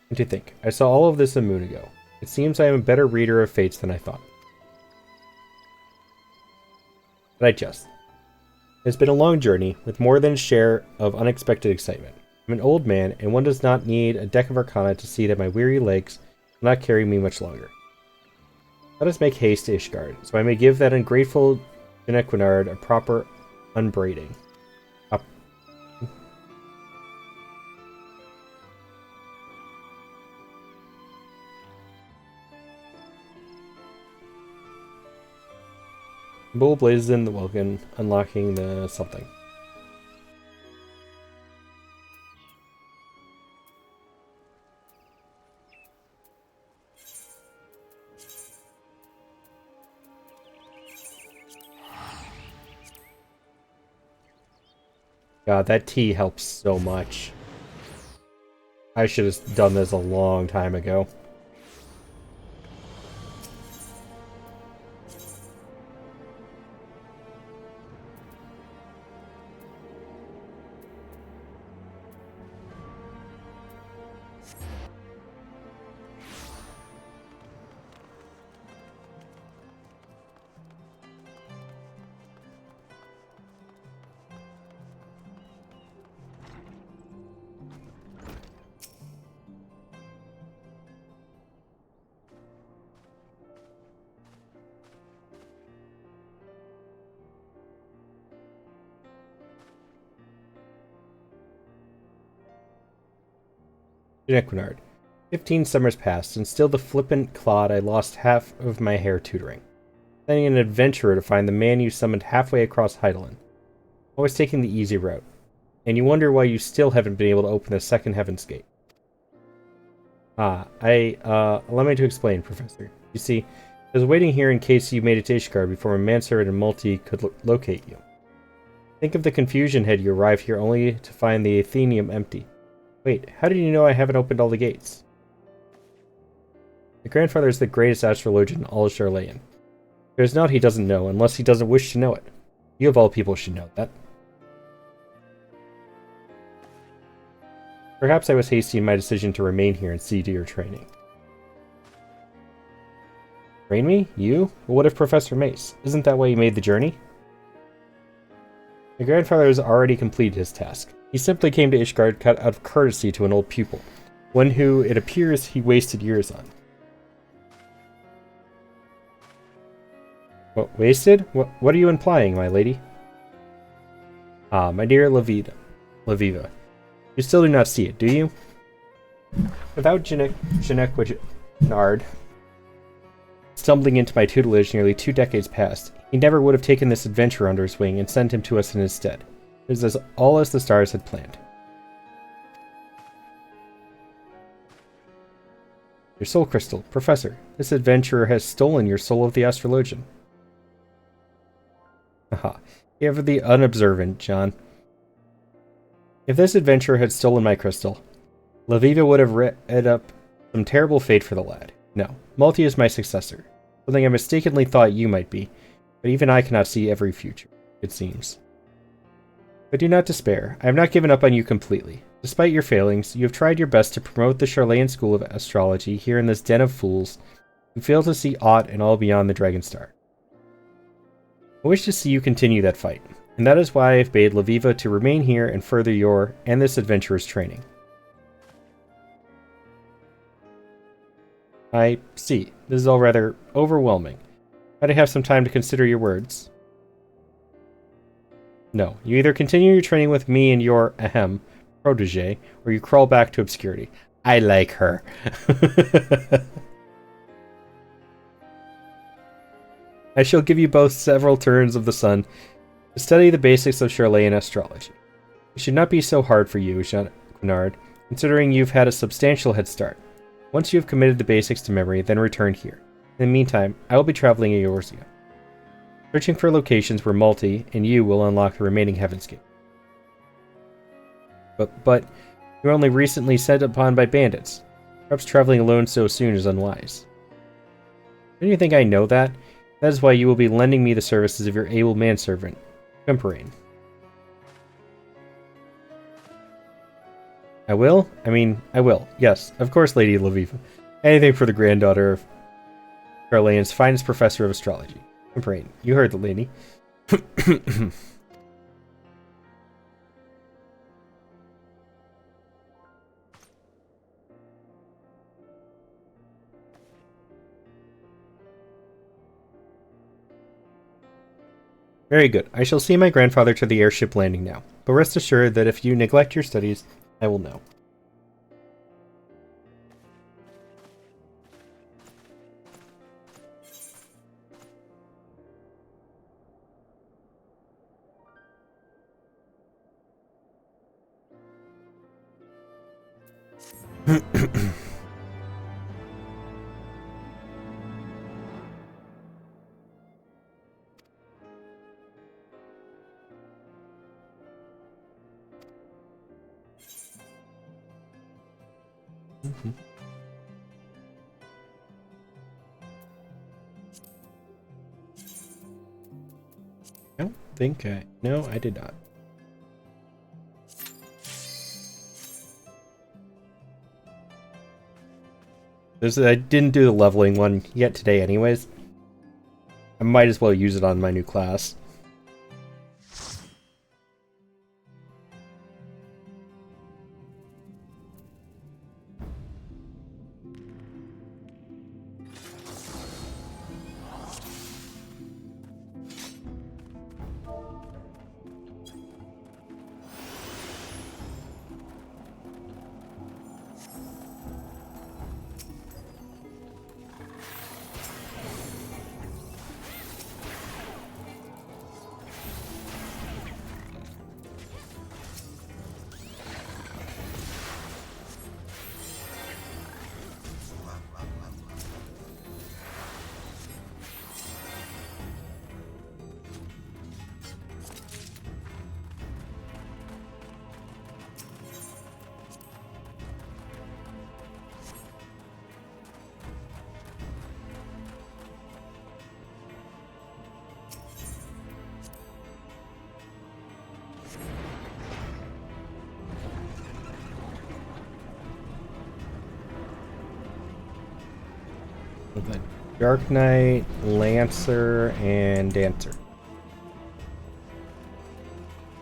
And to think, I saw all of this a moon ago. It seems I am a better reader of fates than I thought. But I jest. It has been a long journey, with more than a share of unexpected excitement. I'm an old man, and one does not need a deck of Arcana to see that my weary legs will not carry me much longer. Let us make haste to Ishgard, so I may give that ungrateful Jonaquinard a proper unbraiding. Bull blazes in the welkin, unlocking the something. God, that tea helps so much. I should have done this a long time ago. Equinard. 15 summers passed, and still the flippant clod I lost half of my hair tutoring. Sending an adventurer to find the man you summoned halfway across Heidelin. Always taking the easy route. And you wonder why you still haven't been able to open the second Heaven's Gate. Allow me to explain, Professor. You see, I was waiting here in case you made it to Ishgard before my manservant and Multi could locate you. Think of the confusion had you arrived here only to find the Athenium empty. Wait, how did you know I haven't opened all the gates? My grandfather is the greatest astrologian in all of Charlayan. There's naught he doesn't know, unless he doesn't wish to know it. You of all people should know that. Perhaps I was hasty in my decision to remain here and see to your training. Train me? You? Well, what of Professor Mace? Isn't that why you made the journey? My grandfather has already completed his task. He simply came to Ishgard out of courtesy to an old pupil, one who, it appears, he wasted years on. What, wasted? What are you implying, my lady? Ah, my dear Laviva. You still do not see it, do you? Without Jeannequinard stumbling into my tutelage nearly 2 decades past, he never would have taken this adventurer under his wing and sent him to us in his stead. It was all as the stars had planned. Your soul crystal. Professor, this adventurer has stolen your soul of the astrologian. Haha. You have the unobservant, John. If this adventurer had stolen my crystal, Laviva would have read up some terrible fate for the lad. No, Multi is my successor. Something I mistakenly thought you might be, but even I cannot see every future, it seems. But do not despair. I have not given up on you completely. Despite your failings, you have tried your best to promote the Charlayan school of astrology here in this den of fools who fail to see aught and all beyond the Dragon Star. I wish to see you continue that fight, and that is why I have bade Laviva to remain here and further your and this adventurer's training. I see. This is all rather overwhelming. Might I have some time to consider your words? No. You either continue your training with me and your, protege, or you crawl back to obscurity. I like her. I shall give you both several turns of the sun to study the basics of Charlayan astrology. It should not be so hard for you, Jean-Quinard, considering you've had a substantial head start. Once you have committed the basics to memory, then return here. In the meantime, I will be traveling in Eorzea, searching for locations where Multi and you will unlock the remaining Heaven's Gate. But you were only recently set upon by bandits. Perhaps traveling alone so soon is unwise. Don't you think I know that? That is why you will be lending me the services of your able manservant, Pimperain. I will? I will. Yes, of course, Lady Laviva. Anything for the granddaughter of Charlayan's finest professor of astrology. Pimperain, you heard the lady. Very good. I shall see my grandfather to the airship landing now, but rest assured that if you neglect your studies, I will know. I don't think I... No, I did not. I didn't do the leveling one yet today anyways. I might as well use it on my new class. With a Dark Knight, Lancer, and Dancer.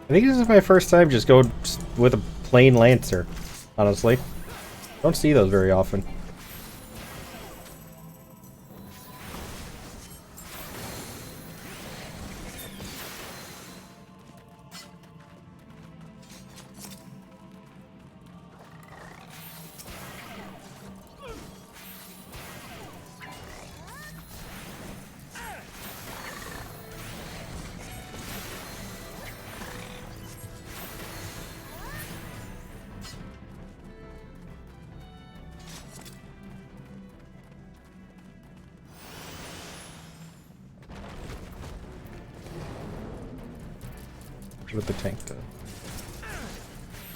I think this is my first time just going with a plain Lancer, honestly. Don't see those very often. With the tank, though.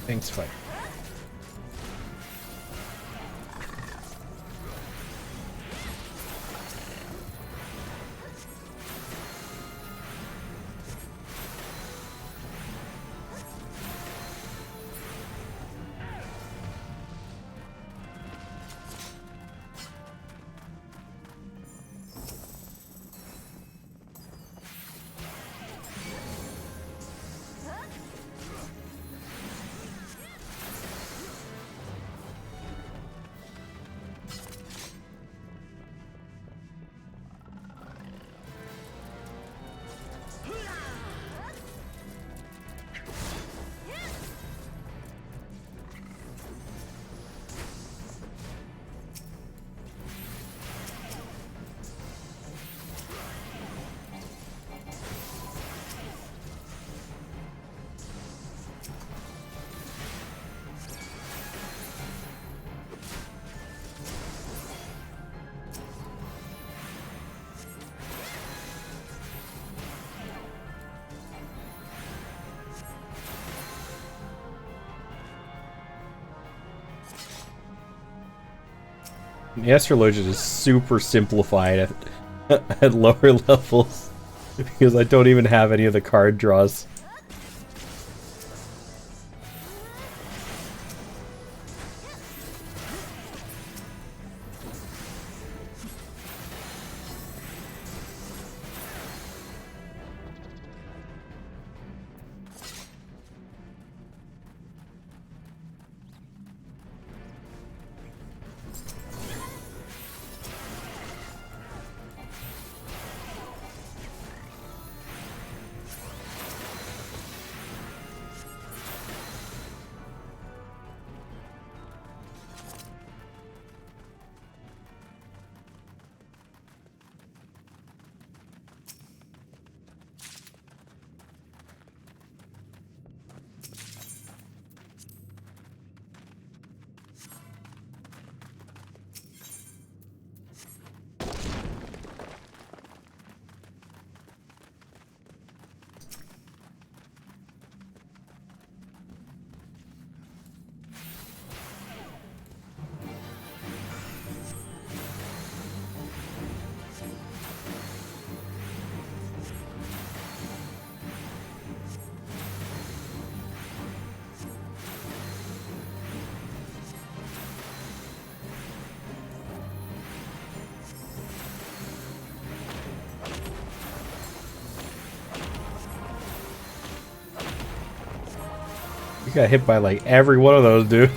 Tanks fight. The Astrologian is super simplified at lower levels because I don't even have any of the card draws. You got hit by like every one of those, dude.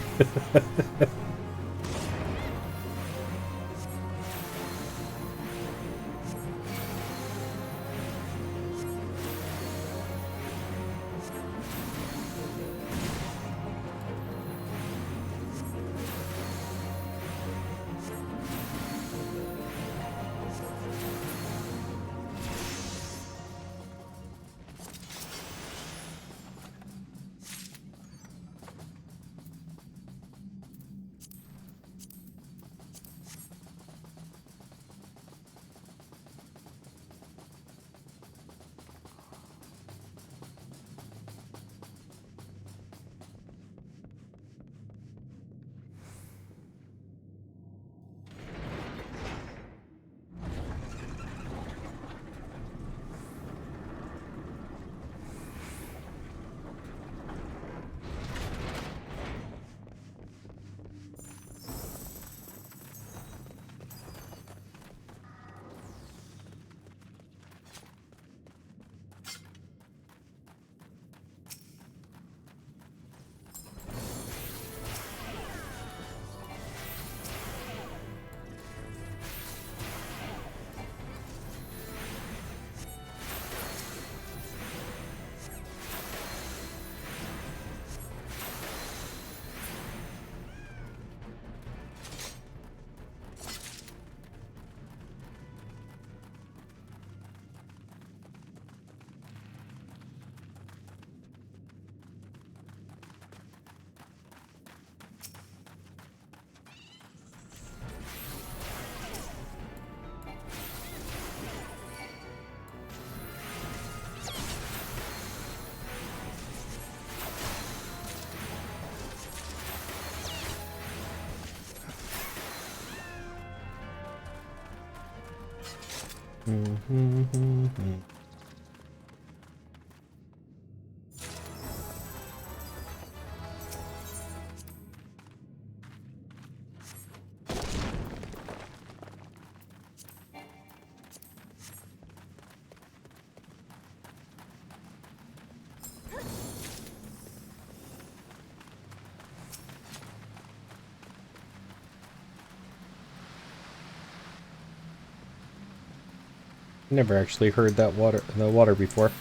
Never actually heard the water before.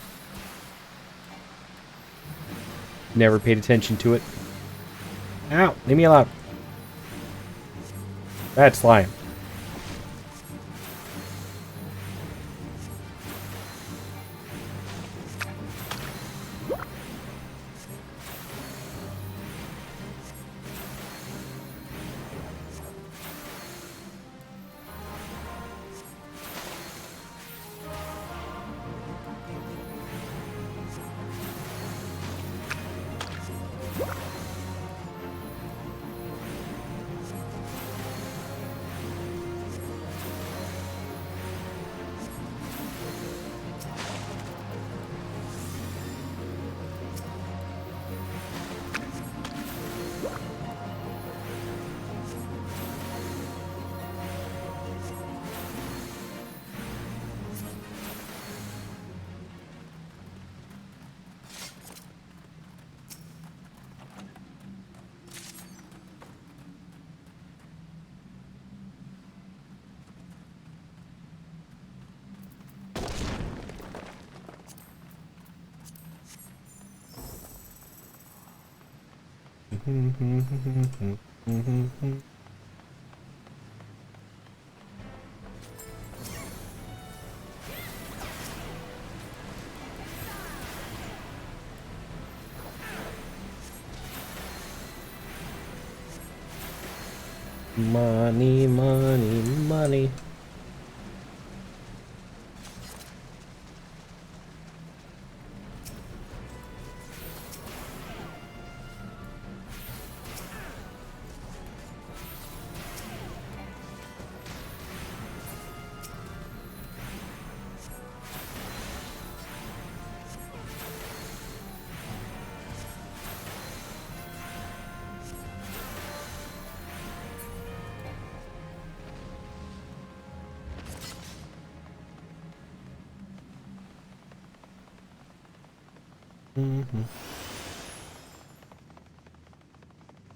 Never paid attention to it. Ow! Leave me alone. Bad slime. Money, money, money. Mm-hmm.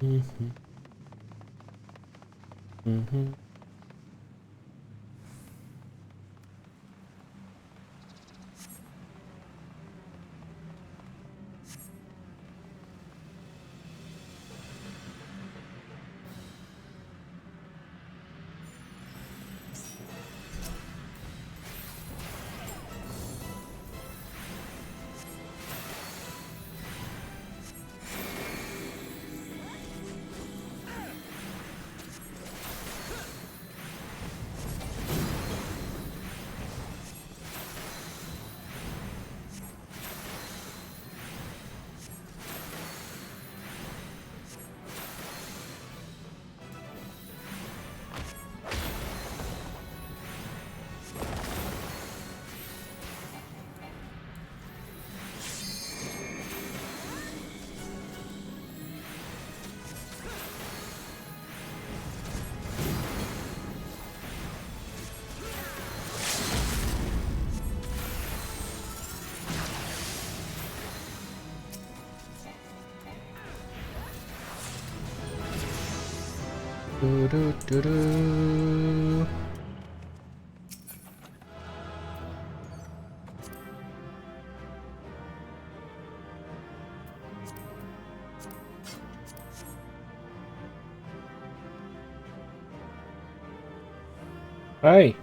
Mm-hmm. Mm-hmm. Do, do, do, do. Hi.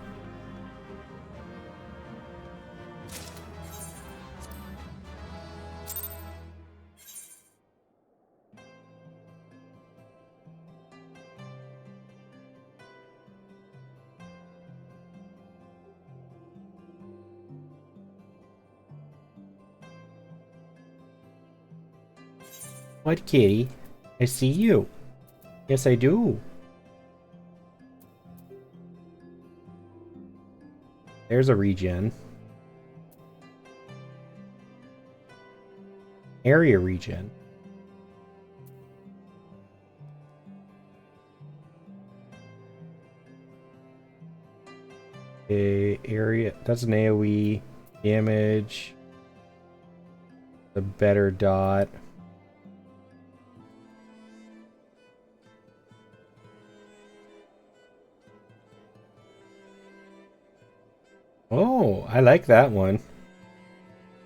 What, kitty? I see you. Yes, I do. There's a regen. Area regen. A area. That's an AoE. Damage. A better dot. Oh, I like that one.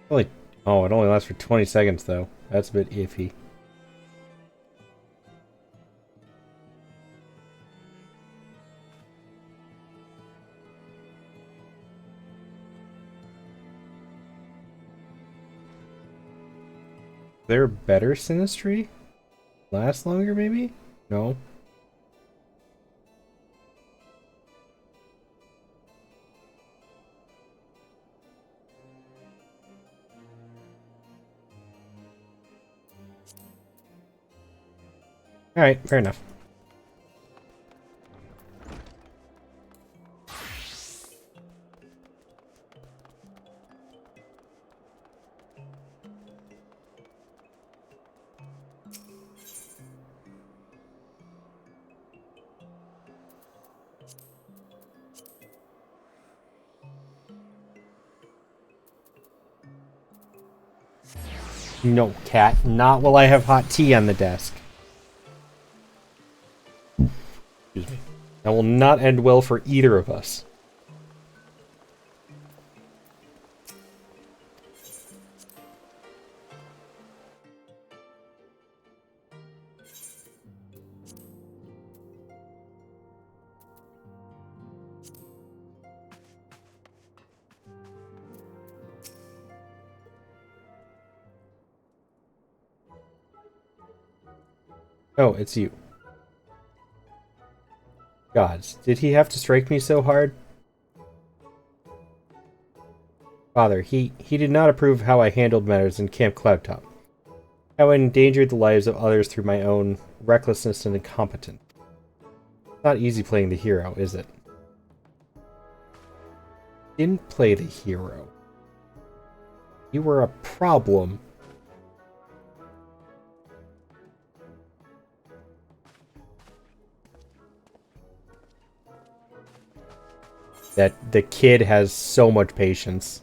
Only, oh, it only lasts for 20 seconds though. That's a bit iffy. They're better Sinistry? Last longer maybe? No. Alright, fair enough. No, cat. Not while I have hot tea on the desk. Excuse me. That will not end well for either of us. Oh, it's you. Gods, did he have to strike me so hard? Father, he did not approve how I handled matters in Camp Cloudtop. How I endangered the lives of others through my own recklessness and incompetence. It's not easy playing the hero, is it? Didn't play the hero. You were a problem. That the kid has so much patience.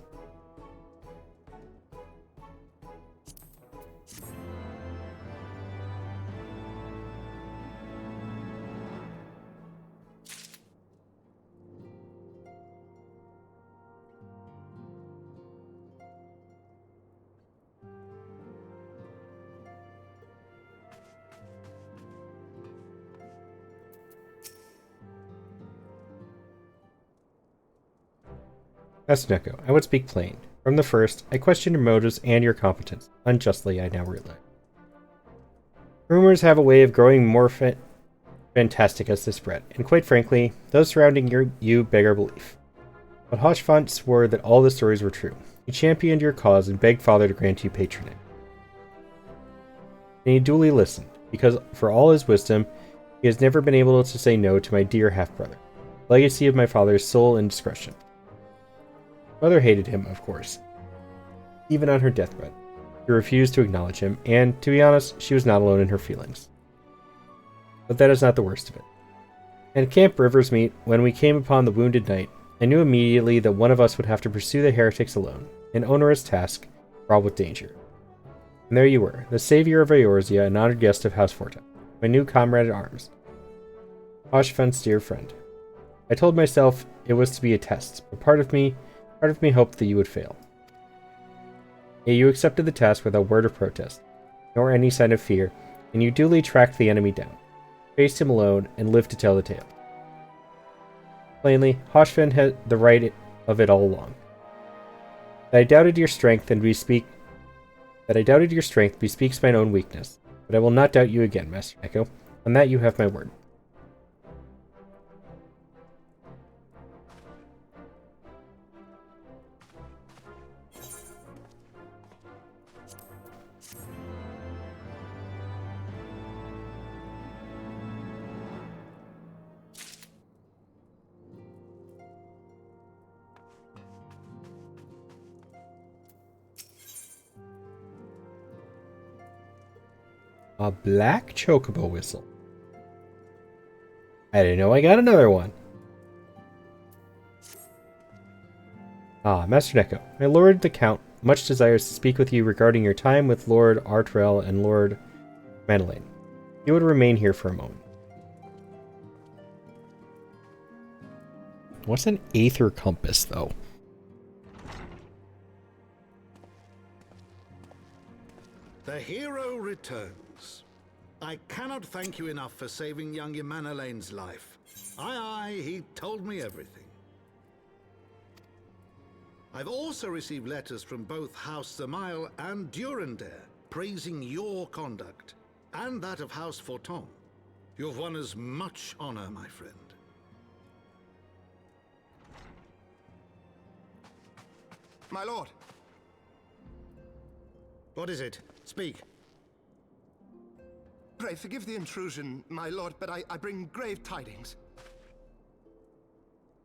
Asneko, I would speak plain. From the first, I questioned your motives and your competence. Unjustly, I now realize. Rumors have a way of growing more fantastic as they spread, and quite frankly, those surrounding you beg our belief. But Hoshfont swore that all the stories were true. He championed your cause and begged Father to grant you patronage. And he duly listened, because for all his wisdom, he has never been able to say no to my dear half-brother, legacy of my father's soul and discretion. Mother hated him, of course. Even on her deathbed. She refused to acknowledge him, and, to be honest, she was not alone in her feelings. But that is not the worst of it. At Camp Riversmeet, when we came upon the wounded knight, I knew immediately that one of us would have to pursue the heretics alone, an onerous task, fraught with danger. And there you were, the savior of Eorzea, an honored guest of House Forta, my new comrade at arms. Hoshfent's dear friend. I told myself it was to be a test, but part of me hoped that you would fail. Yet you accepted the task without a word of protest, nor any sign of fear, and you duly tracked the enemy down, faced him alone, and lived to tell the tale. Plainly, Hoshfent had the right of it all along. That I doubted your strength bespeaks mine own weakness, but I will not doubt you again, Master Neko. On that you have my word. A black chocobo whistle. I didn't know I got another one. Ah, Master Neko, my lord the Count much desires to speak with you regarding your time with Lord Artrell and Lord Madeleine. You would remain here for a moment. What's an Aether Compass, though? The hero returns. I cannot thank you enough for saving young Emanelaine's life. Aye, he told me everything. I've also received letters from both House Zamail and Durandare praising your conduct, and that of House Forton. You've won us much honor, my friend. My lord. What is it? Speak. Pray forgive the intrusion, my lord, but I bring grave tidings.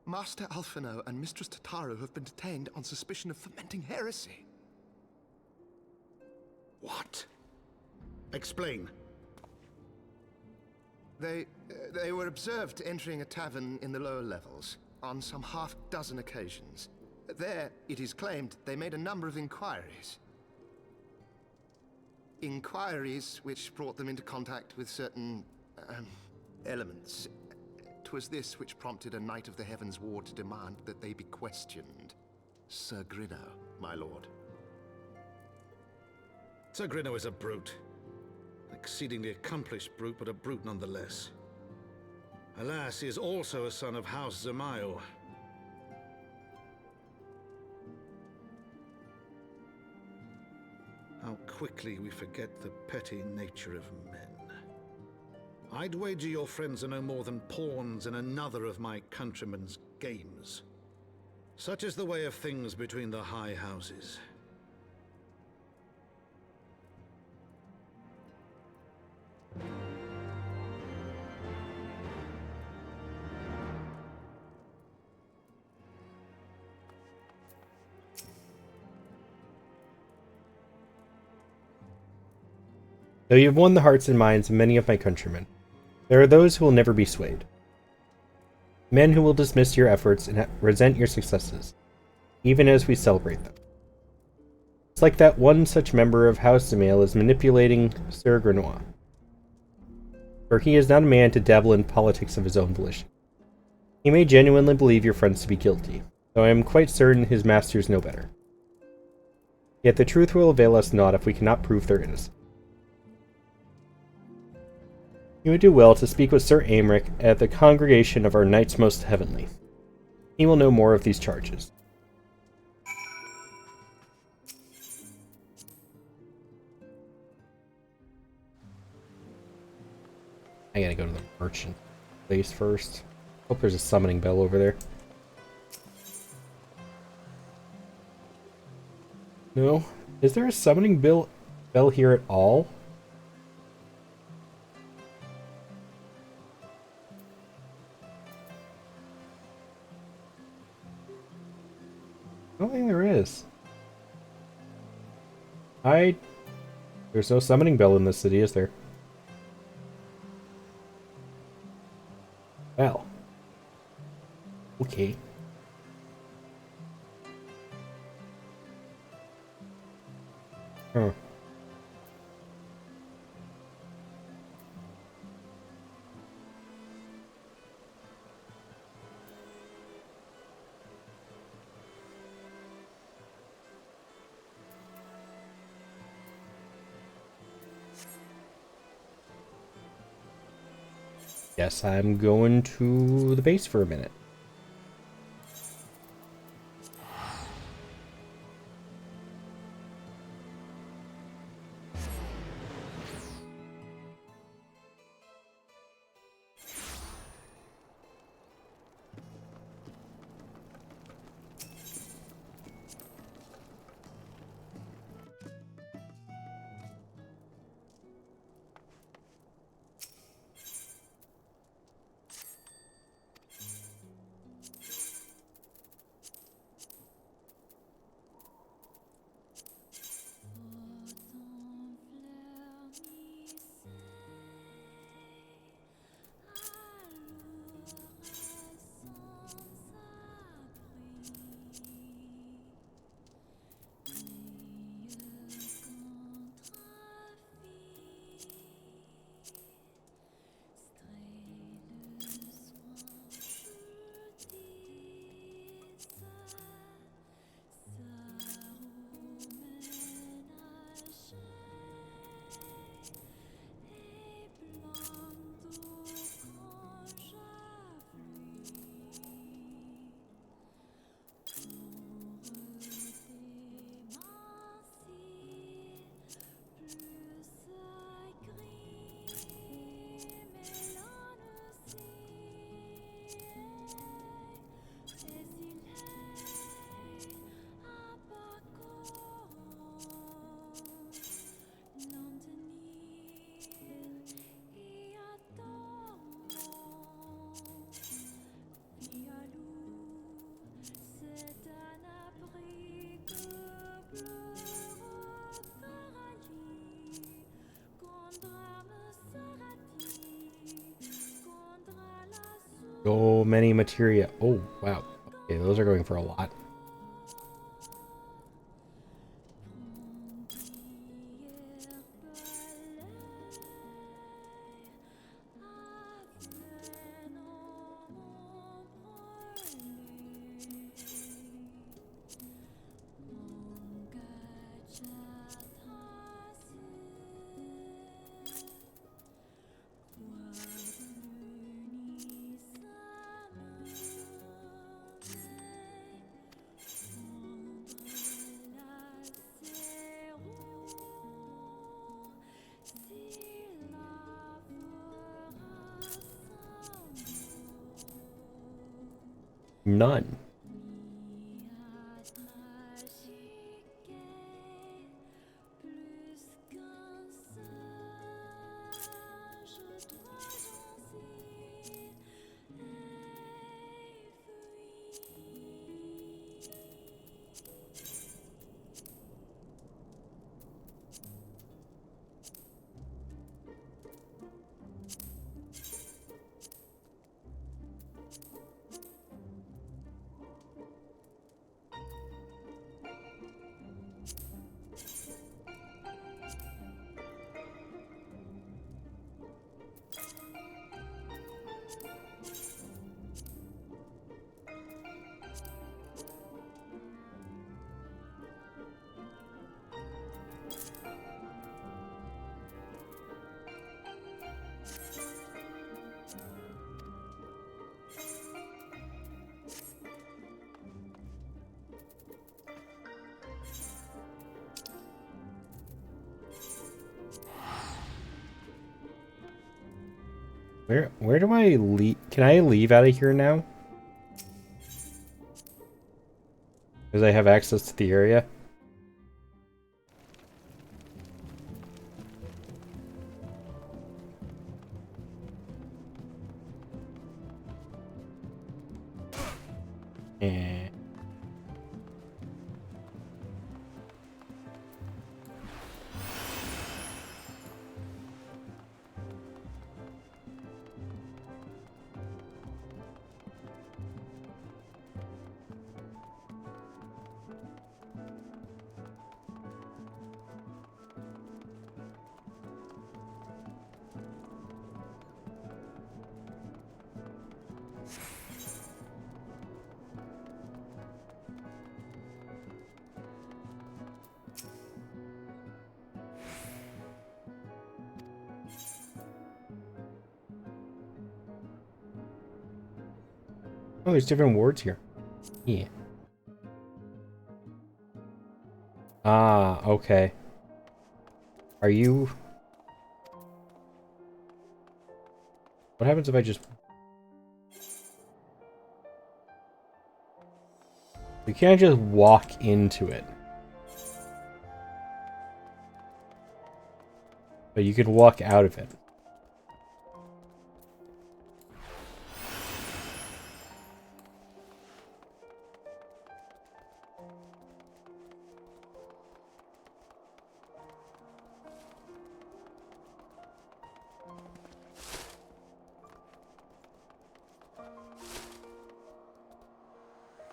Master Alphino and Mistress Tataru have been detained on suspicion of fomenting heresy. What? Explain. They were observed entering a tavern in the lower levels on some half-dozen occasions. There, it is claimed, they made a number of inquiries. Inquiries which brought them into contact with certain elements. 'Twas this which prompted a Knight of the Heavens Ward to demand that they be questioned. Sir Grinno, my lord. Sir Grinno is a brute. An exceedingly accomplished brute, but a brute nonetheless. Alas, he is also a son of House Zamail. How quickly we forget the petty nature of men. I'd wager your friends are no more than pawns in another of my countrymen's games. Such is the way of things between the high houses. Though you have won the hearts and minds of many of my countrymen, there are those who will never be swayed. Men who will dismiss your efforts and resent your successes, even as we celebrate them. It's like that one such member of House Zamail is manipulating Sir Grenoir, for he is not a man to dabble in politics of his own volition. He may genuinely believe your friends to be guilty, though I am quite certain his masters know better. Yet the truth will avail us naught if we cannot prove their innocence. You would do well to speak with Sir Aymeric at the congregation of our Knights Most Heavenly. He will know more of these charges. I gotta go to the merchant place first. Hope there's a summoning bell over there. No? Is there a summoning bell here at all? I don't think there is. There's no summoning bell in this city, is there? Well. Okay. Huh. Yes, I'm going to the base for a minute. So many materia. Oh, wow. Okay, those are going for a lot. None. Where do I leave? Can I leave out of here now? Because I have access to the area. Eh. Oh, there's different wards here. Yeah. Ah, okay. Are you... What happens if I just... You can't just walk into it. But you can walk out of it.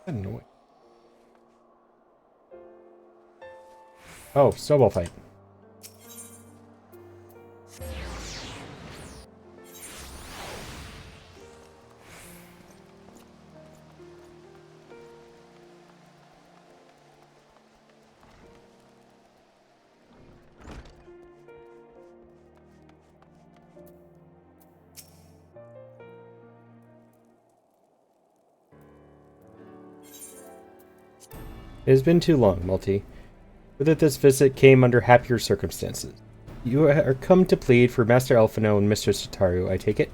Annoying. Oh, snowball fight. It has been too long, Multi. Would that this visit came under happier circumstances. You are come to plead for Master Elfino and Mr. Sitaru, I take it?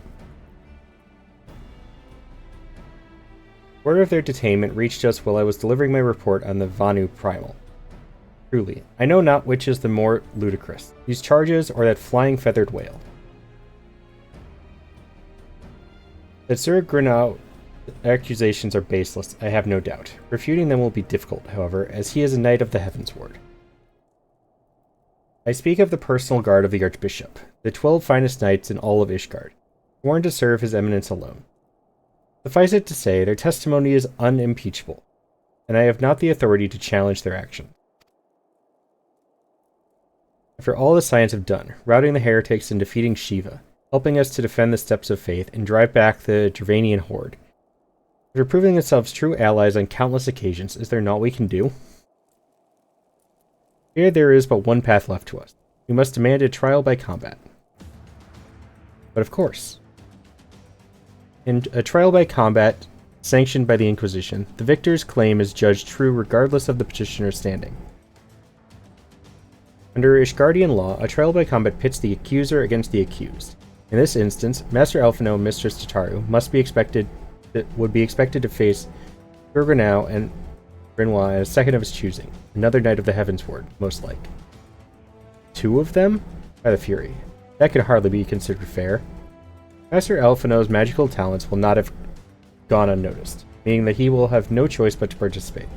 Word of their detainment reached us while I was delivering my report on the Vanu Primal. Truly, I know not which is the more ludicrous, these charges or that flying feathered whale. That Sir Grenau accusations are baseless, I have no doubt. Refuting them will be difficult, however, as he is a knight of the Heavens Ward. I speak of the personal guard of the Archbishop, the 12 finest knights in all of Ishgard, sworn to serve his eminence alone. Suffice it to say, their testimony is unimpeachable, and I have not the authority to challenge their action. After all the Scions have done, routing the heretics and defeating Shiva, helping us to defend the steps of faith and drive back the Dravanian horde, after proving themselves true allies on countless occasions, is there naught we can do? Here there is but one path left to us. We must demand a trial by combat. But of course. In a trial by combat sanctioned by the Inquisition, the victor's claim is judged true regardless of the petitioner's standing. Under Ishgardian law, a trial by combat pits the accuser against the accused. In this instance, Master Elfino and Mistress Tataru would be expected to face Gurganau and Grinois as a second of his choosing, another Knight of the Heavens Ward, most like. 2 of them? By the Fury. That could hardly be considered fair. Master Elfino's magical talents will not have gone unnoticed, meaning that he will have no choice but to participate.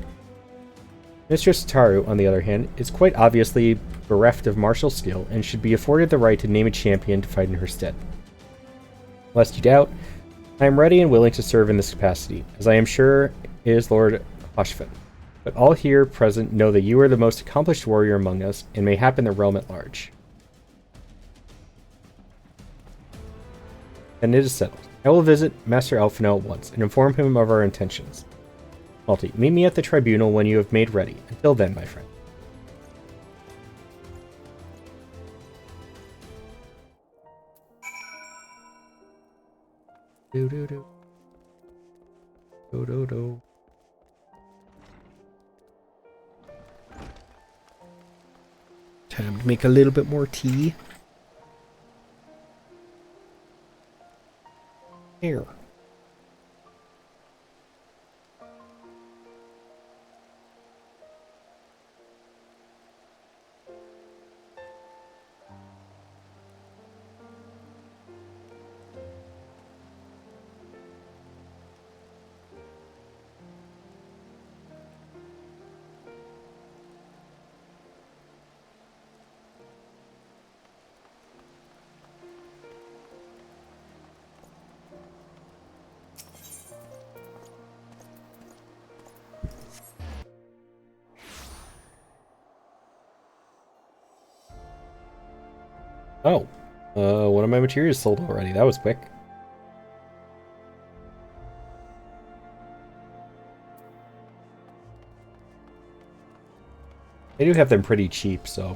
Mistress Tataru, on the other hand, is quite obviously bereft of martial skill and should be afforded the right to name a champion to fight in her stead. Lest you doubt, I am ready and willing to serve in this capacity, as I am sure is Lord Hoshfin. But all here present know that you are the most accomplished warrior among us, and mayhap in the realm at large. And it is settled. I will visit Master Elfino at once, and inform him of our intentions. Malty, meet me at the tribunal when you have made ready. Until then, my friend. Do-do-do. Do-do-do. Time to make a little bit more tea. Here. Oh, one of my materials sold already. That was quick. They do have them pretty cheap, so.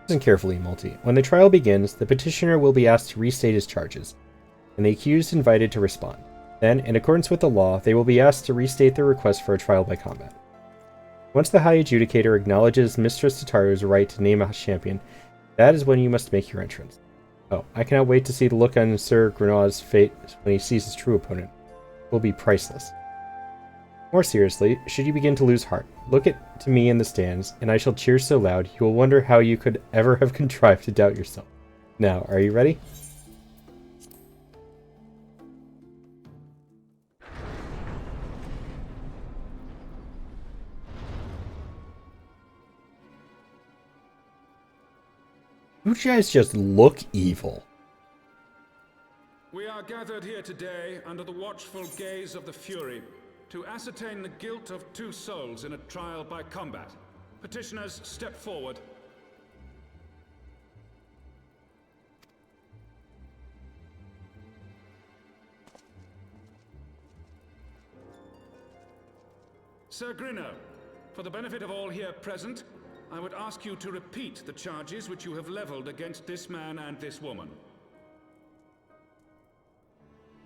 Listen carefully, Malty. When the trial begins, the petitioner will be asked to restate his charges, and the accused invited to respond. Then, in accordance with the law, they will be asked to restate their request for a trial by combat. Once the High Adjudicator acknowledges Mistress Tataru's right to name a champion, that is when you must make your entrance. Oh, I cannot wait to see the look on Sir Grenoir's face when he sees his true opponent. It will be priceless. More seriously, should you begin to lose heart, look to me in the stands, and I shall cheer so loud you will wonder how you could ever have contrived to doubt yourself. Now, are you ready? You guys just look evil. We are gathered here today under the watchful gaze of the Fury to ascertain the guilt of 2 souls in a trial by combat. Petitioners, step forward. Sir Grino, for the benefit of all here present, I would ask you to repeat the charges which you have leveled against this man and this woman.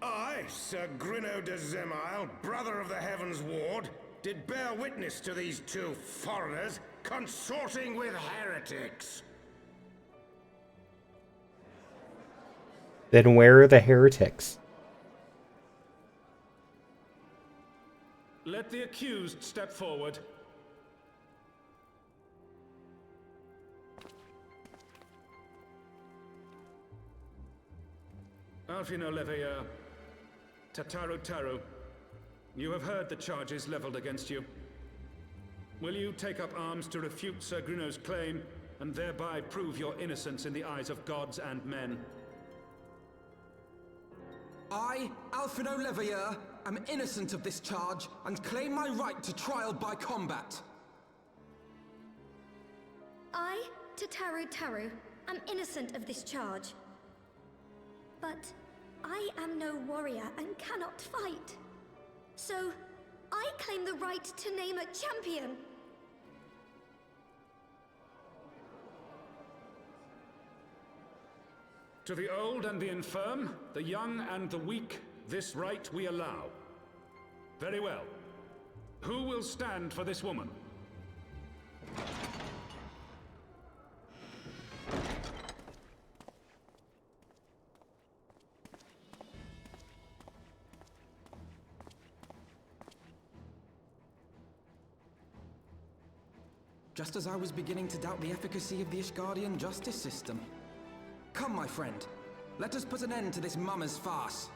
I, Sir Grino de Zemile, brother of the Heavens Ward, did bear witness to these 2 foreigners consorting with heretics. Then where are the heretics? Let the accused step forward. Alfino Leveilleur, Tataru Taru, you have heard the charges leveled against you. Will you take up arms to refute Sir Grino's claim and thereby prove your innocence in the eyes of gods and men. I, Alfredo Leveilleur, am innocent of this charge and claim my right to trial by combat. I, Pt.34, am innocent of this charge. But I am no warrior and cannot fight. So, I claim the right to name a champion. To the old and the infirm, the young and the weak, this right we allow. Very well. Who will stand for this woman? Just as I was beginning to doubt the efficacy of the Ishgardian justice system. Come, my friend. Let us put an end to this mummer's farce.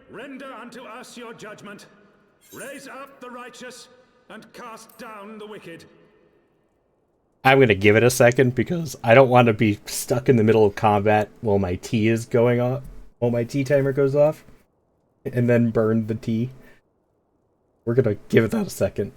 Render unto us your judgment. Raise up the righteous, and cast down the wicked. I'm going to give it a second because I don't want to be stuck in the middle of combat while my tea is going off, while my tea timer goes off, and then burn the tea. We're going to give that a second.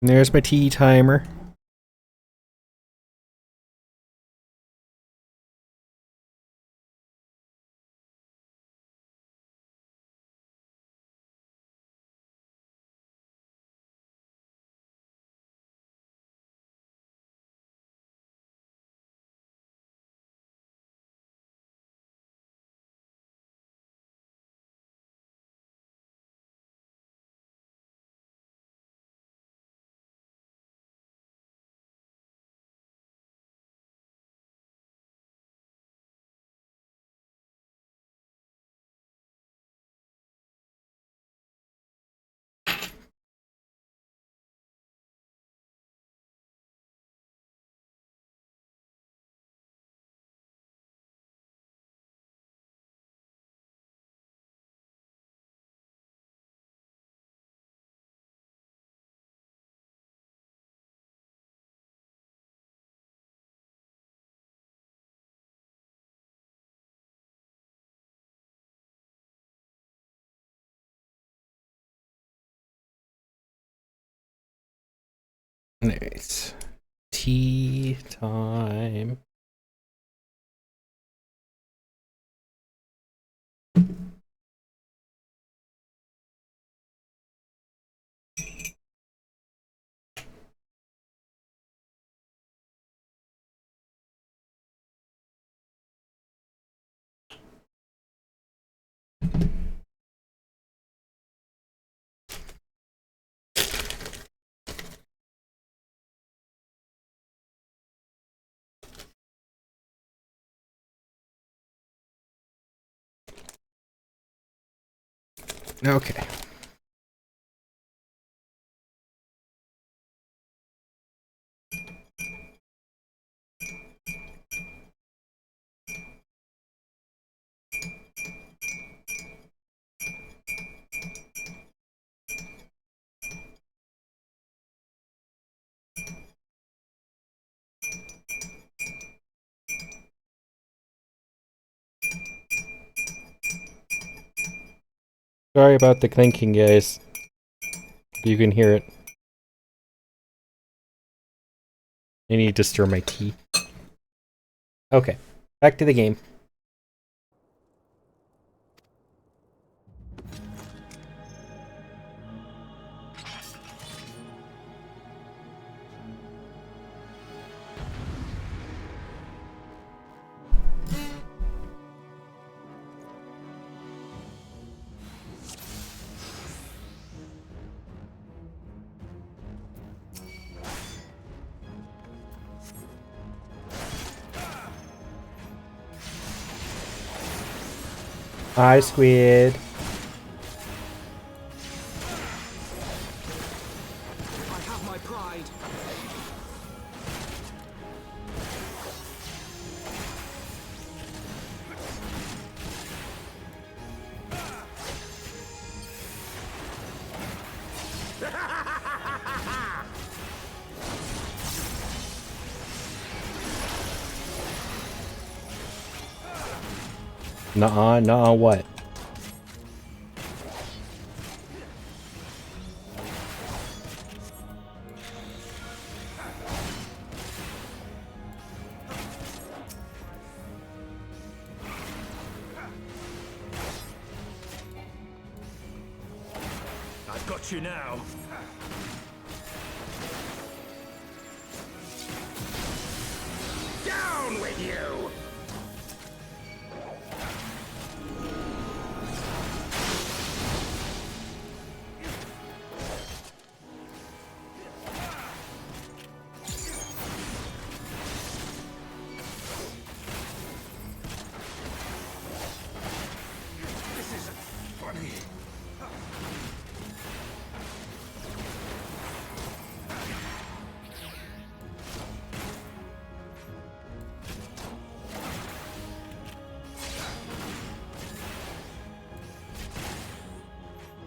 And there's my tea timer. Alright. Tea time. Okay. Sorry about the clinking, guys. You can hear it. I need to stir my tea. Okay, back to the game. Hi, Squid. I have my pride. Nuh-uh, nuh-uh, what? I've got you now. Down with you! This isn't funny.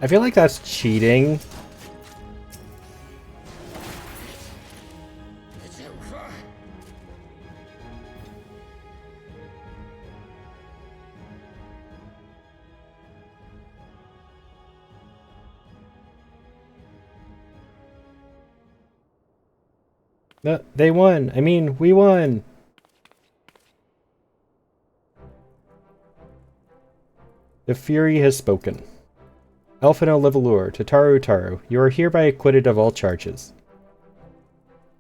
I feel like that's cheating. It's over. No, they won. I mean, we won. The Fury has spoken. Elfino Levelure, Tataru Utaru, you are hereby acquitted of all charges.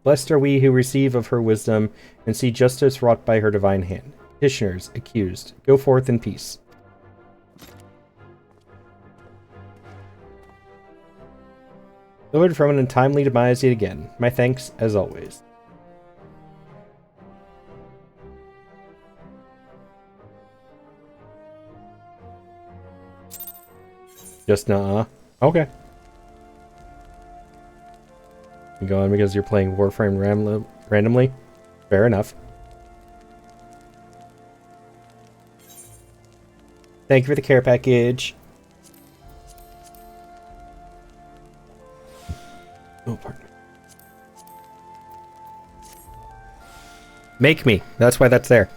Blessed are we who receive of her wisdom and see justice wrought by her divine hand. Petitioners, accused, go forth in peace. Delivered from an untimely demise yet again. My thanks, as always. Just nuh-uh. Okay. You go on because you're playing Warframe randomly? Fair enough. Thank you for the care package. Oh, pardon me. Make me. That's why that's there.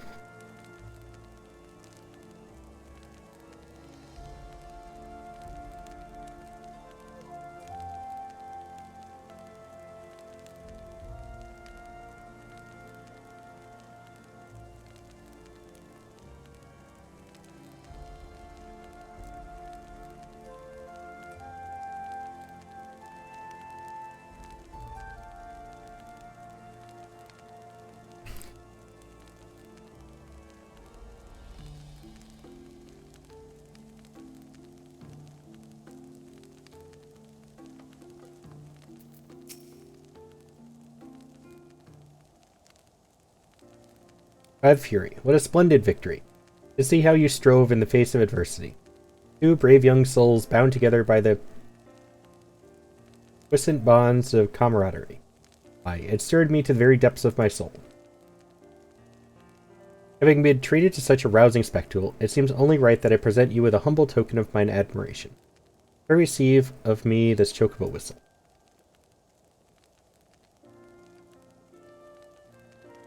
5 Fury, what a splendid victory. To see how you strove in the face of adversity. 2 brave young souls bound together by the puissant bonds of camaraderie. It stirred me to the very depths of my soul. Having been treated to such a rousing spectacle, it seems only right that I present you with a humble token of mine admiration. Pray receive of me this chocobo whistle.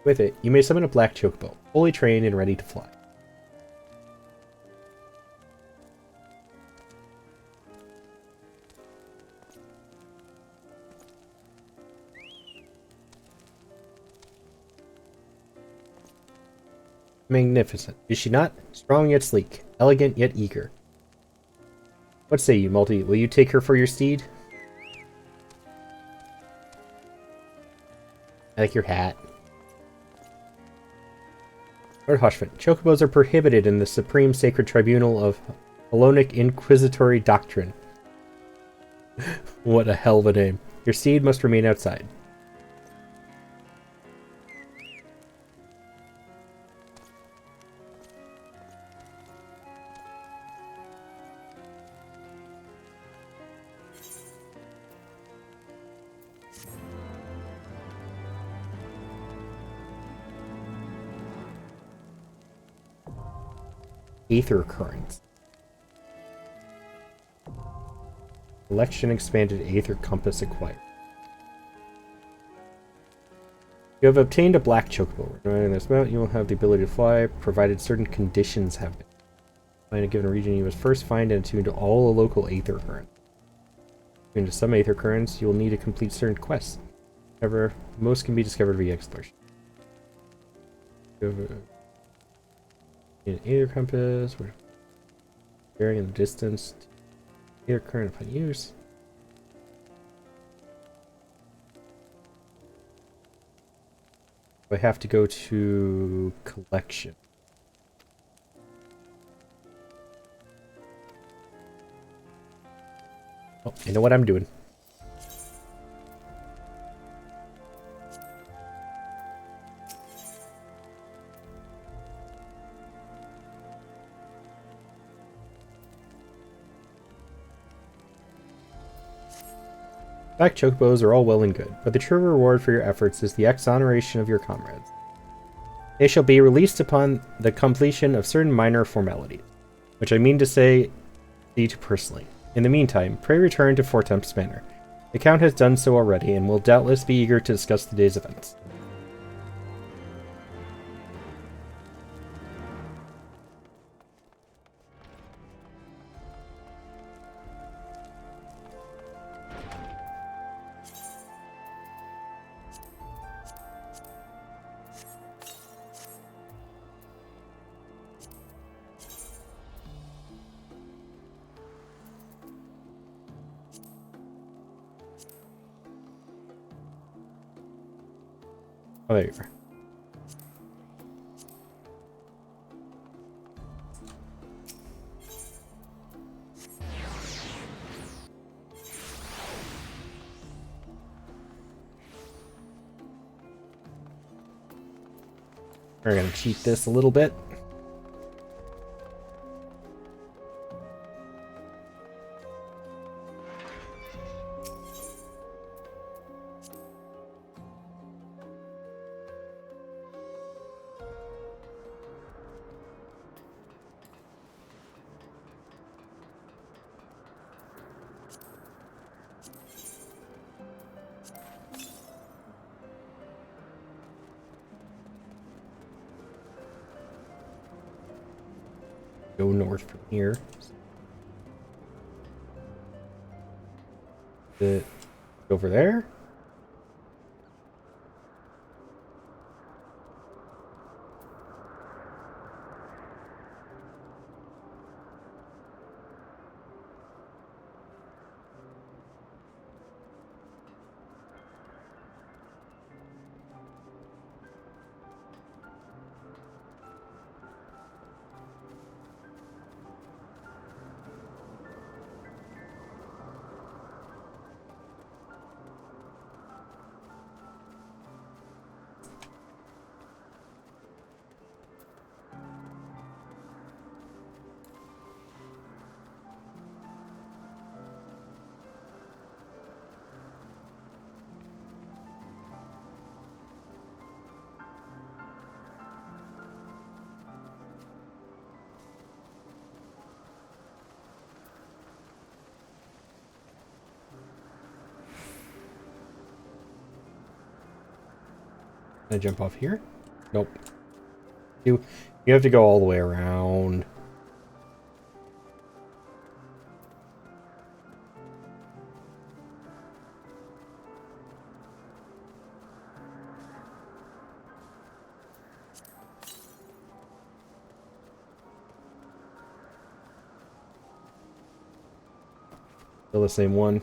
With it, you may summon a black chocobo, fully trained and ready to fly. Magnificent, is she not? Strong yet sleek, elegant yet eager. What say you, Multi? Will you take her for your steed? I like your hat. Lord Hushfin, chocobos are prohibited in the Supreme Sacred Tribunal of Hellenic Inquisitory Doctrine. What a hell of a name. Your steed must remain outside. Aether Currents. Collection expanded Aether Compass acquired. You have obtained a black chocobo. In this mount, you will have the ability to fly, provided certain conditions have been. In a given region, you must first find and attune to all the local Aether Currents. Into some Aether Currents, you will need to complete certain quests. However, most can be discovered via exploration. You have an Aether Compass, we're bearing in the distance. Aether Current upon use. I have to go to collection. Oh, I know what I'm doing. Black chocobos are all well and good, but the true reward for your efforts is the exoneration of your comrades. They shall be released upon the completion of certain minor formalities, which I mean to say to you personally. In the meantime, pray return to Fortemps Manor. The Count has done so already, and will doubtless be eager to discuss the day's events. Oh, there you are. We're going to cheat this a little bit. Go north from here. Is it over there? Can I jump off here? Nope. You have to go all the way around. Still the same one.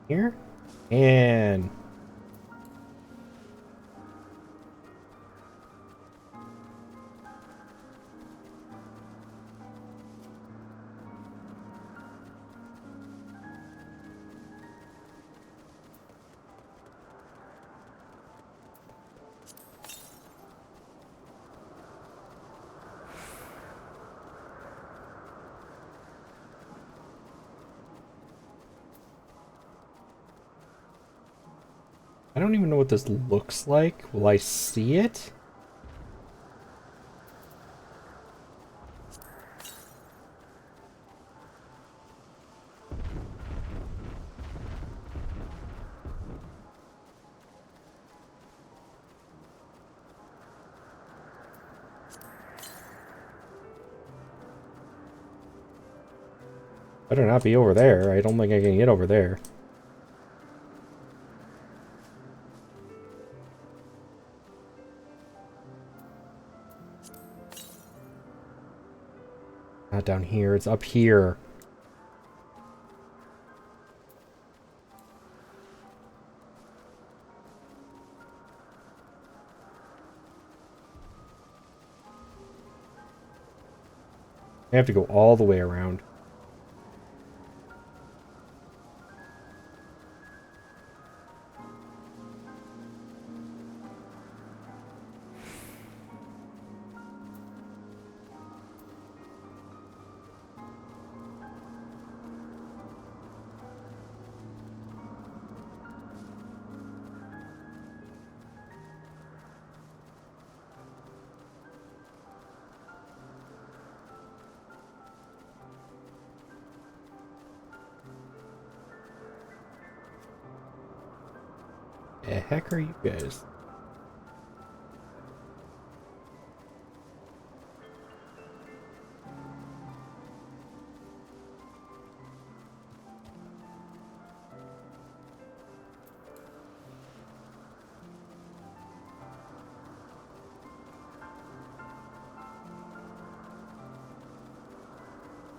Here? And... I don't even know what this looks like. Will I see it? Better not be over there. I don't think I can get over there. Not down here, it's up here. I have to go all the way around. The heck are you guys?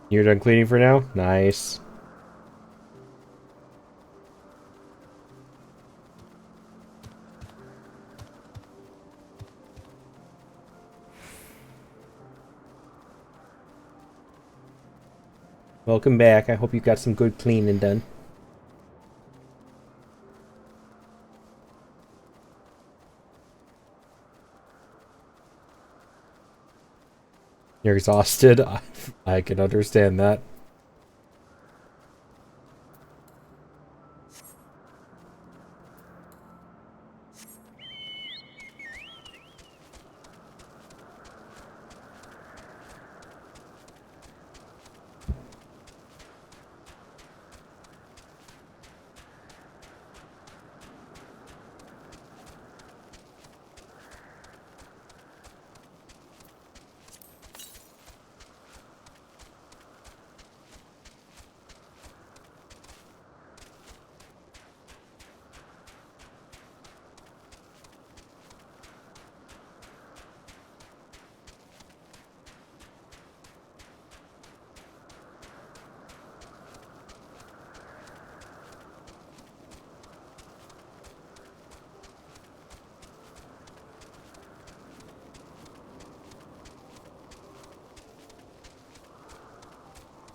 You're done cleaning for now? Nice. Welcome back. I hope you got some good cleaning done. You're exhausted. I can understand that.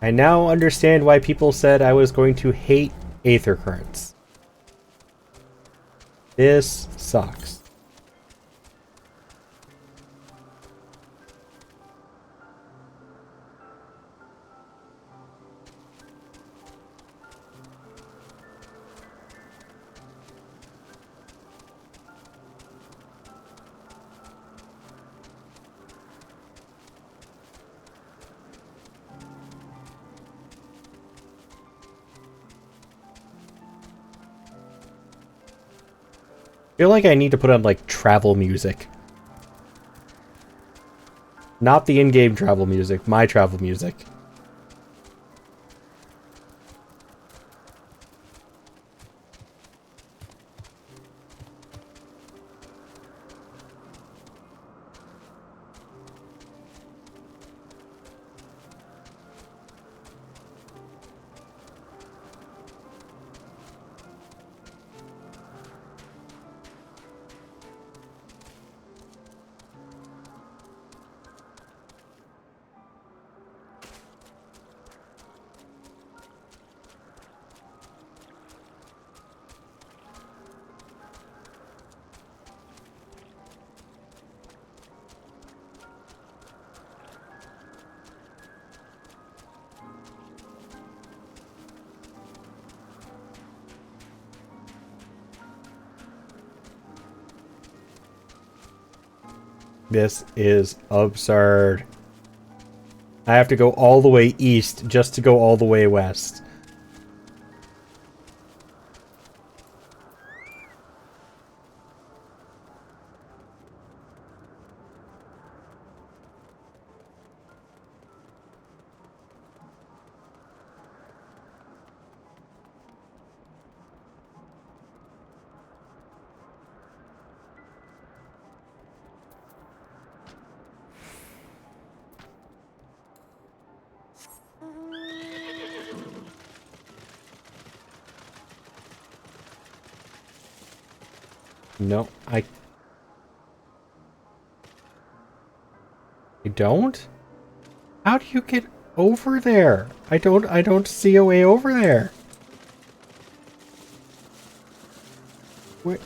I now understand why people said I was going to hate Aether Currents. This sucks. feel like I need to put on, like, travel music. Not the in-game travel music, my travel music. This is absurd. I have to go all the way east just to go all the way west. No, I don't? How do you get over there? I don't see a way over there. Wait.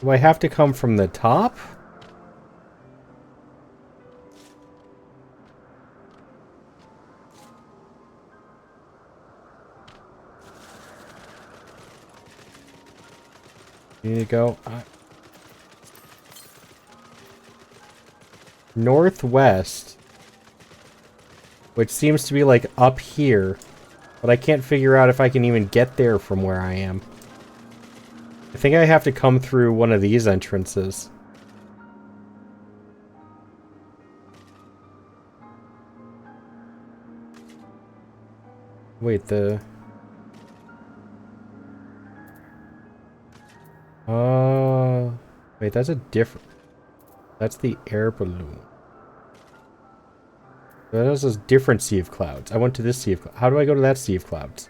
Do I have to come from the top? Here you go. Northwest. Which seems to be like up here. But I can't figure out if I can even get there from where I am. I think I have to come through one of these entrances. Wait, the... Wait, that's a different... That's the air balloon. That is a different sea of clouds. I went to this sea of clouds. How do I go to that sea of clouds?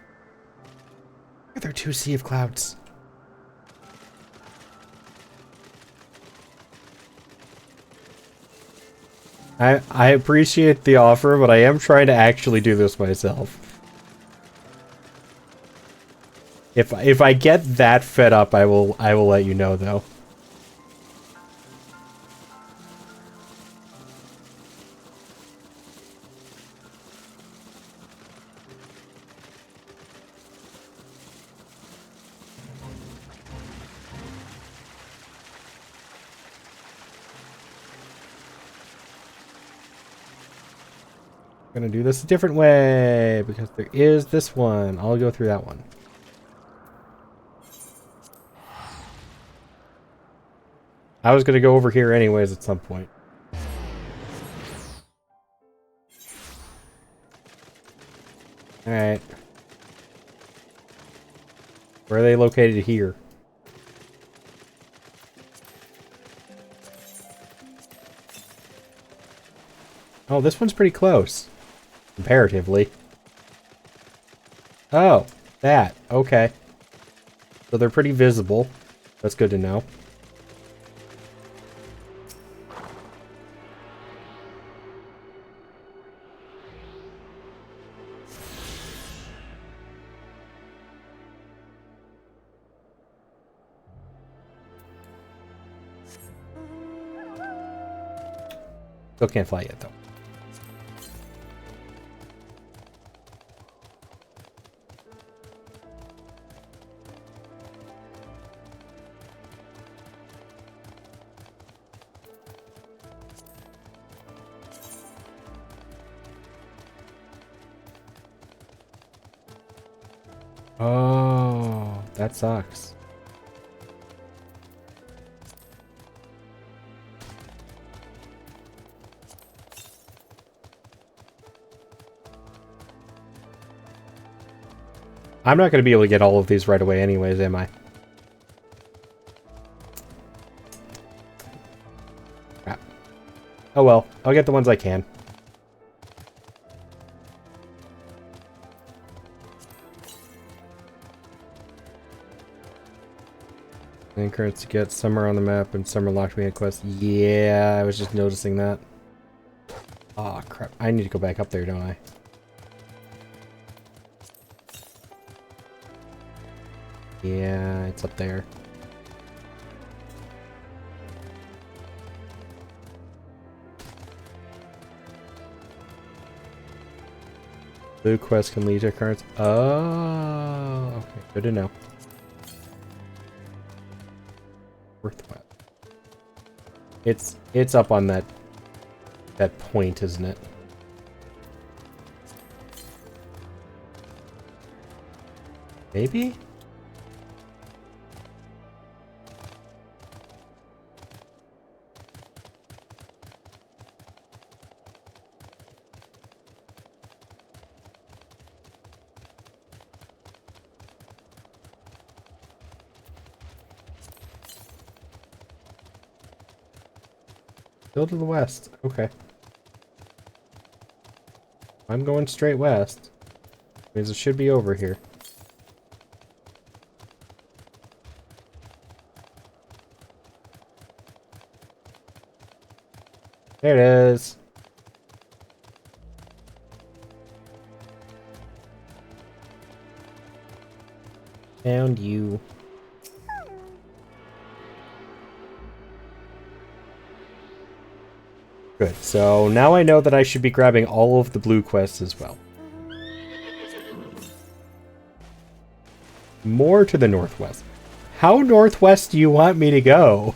Are there two sea of clouds? I appreciate the offer, but I am trying to actually do this myself. If I get that fed up, I will let you know though. I'm gonna do this a different way because there is this one. I'll go through that one. I was gonna go over here anyways at some point. Alright. Where are they located here? Oh, this one's pretty close. Comparatively. Oh, that. Okay. So they're pretty visible. That's good to know. Still can't fly yet, though. Oh, that sucks. I'm not going to be able to get all of these right away anyways, am I? Crap. Oh well, I'll get the ones I can. And currents to get, some are on the map and some are locked me in quest. Yeah, I was just noticing that. Oh crap, I need to go back up there, don't I? Yeah, it's up there. Blue quest can lead to cards. Oh, okay, good to know. Northwest. It's up on that point, isn't it? Maybe? Still to the west. Okay. I'm going straight west. Means it should be over here. There it is. Found you. Good. So now I know that I should be grabbing all of the blue quests as well. More to the northwest. How northwest do you want me to go?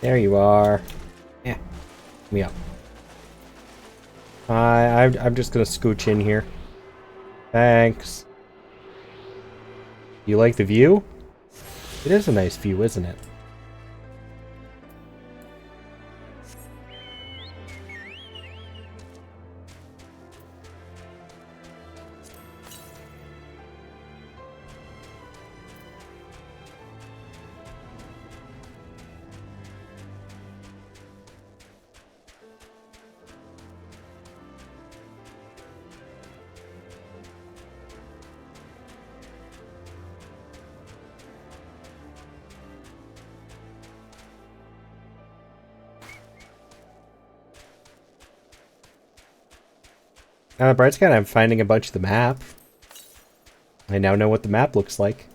There you are. Yeah, me up. I'm just gonna scooch in here. Thanks. You like the view? It is a nice view, isn't it? On the bright side, I'm finding a bunch of the map. I now know what the map looks like.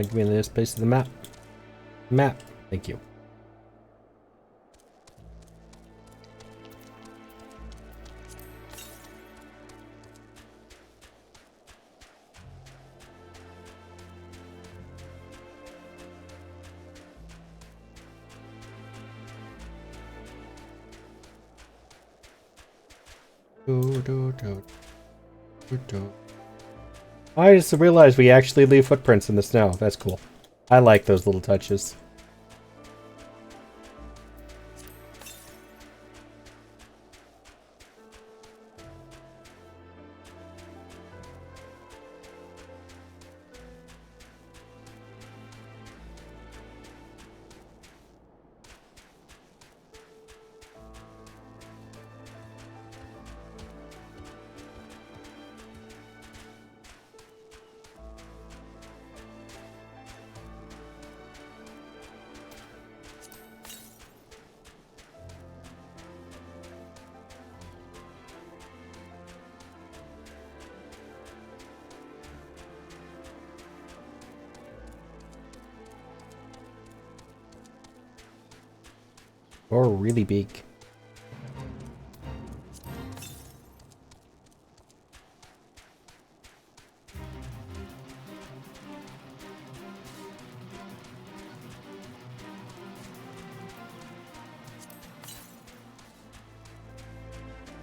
Give me this place to the map. Map. Thank you. I just realized we actually leave footprints in the snow. That's cool. I like those little touches. Or really big.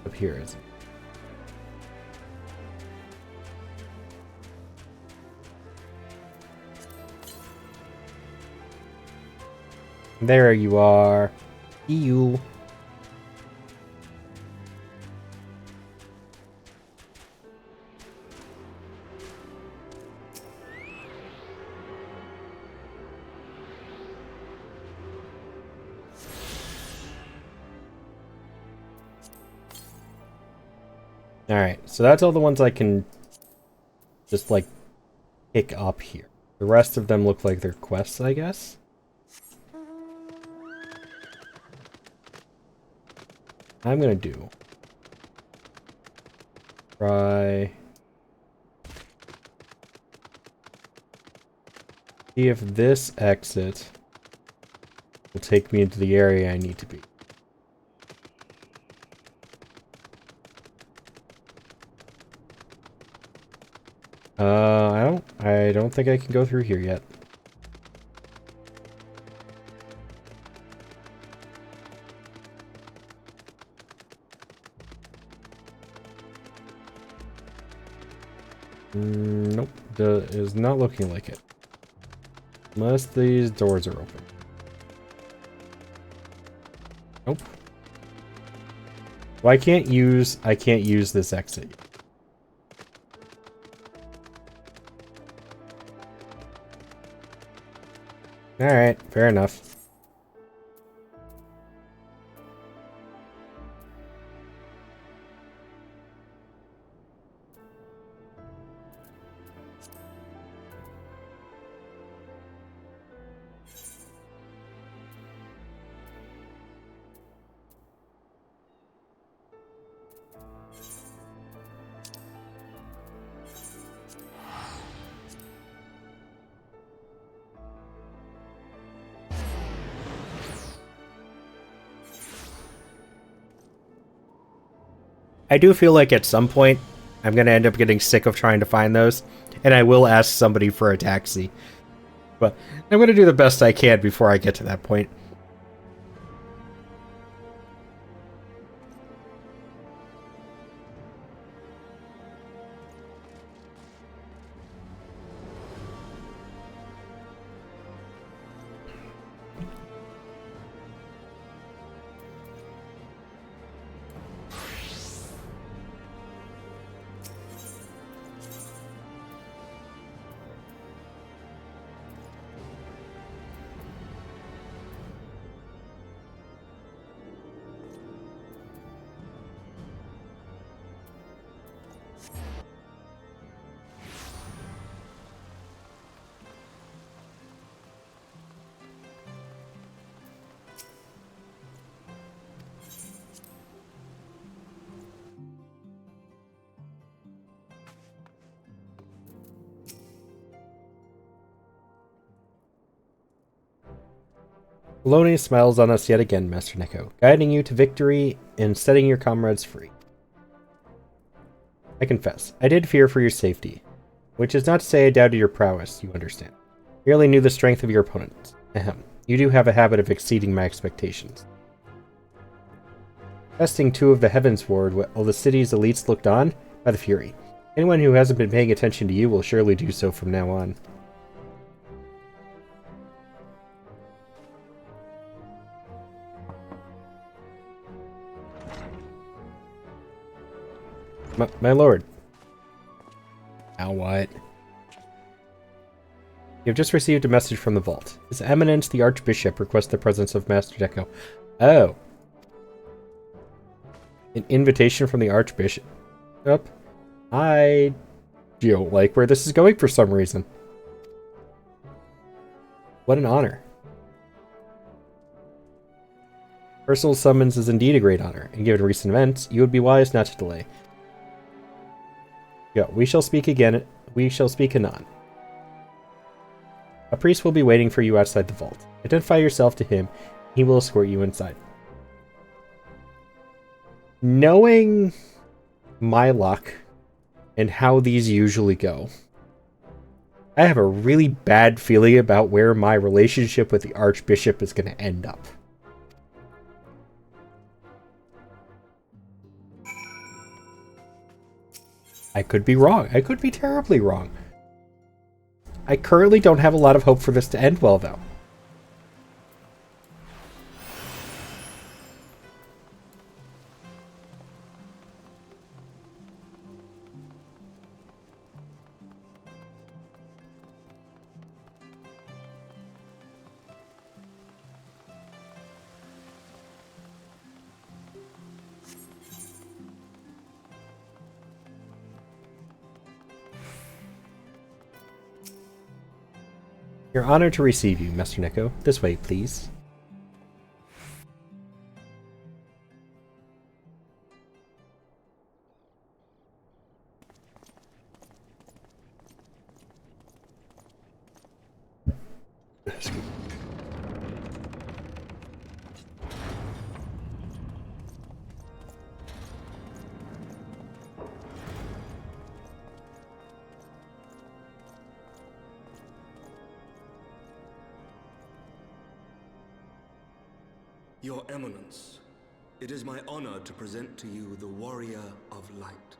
Up here is it? There you are. You. Alright, so that's all the ones I can just, like, pick up here. The rest of them look like they're quests, I guess? I'm gonna do. Try. See if this exit will take me into the area I need to be. I don't think I can go through here yet. Nope, is not looking like it. Unless these doors are open. Nope. Well, I can't use this exit. Alright, fair enough. I do feel like at some point I'm going to end up getting sick of trying to find those, and I will ask somebody for a taxi. But I'm going to do the best I can before I get to that point. Polonius smiles on us yet again, Master Neko, guiding you to victory and setting your comrades free. I confess, I did fear for your safety, which is not to say I doubted your prowess, you understand. Merely knew the strength of your opponents. Ahem. You do have a habit of exceeding my expectations. Testing 2 of the Heavens Ward while the city's elites looked on? By the Fury. Anyone who hasn't been paying attention to you will surely do so from now on. My lord. Now what? You have just received a message from the vault. His Eminence, the Archbishop, requests the presence of Master Neko. Oh. An invitation from the Archbishop? I don't like where this is going for some reason. What an honor. Personal summons is indeed a great honor, and given recent events, you would be wise not to delay. Go, we shall speak again. We shall speak anon. A priest will be waiting for you outside the vault. Identify yourself to him. He will escort you inside. Knowing my luck and how these usually go, I have a really bad feeling about where my relationship with the Archbishop is going to end up. I could be wrong. I could be terribly wrong. I currently don't have a lot of hope for this to end well, though. You're honored to receive you, Master Neko. This way, please. Your Eminence, it is my honor to present to you the Warrior of Light.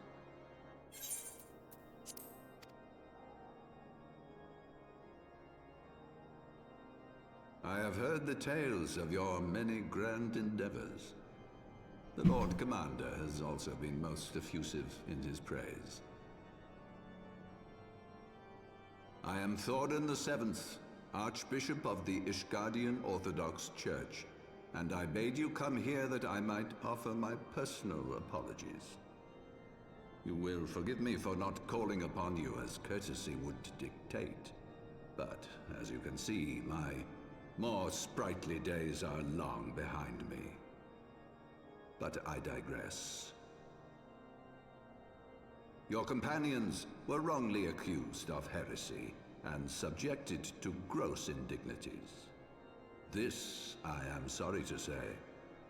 I have heard the tales of your many grand endeavors. The Lord Commander has also been most effusive in his praise. I am Thorin VII, Archbishop of the Ishgardian Orthodox Church, and I bade you come here that I might offer my personal apologies. You will forgive me for not calling upon you as courtesy would dictate, but as you can see, my more sprightly days are long behind me. But I digress. Your companions were wrongly accused of heresy and subjected to gross indignities. This, I am sorry to say,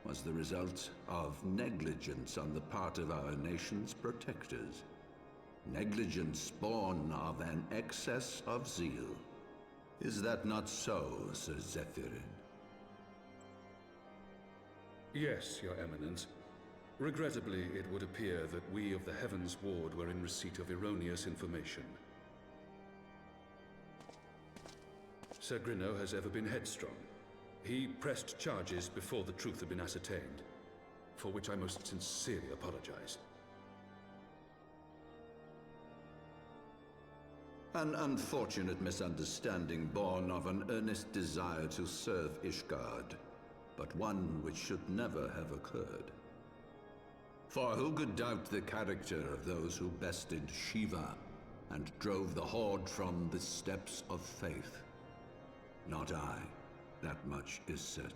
was the result of negligence on the part of our nation's protectors. Negligence born of an excess of zeal. Is that not so, Sir Zephyrin? Yes, Your Eminence. Regrettably, it would appear that we of the Heavens Ward were in receipt of erroneous information. Sir Grinno has ever been headstrong. He pressed charges before the truth had been ascertained, for which I most sincerely apologize. An unfortunate misunderstanding born of an earnest desire to serve Ishgard, but one which should never have occurred. For who could doubt the character of those who bested Shiva and drove the Horde from the steps of faith? Not I. That much is certain.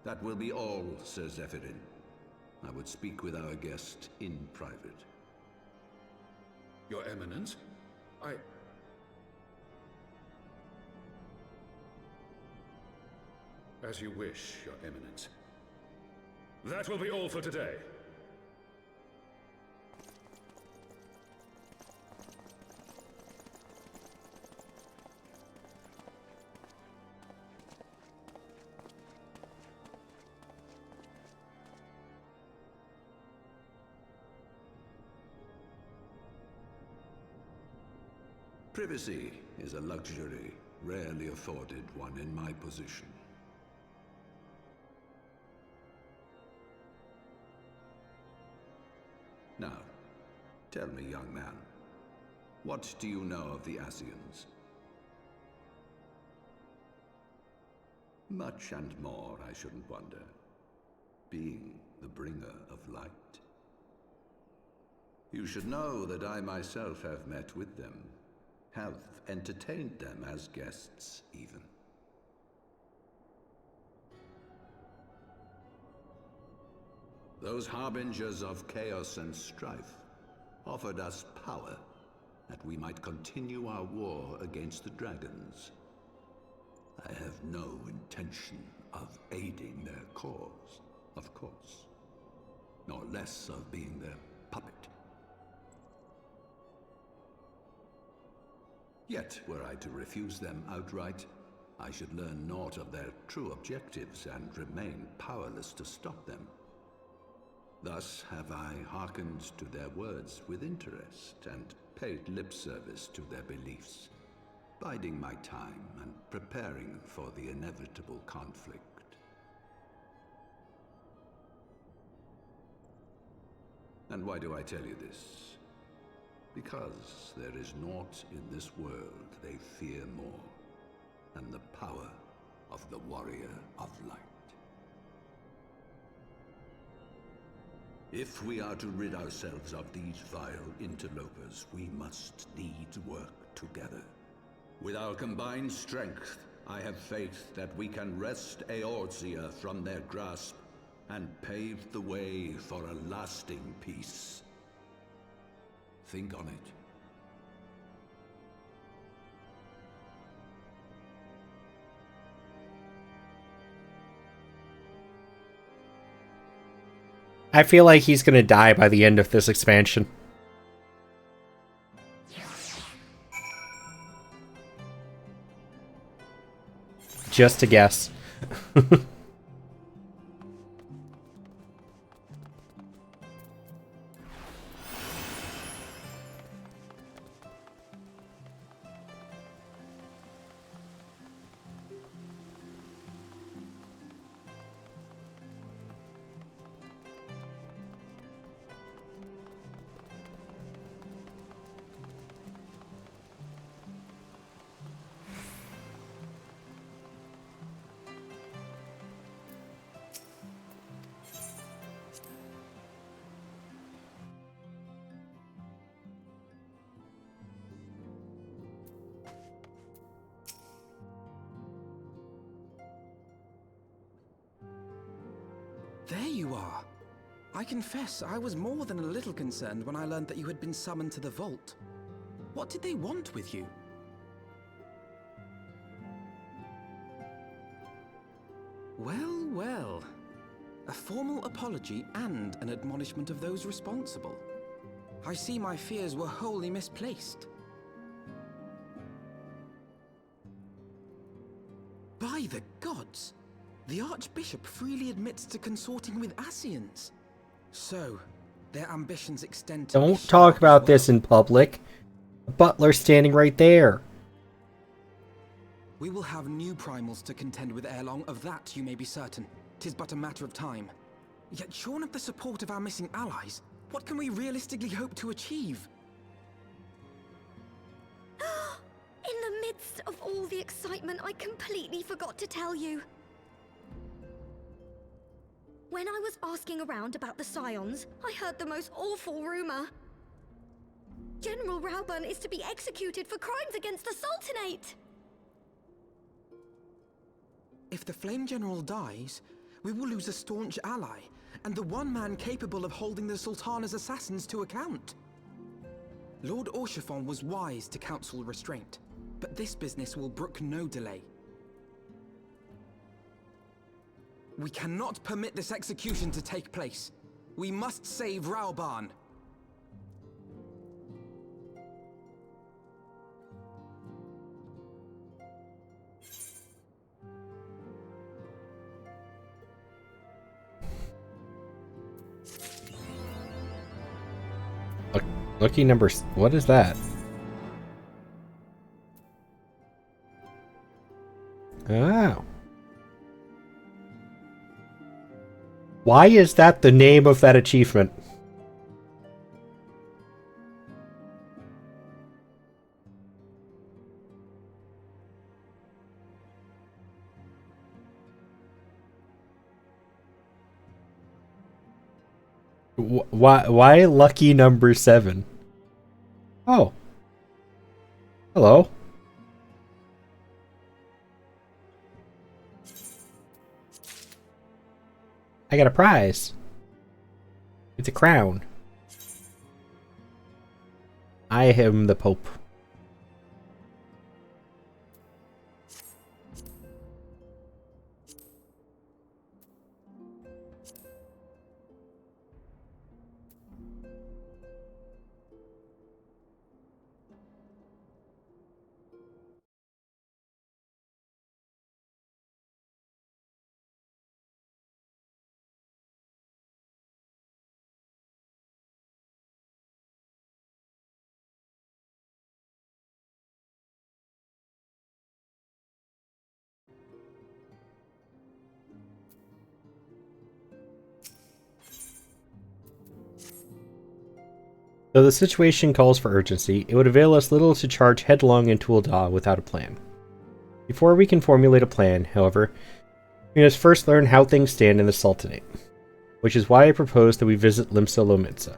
That will be all, Sir Zephyrin. I would speak with our guest in private. Your Eminence? As you wish, Your Eminence. That will be all for today. Privacy is a luxury rarely afforded one in my position. Now, tell me, young man, what do you know of the Asians? Much and more, I shouldn't wonder, being the bringer of light. You should know that I myself have met with them, have entertained them as guests, even. Those harbingers of chaos and strife offered us power that we might continue our war against the dragons. I have no intention of aiding their cause, of course, nor less of being their puppet. Yet, were I to refuse them outright, I should learn naught of their true objectives and remain powerless to stop them. Thus have I hearkened to their words with interest and paid lip service to their beliefs, biding my time and preparing for the inevitable conflict. And why do I tell you this? Because there is naught in this world they fear more than the power of the Warrior of Light. If we are to rid ourselves of these vile interlopers, we must needs work together. With our combined strength, I have faith that we can wrest Eorzea from their grasp and pave the way for a lasting peace. Think on it. I feel like he's gonna die by the end of this expansion. Just a guess. There you are. I confess, I was more than a little concerned when I learned that you had been summoned to the vault. What did they want with you? Well, well. A formal apology and an admonishment of those responsible. I see my fears were wholly misplaced. By the gods! The Archbishop freely admits to consorting with Ascians. So, their ambitions extend to... Don't talk about this in public. The butler's standing right there. We will have new primals to contend with ere long, of that you may be certain. 'Tis but a matter of time. Yet shorn of the support of our missing allies, what can we realistically hope to achieve? In the midst of all the excitement, I completely forgot to tell you. When I was asking around about the Scions, I heard the most awful rumor. General Rauburn is to be executed for crimes against the Sultanate! If the Flame General dies, we will lose a staunch ally, and the one man capable of holding the Sultana's assassins to account. Lord Orchiphon was wise to counsel restraint, but this business will brook no delay. We cannot permit this execution to take place. We must save Rauburn. Lucky number... What is that? Oh. Why is that the name of that achievement? Why lucky number 7? Oh. Hello. I got a prize. It's a crown. I am the Pope. Though the situation calls for urgency, it would avail us little to charge headlong into Ul'dah without a plan. Before we can formulate a plan, however, we must first learn how things stand in the Sultanate, which is why I propose that we visit Limsa Lominsa.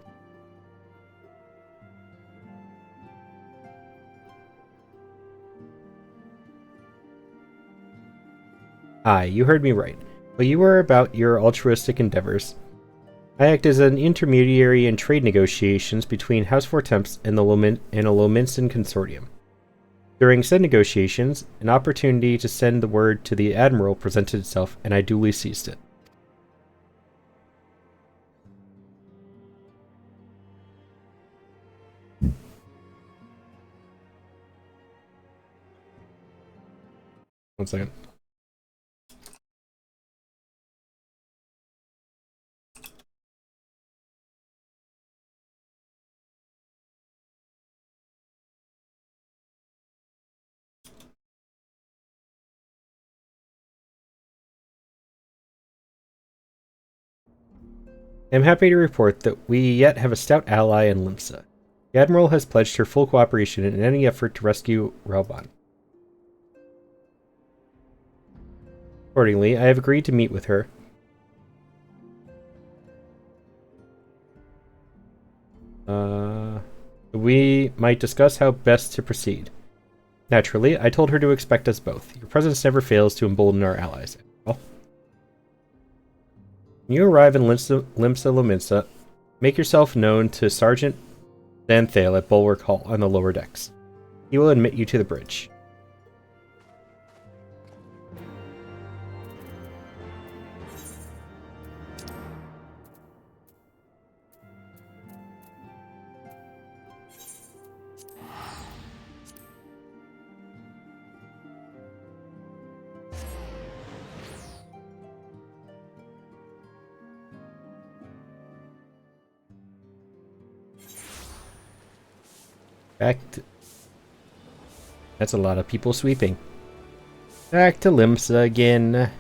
Aye, you heard me right, but you are about your altruistic endeavors. I act as an intermediary in trade negotiations between House Vortemps and a Lominsan consortium. During said negotiations, an opportunity to send the word to the Admiral presented itself, and I duly seized it. One second. I am happy to report that we yet have a stout ally in Limsa. The Admiral has pledged her full cooperation in any effort to rescue Rauban. Accordingly, I have agreed to meet with her. We might discuss how best to proceed. Naturally, I told her to expect us both. Your presence never fails to embolden our allies. Well, when you arrive in Limsa Lominsa, make yourself known to Sergeant Xanthale at Bulwark Hall on the lower decks. He will admit you to the bridge. That's a lot of people sweeping. Back to Limsa again. I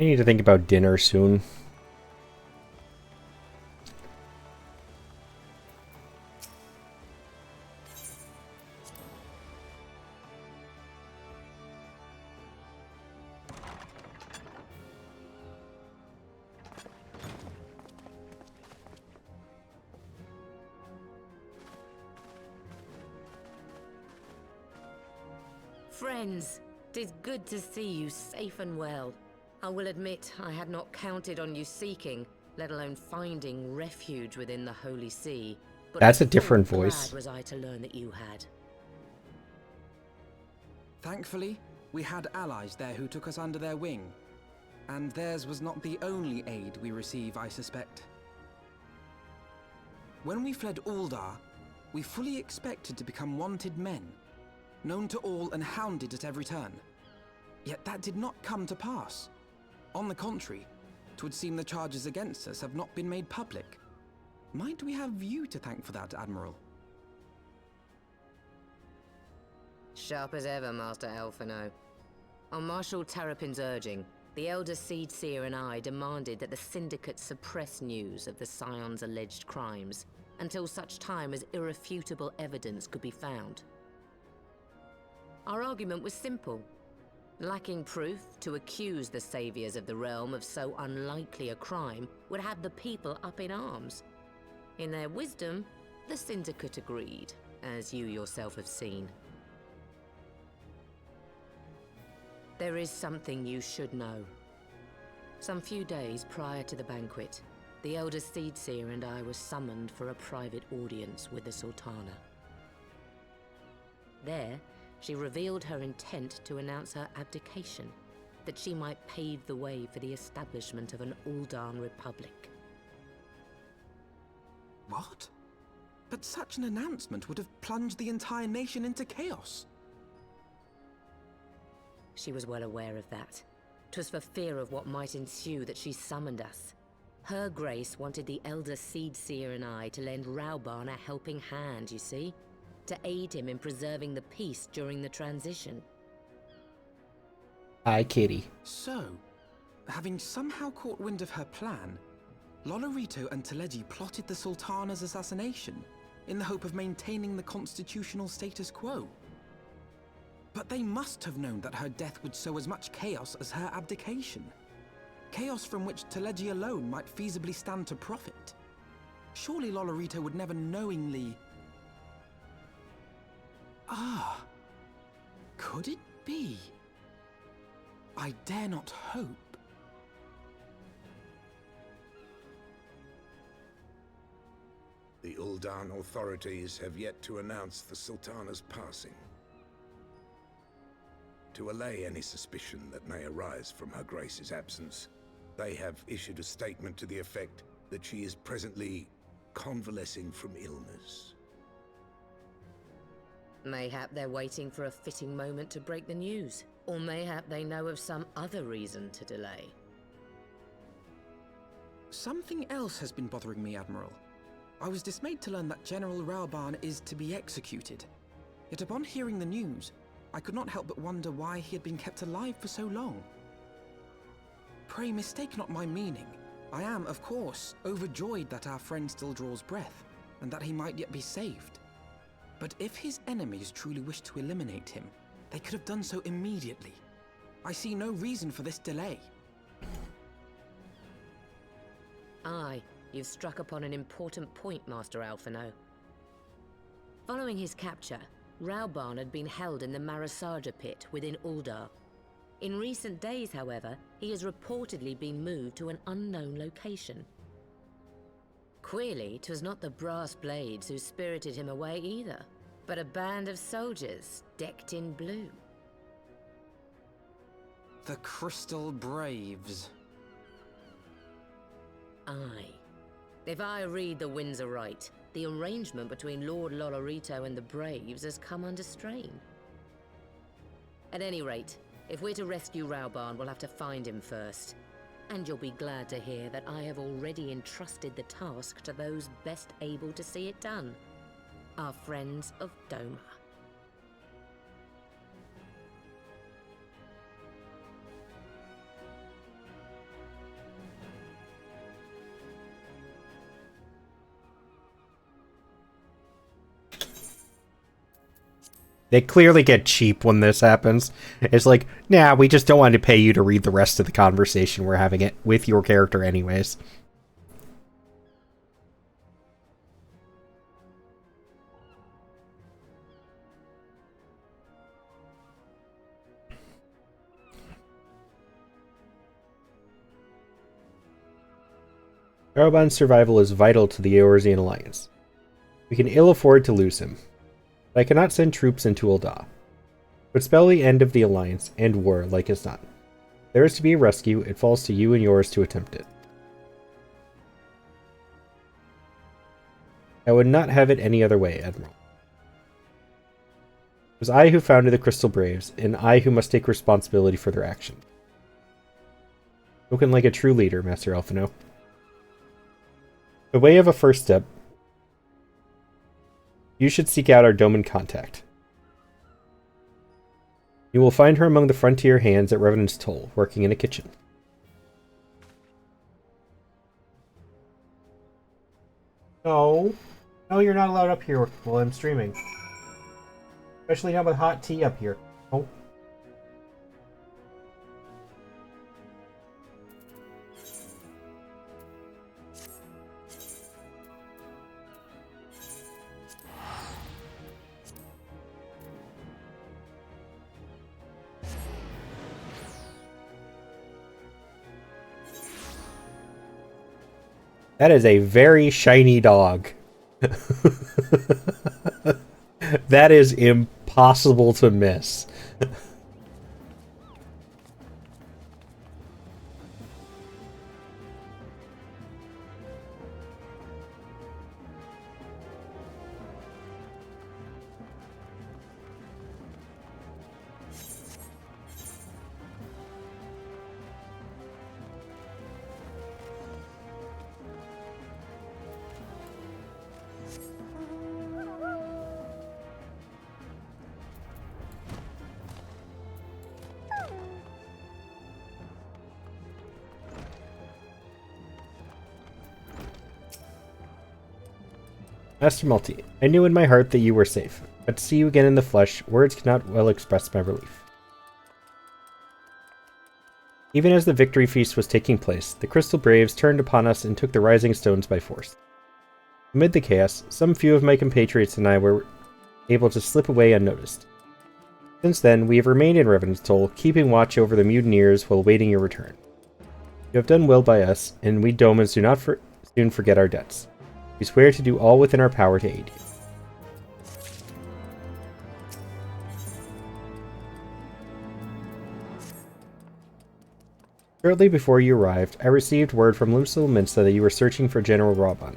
need to think about dinner soon. Friends, 'tis good to see you safe and well. I will admit I had not counted on you seeking, let alone finding refuge within the Holy See. But that's a different voice. Glad was I to learn that you had. Thankfully, we had allies there who took us under their wing. And theirs was not the only aid we receive, I suspect. When we fled Ul'dah, we fully expected to become wanted men, known to all and hounded at every turn. Yet that did not come to pass. On the contrary, 'twould seem the charges against us have not been made public. Might we have you to thank for that, Admiral? Sharp as ever, Master Elfino. On Marshal Terrapin's urging, the Elder Seed Seer and I demanded that the Syndicate suppress news of the Scion's alleged crimes until such time as irrefutable evidence could be found. Our argument was simple. Lacking proof, to accuse the saviors of the realm of so unlikely a crime would have the people up in arms. In their wisdom, the Syndicate agreed, as you yourself have seen. There is something you should know. Some few days prior to the banquet, the Elder Seedseer and I were summoned for a private audience with the Sultana. There, she revealed her intent to announce her abdication, that she might pave the way for the establishment of an Ul'dah Republic. What? But such an announcement would have plunged the entire nation into chaos. She was well aware of that. 'Twas for fear of what might ensue that she summoned us. Her Grace wanted the Elder Seedseer and I to lend Rauban a helping hand, you see? to aid him in preserving the peace during the transition. Hi, Kitty. So, having somehow caught wind of her plan, Lolorito and Teleji plotted the Sultana's assassination in the hope of maintaining the constitutional status quo. But they must have known that her death would sow as much chaos as her abdication. Chaos from which Teleji alone might feasibly stand to profit. Surely Lolorito would never knowingly... Ah, could it be? I dare not hope. The Ul'dan authorities have yet to announce the Sultana's passing. To allay any suspicion that may arise from Her Grace's absence, they have issued a statement to the effect that she is presently convalescing from illness. Mayhap they're waiting for a fitting moment to break the news. Or mayhap they know of some other reason to delay. Something else has been bothering me, Admiral. I was dismayed to learn that General Raoban is to be executed. Yet upon hearing the news, I could not help but wonder why he had been kept alive for so long. Pray mistake not my meaning. I am, of course, overjoyed that our friend still draws breath, and that he might yet be saved. But if his enemies truly wished to eliminate him, they could have done so immediately. I see no reason for this delay. Aye, you've struck upon an important point, Master Alphino. Following his capture, Raoban had been held in the Marasaja pit within Uldar. In recent days, however, he has reportedly been moved to an unknown location. Queerly, 'twas not the brass blades who spirited him away either, but a band of soldiers decked in blue. The Crystal Braves. Aye. If I read the winds aright, the arrangement between Lord Lolorito and the Braves has come under strain. At any rate, if we're to rescue Raoban, we'll have to find him first. And you'll be glad to hear that I have already entrusted the task to those best able to see it done. Our friends of Doma. They clearly get cheap when this happens. It's like, nah, we just don't want to pay you to read the rest of the conversation we're having it with your character anyways. Raoban's survival is vital to the Eorzean Alliance. We can ill afford to lose him. But I cannot send troops into Ul'dah. It would spell the end of the Alliance and war like as not. If there is to be a rescue, it falls to you and yours to attempt it. I would not have it any other way, Admiral. It was I who founded the Crystal Braves, and I who must take responsibility for their action. Spoken like a true leader, Master Alphino. By way of a first step, you should seek out our Doman contact. You will find her among the frontier hands at Revenant's Toll, working in a kitchen. No. No, you're not allowed up here while I'm streaming. Especially not with hot tea up here. Oh. That is a very shiny dog. That is impossible to miss. Master Multi, I knew in my heart that you were safe, but to see you again in the flesh, words cannot well express my relief. Even as the victory feast was taking place, the Crystal Braves turned upon us and took the Rising Stones by force. Amid the chaos, some few of my compatriots and I were able to slip away unnoticed. Since then, we have remained in Revenant's Toll, keeping watch over the mutineers while waiting your return. You have done well by us, and we Domans do not soon forget our debts. We swear to do all within our power to aid you. Shortly before you arrived, I received word from Limsel Minsta that you were searching for General Raban.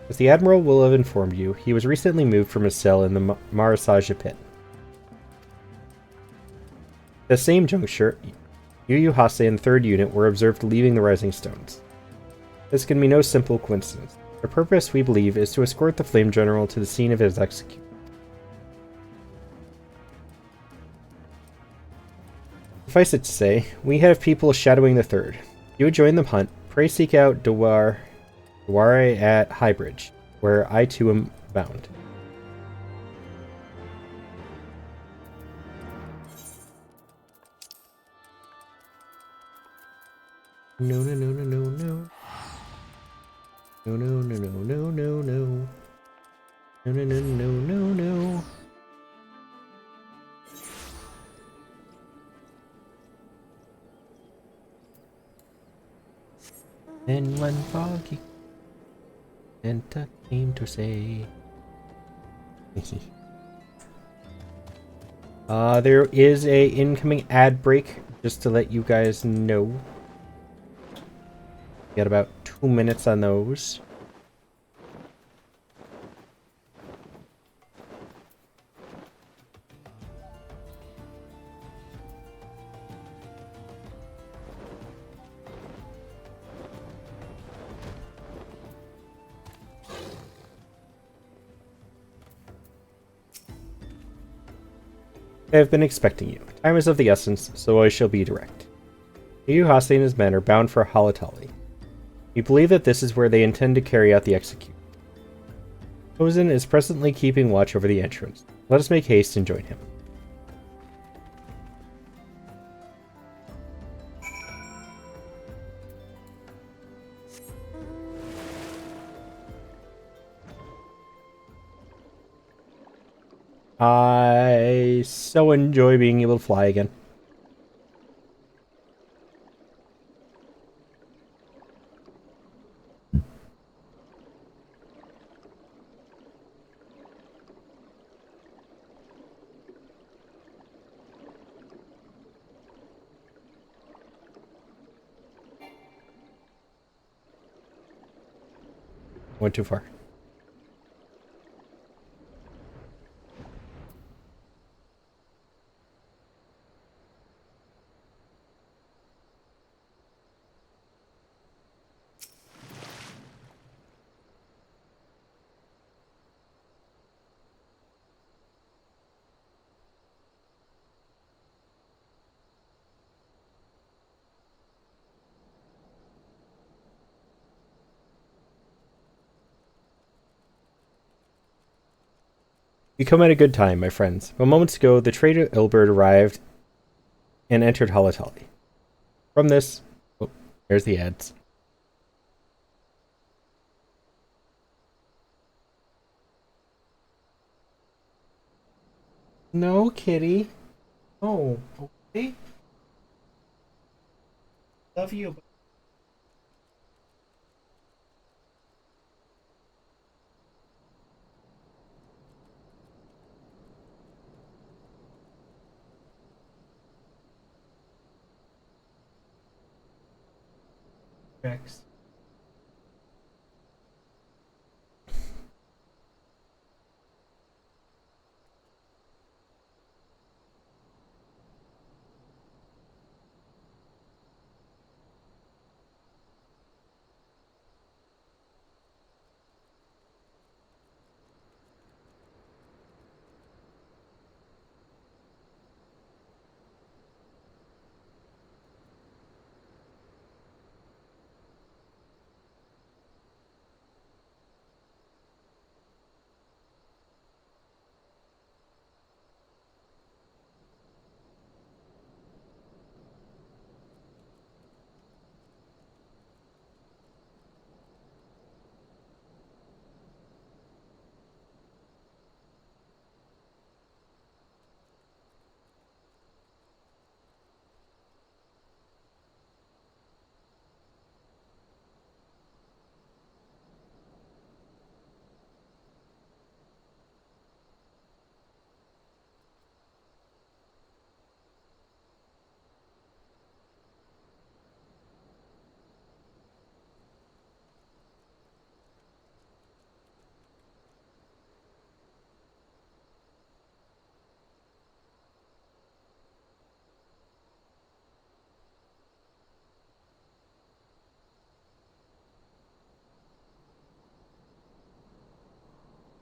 As the Admiral will have informed you, he was recently moved from his cell in the Marasage pit. At the same juncture, Yu Hase and 3rd Unit were observed leaving the Rising Stones. This can be no simple coincidence. Their purpose, we believe, is to escort the Flame General to the scene of his execution. Suffice it to say, we have people shadowing the 3rd. You would join the hunt. Pray seek out Dware at Highbridge, where I too am bound. No, no, no, no, no, no. No, no, no, no, no, no, no. No, no, no, no, no, no. Then one foggy Santa came to say. There is a incoming ad break, just to let you guys know. Got about 2 minutes on those. I have been expecting you. Time is of the essence, so I shall be direct. Yu Hase and his men are bound for Halatali. We believe that this is where they intend to carry out the execution. Hosen is presently keeping watch over the entrance. Let us make haste and join him. I so enjoy being able to fly again. Went too far. You come at a good time, my friends. But moments ago, the trader Ilbert arrived and entered Halatali. From this... Oh, there's the ads. No, kitty. Oh, okay. Love you. Rex.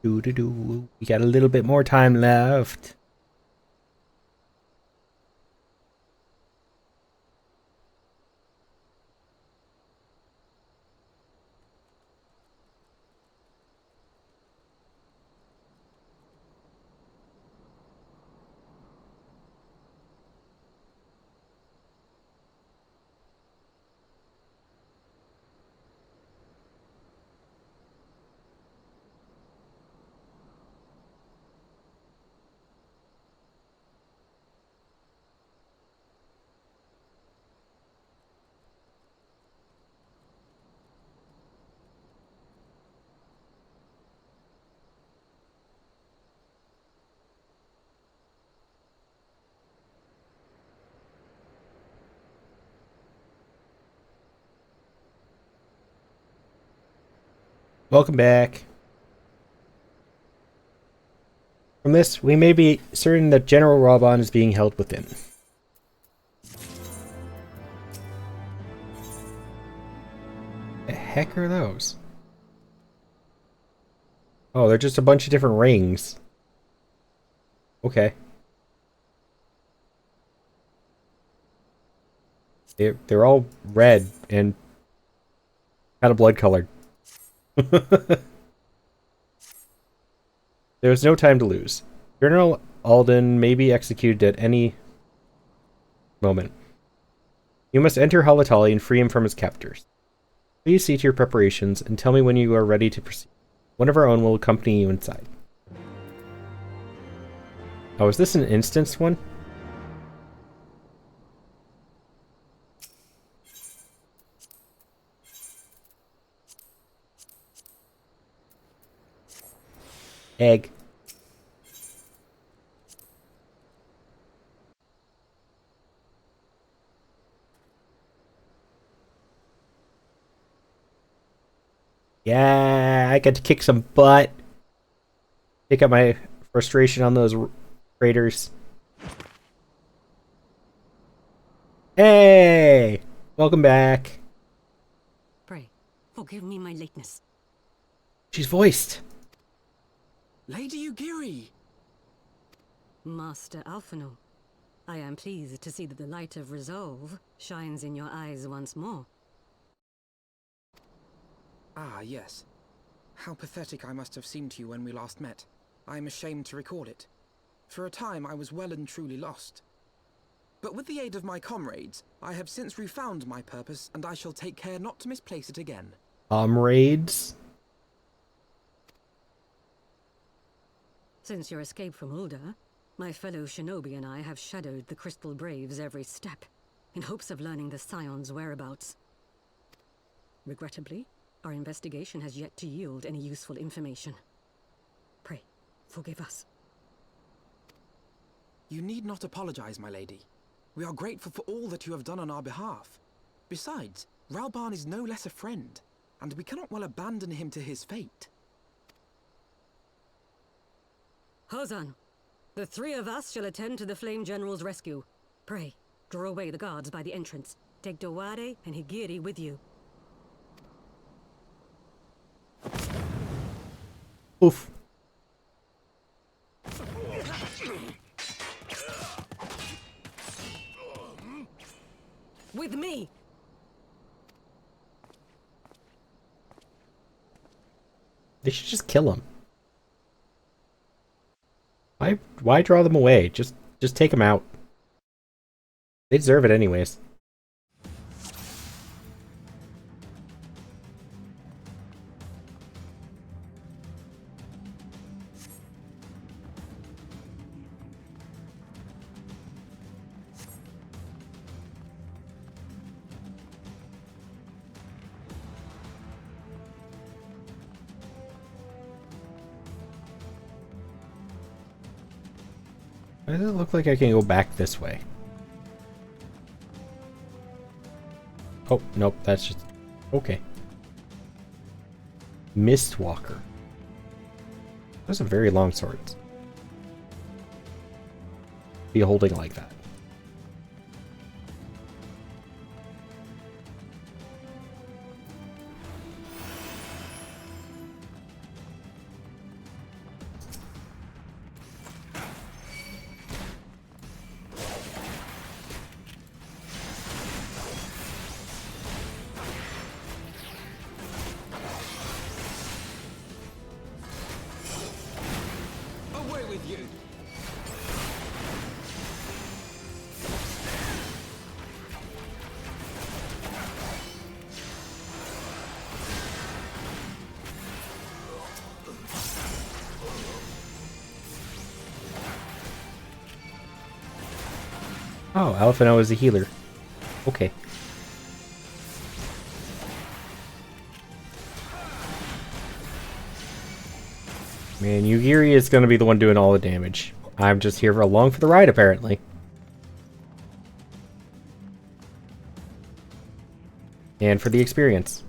Do. We got a little bit more time left. Welcome back. From this, we may be certain that General Raban is being held within. The heck are those? Oh, they're just a bunch of different rings. Okay. They're all red and kind of blood colored. There is no time to lose. General Alden may be executed at any moment. You must enter Halatali and free him from his captors. Please see to your preparations and tell me when you are ready to proceed. One of our own will accompany you inside. Oh, is this an instanced one? Egg. Yeah, I got to kick some butt. Take out my frustration on those raiders. Hey! Welcome back. Pray, forgive me my lateness. She's voiced. Lady Ugiri! Master Alphino, I am pleased to see that the light of resolve shines in your eyes once more. Ah, yes. How pathetic I must have seemed to you when we last met. I am ashamed to recall it. For a time I was well and truly lost. But with the aid of my comrades, I have since refound my purpose, and I shall take care not to misplace it again. Comrades? Since your escape from Ulda, my fellow shinobi and I have shadowed the Crystal Braves every step, in hopes of learning the Scion's whereabouts. Regrettably, our investigation has yet to yield any useful information. Pray, forgive us. You need not apologize, my lady. We are grateful for all that you have done on our behalf. Besides, Raban is no less a friend, and we cannot well abandon him to his fate. Hozan, the three of us shall attend to the Flame General's rescue. Pray, draw away the guards by the entrance. Take Dowade and Higiri with you. Oof. With me! They should just kill him. Why draw them away? Just take them out. They deserve it anyways. Why does it look like I can go back this way? Oh, nope, that's just... Okay. Mistwalker. Those are very long swords. Be holding like that. Oh, Alphino is a healer. Okay. Man, Yugiri is going to be the one doing all the damage. I'm just here along for the ride, apparently. And for the experience.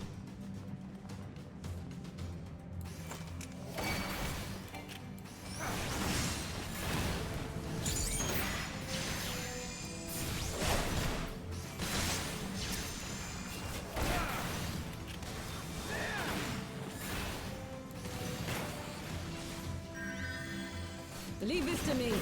Leave this to me.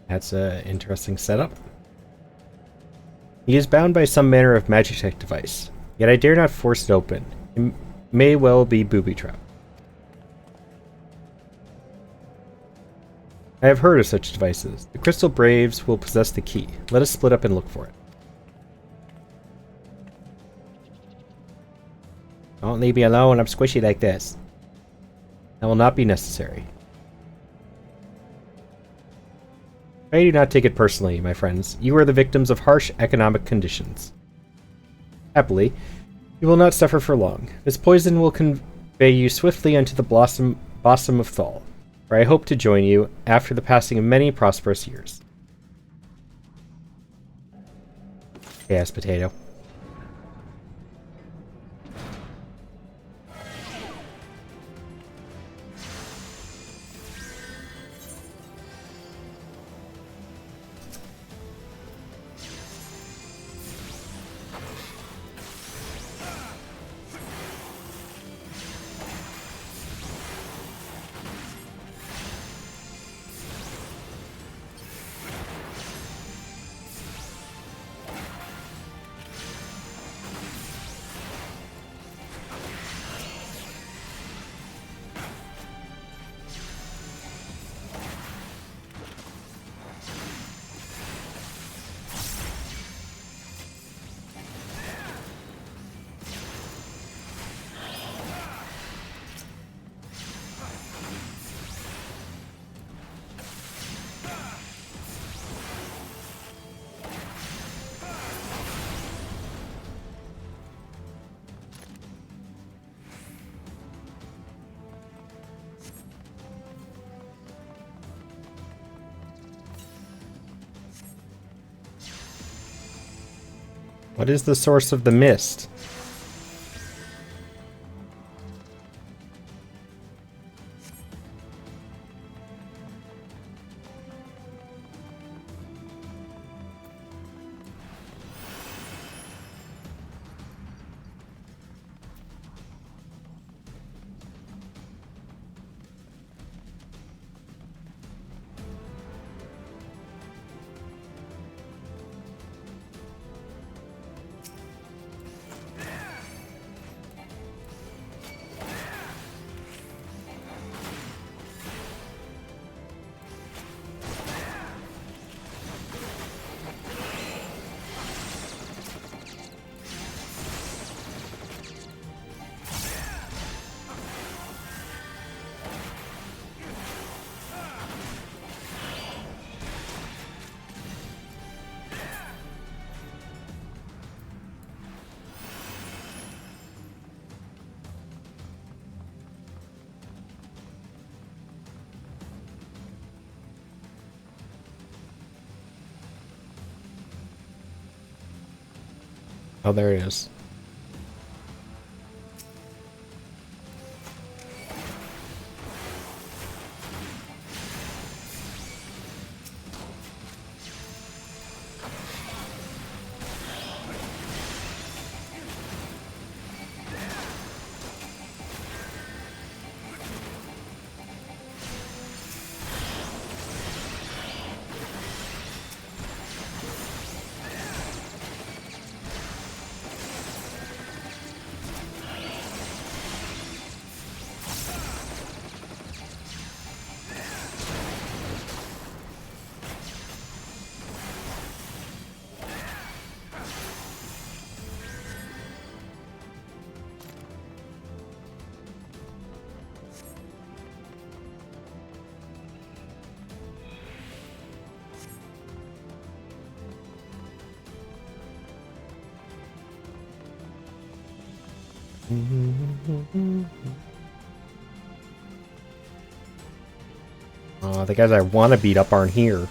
That's an interesting setup. He is bound by some manner of magitech device, yet I dare not force it open. It may well be booby trap. I have heard of such devices. The Crystal Braves will possess the key. Let us split up and look for it. Don't leave me alone when I'm squishy like this. That will not be necessary. I do not take it personally, my friends. You are the victims of harsh economic conditions. Happily, you will not suffer for long. This poison will convey you swiftly unto the bosom of Thal, where I hope to join you after the passing of many prosperous years. Yes, potato. What is the source of the mist? Oh, there it is. Oh, the guys I want to beat up aren't here.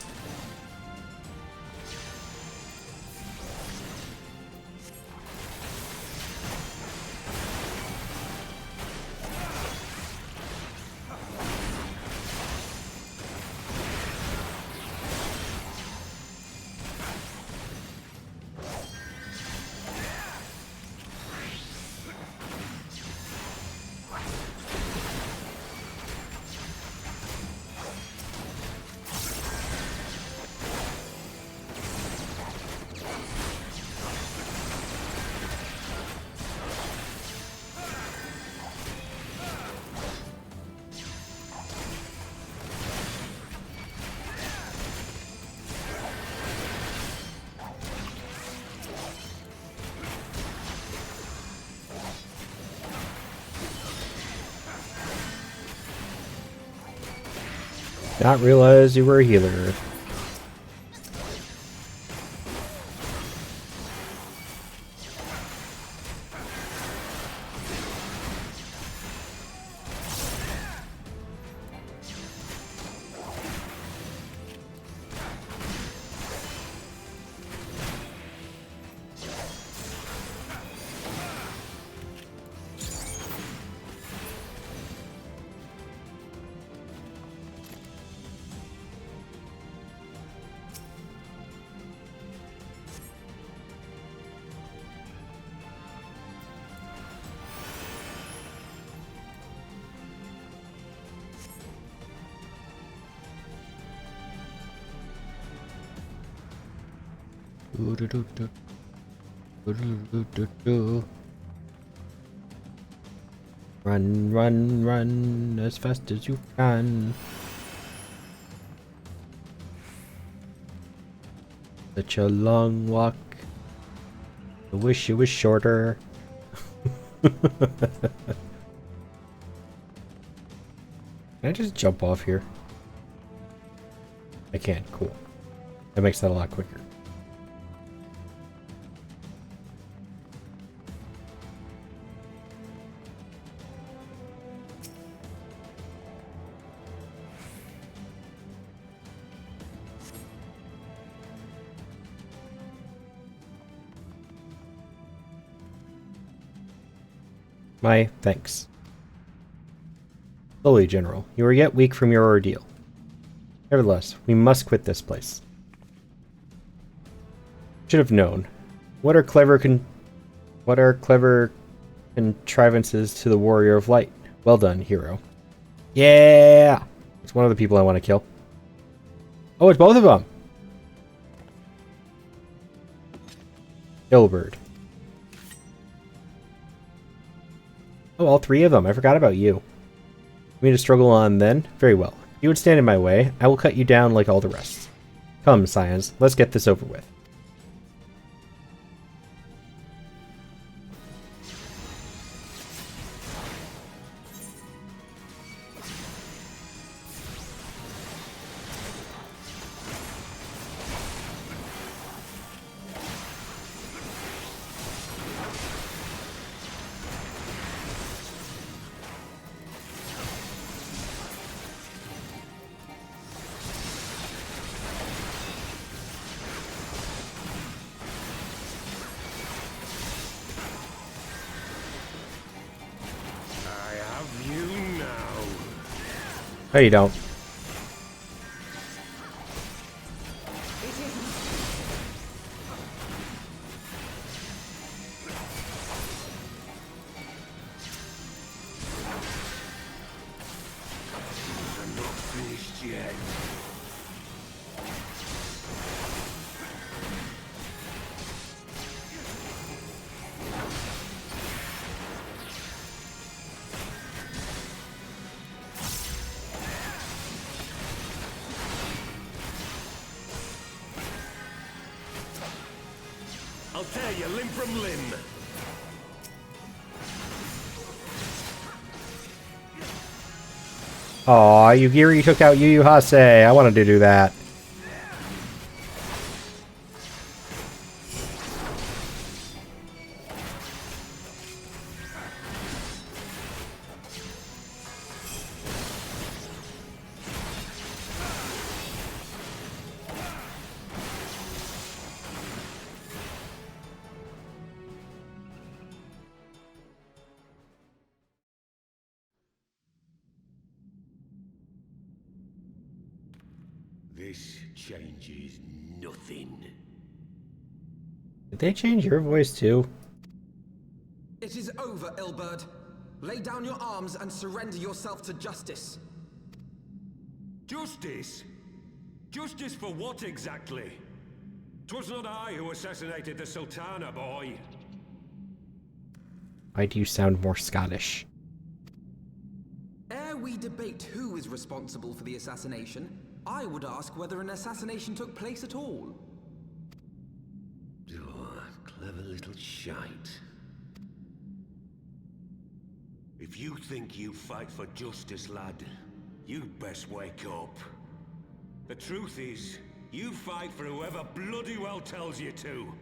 Not realize you were a healer. Run, run, run as fast as you can. Such a long walk. I wish it was shorter. Can I just jump off here? I can. Cool. That makes that a lot quicker. My thanks. Slowly, General. You are yet weak from your ordeal. Nevertheless, we must quit this place. Should have known. What are clever contrivances to the Warrior of Light? Well done, hero. Yeah! It's one of the people I want to kill. Oh, it's both of them! Hillbird. Oh, all three of them. I forgot about you. You mean to struggle on then? Very well. If you would stand in my way, I will cut you down like all the rest. Come, scions, let's get this over with. No, you don't. I'll tear you limb from limb. Aw, Yugiri took out Yu Yu Hase. I wanted to do that. This changes nothing. Did they change your voice too? It is over, Ilberd. Lay down your arms and surrender yourself to justice. Justice? Justice for what exactly? 'Twas not I who assassinated the Sultana, boy. Why do you sound more Scottish? Ere we debate who is responsible for the assassination, I would ask whether an assassination took place at all. Oh, clever little shite. If you think you fight for justice, lad, you'd best wake up. The truth is, you fight for whoever bloody well tells you to.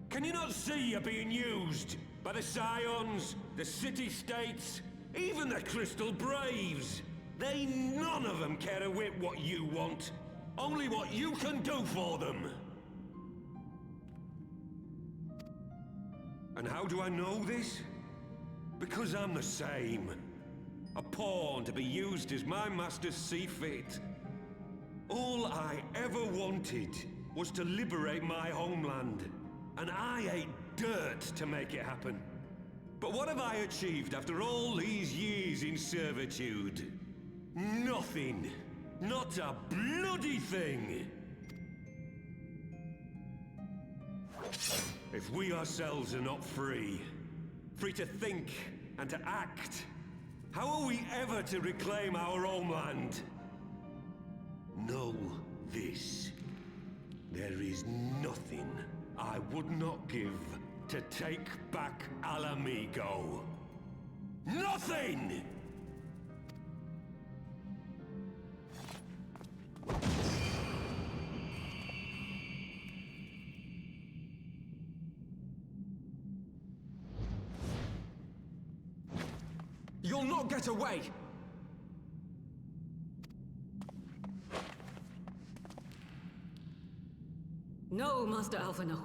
Can you not see you're being used? By the Scions, the City-States, even the Crystal Braves. They none of them care a whit what you want. Only what you can do for them. And how do I know this? Because I'm the same. A pawn to be used as my masters see fit. All I ever wanted was to liberate my homeland. And I ate dirt to make it happen. But what have I achieved after all these years in servitude? Nothing. Not a bloody thing. If we ourselves are not free, free to think and to act, how are we ever to reclaim our homeland? Know this. There is nothing I would not give to take back Alamigo. Nothing! You'll not get away! No, Master Alphino.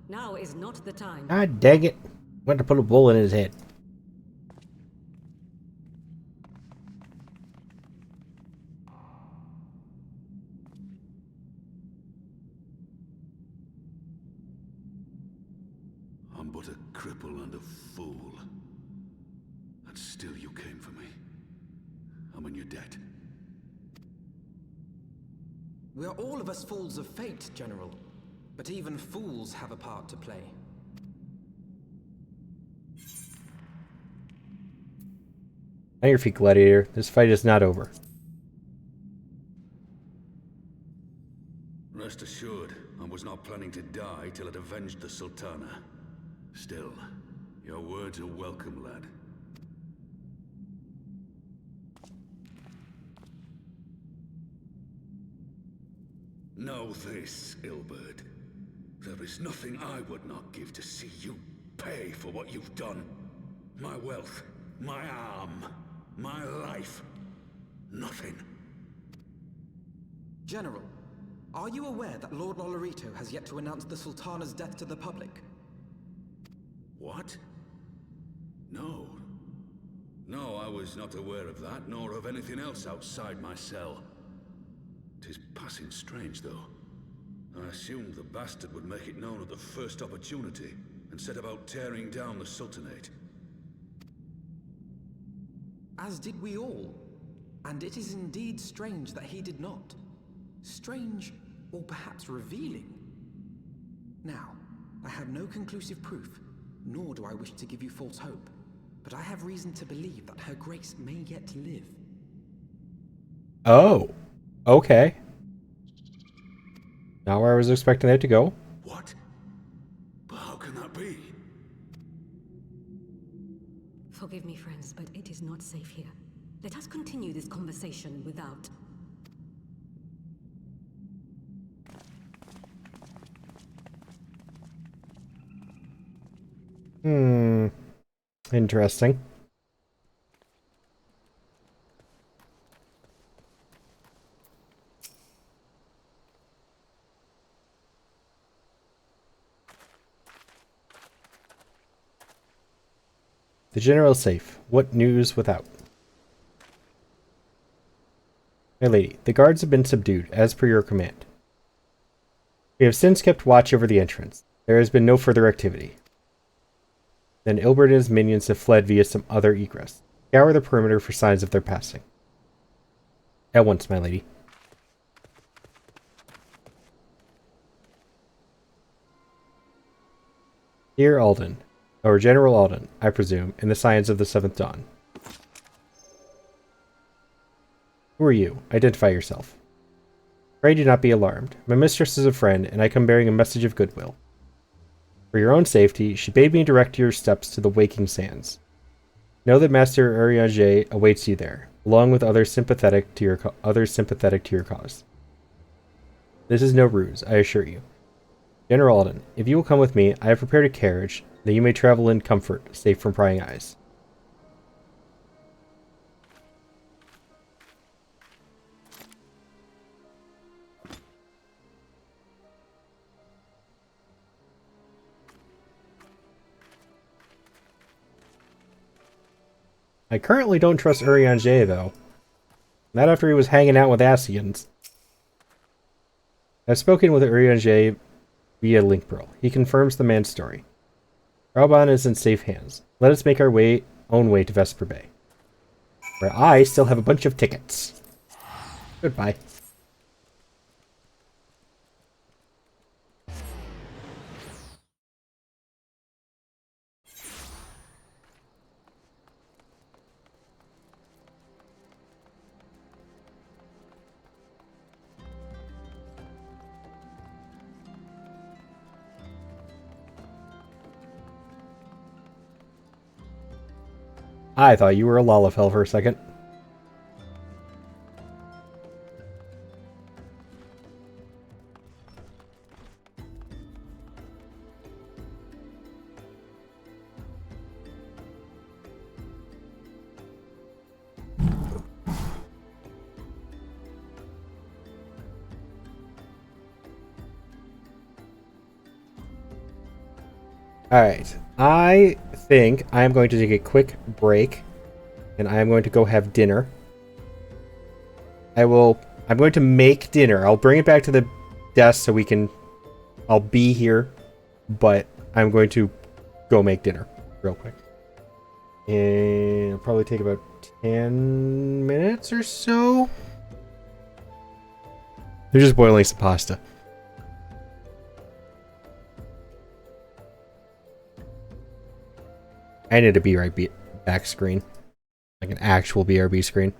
Now is not the time. God dang it. Went to put a bullet in his head. I'm but a cripple and a fool. And still you came for me. I'm in your debt. We are all of us fools of fate, General. But even fools have a part to play. On your feet, Gladiator. This fight is not over. Rest assured, I was not planning to die till I'd avenged the Sultana. Still, your words are welcome, lad. Know this, Ilberd. There is nothing I would not give to see you pay for what you've done. My wealth, my arm, my life. Nothing. General, are you aware that Lord Lolorito has yet to announce the Sultana's death to the public? What? No. No, I was not aware of that, nor of anything else outside my cell. 'Tis passing strange, though. I assumed the bastard would make it known at the first opportunity, and set about tearing down the Sultanate. As did we all. And it is indeed strange that he did not. Strange, or perhaps revealing. Now, I have no conclusive proof, nor do I wish to give you false hope, but I have reason to believe that Her Grace may yet live. Oh, okay. Not where I was expecting it to go. What? But how can that be? Forgive me, friends, but it is not safe here. Let us continue this conversation without... Interesting. The general safe. What news without? My lady, the guards have been subdued, as per your command. We have since kept watch over the entrance. There has been no further activity. Then Ilbert and his minions have fled via some other egress. Scour the perimeter for signs of their passing. At once, my lady. Dear Alden, or General Alden, I presume, in the Science of the Seventh Dawn. Who are you? Identify yourself. Pray do not be alarmed. My mistress is a friend, and I come bearing a message of goodwill. For your own safety, she bade me direct your steps to the Waking Sands. Know that Master Urianger awaits you there, along with others sympathetic to your cause. This is no ruse, I assure you. General Alden, if you will come with me, I have prepared a carriage, that you may travel in comfort, safe from prying eyes. I currently don't trust Urianger, though. Not after he was hanging out with Asians. I've spoken with Urianger via link pearl. He confirms the man's story. Rauban is in safe hands. Let us make our own way to Vesper Bay, where I still have a bunch of tickets. Goodbye. I thought you were a Lalafell for a second. Alright, I think I am going to take a quick break, and I am going to go have dinner. I'm going to make dinner. I'll bring it back to the desk so I'll be here, but I'm going to go make dinner real quick. And it'll probably take about 10 minutes or so. They're just boiling some pasta. I need a back screen. Like an actual BRB screen.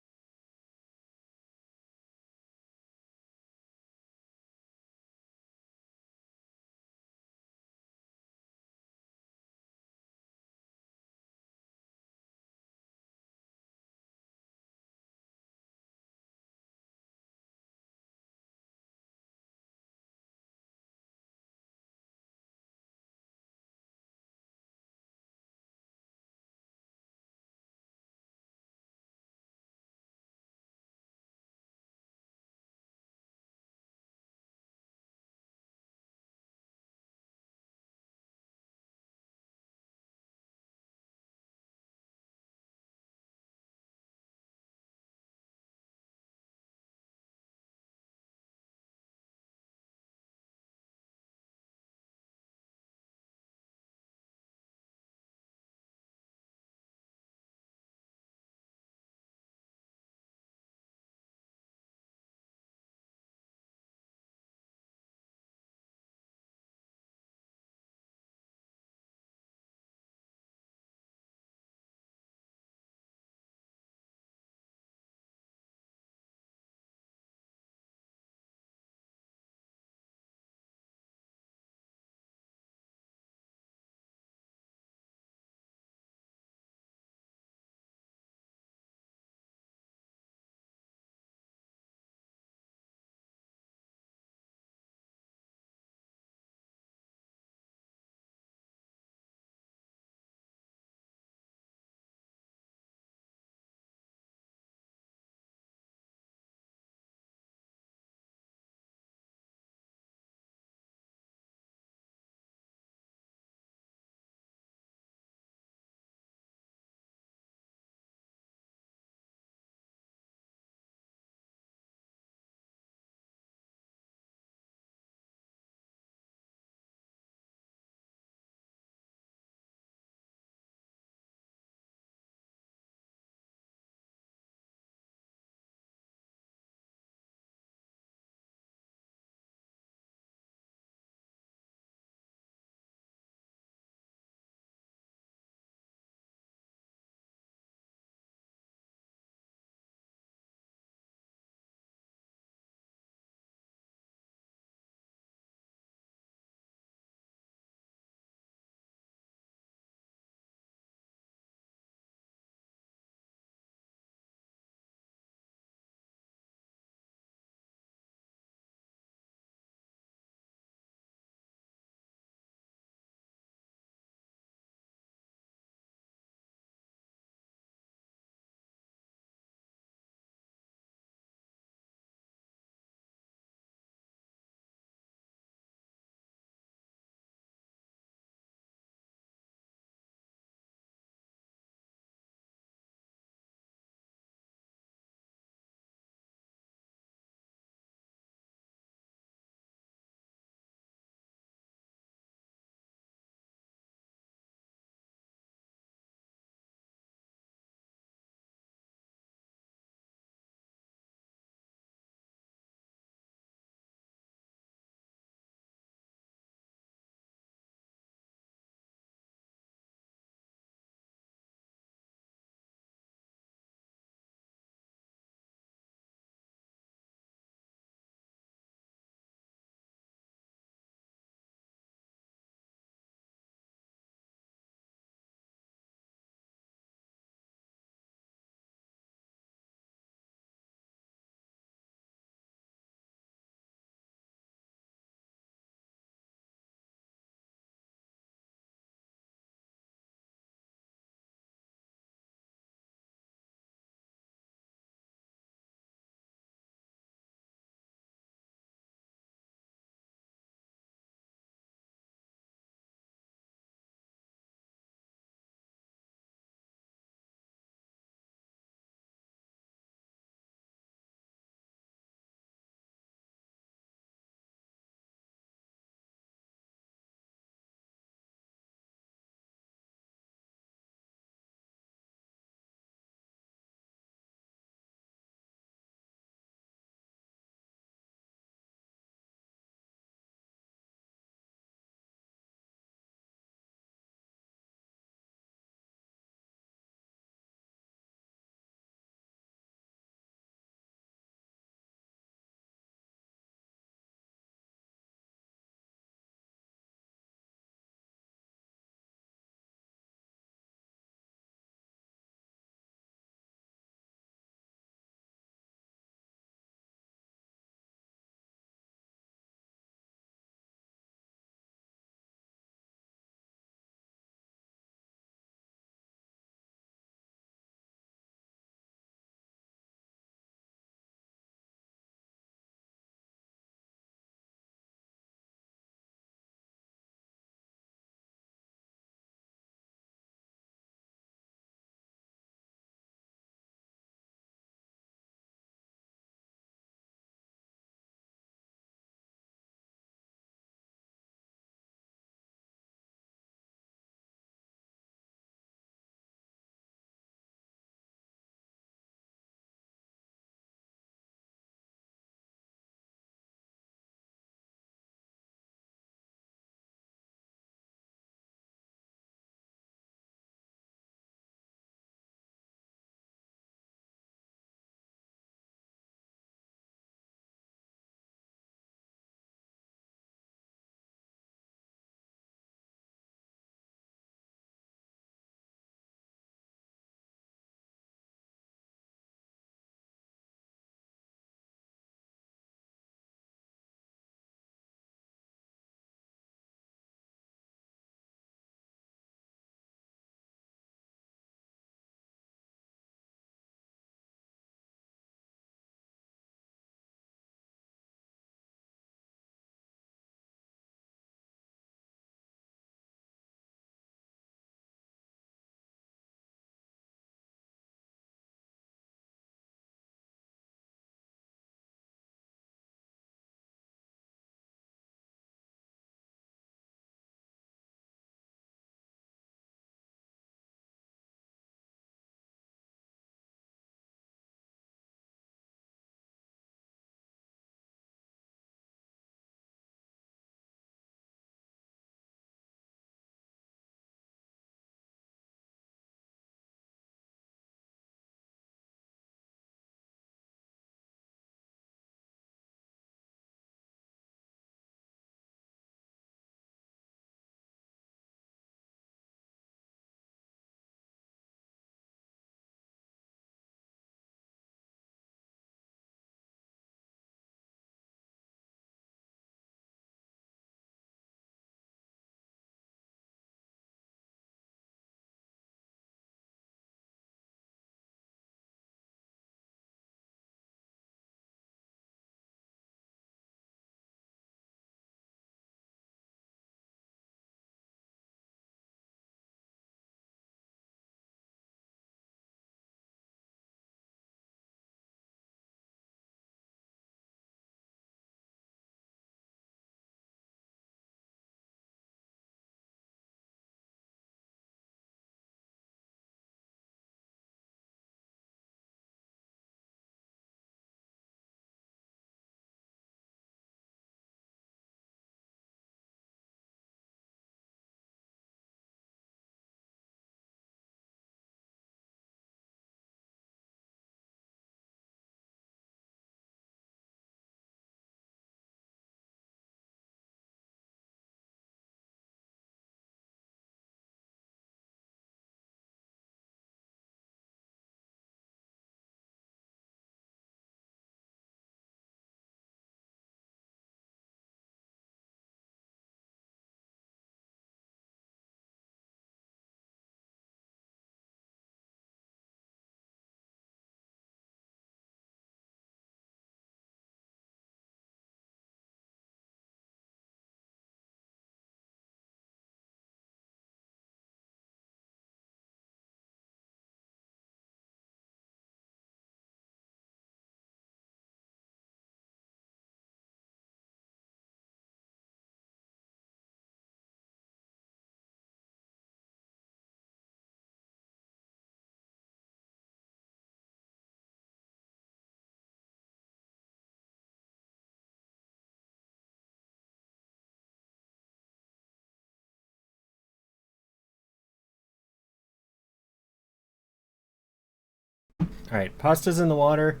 Alright, pasta's in the water.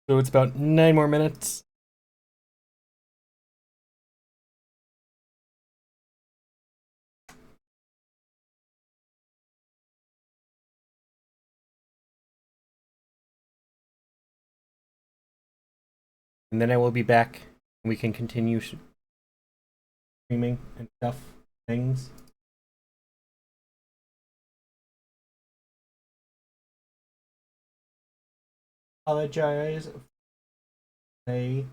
So it's about 9 more minutes. And then I will be back and we can continue streaming and stuff, things. Apologize. They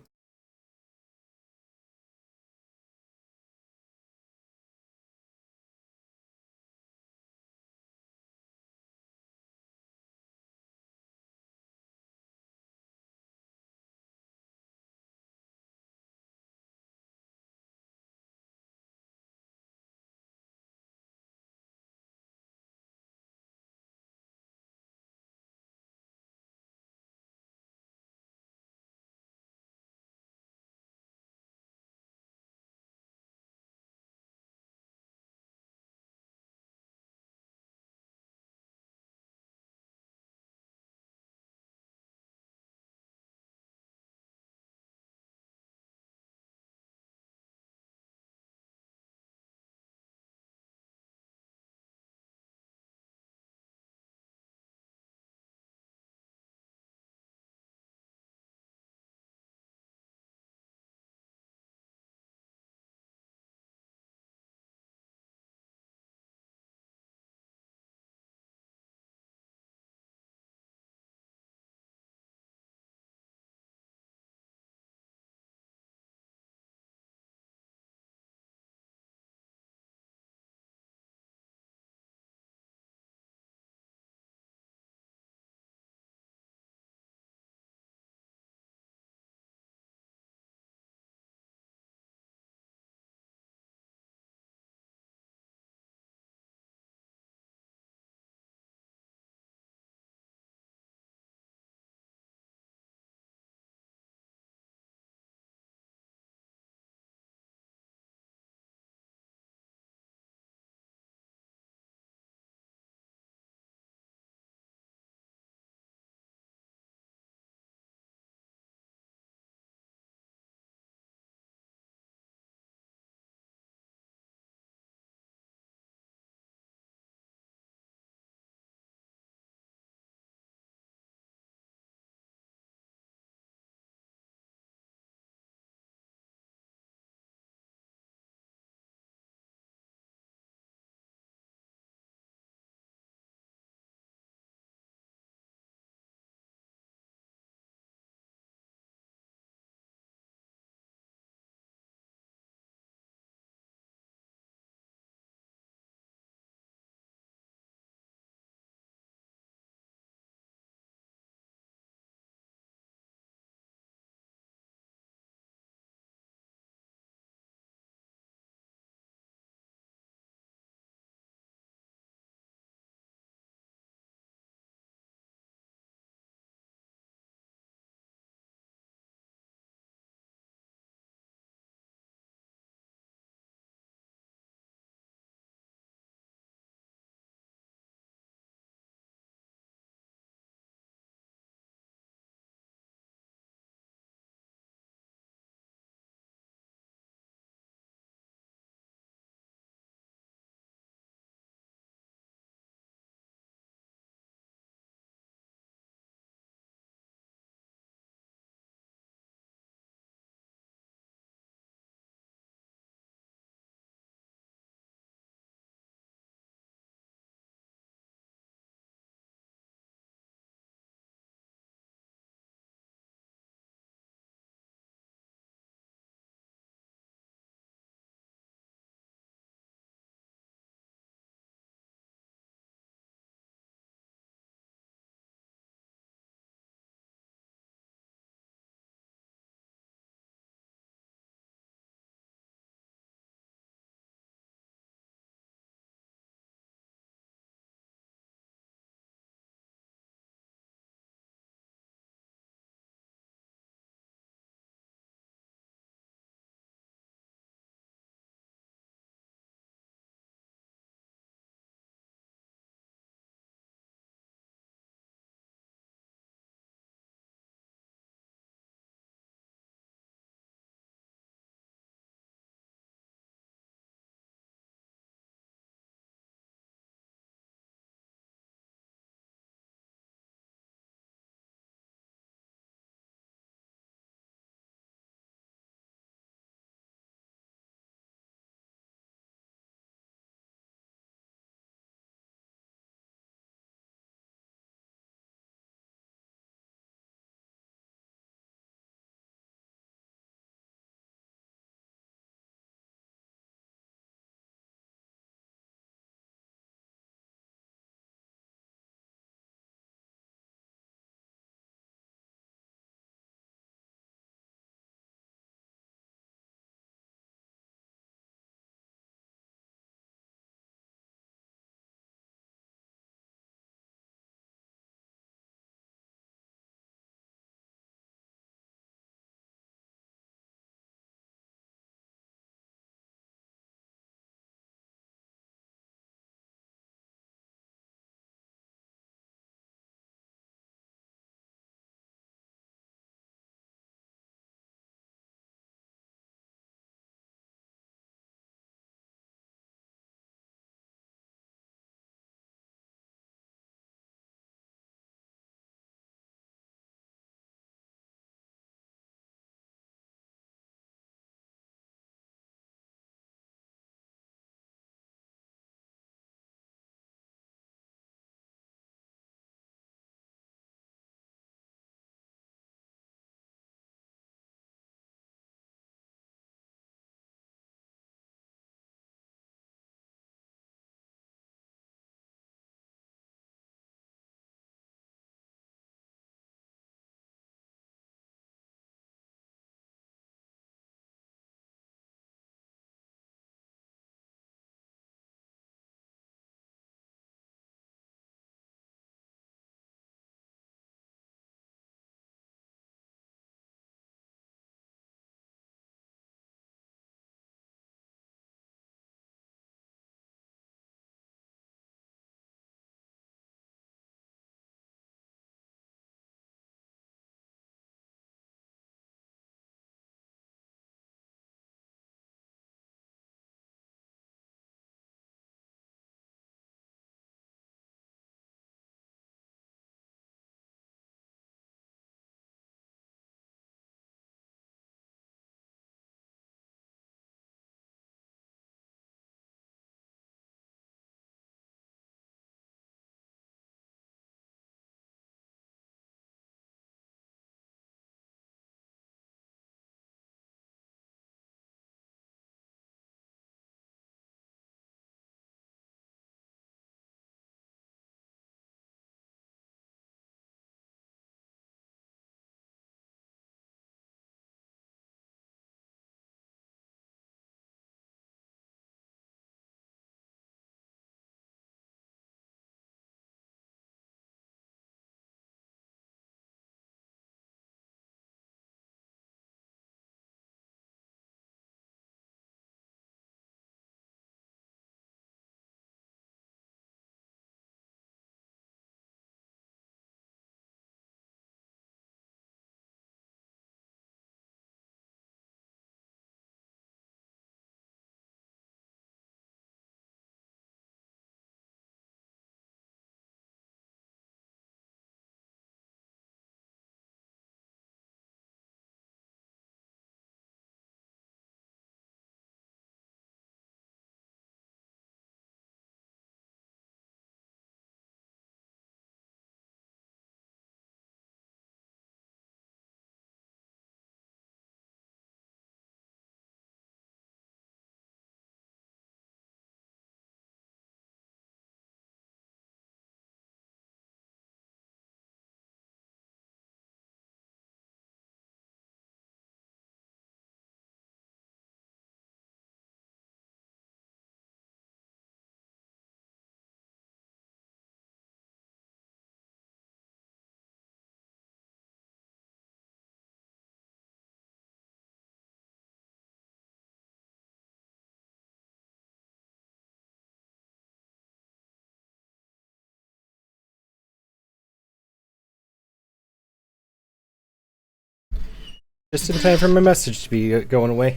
Just in time for my message to be going away.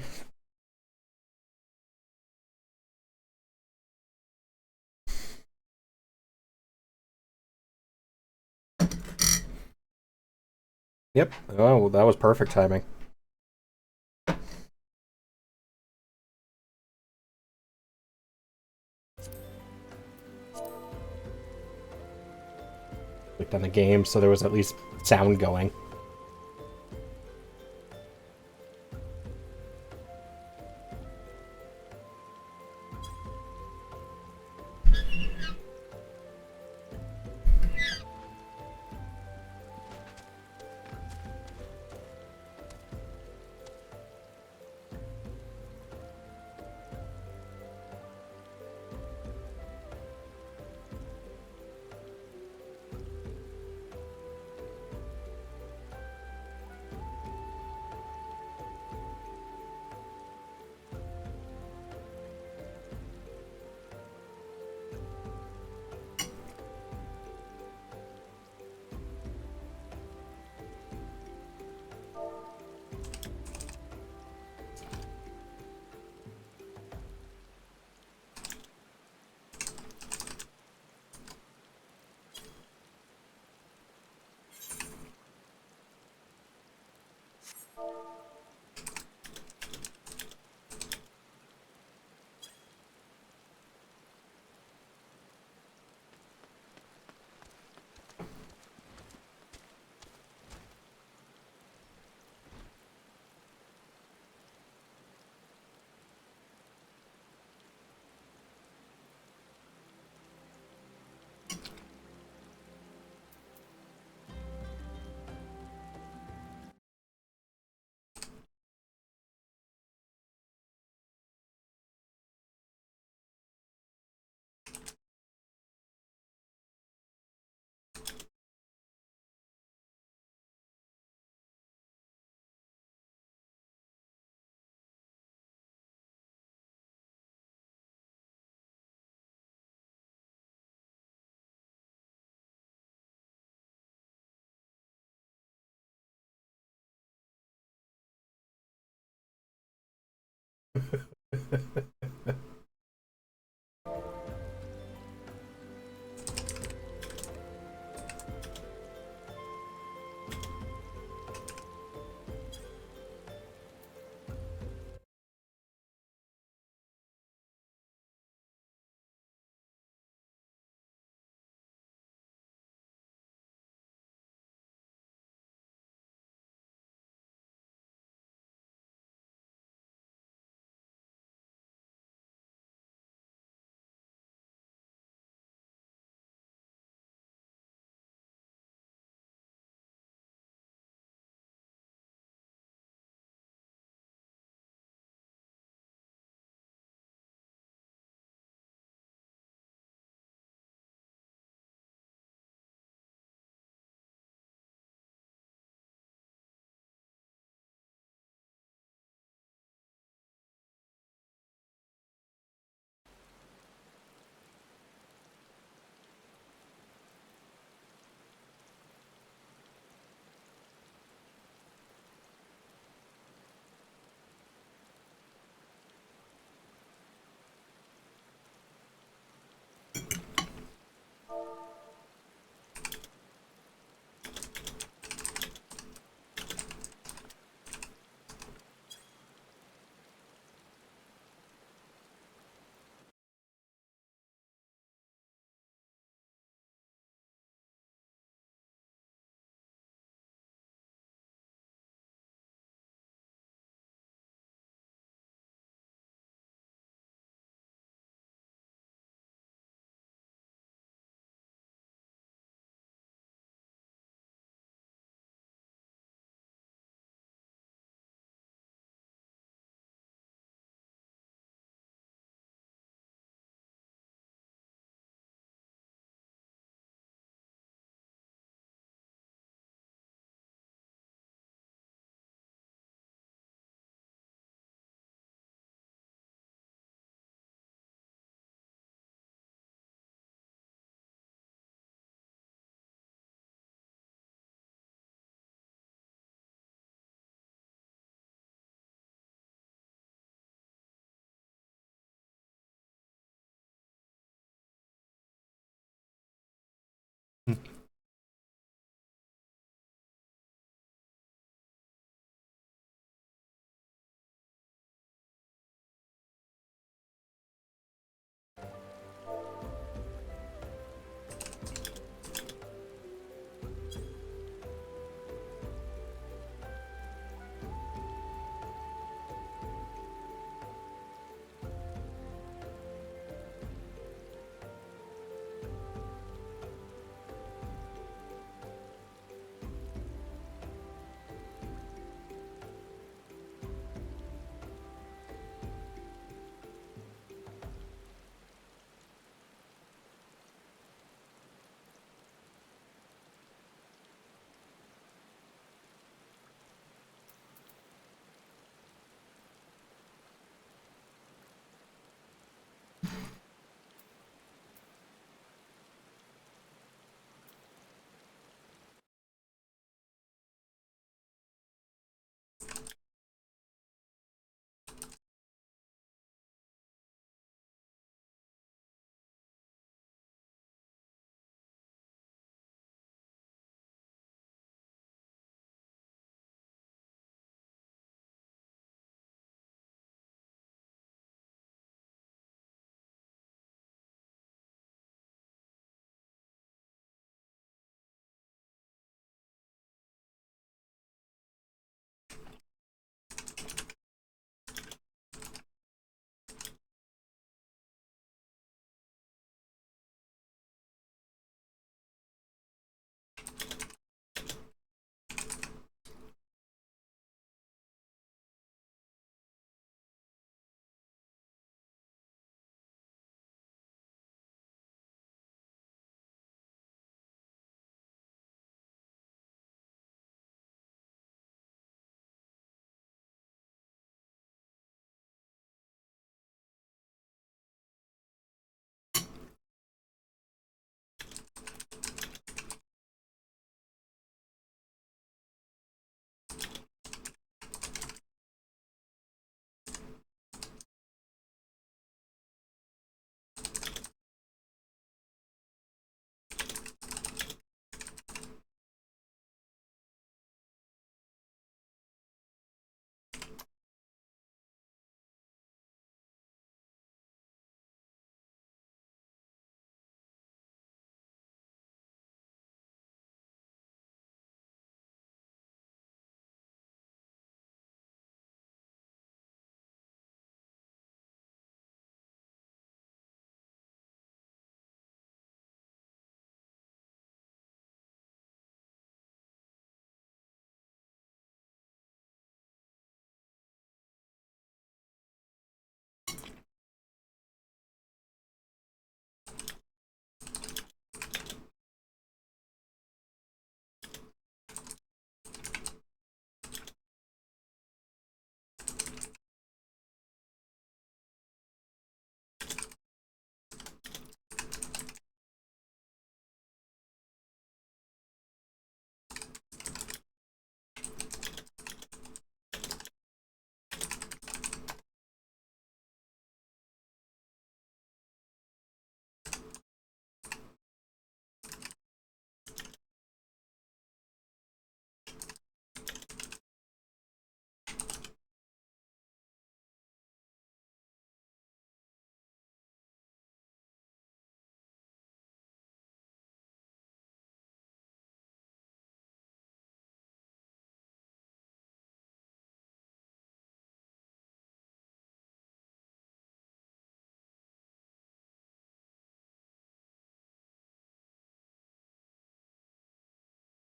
Yep. Oh, well, that was perfect timing. Clicked on the game, so there was at least sound going.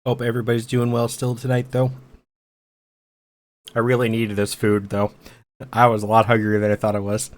Hope everybody's doing well still tonight, though. I really needed this food, though. I was a lot hungrier than I thought I was.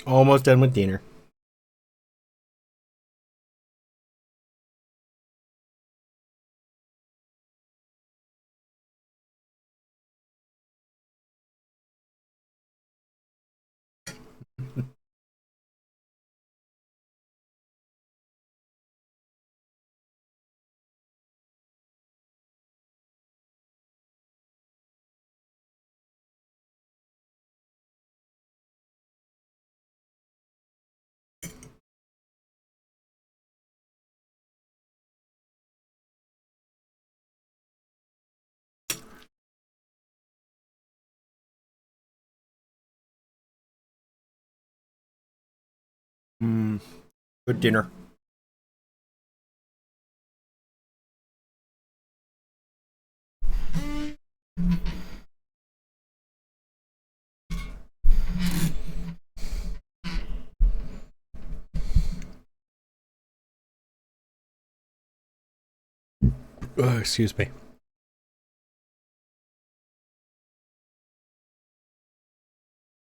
Almost done with dinner. Good dinner. Excuse me.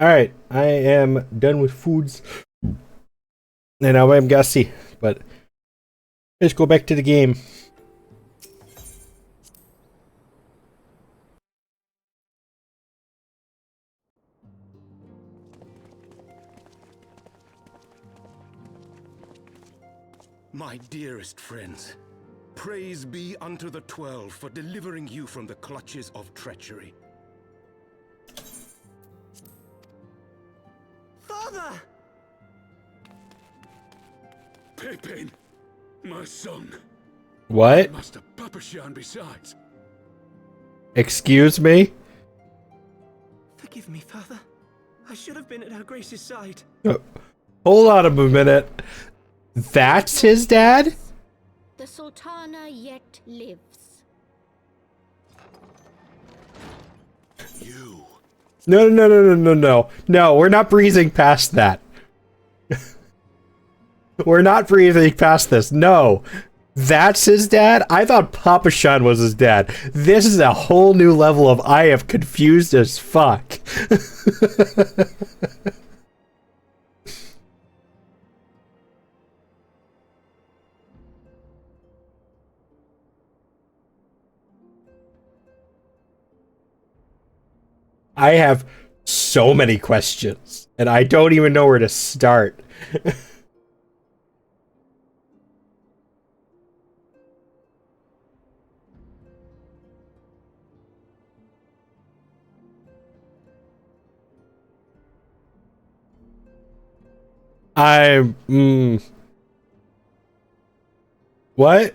Alright, I am done with foods. And now I'm gassy, but let's go back to the game. My dearest friends, praise be unto the 12 for delivering you from the clutches of treachery. Father! Pippin, my son. What? Master Papashan besides. Excuse me? Forgive me, Father. I should have been at Her Grace's side. Hold on a minute. That's his dad? The Sultana yet lives. You. No, we're not breezing past that. We're not breezing past this. No. That's his dad? I thought Papashan was his dad. This is a whole new level of I am confused as fuck. I have so many questions, and I don't even know where to start. What?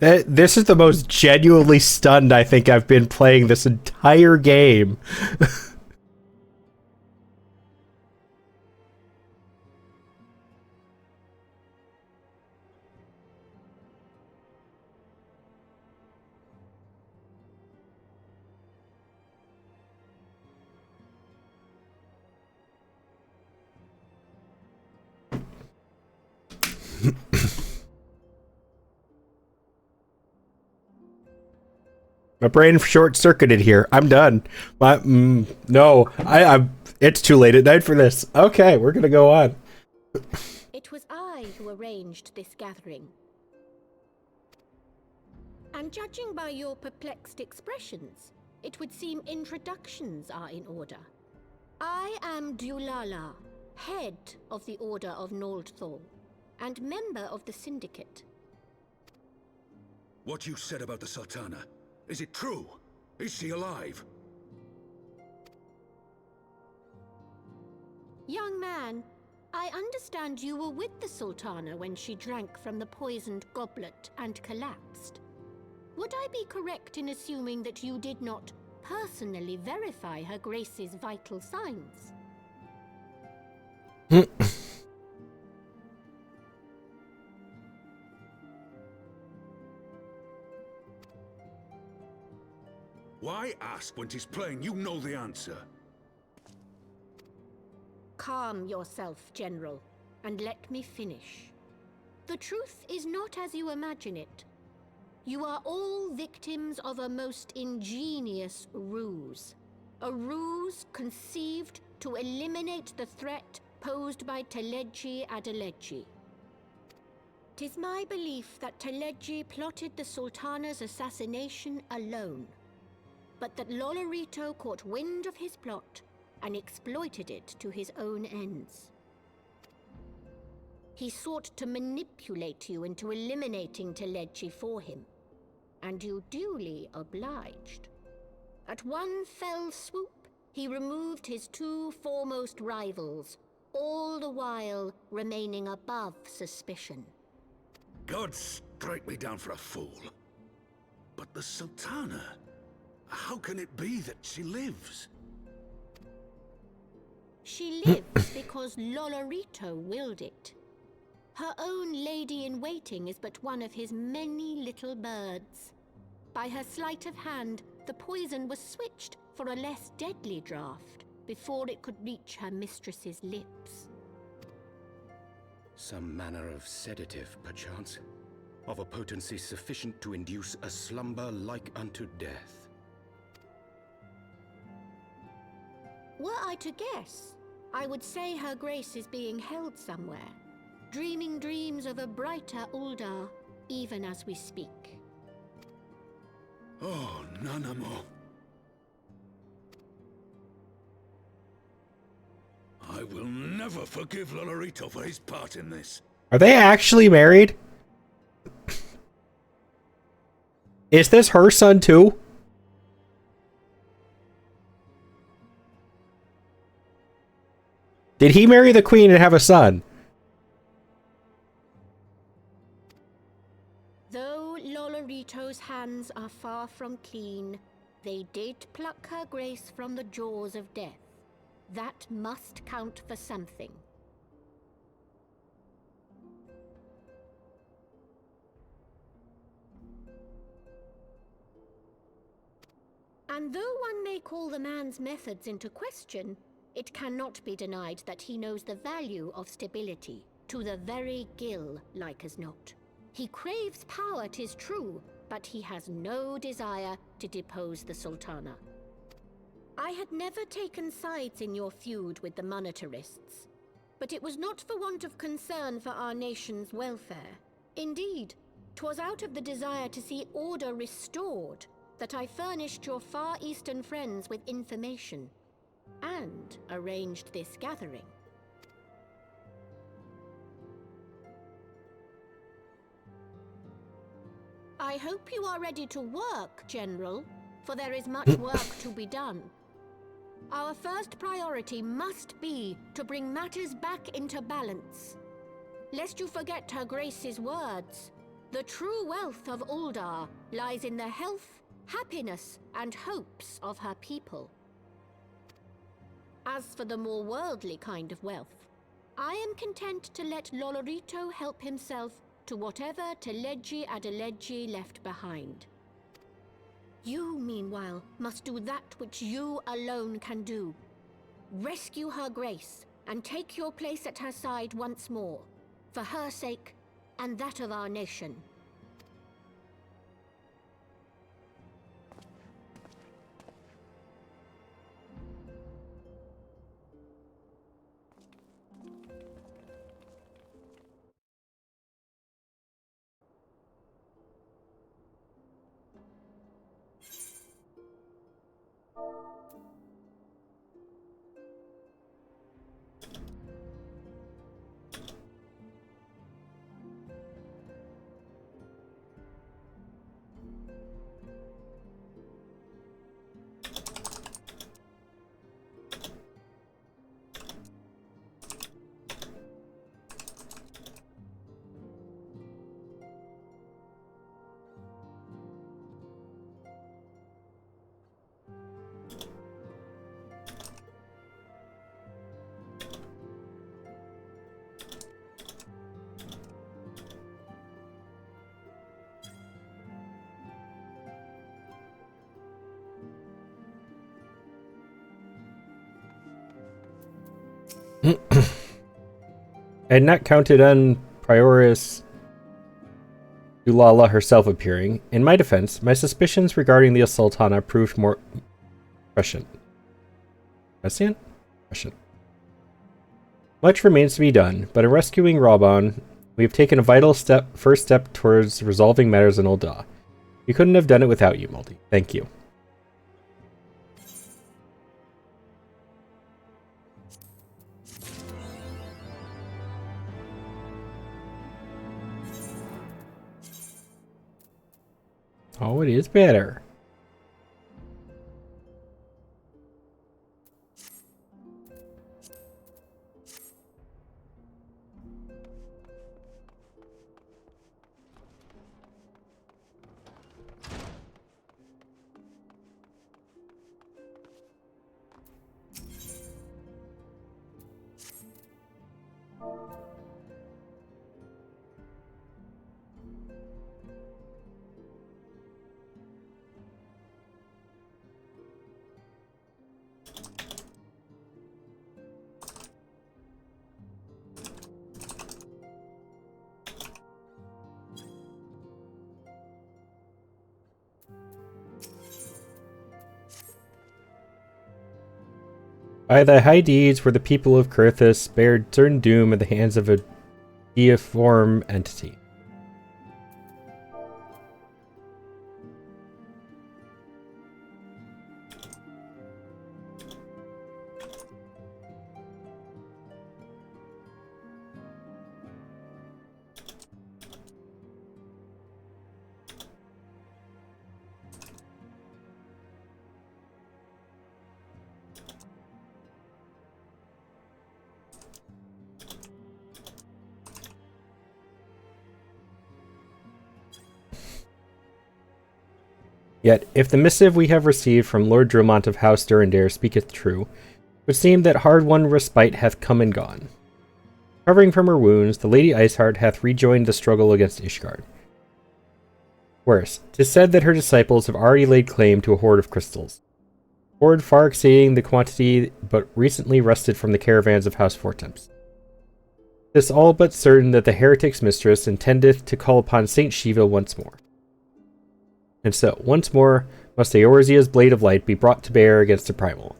This is the most genuinely stunned I think I've been playing this entire game. My brain short-circuited here. I'm done. No, it's too late at night for this. Okay, we're gonna go on. It was I who arranged this gathering. And judging by your perplexed expressions, it would seem introductions are in order. I am Dulala, head of the Order of Noldthal, and member of the Syndicate. What you said about the Sultana, is it true? Is she alive? Young man, I understand you were with the Sultana when she drank from the poisoned goblet and collapsed. Would I be correct in assuming that you did not personally verify Her Grace's vital signs? Why ask when 'tis plain you know the answer? Calm yourself, General, and let me finish. The truth is not as you imagine it. You are all victims of a most ingenious ruse. A ruse conceived to eliminate the threat posed by Teleji Adeleji. 'Tis my belief that Teleji plotted the Sultana's assassination alone, but that Lolorito caught wind of his plot and exploited it to his own ends. He sought to manipulate you into eliminating Teleji for him, and you duly obliged. At one fell swoop, he removed his two foremost rivals, all the while remaining above suspicion. God strike me down for a fool. But the Sultana, how can it be that she lives? She lives because Lolorito willed it. Her own lady-in-waiting is but one of his many little birds. By her sleight of hand, the poison was switched for a less deadly draught before it could reach her mistress's lips. Some manner of sedative, perchance, of a potency sufficient to induce a slumber like unto death. Were I to guess, I would say her grace is being held somewhere, dreaming dreams of a brighter Uldar, even as we speak. Oh, Nanamo. I will never forgive Lolorito for his part in this. Are they actually married? Is this her son too? Did he marry the queen and have a son? Though Lolorito's hands are far from clean, they did pluck her grace from the jaws of death. That must count for something. And though one may call the man's methods into question, it cannot be denied that he knows the value of stability, to the very gill, like as not. He craves power, 'tis true, but he has no desire to depose the Sultana. I had never taken sides in your feud with the monetarists, but it was not for want of concern for our nation's welfare. Indeed, 'twas out of the desire to see order restored that I furnished your Far Eastern friends with information, and arranged this gathering. I hope you are ready to work, General, for there is much work to be done. Our first priority must be to bring matters back into balance. Lest you forget Her Grace's words, the true wealth of Uldar lies in the health, happiness, and hopes of her people. As for the more worldly kind of wealth, I am content to let Lolorito help himself to whatever Teledji Adeledji left behind. You, meanwhile, must do that which you alone can do. Rescue Her Grace, and take your place at her side once more, for her sake, and that of our nation. I had not counted on Prioris Ulala herself appearing. In my defense, my suspicions regarding the Sultana proved more prescient. Prescient? Prescient. Much remains to be done, but in rescuing Raban, we have taken a vital first step towards resolving matters in Ul'dah. We couldn't have done it without you, Moldy. Thank you. Oh, it is better. By thy high deeds were the people of Kurthus spared certain doom at the hands of a deiform entity. Yet, if the missive we have received from Lord Dromont of House Durandare speaketh true, it would seem that hard-won respite hath come and gone. Recovering from her wounds, the Lady Iceheart hath rejoined the struggle against Ishgard. Worse, 'tis said that her disciples have already laid claim to a hoard of crystals. A hoard far exceeding the quantity but recently wrested from the caravans of House Fortemps. 'Tis all but certain that the heretic's mistress intendeth to call upon Saint Shiva once more. And so, once more, must Eorzea's blade of light be brought to bear against the primal.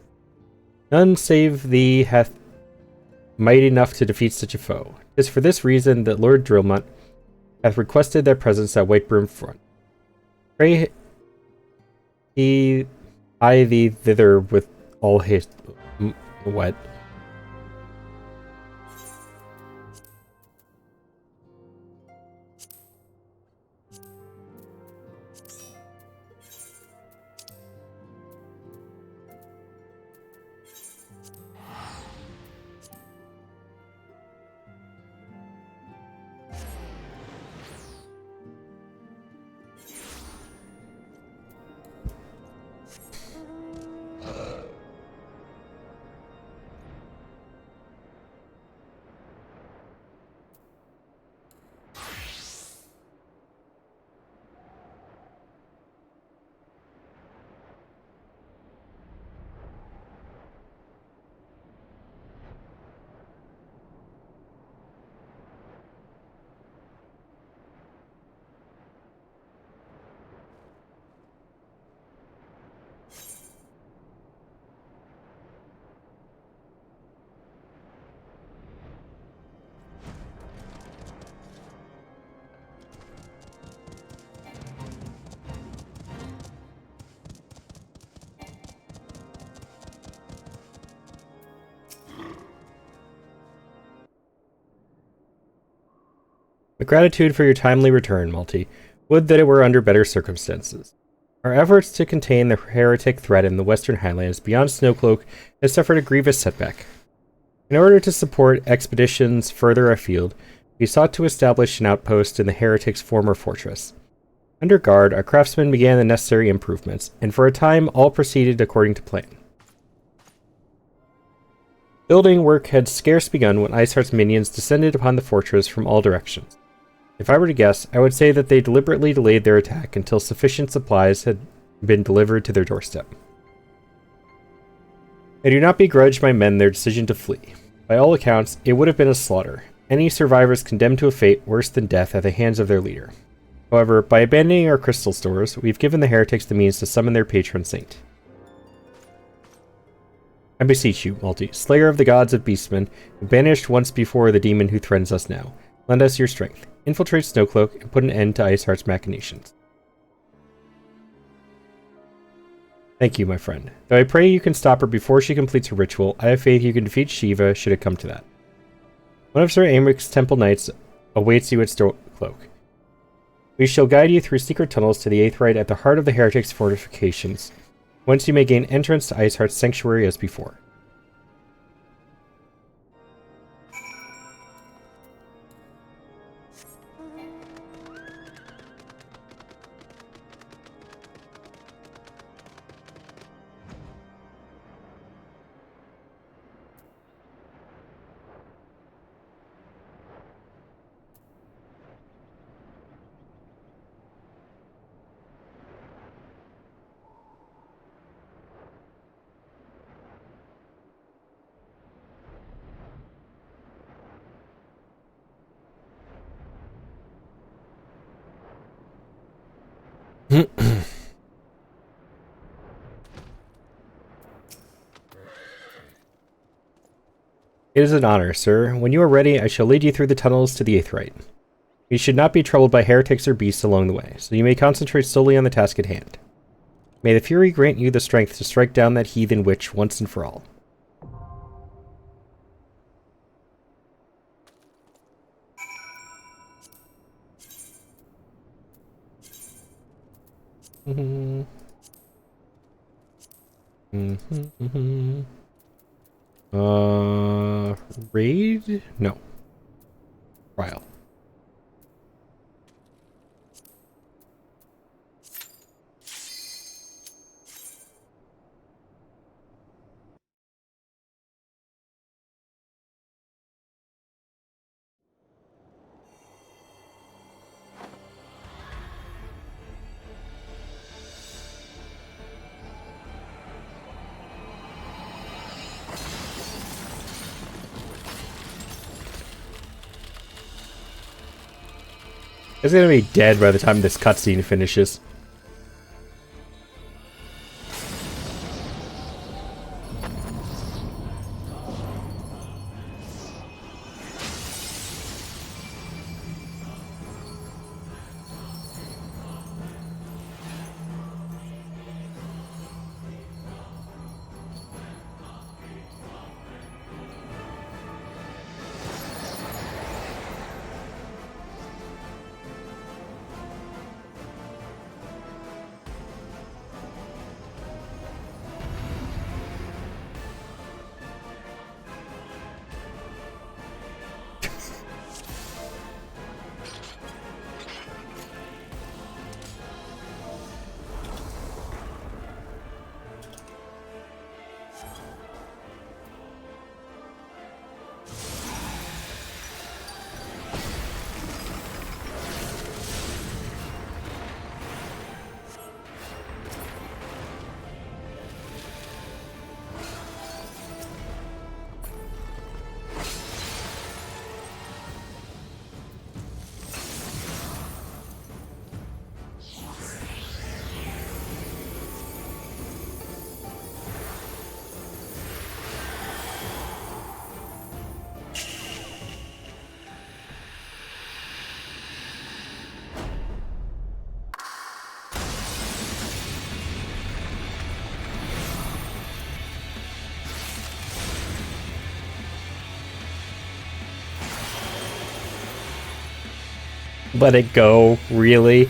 None save thee hath might enough to defeat such a foe. 'Tis for this reason that Lord Dromont hath requested their presence at Whitebroom Front. Pray he hie thee thither with all haste. What? With gratitude for your timely return, Malty. Would that it were under better circumstances. Our efforts to contain the heretic threat in the Western Highlands beyond Snowcloak has suffered a grievous setback. In order to support expeditions further afield, we sought to establish an outpost in the heretic's former fortress. Under guard, our craftsmen began the necessary improvements, and for a time all proceeded according to plan. Building work had scarce begun when Iceheart's minions descended upon the fortress from all directions. If I were to guess, I would say that they deliberately delayed their attack until sufficient supplies had been delivered to their doorstep. I do not begrudge my men their decision to flee. By all accounts, it would have been a slaughter, any survivors condemned to a fate worse than death at the hands of their leader. However, by abandoning our crystal stores, we've given the heretics the means to summon their patron saint. I beseech you, Malty, slayer of the gods of beastmen, who banished once before the demon who threatens us now, lend us your strength. Infiltrate Snowcloak and put an end to Iceheart's machinations. Thank you, my friend. Though I pray you can stop her before she completes her ritual, I have faith you can defeat Shiva should it come to that. One of Sir Aymric's temple knights awaits you at Snowcloak. We shall guide you through secret tunnels to the Aetheryte at the heart of the heretics' fortifications. Whence you may gain entrance to Iceheart's sanctuary as before. It is an honor, sir. When you are ready, I shall lead you through the tunnels to the Aetheryte. You should not be troubled by heretics or beasts along the way, so you may concentrate solely on the task at hand. May the Fury grant you the strength to strike down that heathen witch once and for all. Raid? No. Trial. It's gonna be dead by the time this cutscene finishes. Let it go, really?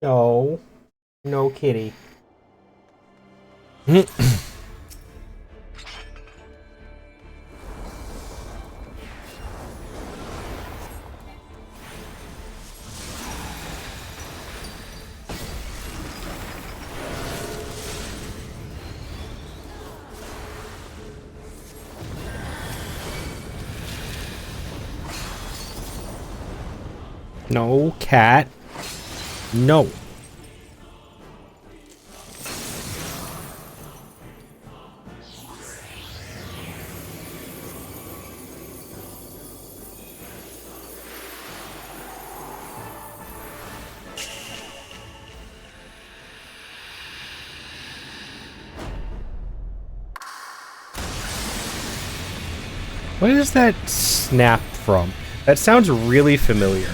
No. No kitty. No, cat. No. What is that snap from? That sounds really familiar.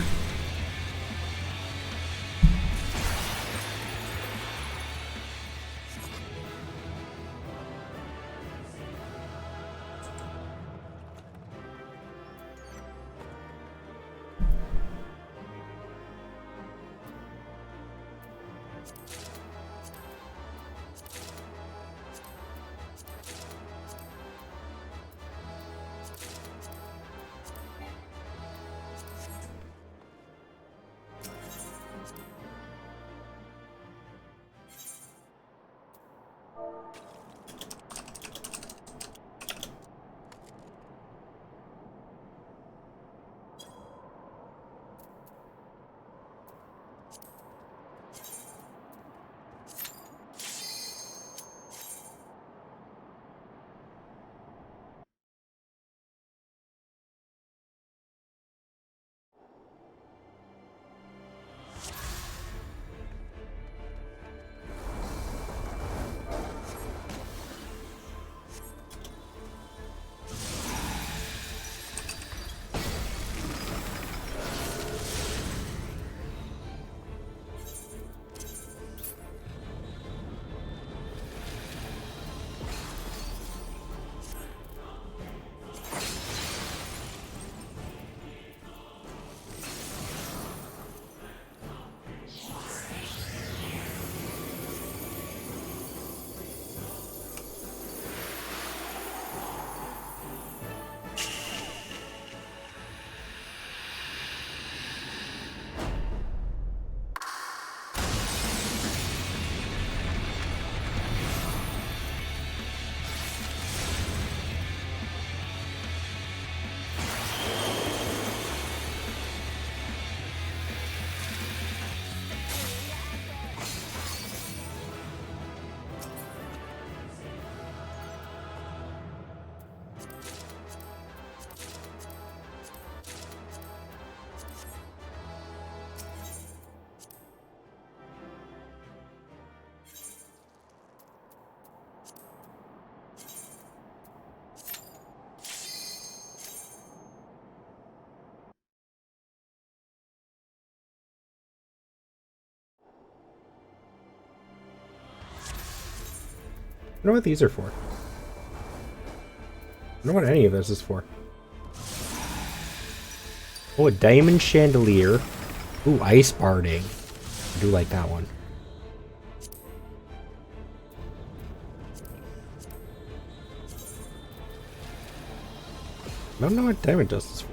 I don't know what these are for. I don't know what any of this is for. Oh, a diamond chandelier. Ooh, ice barding. I do like that one. I don't know what diamond dust is for.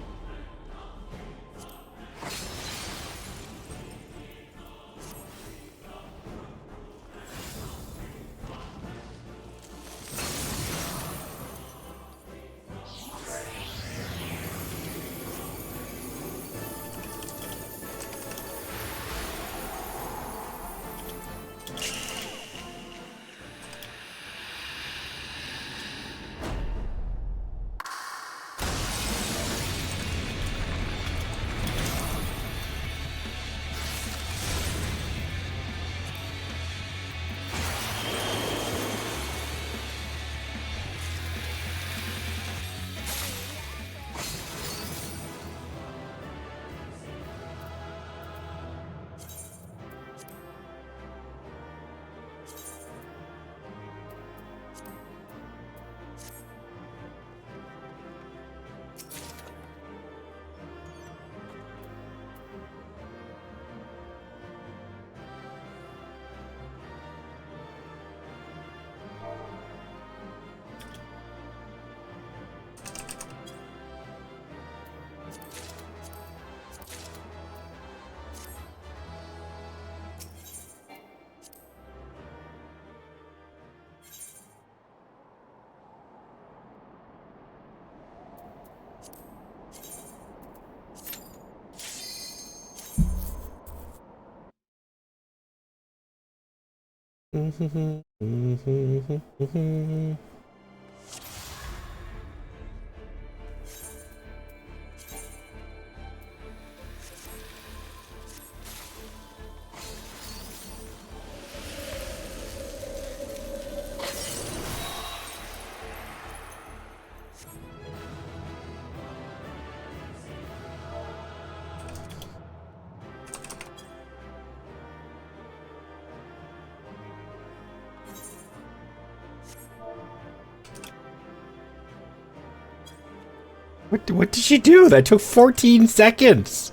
What did she do? That took 14 seconds.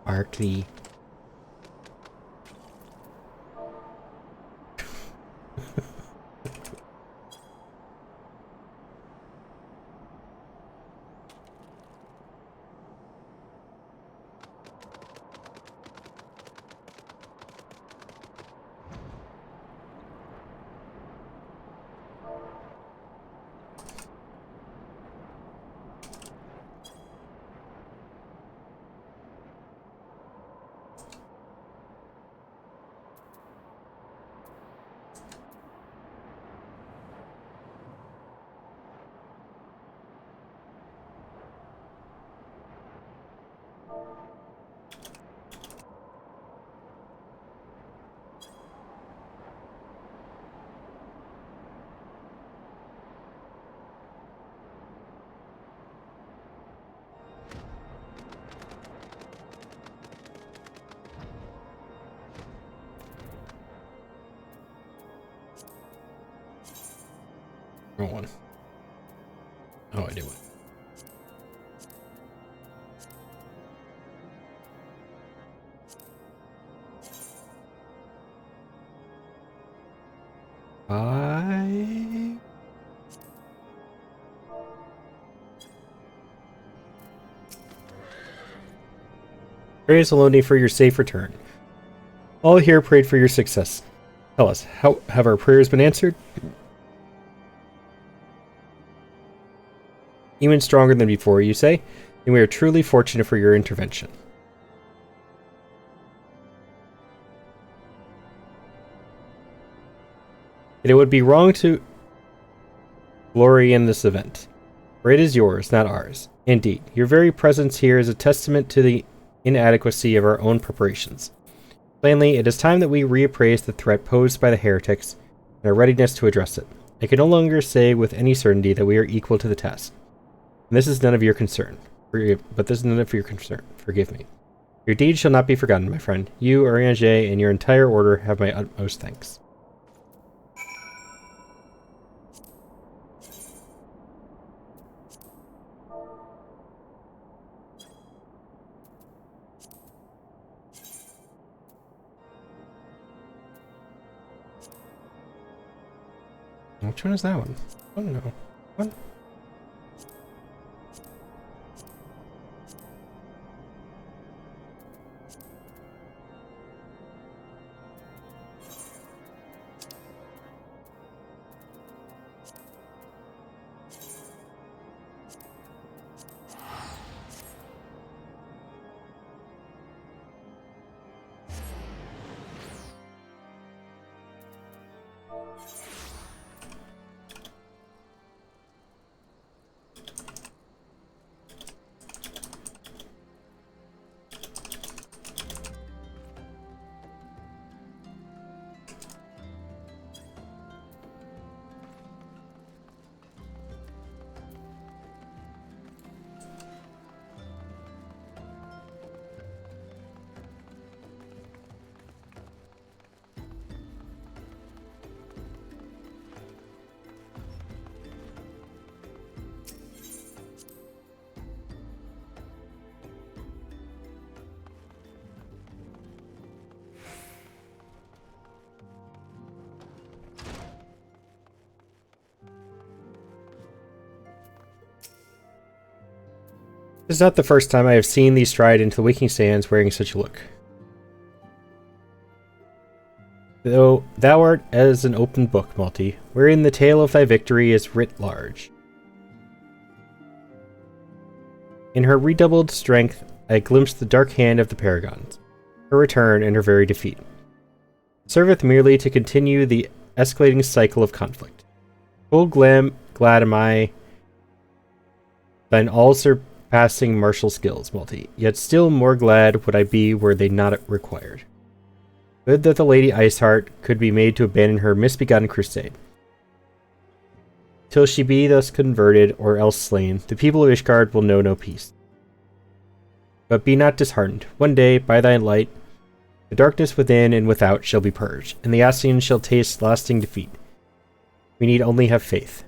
Barkley. Wrong one. Oh, I do it. Praise Aloni for your safe return. All here prayed for your success. Tell us, how have our prayers been answered? Even stronger than before, you say? And we are truly fortunate for your intervention. And it would be wrong to glory in this event, for it is yours, not ours. Indeed, your very presence here is a testament to the inadequacy of our own preparations. Plainly, it is time that we reappraise the threat posed by the heretics and our readiness to address it. I can no longer say with any certainty that we are equal to the task. And this is none of your concern. But this is none of your concern. Forgive me. Your deeds shall not be forgotten, my friend. You, Urianger, and your entire order have my utmost thanks. Which one is that one? Oh no. What? This is not the first time I have seen thee stride into the waking sands wearing such a look. Though thou art as an open book, Malty, wherein the tale of thy victory is writ large. In her redoubled strength, I glimpsed the dark hand of the Paragons, her return and her very defeat. Serveth merely to continue the escalating cycle of conflict. Full glad am I thine all-surpassing martial skills, Malty, yet still more glad would I be were they not required. Would that the Lady Iceheart could be made to abandon her misbegotten crusade. Till she be thus converted or else slain, the people of Ishgard will know no peace. But be not disheartened. One day, by thy light, the darkness within and without shall be purged, and the Ascians shall taste lasting defeat. We need only have faith.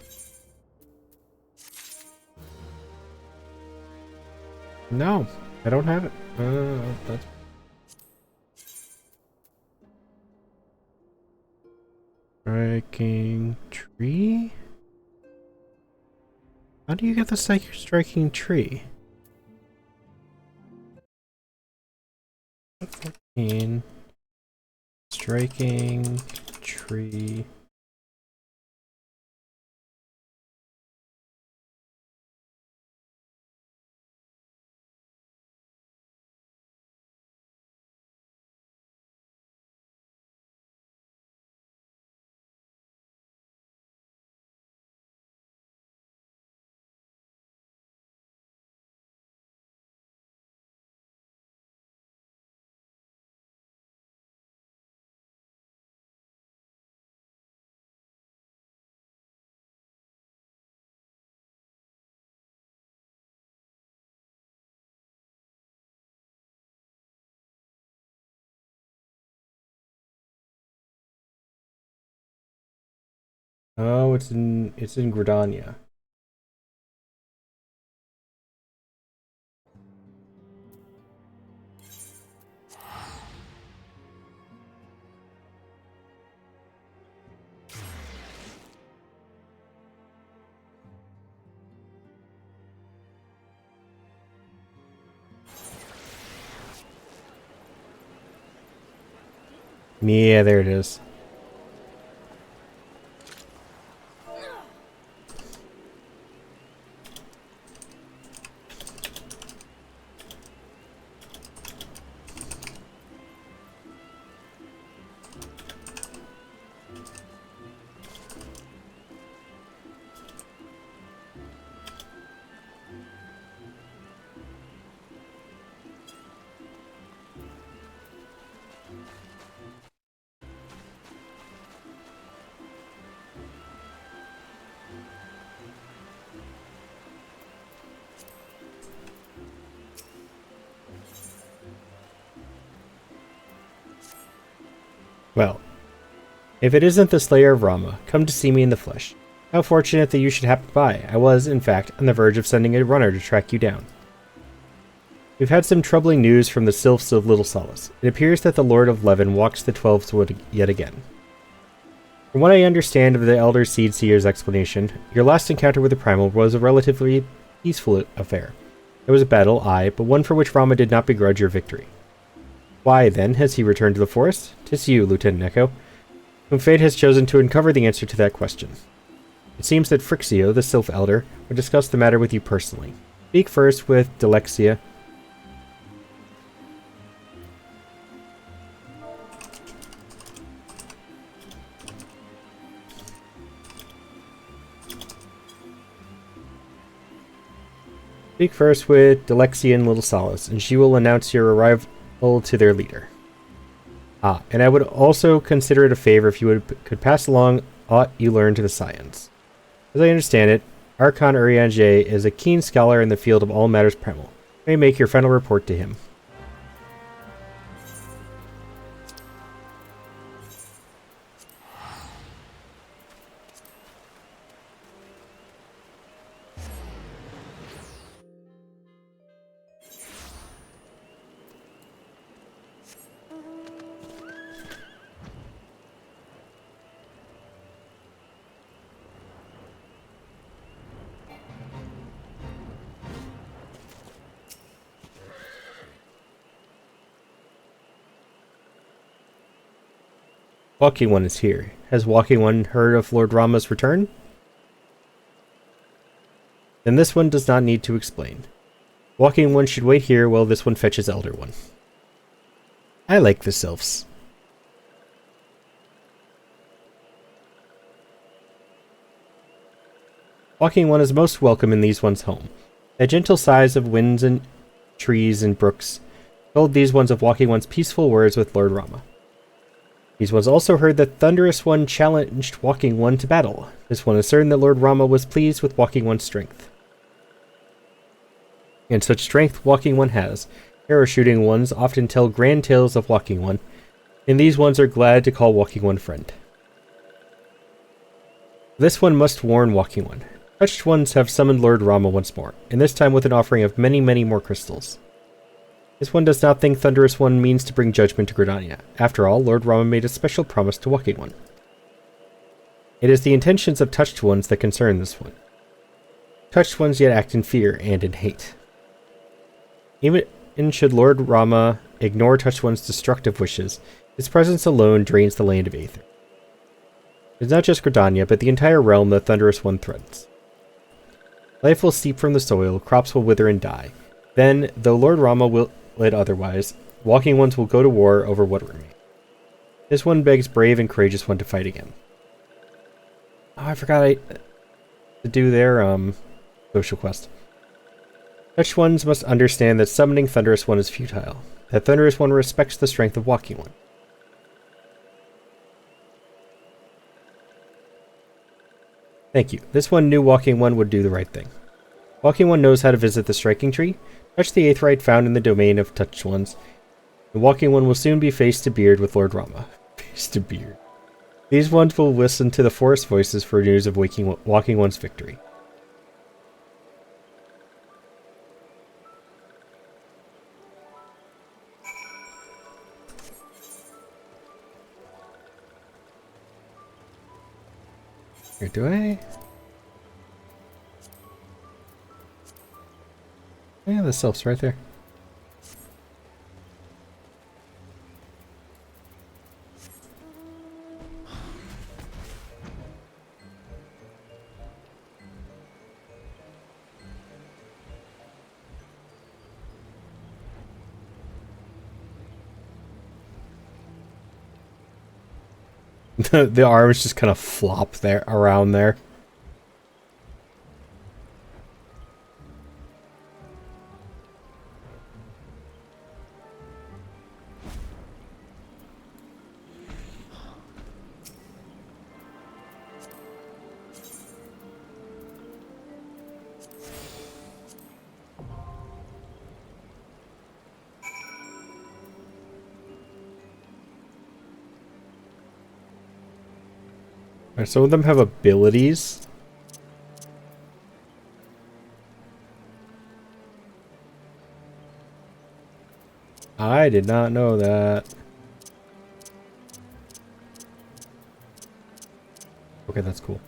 No, I don't have it. That's... Striking tree? How do you get the striking tree? 14. Striking tree. Oh, it's in Gridania. Yeah, there it is. Well, if it isn't the Slayer of Rama, come to see me in the flesh. How fortunate that you should happen by. I was, in fact, on the verge of sending a runner to track you down. We've had some troubling news from the Sylphs of Little Solace. It appears that the Lord of Levin walks the 12's wood yet again. From what I understand of the Elder Seed Seer's explanation, your last encounter with the Primal was a relatively peaceful affair. There was a battle, aye, but one for which Rama did not begrudge your victory. Why, then, has he returned to the forest? 'Tis you, Lieutenant Echo, whom fate has chosen to uncover the answer to that question. It seems that Phrixio, the Sylph Elder, would discuss the matter with you personally. Speak first with Delexia. Speak first with Delexia and Little Solace, and she will announce your arrival to their leader. And I would also consider it a favor if you could pass along aught you learned to the Scions. As I understand it, Archon Urianger is a keen scholar in the field of all matters primal. You may make your final report to him. Walking One is here. Has Walking One heard of Lord Rama's return? Then this one does not need to explain. Walking One should wait here while this one fetches Elder One. I like the sylphs. Walking One is most welcome in these ones' home. The gentle sighs of winds and trees and brooks told these ones of Walking One's peaceful words with Lord Rama. These ones also heard that Thunderous One challenged Walking One to battle. This one is certain that Lord Rama was pleased with Walking One's strength. And such strength Walking One has. Arrow-shooting ones often tell grand tales of Walking One, and these ones are glad to call Walking One friend. This one must warn Walking One. Touched ones have summoned Lord Rama once more, and this time with an offering of many, many more crystals. This one does not think Thunderous One means to bring judgment to Gridania. After all, Lord Rama made a special promise to Walking One. It is the intentions of Touched Ones that concern this one. Touched Ones yet act in fear and in hate. Even should Lord Rama ignore Touched One's destructive wishes, his presence alone drains the land of Aether. It is not just Gridania, but the entire realm that Thunderous One threatens. Life will seep from the soil, crops will wither and die. Then, though Lord Rama will it otherwise, Walking Ones will go to war over what remains. This one begs brave and courageous one to fight again. Oh, I forgot to do their social quest. Such ones must understand that summoning Thunderous One is futile. That Thunderous One respects the strength of Walking One. Thank you. This one knew Walking One would do the right thing. Walking One knows how to visit the striking tree, touch the aetheryte found in the domain of Touched Ones, and Walking One will soon be face to beard with Lord Rama. Face to beard. These ones will listen to the forest voices for news of Walking One's victory. Here, do I? Yeah, the sylph's right there. The arms just kind of flop there around there. Some of them have abilities. I did not know that. Okay, that's cool.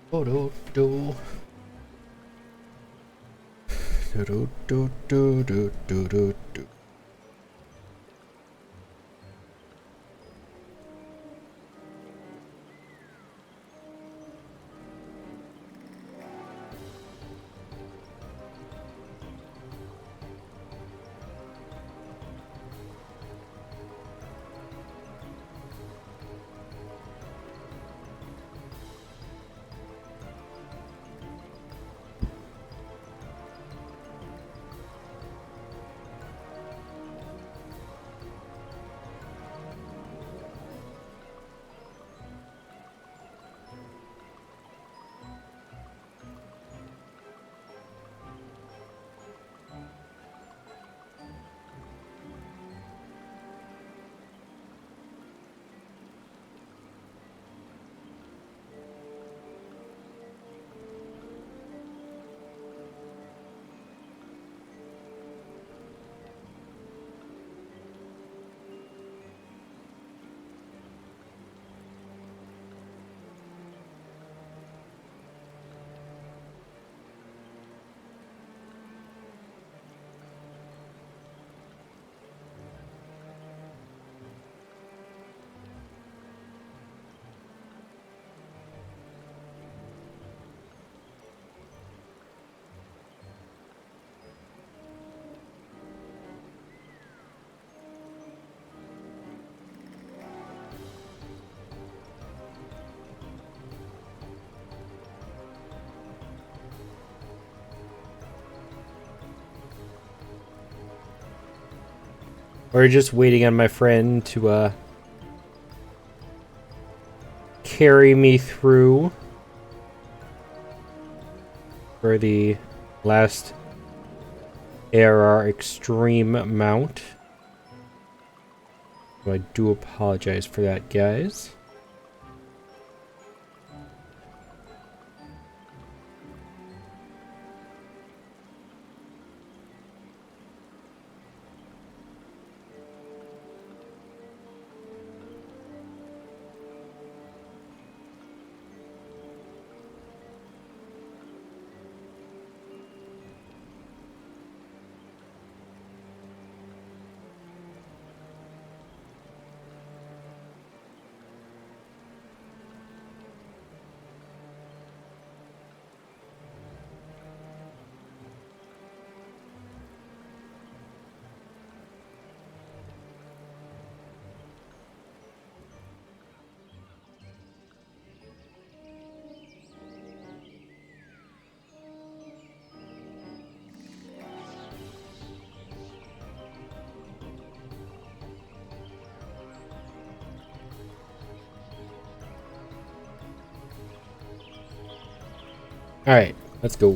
Do do do do do do do do do do. We're just waiting on my friend to carry me through for the last ARR Extreme mount. So I do apologize for that, guys. Alright, let's go.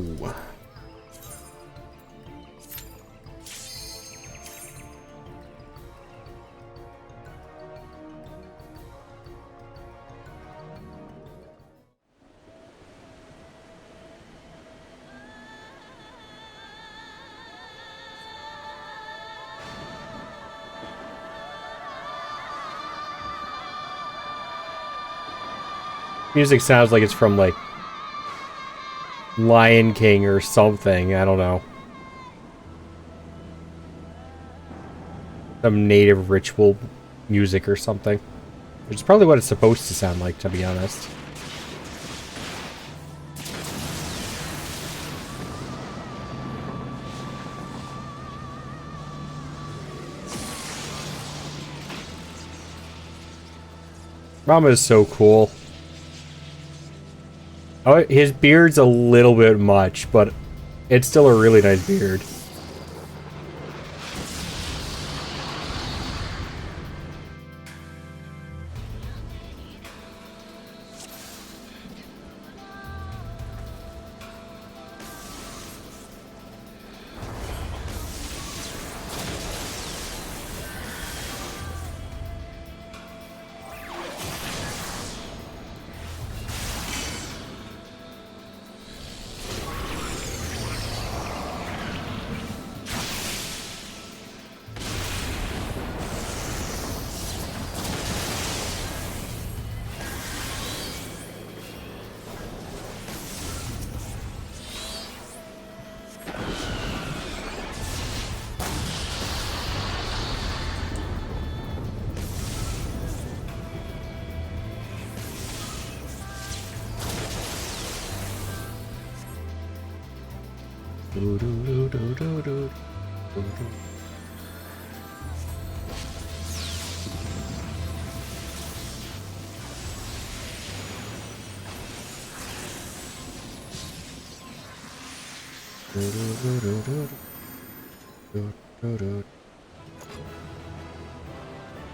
Music sounds like it's from, like, Lion King or something. I don't know. Some native ritual music or something. Which is probably what it's supposed to sound like, to be honest. Rama is so cool. Oh, his beard's a little bit much, but it's still a really nice beard.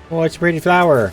Oh, it's a pretty flower.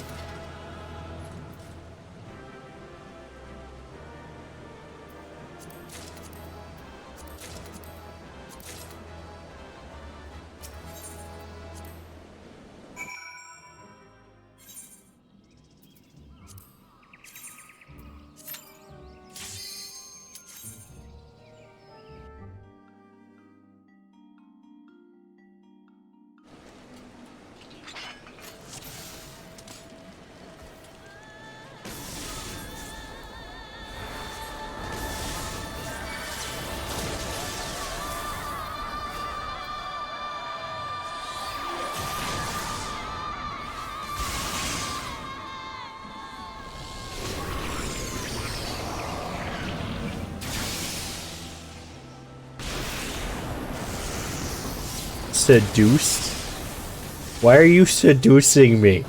Seduced? Why are you seducing me?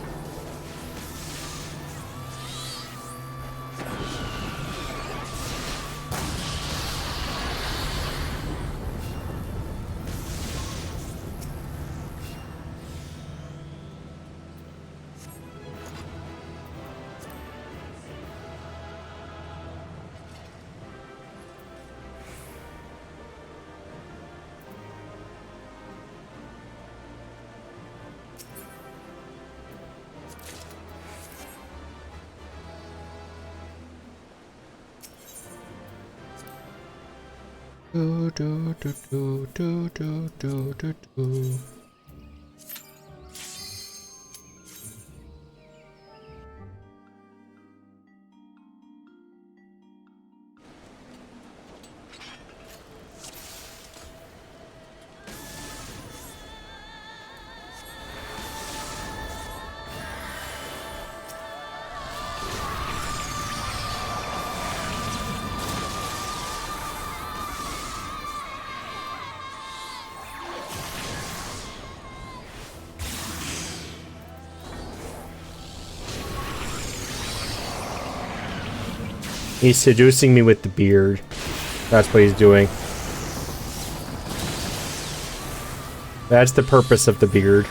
Do, do, do, do, do, do, do, do, do. He's seducing me with the beard. That's what he's doing. That's the purpose of the beard.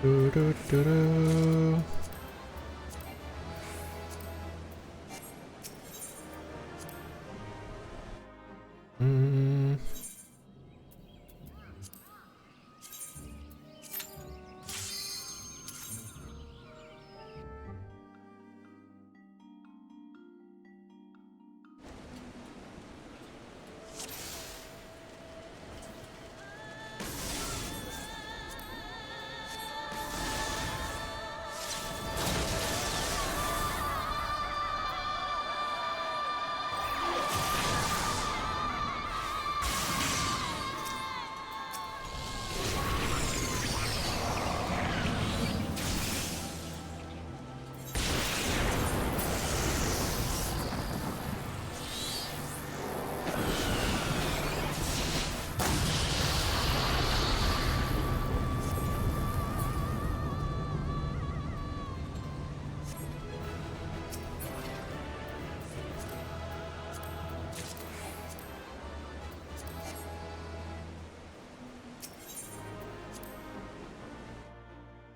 Do, do, do, do. Mm.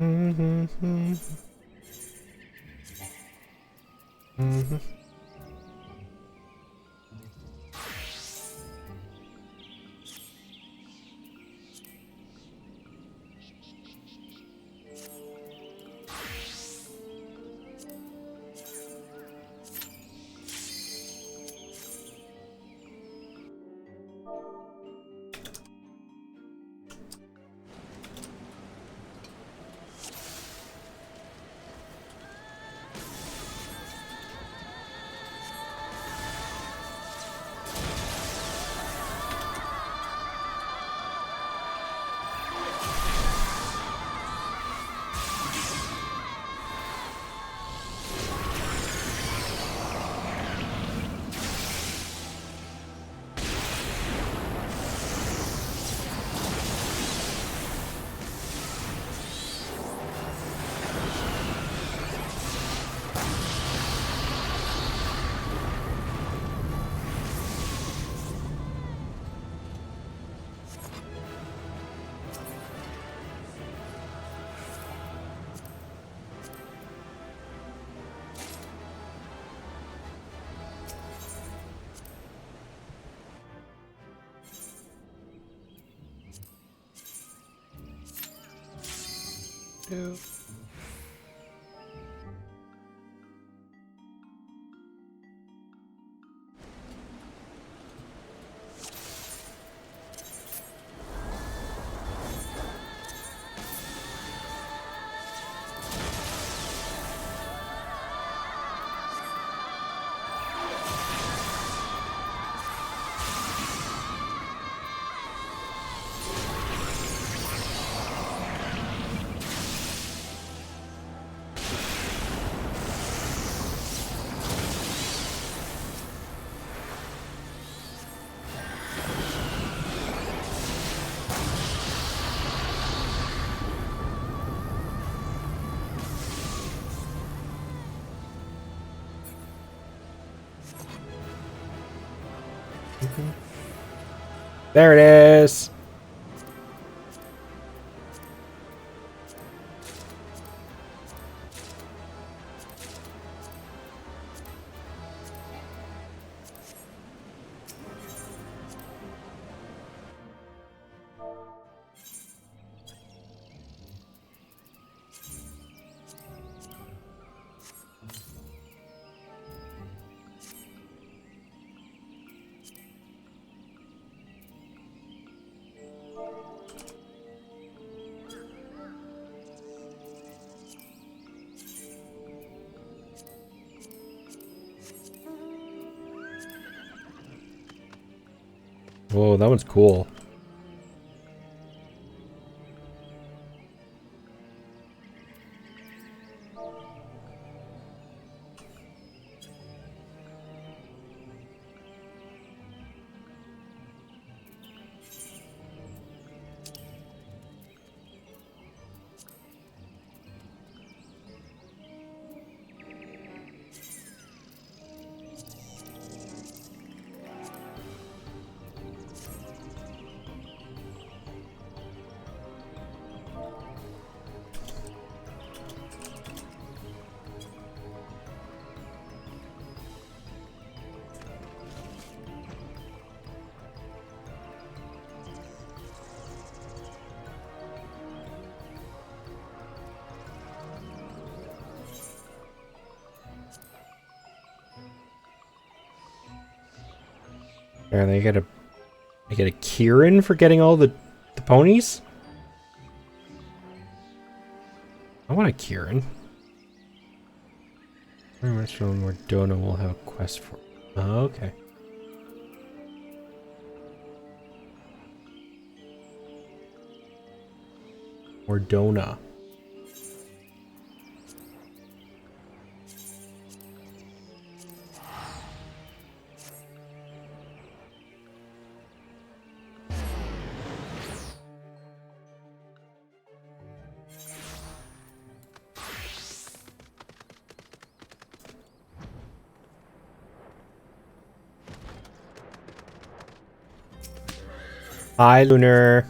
Mm-hmm. Mm-hmm. Do. Mm-hmm. There it is. Whoa, that one's cool. Apparently I get a Kieran for getting all the ponies? I want a Kieran. Very much where Dona will have a quest for. Oh, okay. Or Dona. Hi, Lunar.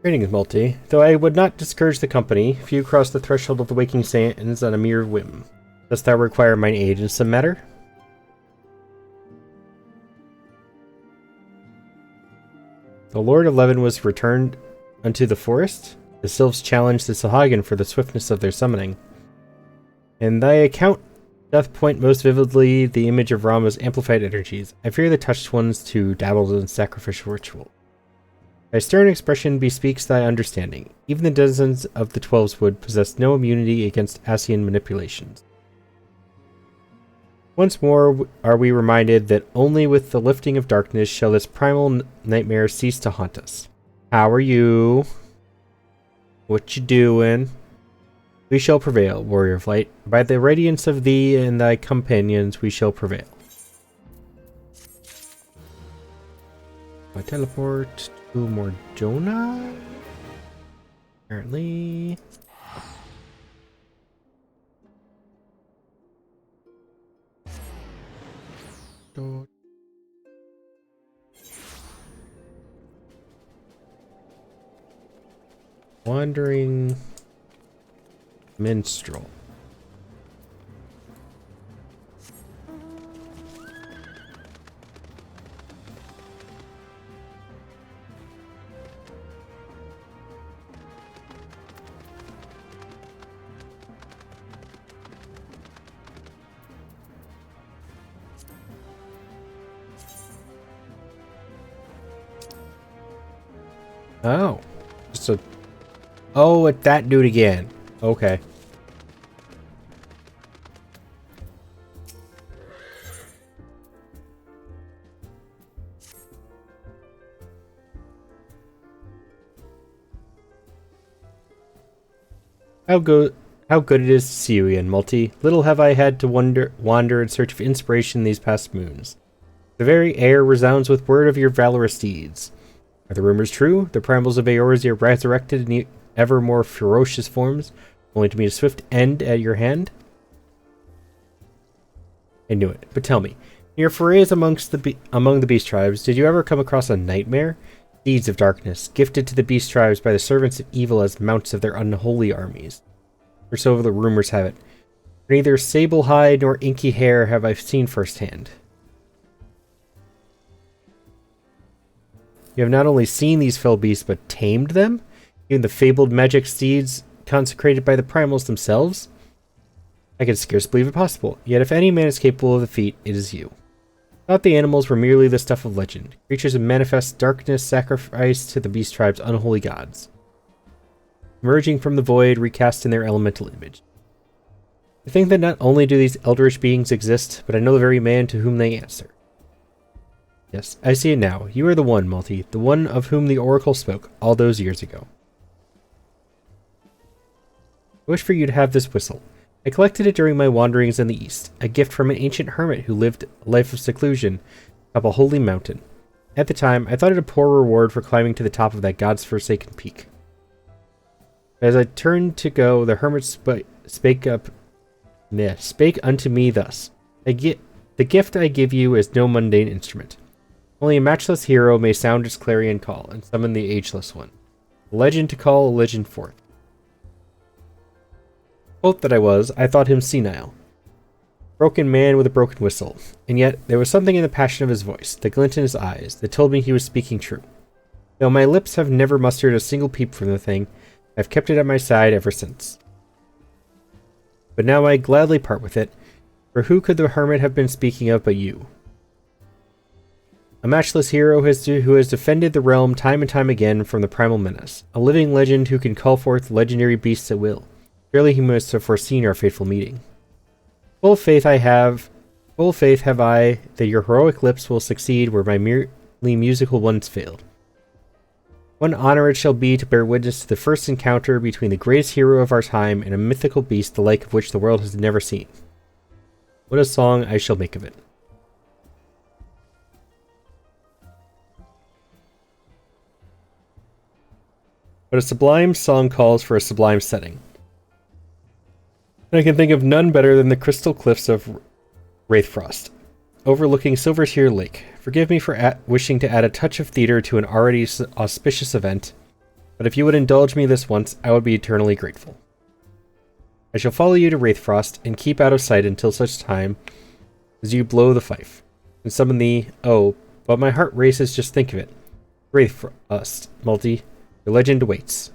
Greetings, Multi. Though I would not discourage the company, few cross the threshold of the waking sands on a mere whim. Dost thou require mine aid in some matter? The Lord of Levin was returned unto the forest. The sylphs challenged the Sahagan for the swiftness of their summoning. In thy account doth point most vividly the image of Rama's amplified energies. I fear the touched ones to dabble in sacrificial ritual. Thy stern expression bespeaks thy understanding. Even the denizens of the Twelves would possess no immunity against Asian manipulations. Once more are we reminded that only with the lifting of darkness shall this primal nightmare cease to haunt us. How are you? What you doing? We shall prevail, warrior of light. By the radiance of thee and thy companions we shall prevail. I teleport to Mordona? Apparently. Wandering minstrel. Oh, just a. Oh, it's that dude again. Okay. How good it is to see you again, Multi. Little have I had to wander in search of inspiration these past moons. The very air resounds with word of your valorous deeds. Are the rumors true? The primals of Eorzea resurrected in ever more ferocious forms, only to meet a swift end at your hand? I knew it, but tell me, in your forays among the beast tribes, did you ever come across a nightmare? Deeds of darkness, gifted to the beast tribes by the servants of evil as mounts of their unholy armies. Or so the rumors have it. Neither sable hide nor inky hair have I seen firsthand. You have not only seen these fell beasts, but tamed them? Even the fabled magic steeds consecrated by the primals themselves? I can scarce believe it possible, yet if any man is capable of the feat, it is you. I thought the animals were merely the stuff of legend, creatures of manifest darkness sacrificed to the beast tribe's unholy gods. Emerging from the void, recast in their elemental image. I think that not only do these eldritch beings exist, but I know the very man to whom they answer. Yes, I see it now. You are the one, Multi, the one of whom the Oracle spoke all those years ago. I wish for you to have this whistle. I collected it during my wanderings in the east, a gift from an ancient hermit who lived a life of seclusion up a holy mountain. At the time, I thought it a poor reward for climbing to the top of that god's forsaken peak. As I turned to go, the hermit spake unto me thus: the gift I give you is no mundane instrument. Only a matchless hero may sound its clarion call and summon the ageless one. A legend to call a legend forth. Both that I was, I thought him senile. Broken man with a broken whistle, and yet there was something in the passion of his voice, the glint in his eyes, that told me he was speaking true. Though my lips have never mustered a single peep from the thing, I've kept it at my side ever since. But now I gladly part with it, for who could the hermit have been speaking of but you? A matchless hero who has defended the realm time and time again from the primal menace, a living legend who can call forth legendary beasts at will. Surely he must have foreseen our fateful meeting. Full faith have I that your heroic lips will succeed where my merely musical ones failed. What an honor it shall be to bear witness to the first encounter between the greatest hero of our time and a mythical beast the like of which the world has never seen. What a song I shall make of it. But a sublime song calls for a sublime setting. And I can think of none better than the crystal cliffs of Wraithfrost, overlooking Silvertear Lake. Forgive me for wishing to add a touch of theater to an already auspicious event, but if you would indulge me this once, I would be eternally grateful. I shall follow you to Wraithfrost and keep out of sight until such time as you blow the fife and summon the... Oh, but my heart races just think of it. Wraithfrost, Multi, your legend awaits.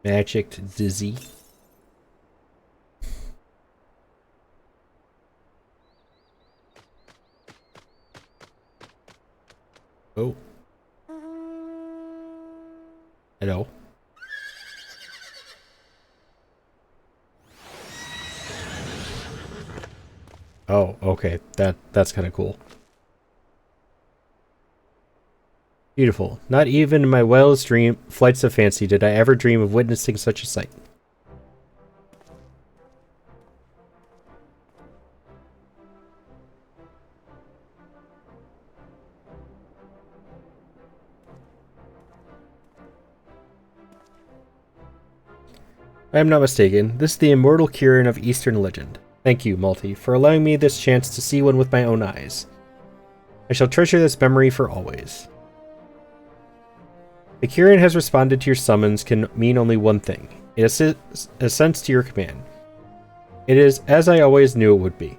Magicked Dizzy. Oh. Hello. Oh, okay. That's kind of cool. Beautiful. Not even in my wildest flights of fancy did I ever dream of witnessing such a sight. I am not mistaken. This is the immortal Kirin of Eastern legend. Thank you, Multi, for allowing me this chance to see one with my own eyes. I shall treasure this memory for always. The Kirin has responded to your summons can mean only one thing. It assents to your command. It is as I always knew it would be.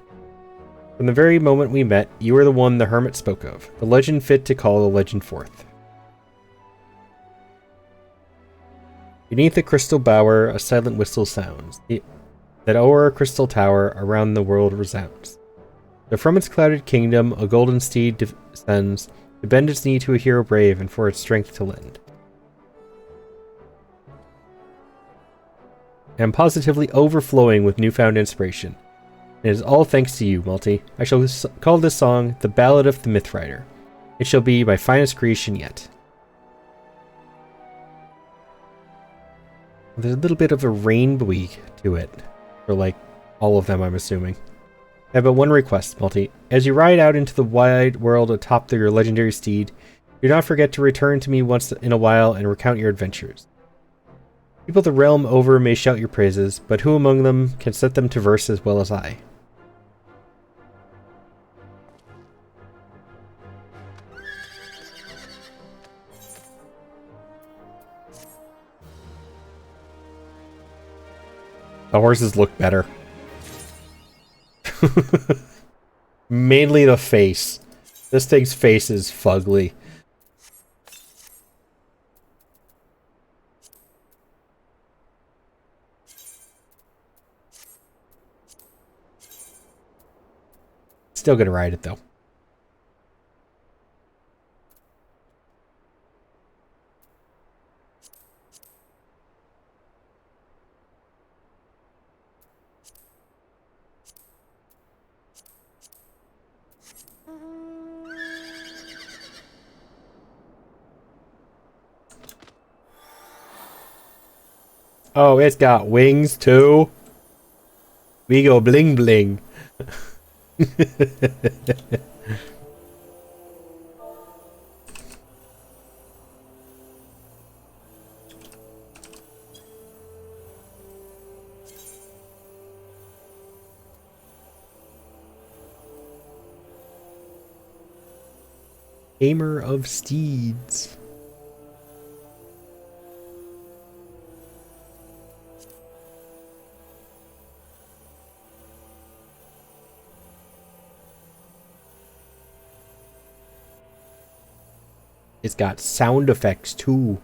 From the very moment we met, you were the one the hermit spoke of, the legend fit to call the legend forth. Beneath the crystal bower, a silent whistle sounds, that o'er a crystal tower around the world resounds. Though from its clouded kingdom a golden steed descends, to bend its knee to a hero brave and for its strength to lend. I am positively overflowing with newfound inspiration. It is all thanks to you, Multi. I shall call this song The Ballad of the Myth Rider. It shall be my finest creation yet. There's a little bit of a rainbowy to it, for like all of them, I'm assuming. I have but one request, Multi. As you ride out into the wide world atop your legendary steed, do not forget to return to me once in a while and recount your adventures. People the realm over may shout your praises, but who among them can set them to verse as well as I? The horses look better. Mainly the face. This thing's face is fugly. Still gonna ride it though. Oh, it's got wings too. We go bling bling. Tamer of steeds. It's got sound effects too.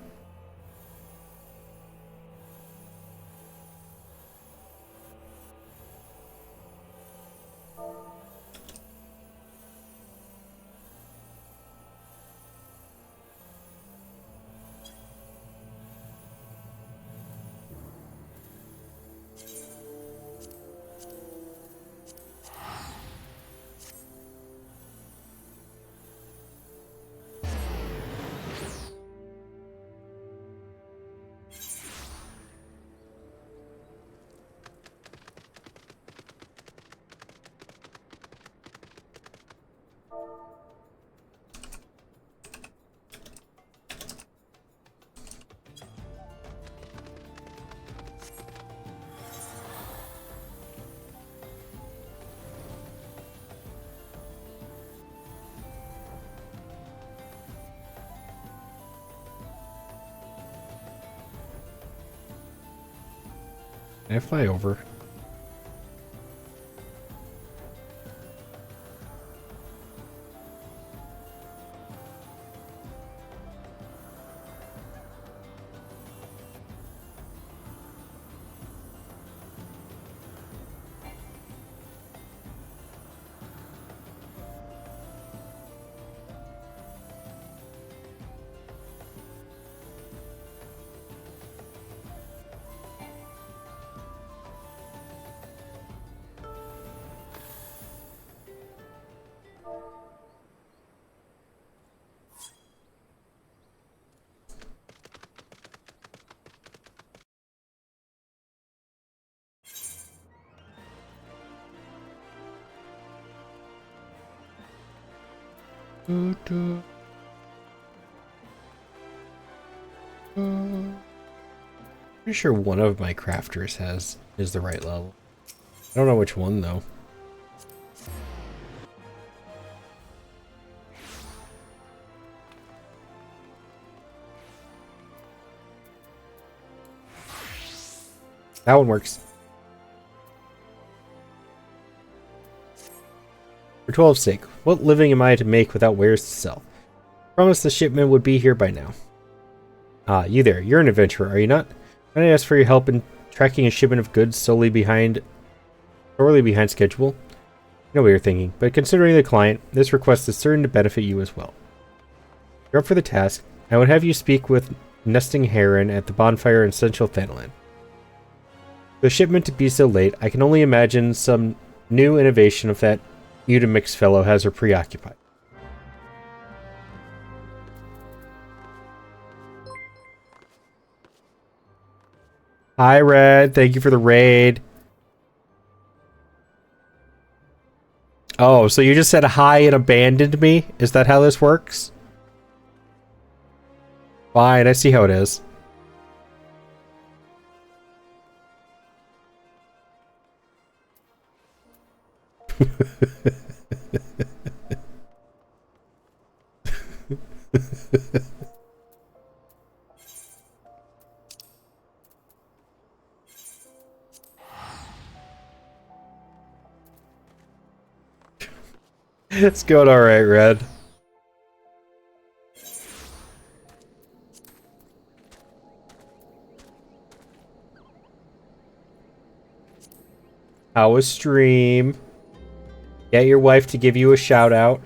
Can I fly over? Pretty sure one of my crafters is the right level. I don't know which one though. That one works. For 12's sake, what living am I to make without wares to sell? Promised the shipment would be here by now. Ah, you there. You're an adventurer, are you not? Can I ask for your help in tracking a shipment of goods sorely behind schedule? I know what you're thinking, but considering the client, this request is certain to benefit you as well. If you're up for the task, I would have you speak with Nesting Heron at the bonfire in Central Thanalan. For the shipment to be so late, I can only imagine some new innovation of that Udemix fellow has her preoccupied. Hi, Red. Thank you for the raid. Oh, so you just said hi and abandoned me? Is that how this works? Fine, I see how it is. It's going alright, Red. How was stream? Get your wife to give you a shout out.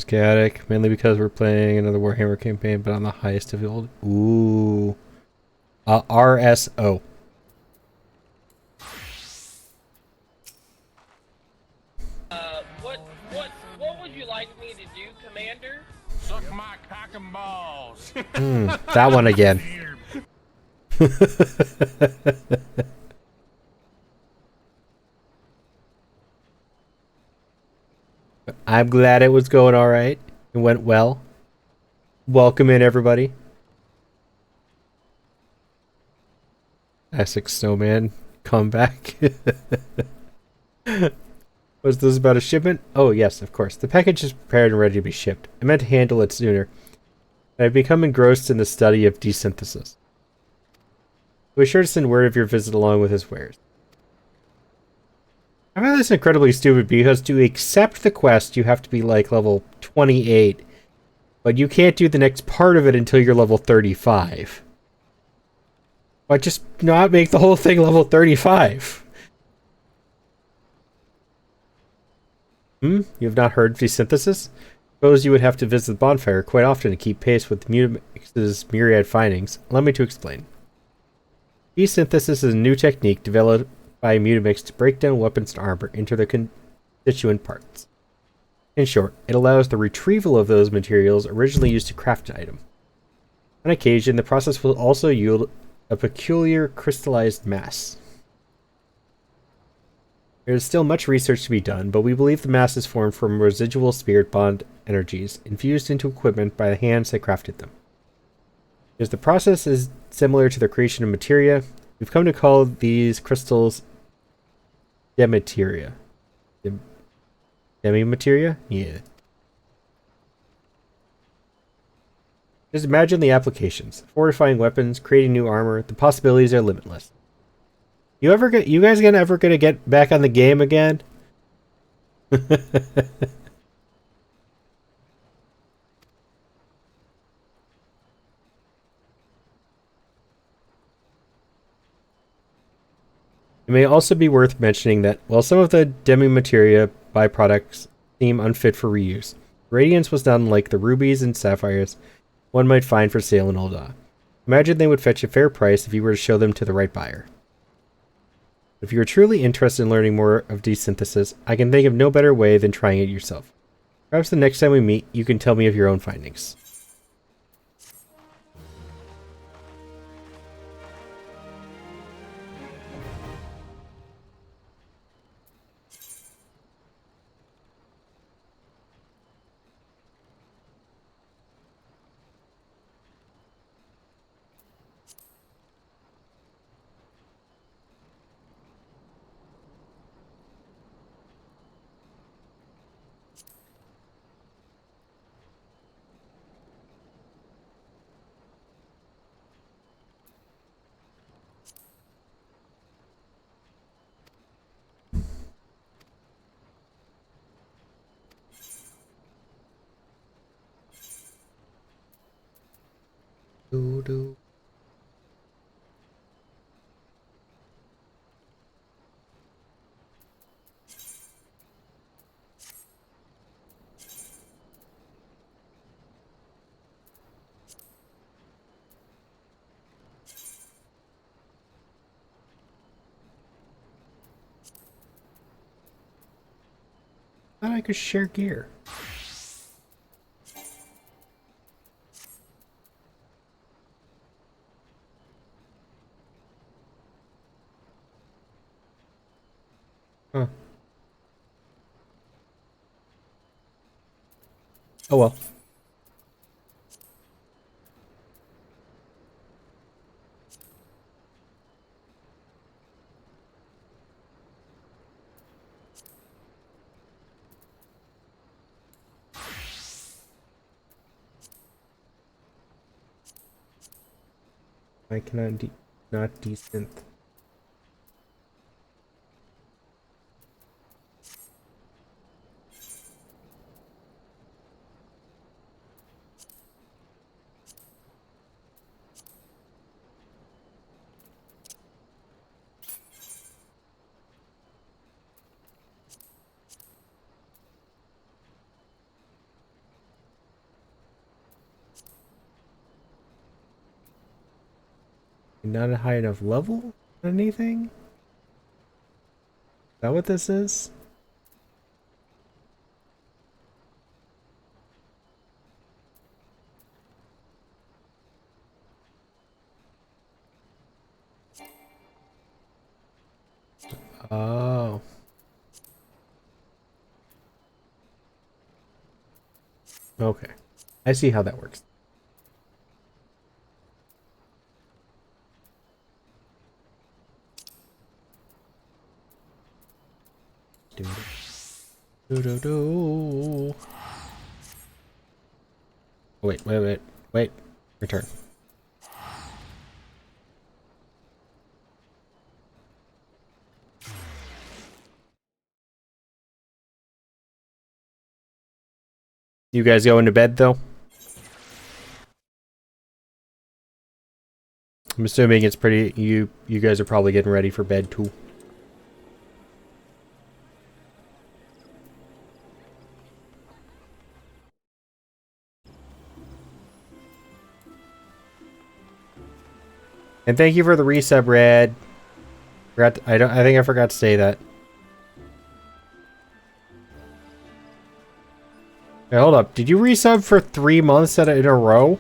is chaotic, mainly because we're playing another Warhammer campaign, but on the highest difficulty. Ooh. RSO. What would you like me to do, Commander? Suck my cock and balls. That one again. I'm glad it was going all right. It went well. Welcome in, everybody. Essex Snowman, come back. Was this about a shipment? Oh, yes, of course. The package is prepared and ready to be shipped. I meant to handle it sooner. I've become engrossed in the study of desynthesis. Be sure to send word of your visit along with his wares. I find this incredibly stupid because to accept the quest, you have to be like level 28. But you can't do the next part of it until you're level 35. Why just not make the whole thing level 35? You have not heard of desynthesis? Suppose you would have to visit the bonfire quite often to keep pace with Mutamix's myriad findings. Allow me to explain. Desynthesis is a new technique developed by Mutamix to break down weapons and armor into their constituent parts. In short, it allows the retrieval of those materials originally used to craft an item. On occasion, the process will also yield a peculiar crystallized mass. There is still much research to be done, but we believe the mass is formed from residual spirit bond energies infused into equipment by the hands that crafted them. As the process is similar to the creation of materia, we've come to call these crystals demimateria. Demimateria? Yeah. Just imagine the applications. Fortifying weapons, creating new armor, the possibilities are limitless. You guys ever gonna get back on the game again? It may also be worth mentioning that while some of the demimateria byproducts seem unfit for reuse, radiance was not unlike the rubies and sapphires one might find for sale in Ul'dah. Imagine they would fetch a fair price if you were to show them to the right buyer. If you are truly interested in learning more of desynthesis, I can think of no better way than trying it yourself. Perhaps the next time we meet, you can tell me of your own findings. Do. Thought I could share gear. Huh. Oh well. I cannot not desynth. not a high enough level? Anything? Is that what this is? Oh. Okay. I see how that works. Do. Wait. Return. You guys going to bed though? I'm assuming it's pretty. You guys are probably getting ready for bed too. And thank you for the resub, Red. I think I forgot to say that. Hey, hold up. Did you resub for 3 months in a row?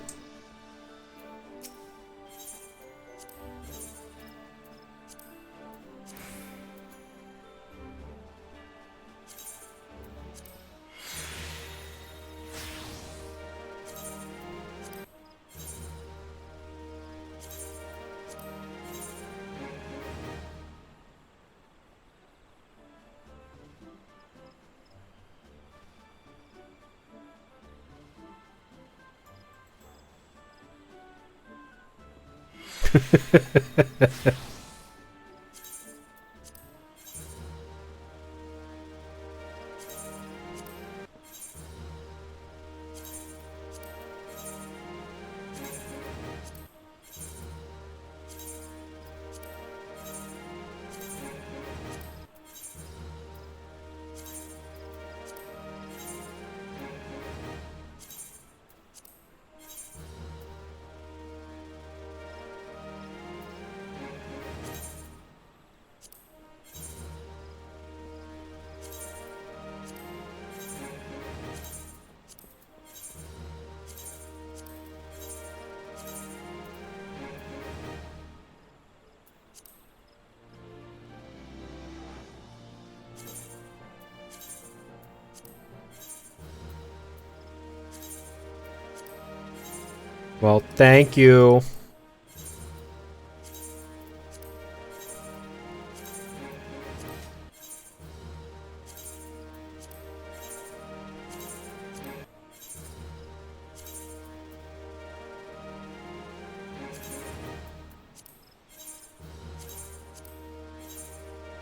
Well, thank you.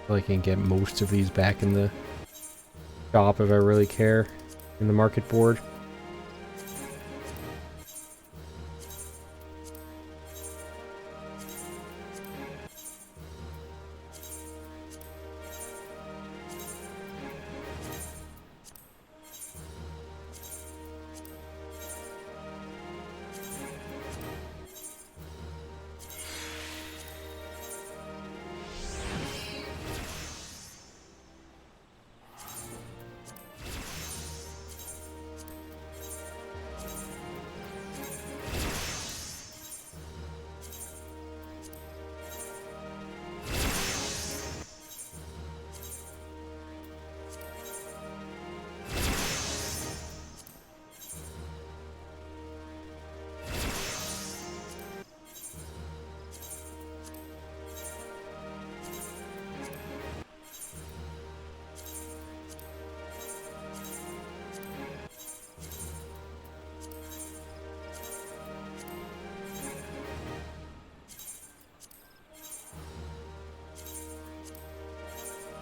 I can get most of these back in the shop if I really care in the market board.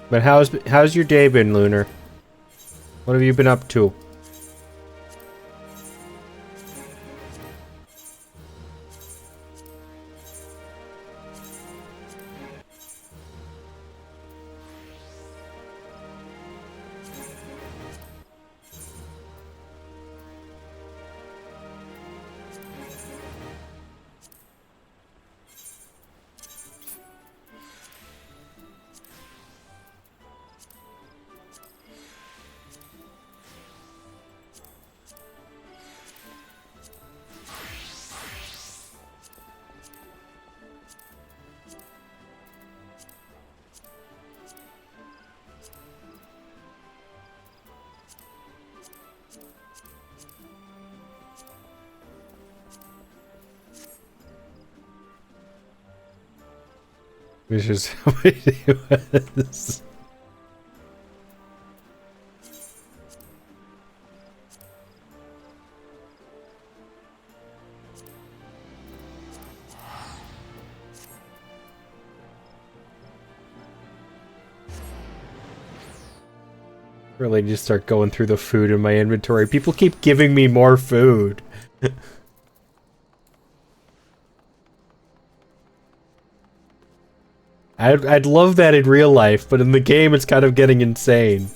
But how's your day been, Lunar? What have you been up to? Which is what it was. Really just start going through the food in my inventory. People keep giving me more food. I'd love that in real life, but in the game it's kind of getting insane.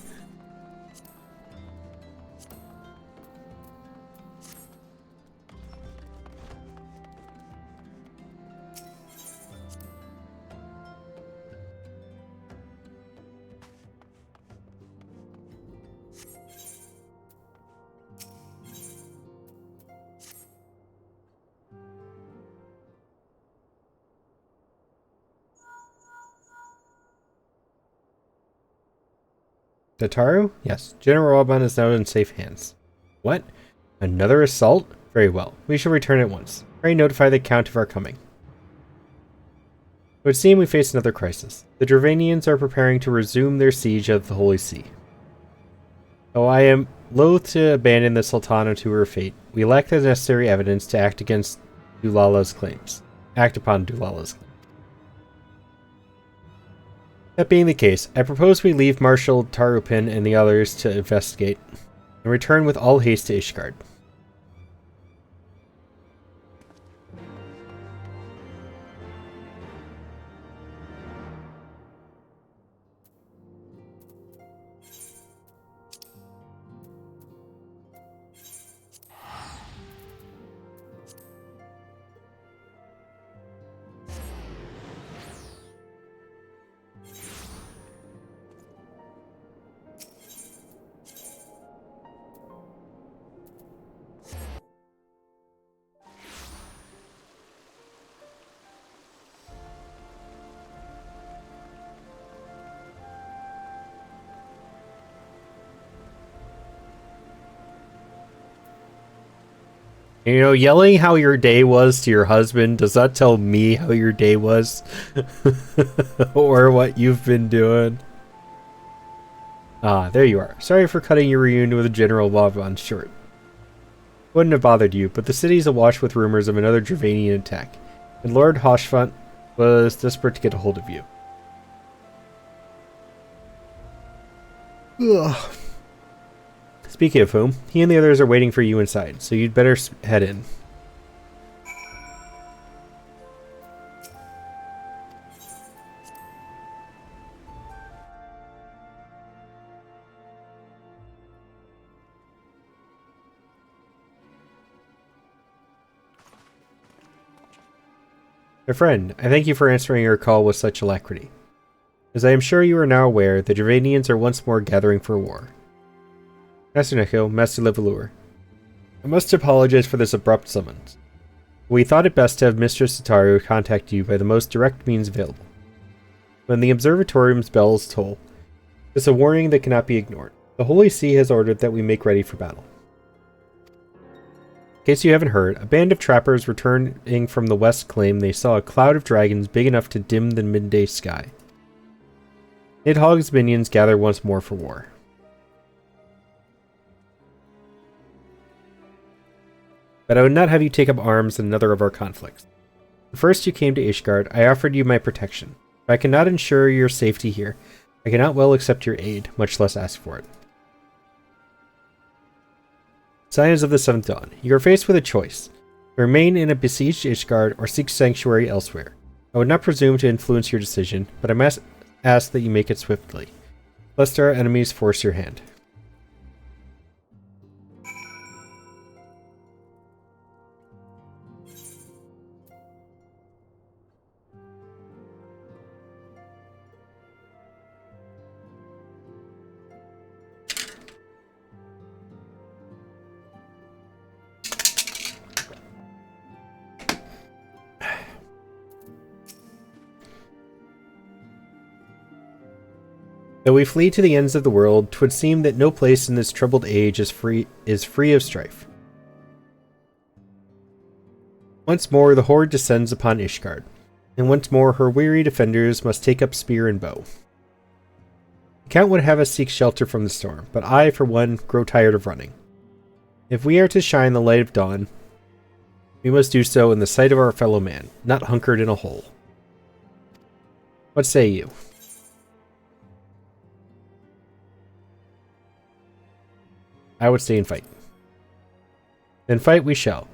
Tataru? Yes. General Alban is now in safe hands. What? Another assault? Very well. We shall return at once. Pray notify the Count of our coming. It would seem we face another crisis. The Dravanians are preparing to resume their siege of the Holy See. Though I am loath to abandon the Sultana to her fate, we lack the necessary evidence to act upon Dulala's claims. That being the case, I propose we leave Marshal Tarupin and the others to investigate, and return with all haste to Ishgard. You know, yelling how your day was to your husband does not tell me how your day was. Or what you've been doing. Ah, there you are. Sorry for cutting your reunion with General Lavon short. Wouldn't have bothered you, but the city's awash with rumors of another Dravanian attack, and Lord Hoshfant was desperate to get a hold of you. Ugh. Speaking of whom, he and the others are waiting for you inside, so you'd better head in. My friend, I thank you for answering your call with such alacrity. As I am sure you are now aware, the Dravanians are once more gathering for war. Master Neko, Master Levelure. I must apologize for this abrupt summons. We thought it best to have Mistress Tataru contact you by the most direct means available. When the observatorium's bells toll, it's a warning that cannot be ignored. The Holy See has ordered that we make ready for battle. In case you haven't heard, a band of trappers returning from the west claim they saw a cloud of dragons big enough to dim the midday sky. Nidhogg's minions gather once more for war. But I would not have you take up arms in another of our conflicts. When first you came to Ishgard, I offered you my protection. If I cannot ensure your safety here, I cannot well accept your aid, much less ask for it. Scions of the Seventh Dawn, you are faced with a choice. Remain in a besieged Ishgard or seek sanctuary elsewhere. I would not presume to influence your decision, but I must ask that you make it swiftly, lest our enemies force your hand. Though we flee to the ends of the world, 'twould seem that no place in this troubled age is free of strife. Once more the horde descends upon Ishgard, and once more her weary defenders must take up spear and bow. The Count would have us seek shelter from the storm, but I, for one, grow tired of running. If we are to shine the light of dawn, we must do so in the sight of our fellow man, not hunkered in a hole. What say you? I would stay and fight. Then fight we shall.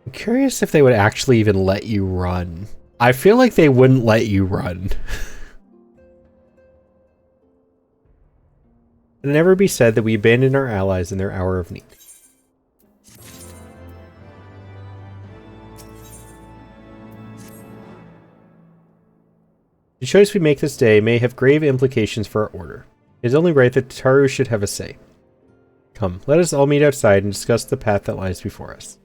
I'm curious if they would actually even let you run. I feel like they wouldn't let you run. It never be said that we abandon our allies in their hour of need. The choice we make this day may have grave implications for our order. It is only right that Taru should have a say. Come, let us all meet outside and discuss the path that lies before us.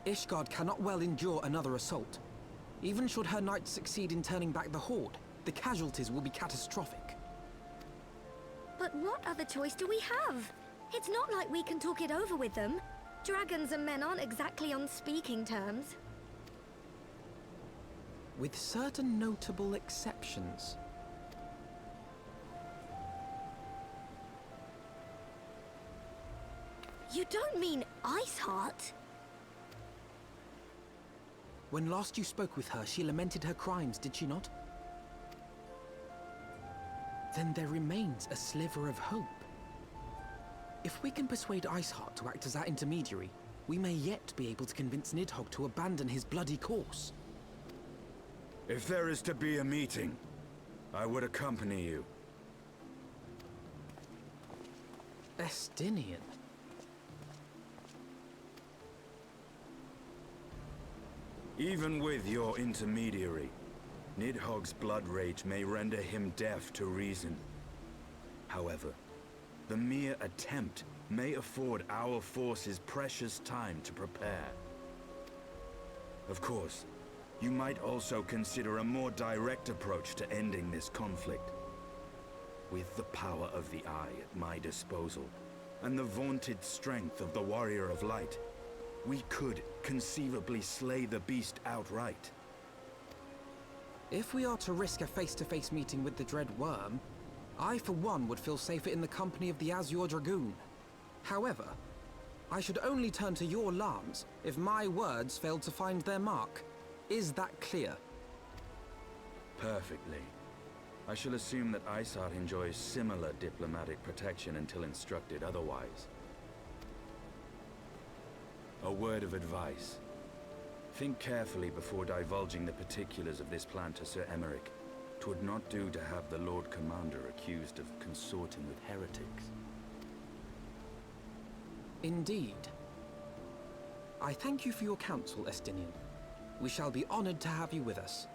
Ishgard cannot well endure another assault. Even should her knights succeed in turning back the Horde, the casualties will be catastrophic. But what other choice do we have? It's not like we can talk it over with them. Dragons and men aren't exactly on speaking terms. With certain notable exceptions. You don't mean Iceheart? When last you spoke with her, she lamented her crimes, did she not? Then there remains a sliver of hope. If we can persuade Iceheart to act as our intermediary, we may yet be able to convince Nidhogg to abandon his bloody course. If there is to be a meeting, I would accompany you. Estinian. Even with your intermediary, Nidhogg's blood rage may render him deaf to reason. However, the mere attempt may afford our forces precious time to prepare. Of course, you might also consider a more direct approach to ending this conflict. With the power of the Eye at my disposal, and the vaunted strength of the Warrior of Light, we could conceivably slay the beast outright. If we are to risk a face-to-face meeting with the Dread Worm, I for one would feel safer in the company of the Azure Dragoon. However, I should only turn to your Lance if my words failed to find their mark. Is that clear? Perfectly. I shall assume that Iceheart enjoys similar diplomatic protection until instructed otherwise. A word of advice. Think carefully before divulging the particulars of this plan to Sir Emeric. 'Twould not do to have the Lord Commander accused of consorting with heretics. Indeed. I thank you for your counsel, Estinian. We shall be honored to have you with us.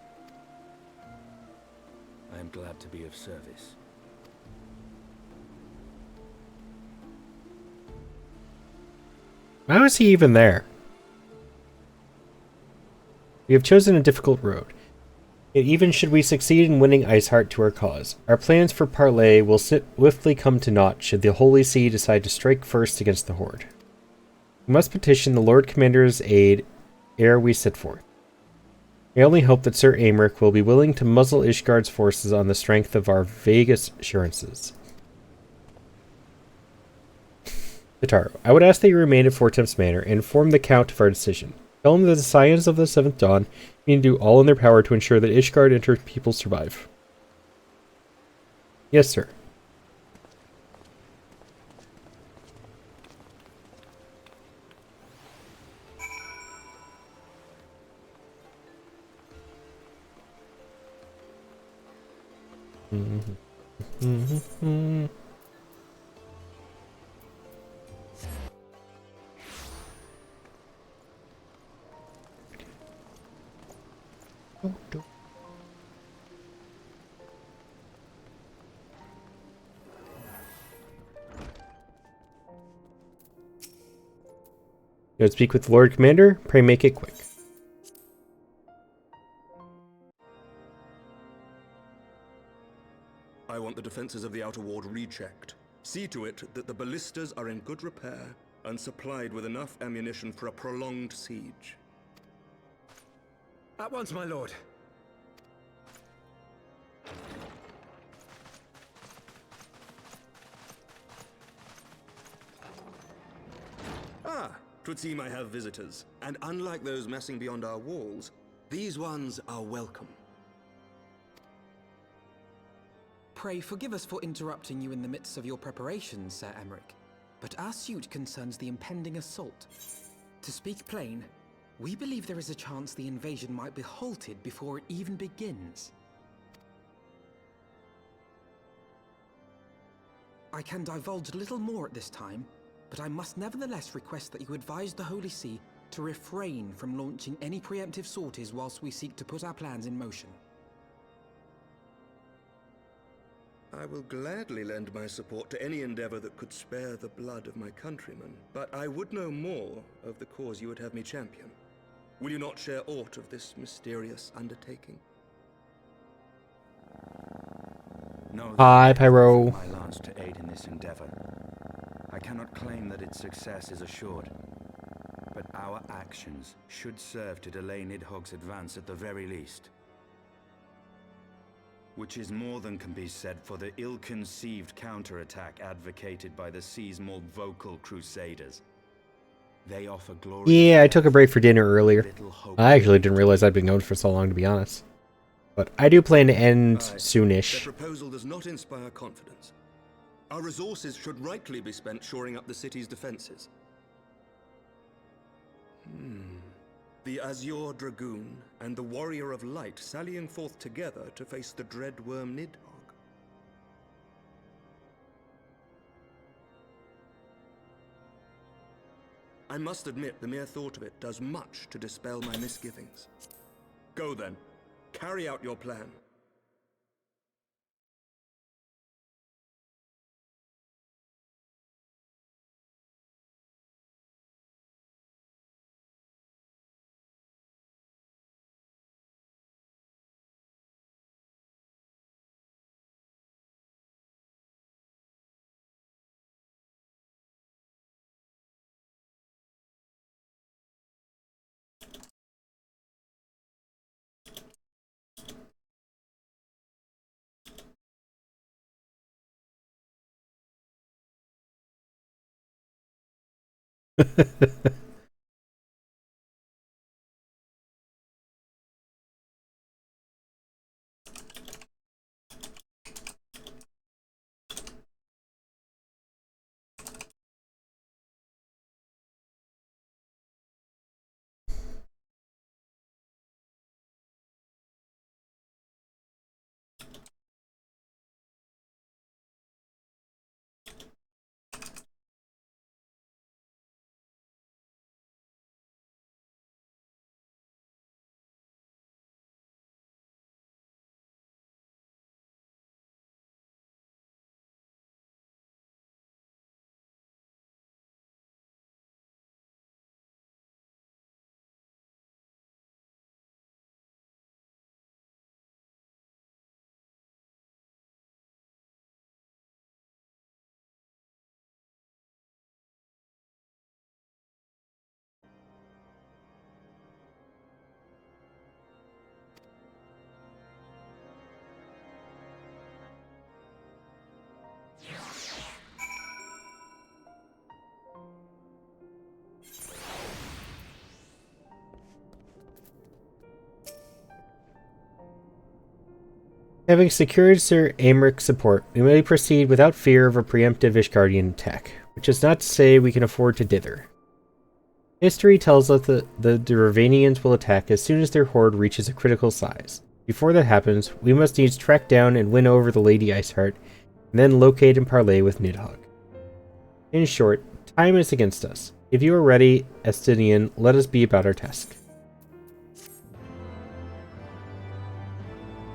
I am glad to be of service. How is he even there? We have chosen a difficult road. Yet even should we succeed in winning Iceheart to our cause, our plans for parley will swiftly come to naught should the Holy See decide to strike first against the Horde. We must petition the Lord Commander's aid ere we set forth. I only hope that Sir Emeric will be willing to muzzle Ishgard's forces on the strength of our vague assurances. Tataru, I would ask that you remain at Fortemps Manor and inform the Count of our decision. Tell him that the Scions of the Seventh Dawn mean to do all in their power to ensure that Ishgard and her people survive. Yes, sir. Go speak with the Lord Commander. Pray make it quick. I want the defenses of the Outer Ward rechecked. See to it that the ballistas are in good repair and supplied with enough ammunition for a prolonged siege. At once, my lord. Ah, 'twould seem I have visitors. And unlike those messing beyond our walls, these ones are welcome. Pray forgive us for interrupting you in the midst of your preparations, Sir Emmerich, but our suit concerns the impending assault. To speak plain, we believe there is a chance the invasion might be halted before it even begins. I can divulge little more at this time, but I must nevertheless request that you advise the Holy See to refrain from launching any preemptive sorties whilst we seek to put our plans in motion. I will gladly lend my support to any endeavor that could spare the blood of my countrymen, but I would know more of the cause you would have me champion. Will you not share aught of this mysterious undertaking? No, Hi, Pyro. my lance to aid in this endeavor. I cannot claim that its success is assured, but our actions should serve to delay Nidhogg's advance at the very least. Which is more than can be said for the ill-conceived counterattack advocated by the sea's more vocal crusaders. They offer glory. Yeah, I took a break for dinner earlier. I actually didn't realize I'd been going for so long, to be honest. But I do plan to end soonish. Their proposal does not inspire confidence. Our resources should rightly be spent shoring up the city's defenses. The Azure Dragoon and the Warrior of Light sallying forth together to face the dread worm Nidhogg. I must admit the mere thought of it does much to dispel my misgivings. Go then. Carry out your plan. Having secured Sir Aymric's support, we may proceed without fear of a preemptive Ishgardian attack, which is not to say we can afford to dither. History tells us that the Ravanians will attack as soon as their horde reaches a critical size. Before that happens, we must needs track down and win over the Lady Iceheart, and then locate and parley with Nidhogg. In short, time is against us. If you are ready, Estinian, let us be about our task.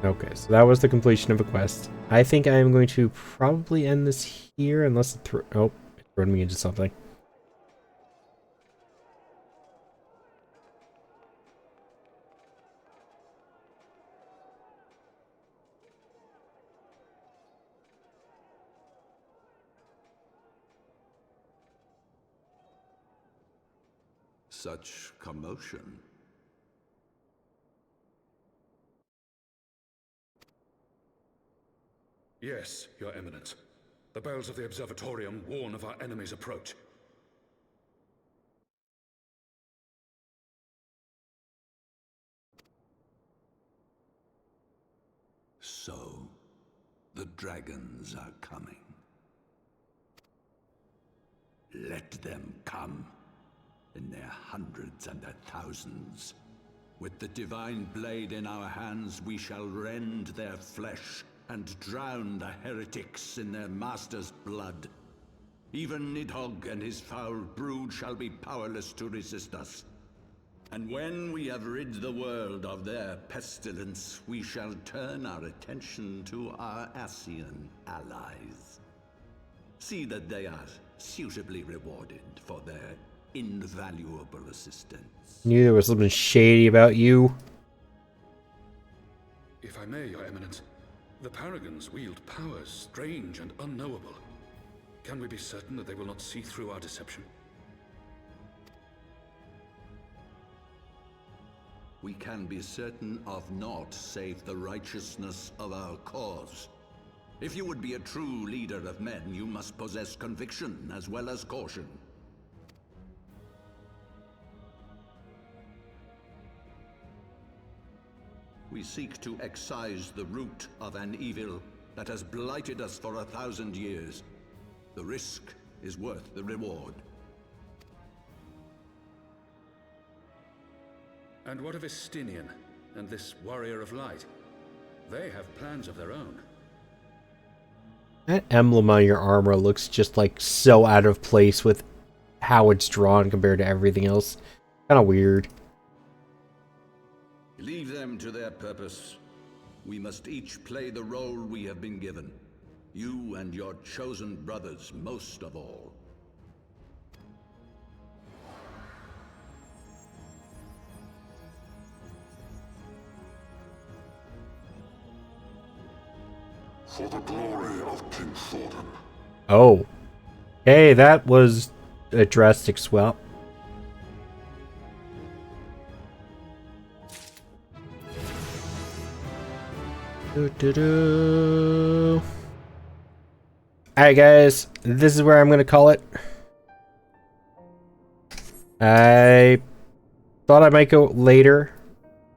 Okay, so that was the completion of a quest. I think I am going to probably end this here, unless it threw me into something. Such commotion. Yes, Your Eminence. The bells of the Observatorium warn of our enemy's approach. So, the dragons are coming. Let them come, in their hundreds and their thousands. With the divine blade in our hands, we shall rend their flesh and drown the heretics in their master's blood. Even Nidhogg and his foul brood shall be powerless to resist us. And when we have rid the world of their pestilence, we shall turn our attention to our Ascian allies. See that they are suitably rewarded for their invaluable assistance. Knew there was something shady about you. If I may, Your Eminence, the Paragons wield powers strange and unknowable. Can we be certain that they will not see through our deception? We can be certain of naught save the righteousness of our cause. If you would be a true leader of men, you must possess conviction as well as caution. We seek to excise the root of an evil that has blighted us for 1,000 years. The risk is worth the reward. And what of Estinian and this Warrior of Light? They have plans of their own. That emblem on your armor looks just like so out of place with how it's drawn compared to everything else. Kind of weird. Leave them to their purpose. We must each play the role we have been given. You and your chosen brothers most of all. For the glory of King Thordan. Oh. Hey, that was a drastic swap. Alright guys, this is where I'm gonna call it. I thought I might go later,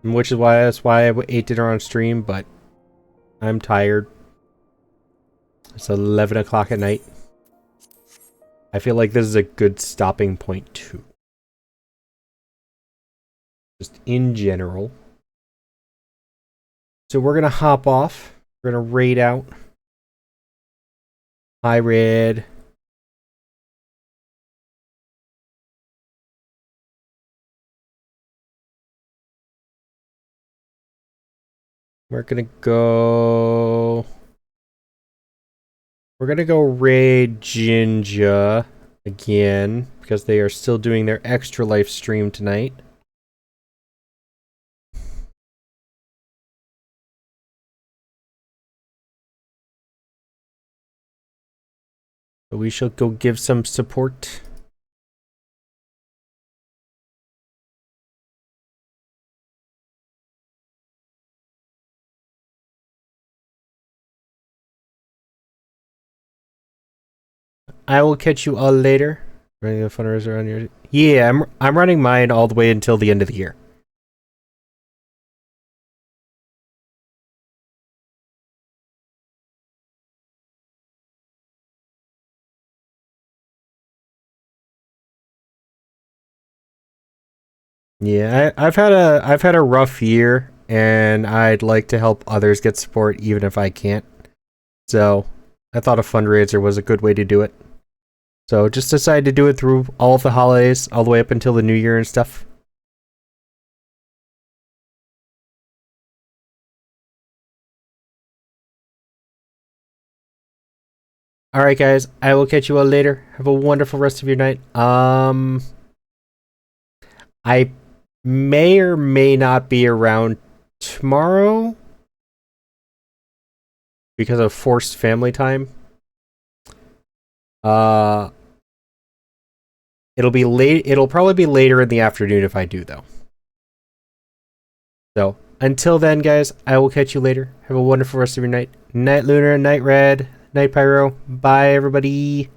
which is why I ate dinner on stream, but I'm tired. It's 11 o'clock at night. I feel like this is a good stopping point too. Just in general. So we're gonna hop off. We're gonna raid out. Hi, Red. We're gonna go raid Jinja again because they are still doing their extra life stream tonight. So we shall go give some support. I will catch you all later. Running the fundraiser on your... Yeah, I'm running mine all the way until the end of the year. Yeah, I've had a rough year, and I'd like to help others get support even if I can't. So I thought a fundraiser was a good way to do it. So just decided to do it through all of the holidays, all the way up until the new year and stuff. Alright guys, I will catch you all later. Have a wonderful rest of your night. I may or may not be around tomorrow because of forced family time. It'll It'll be late. It'll probably be later in the afternoon if I do, though. So until then, guys, I will catch you later. Have a wonderful rest of your night. Night Lunar, Night Red, Night Pyro. Bye, everybody.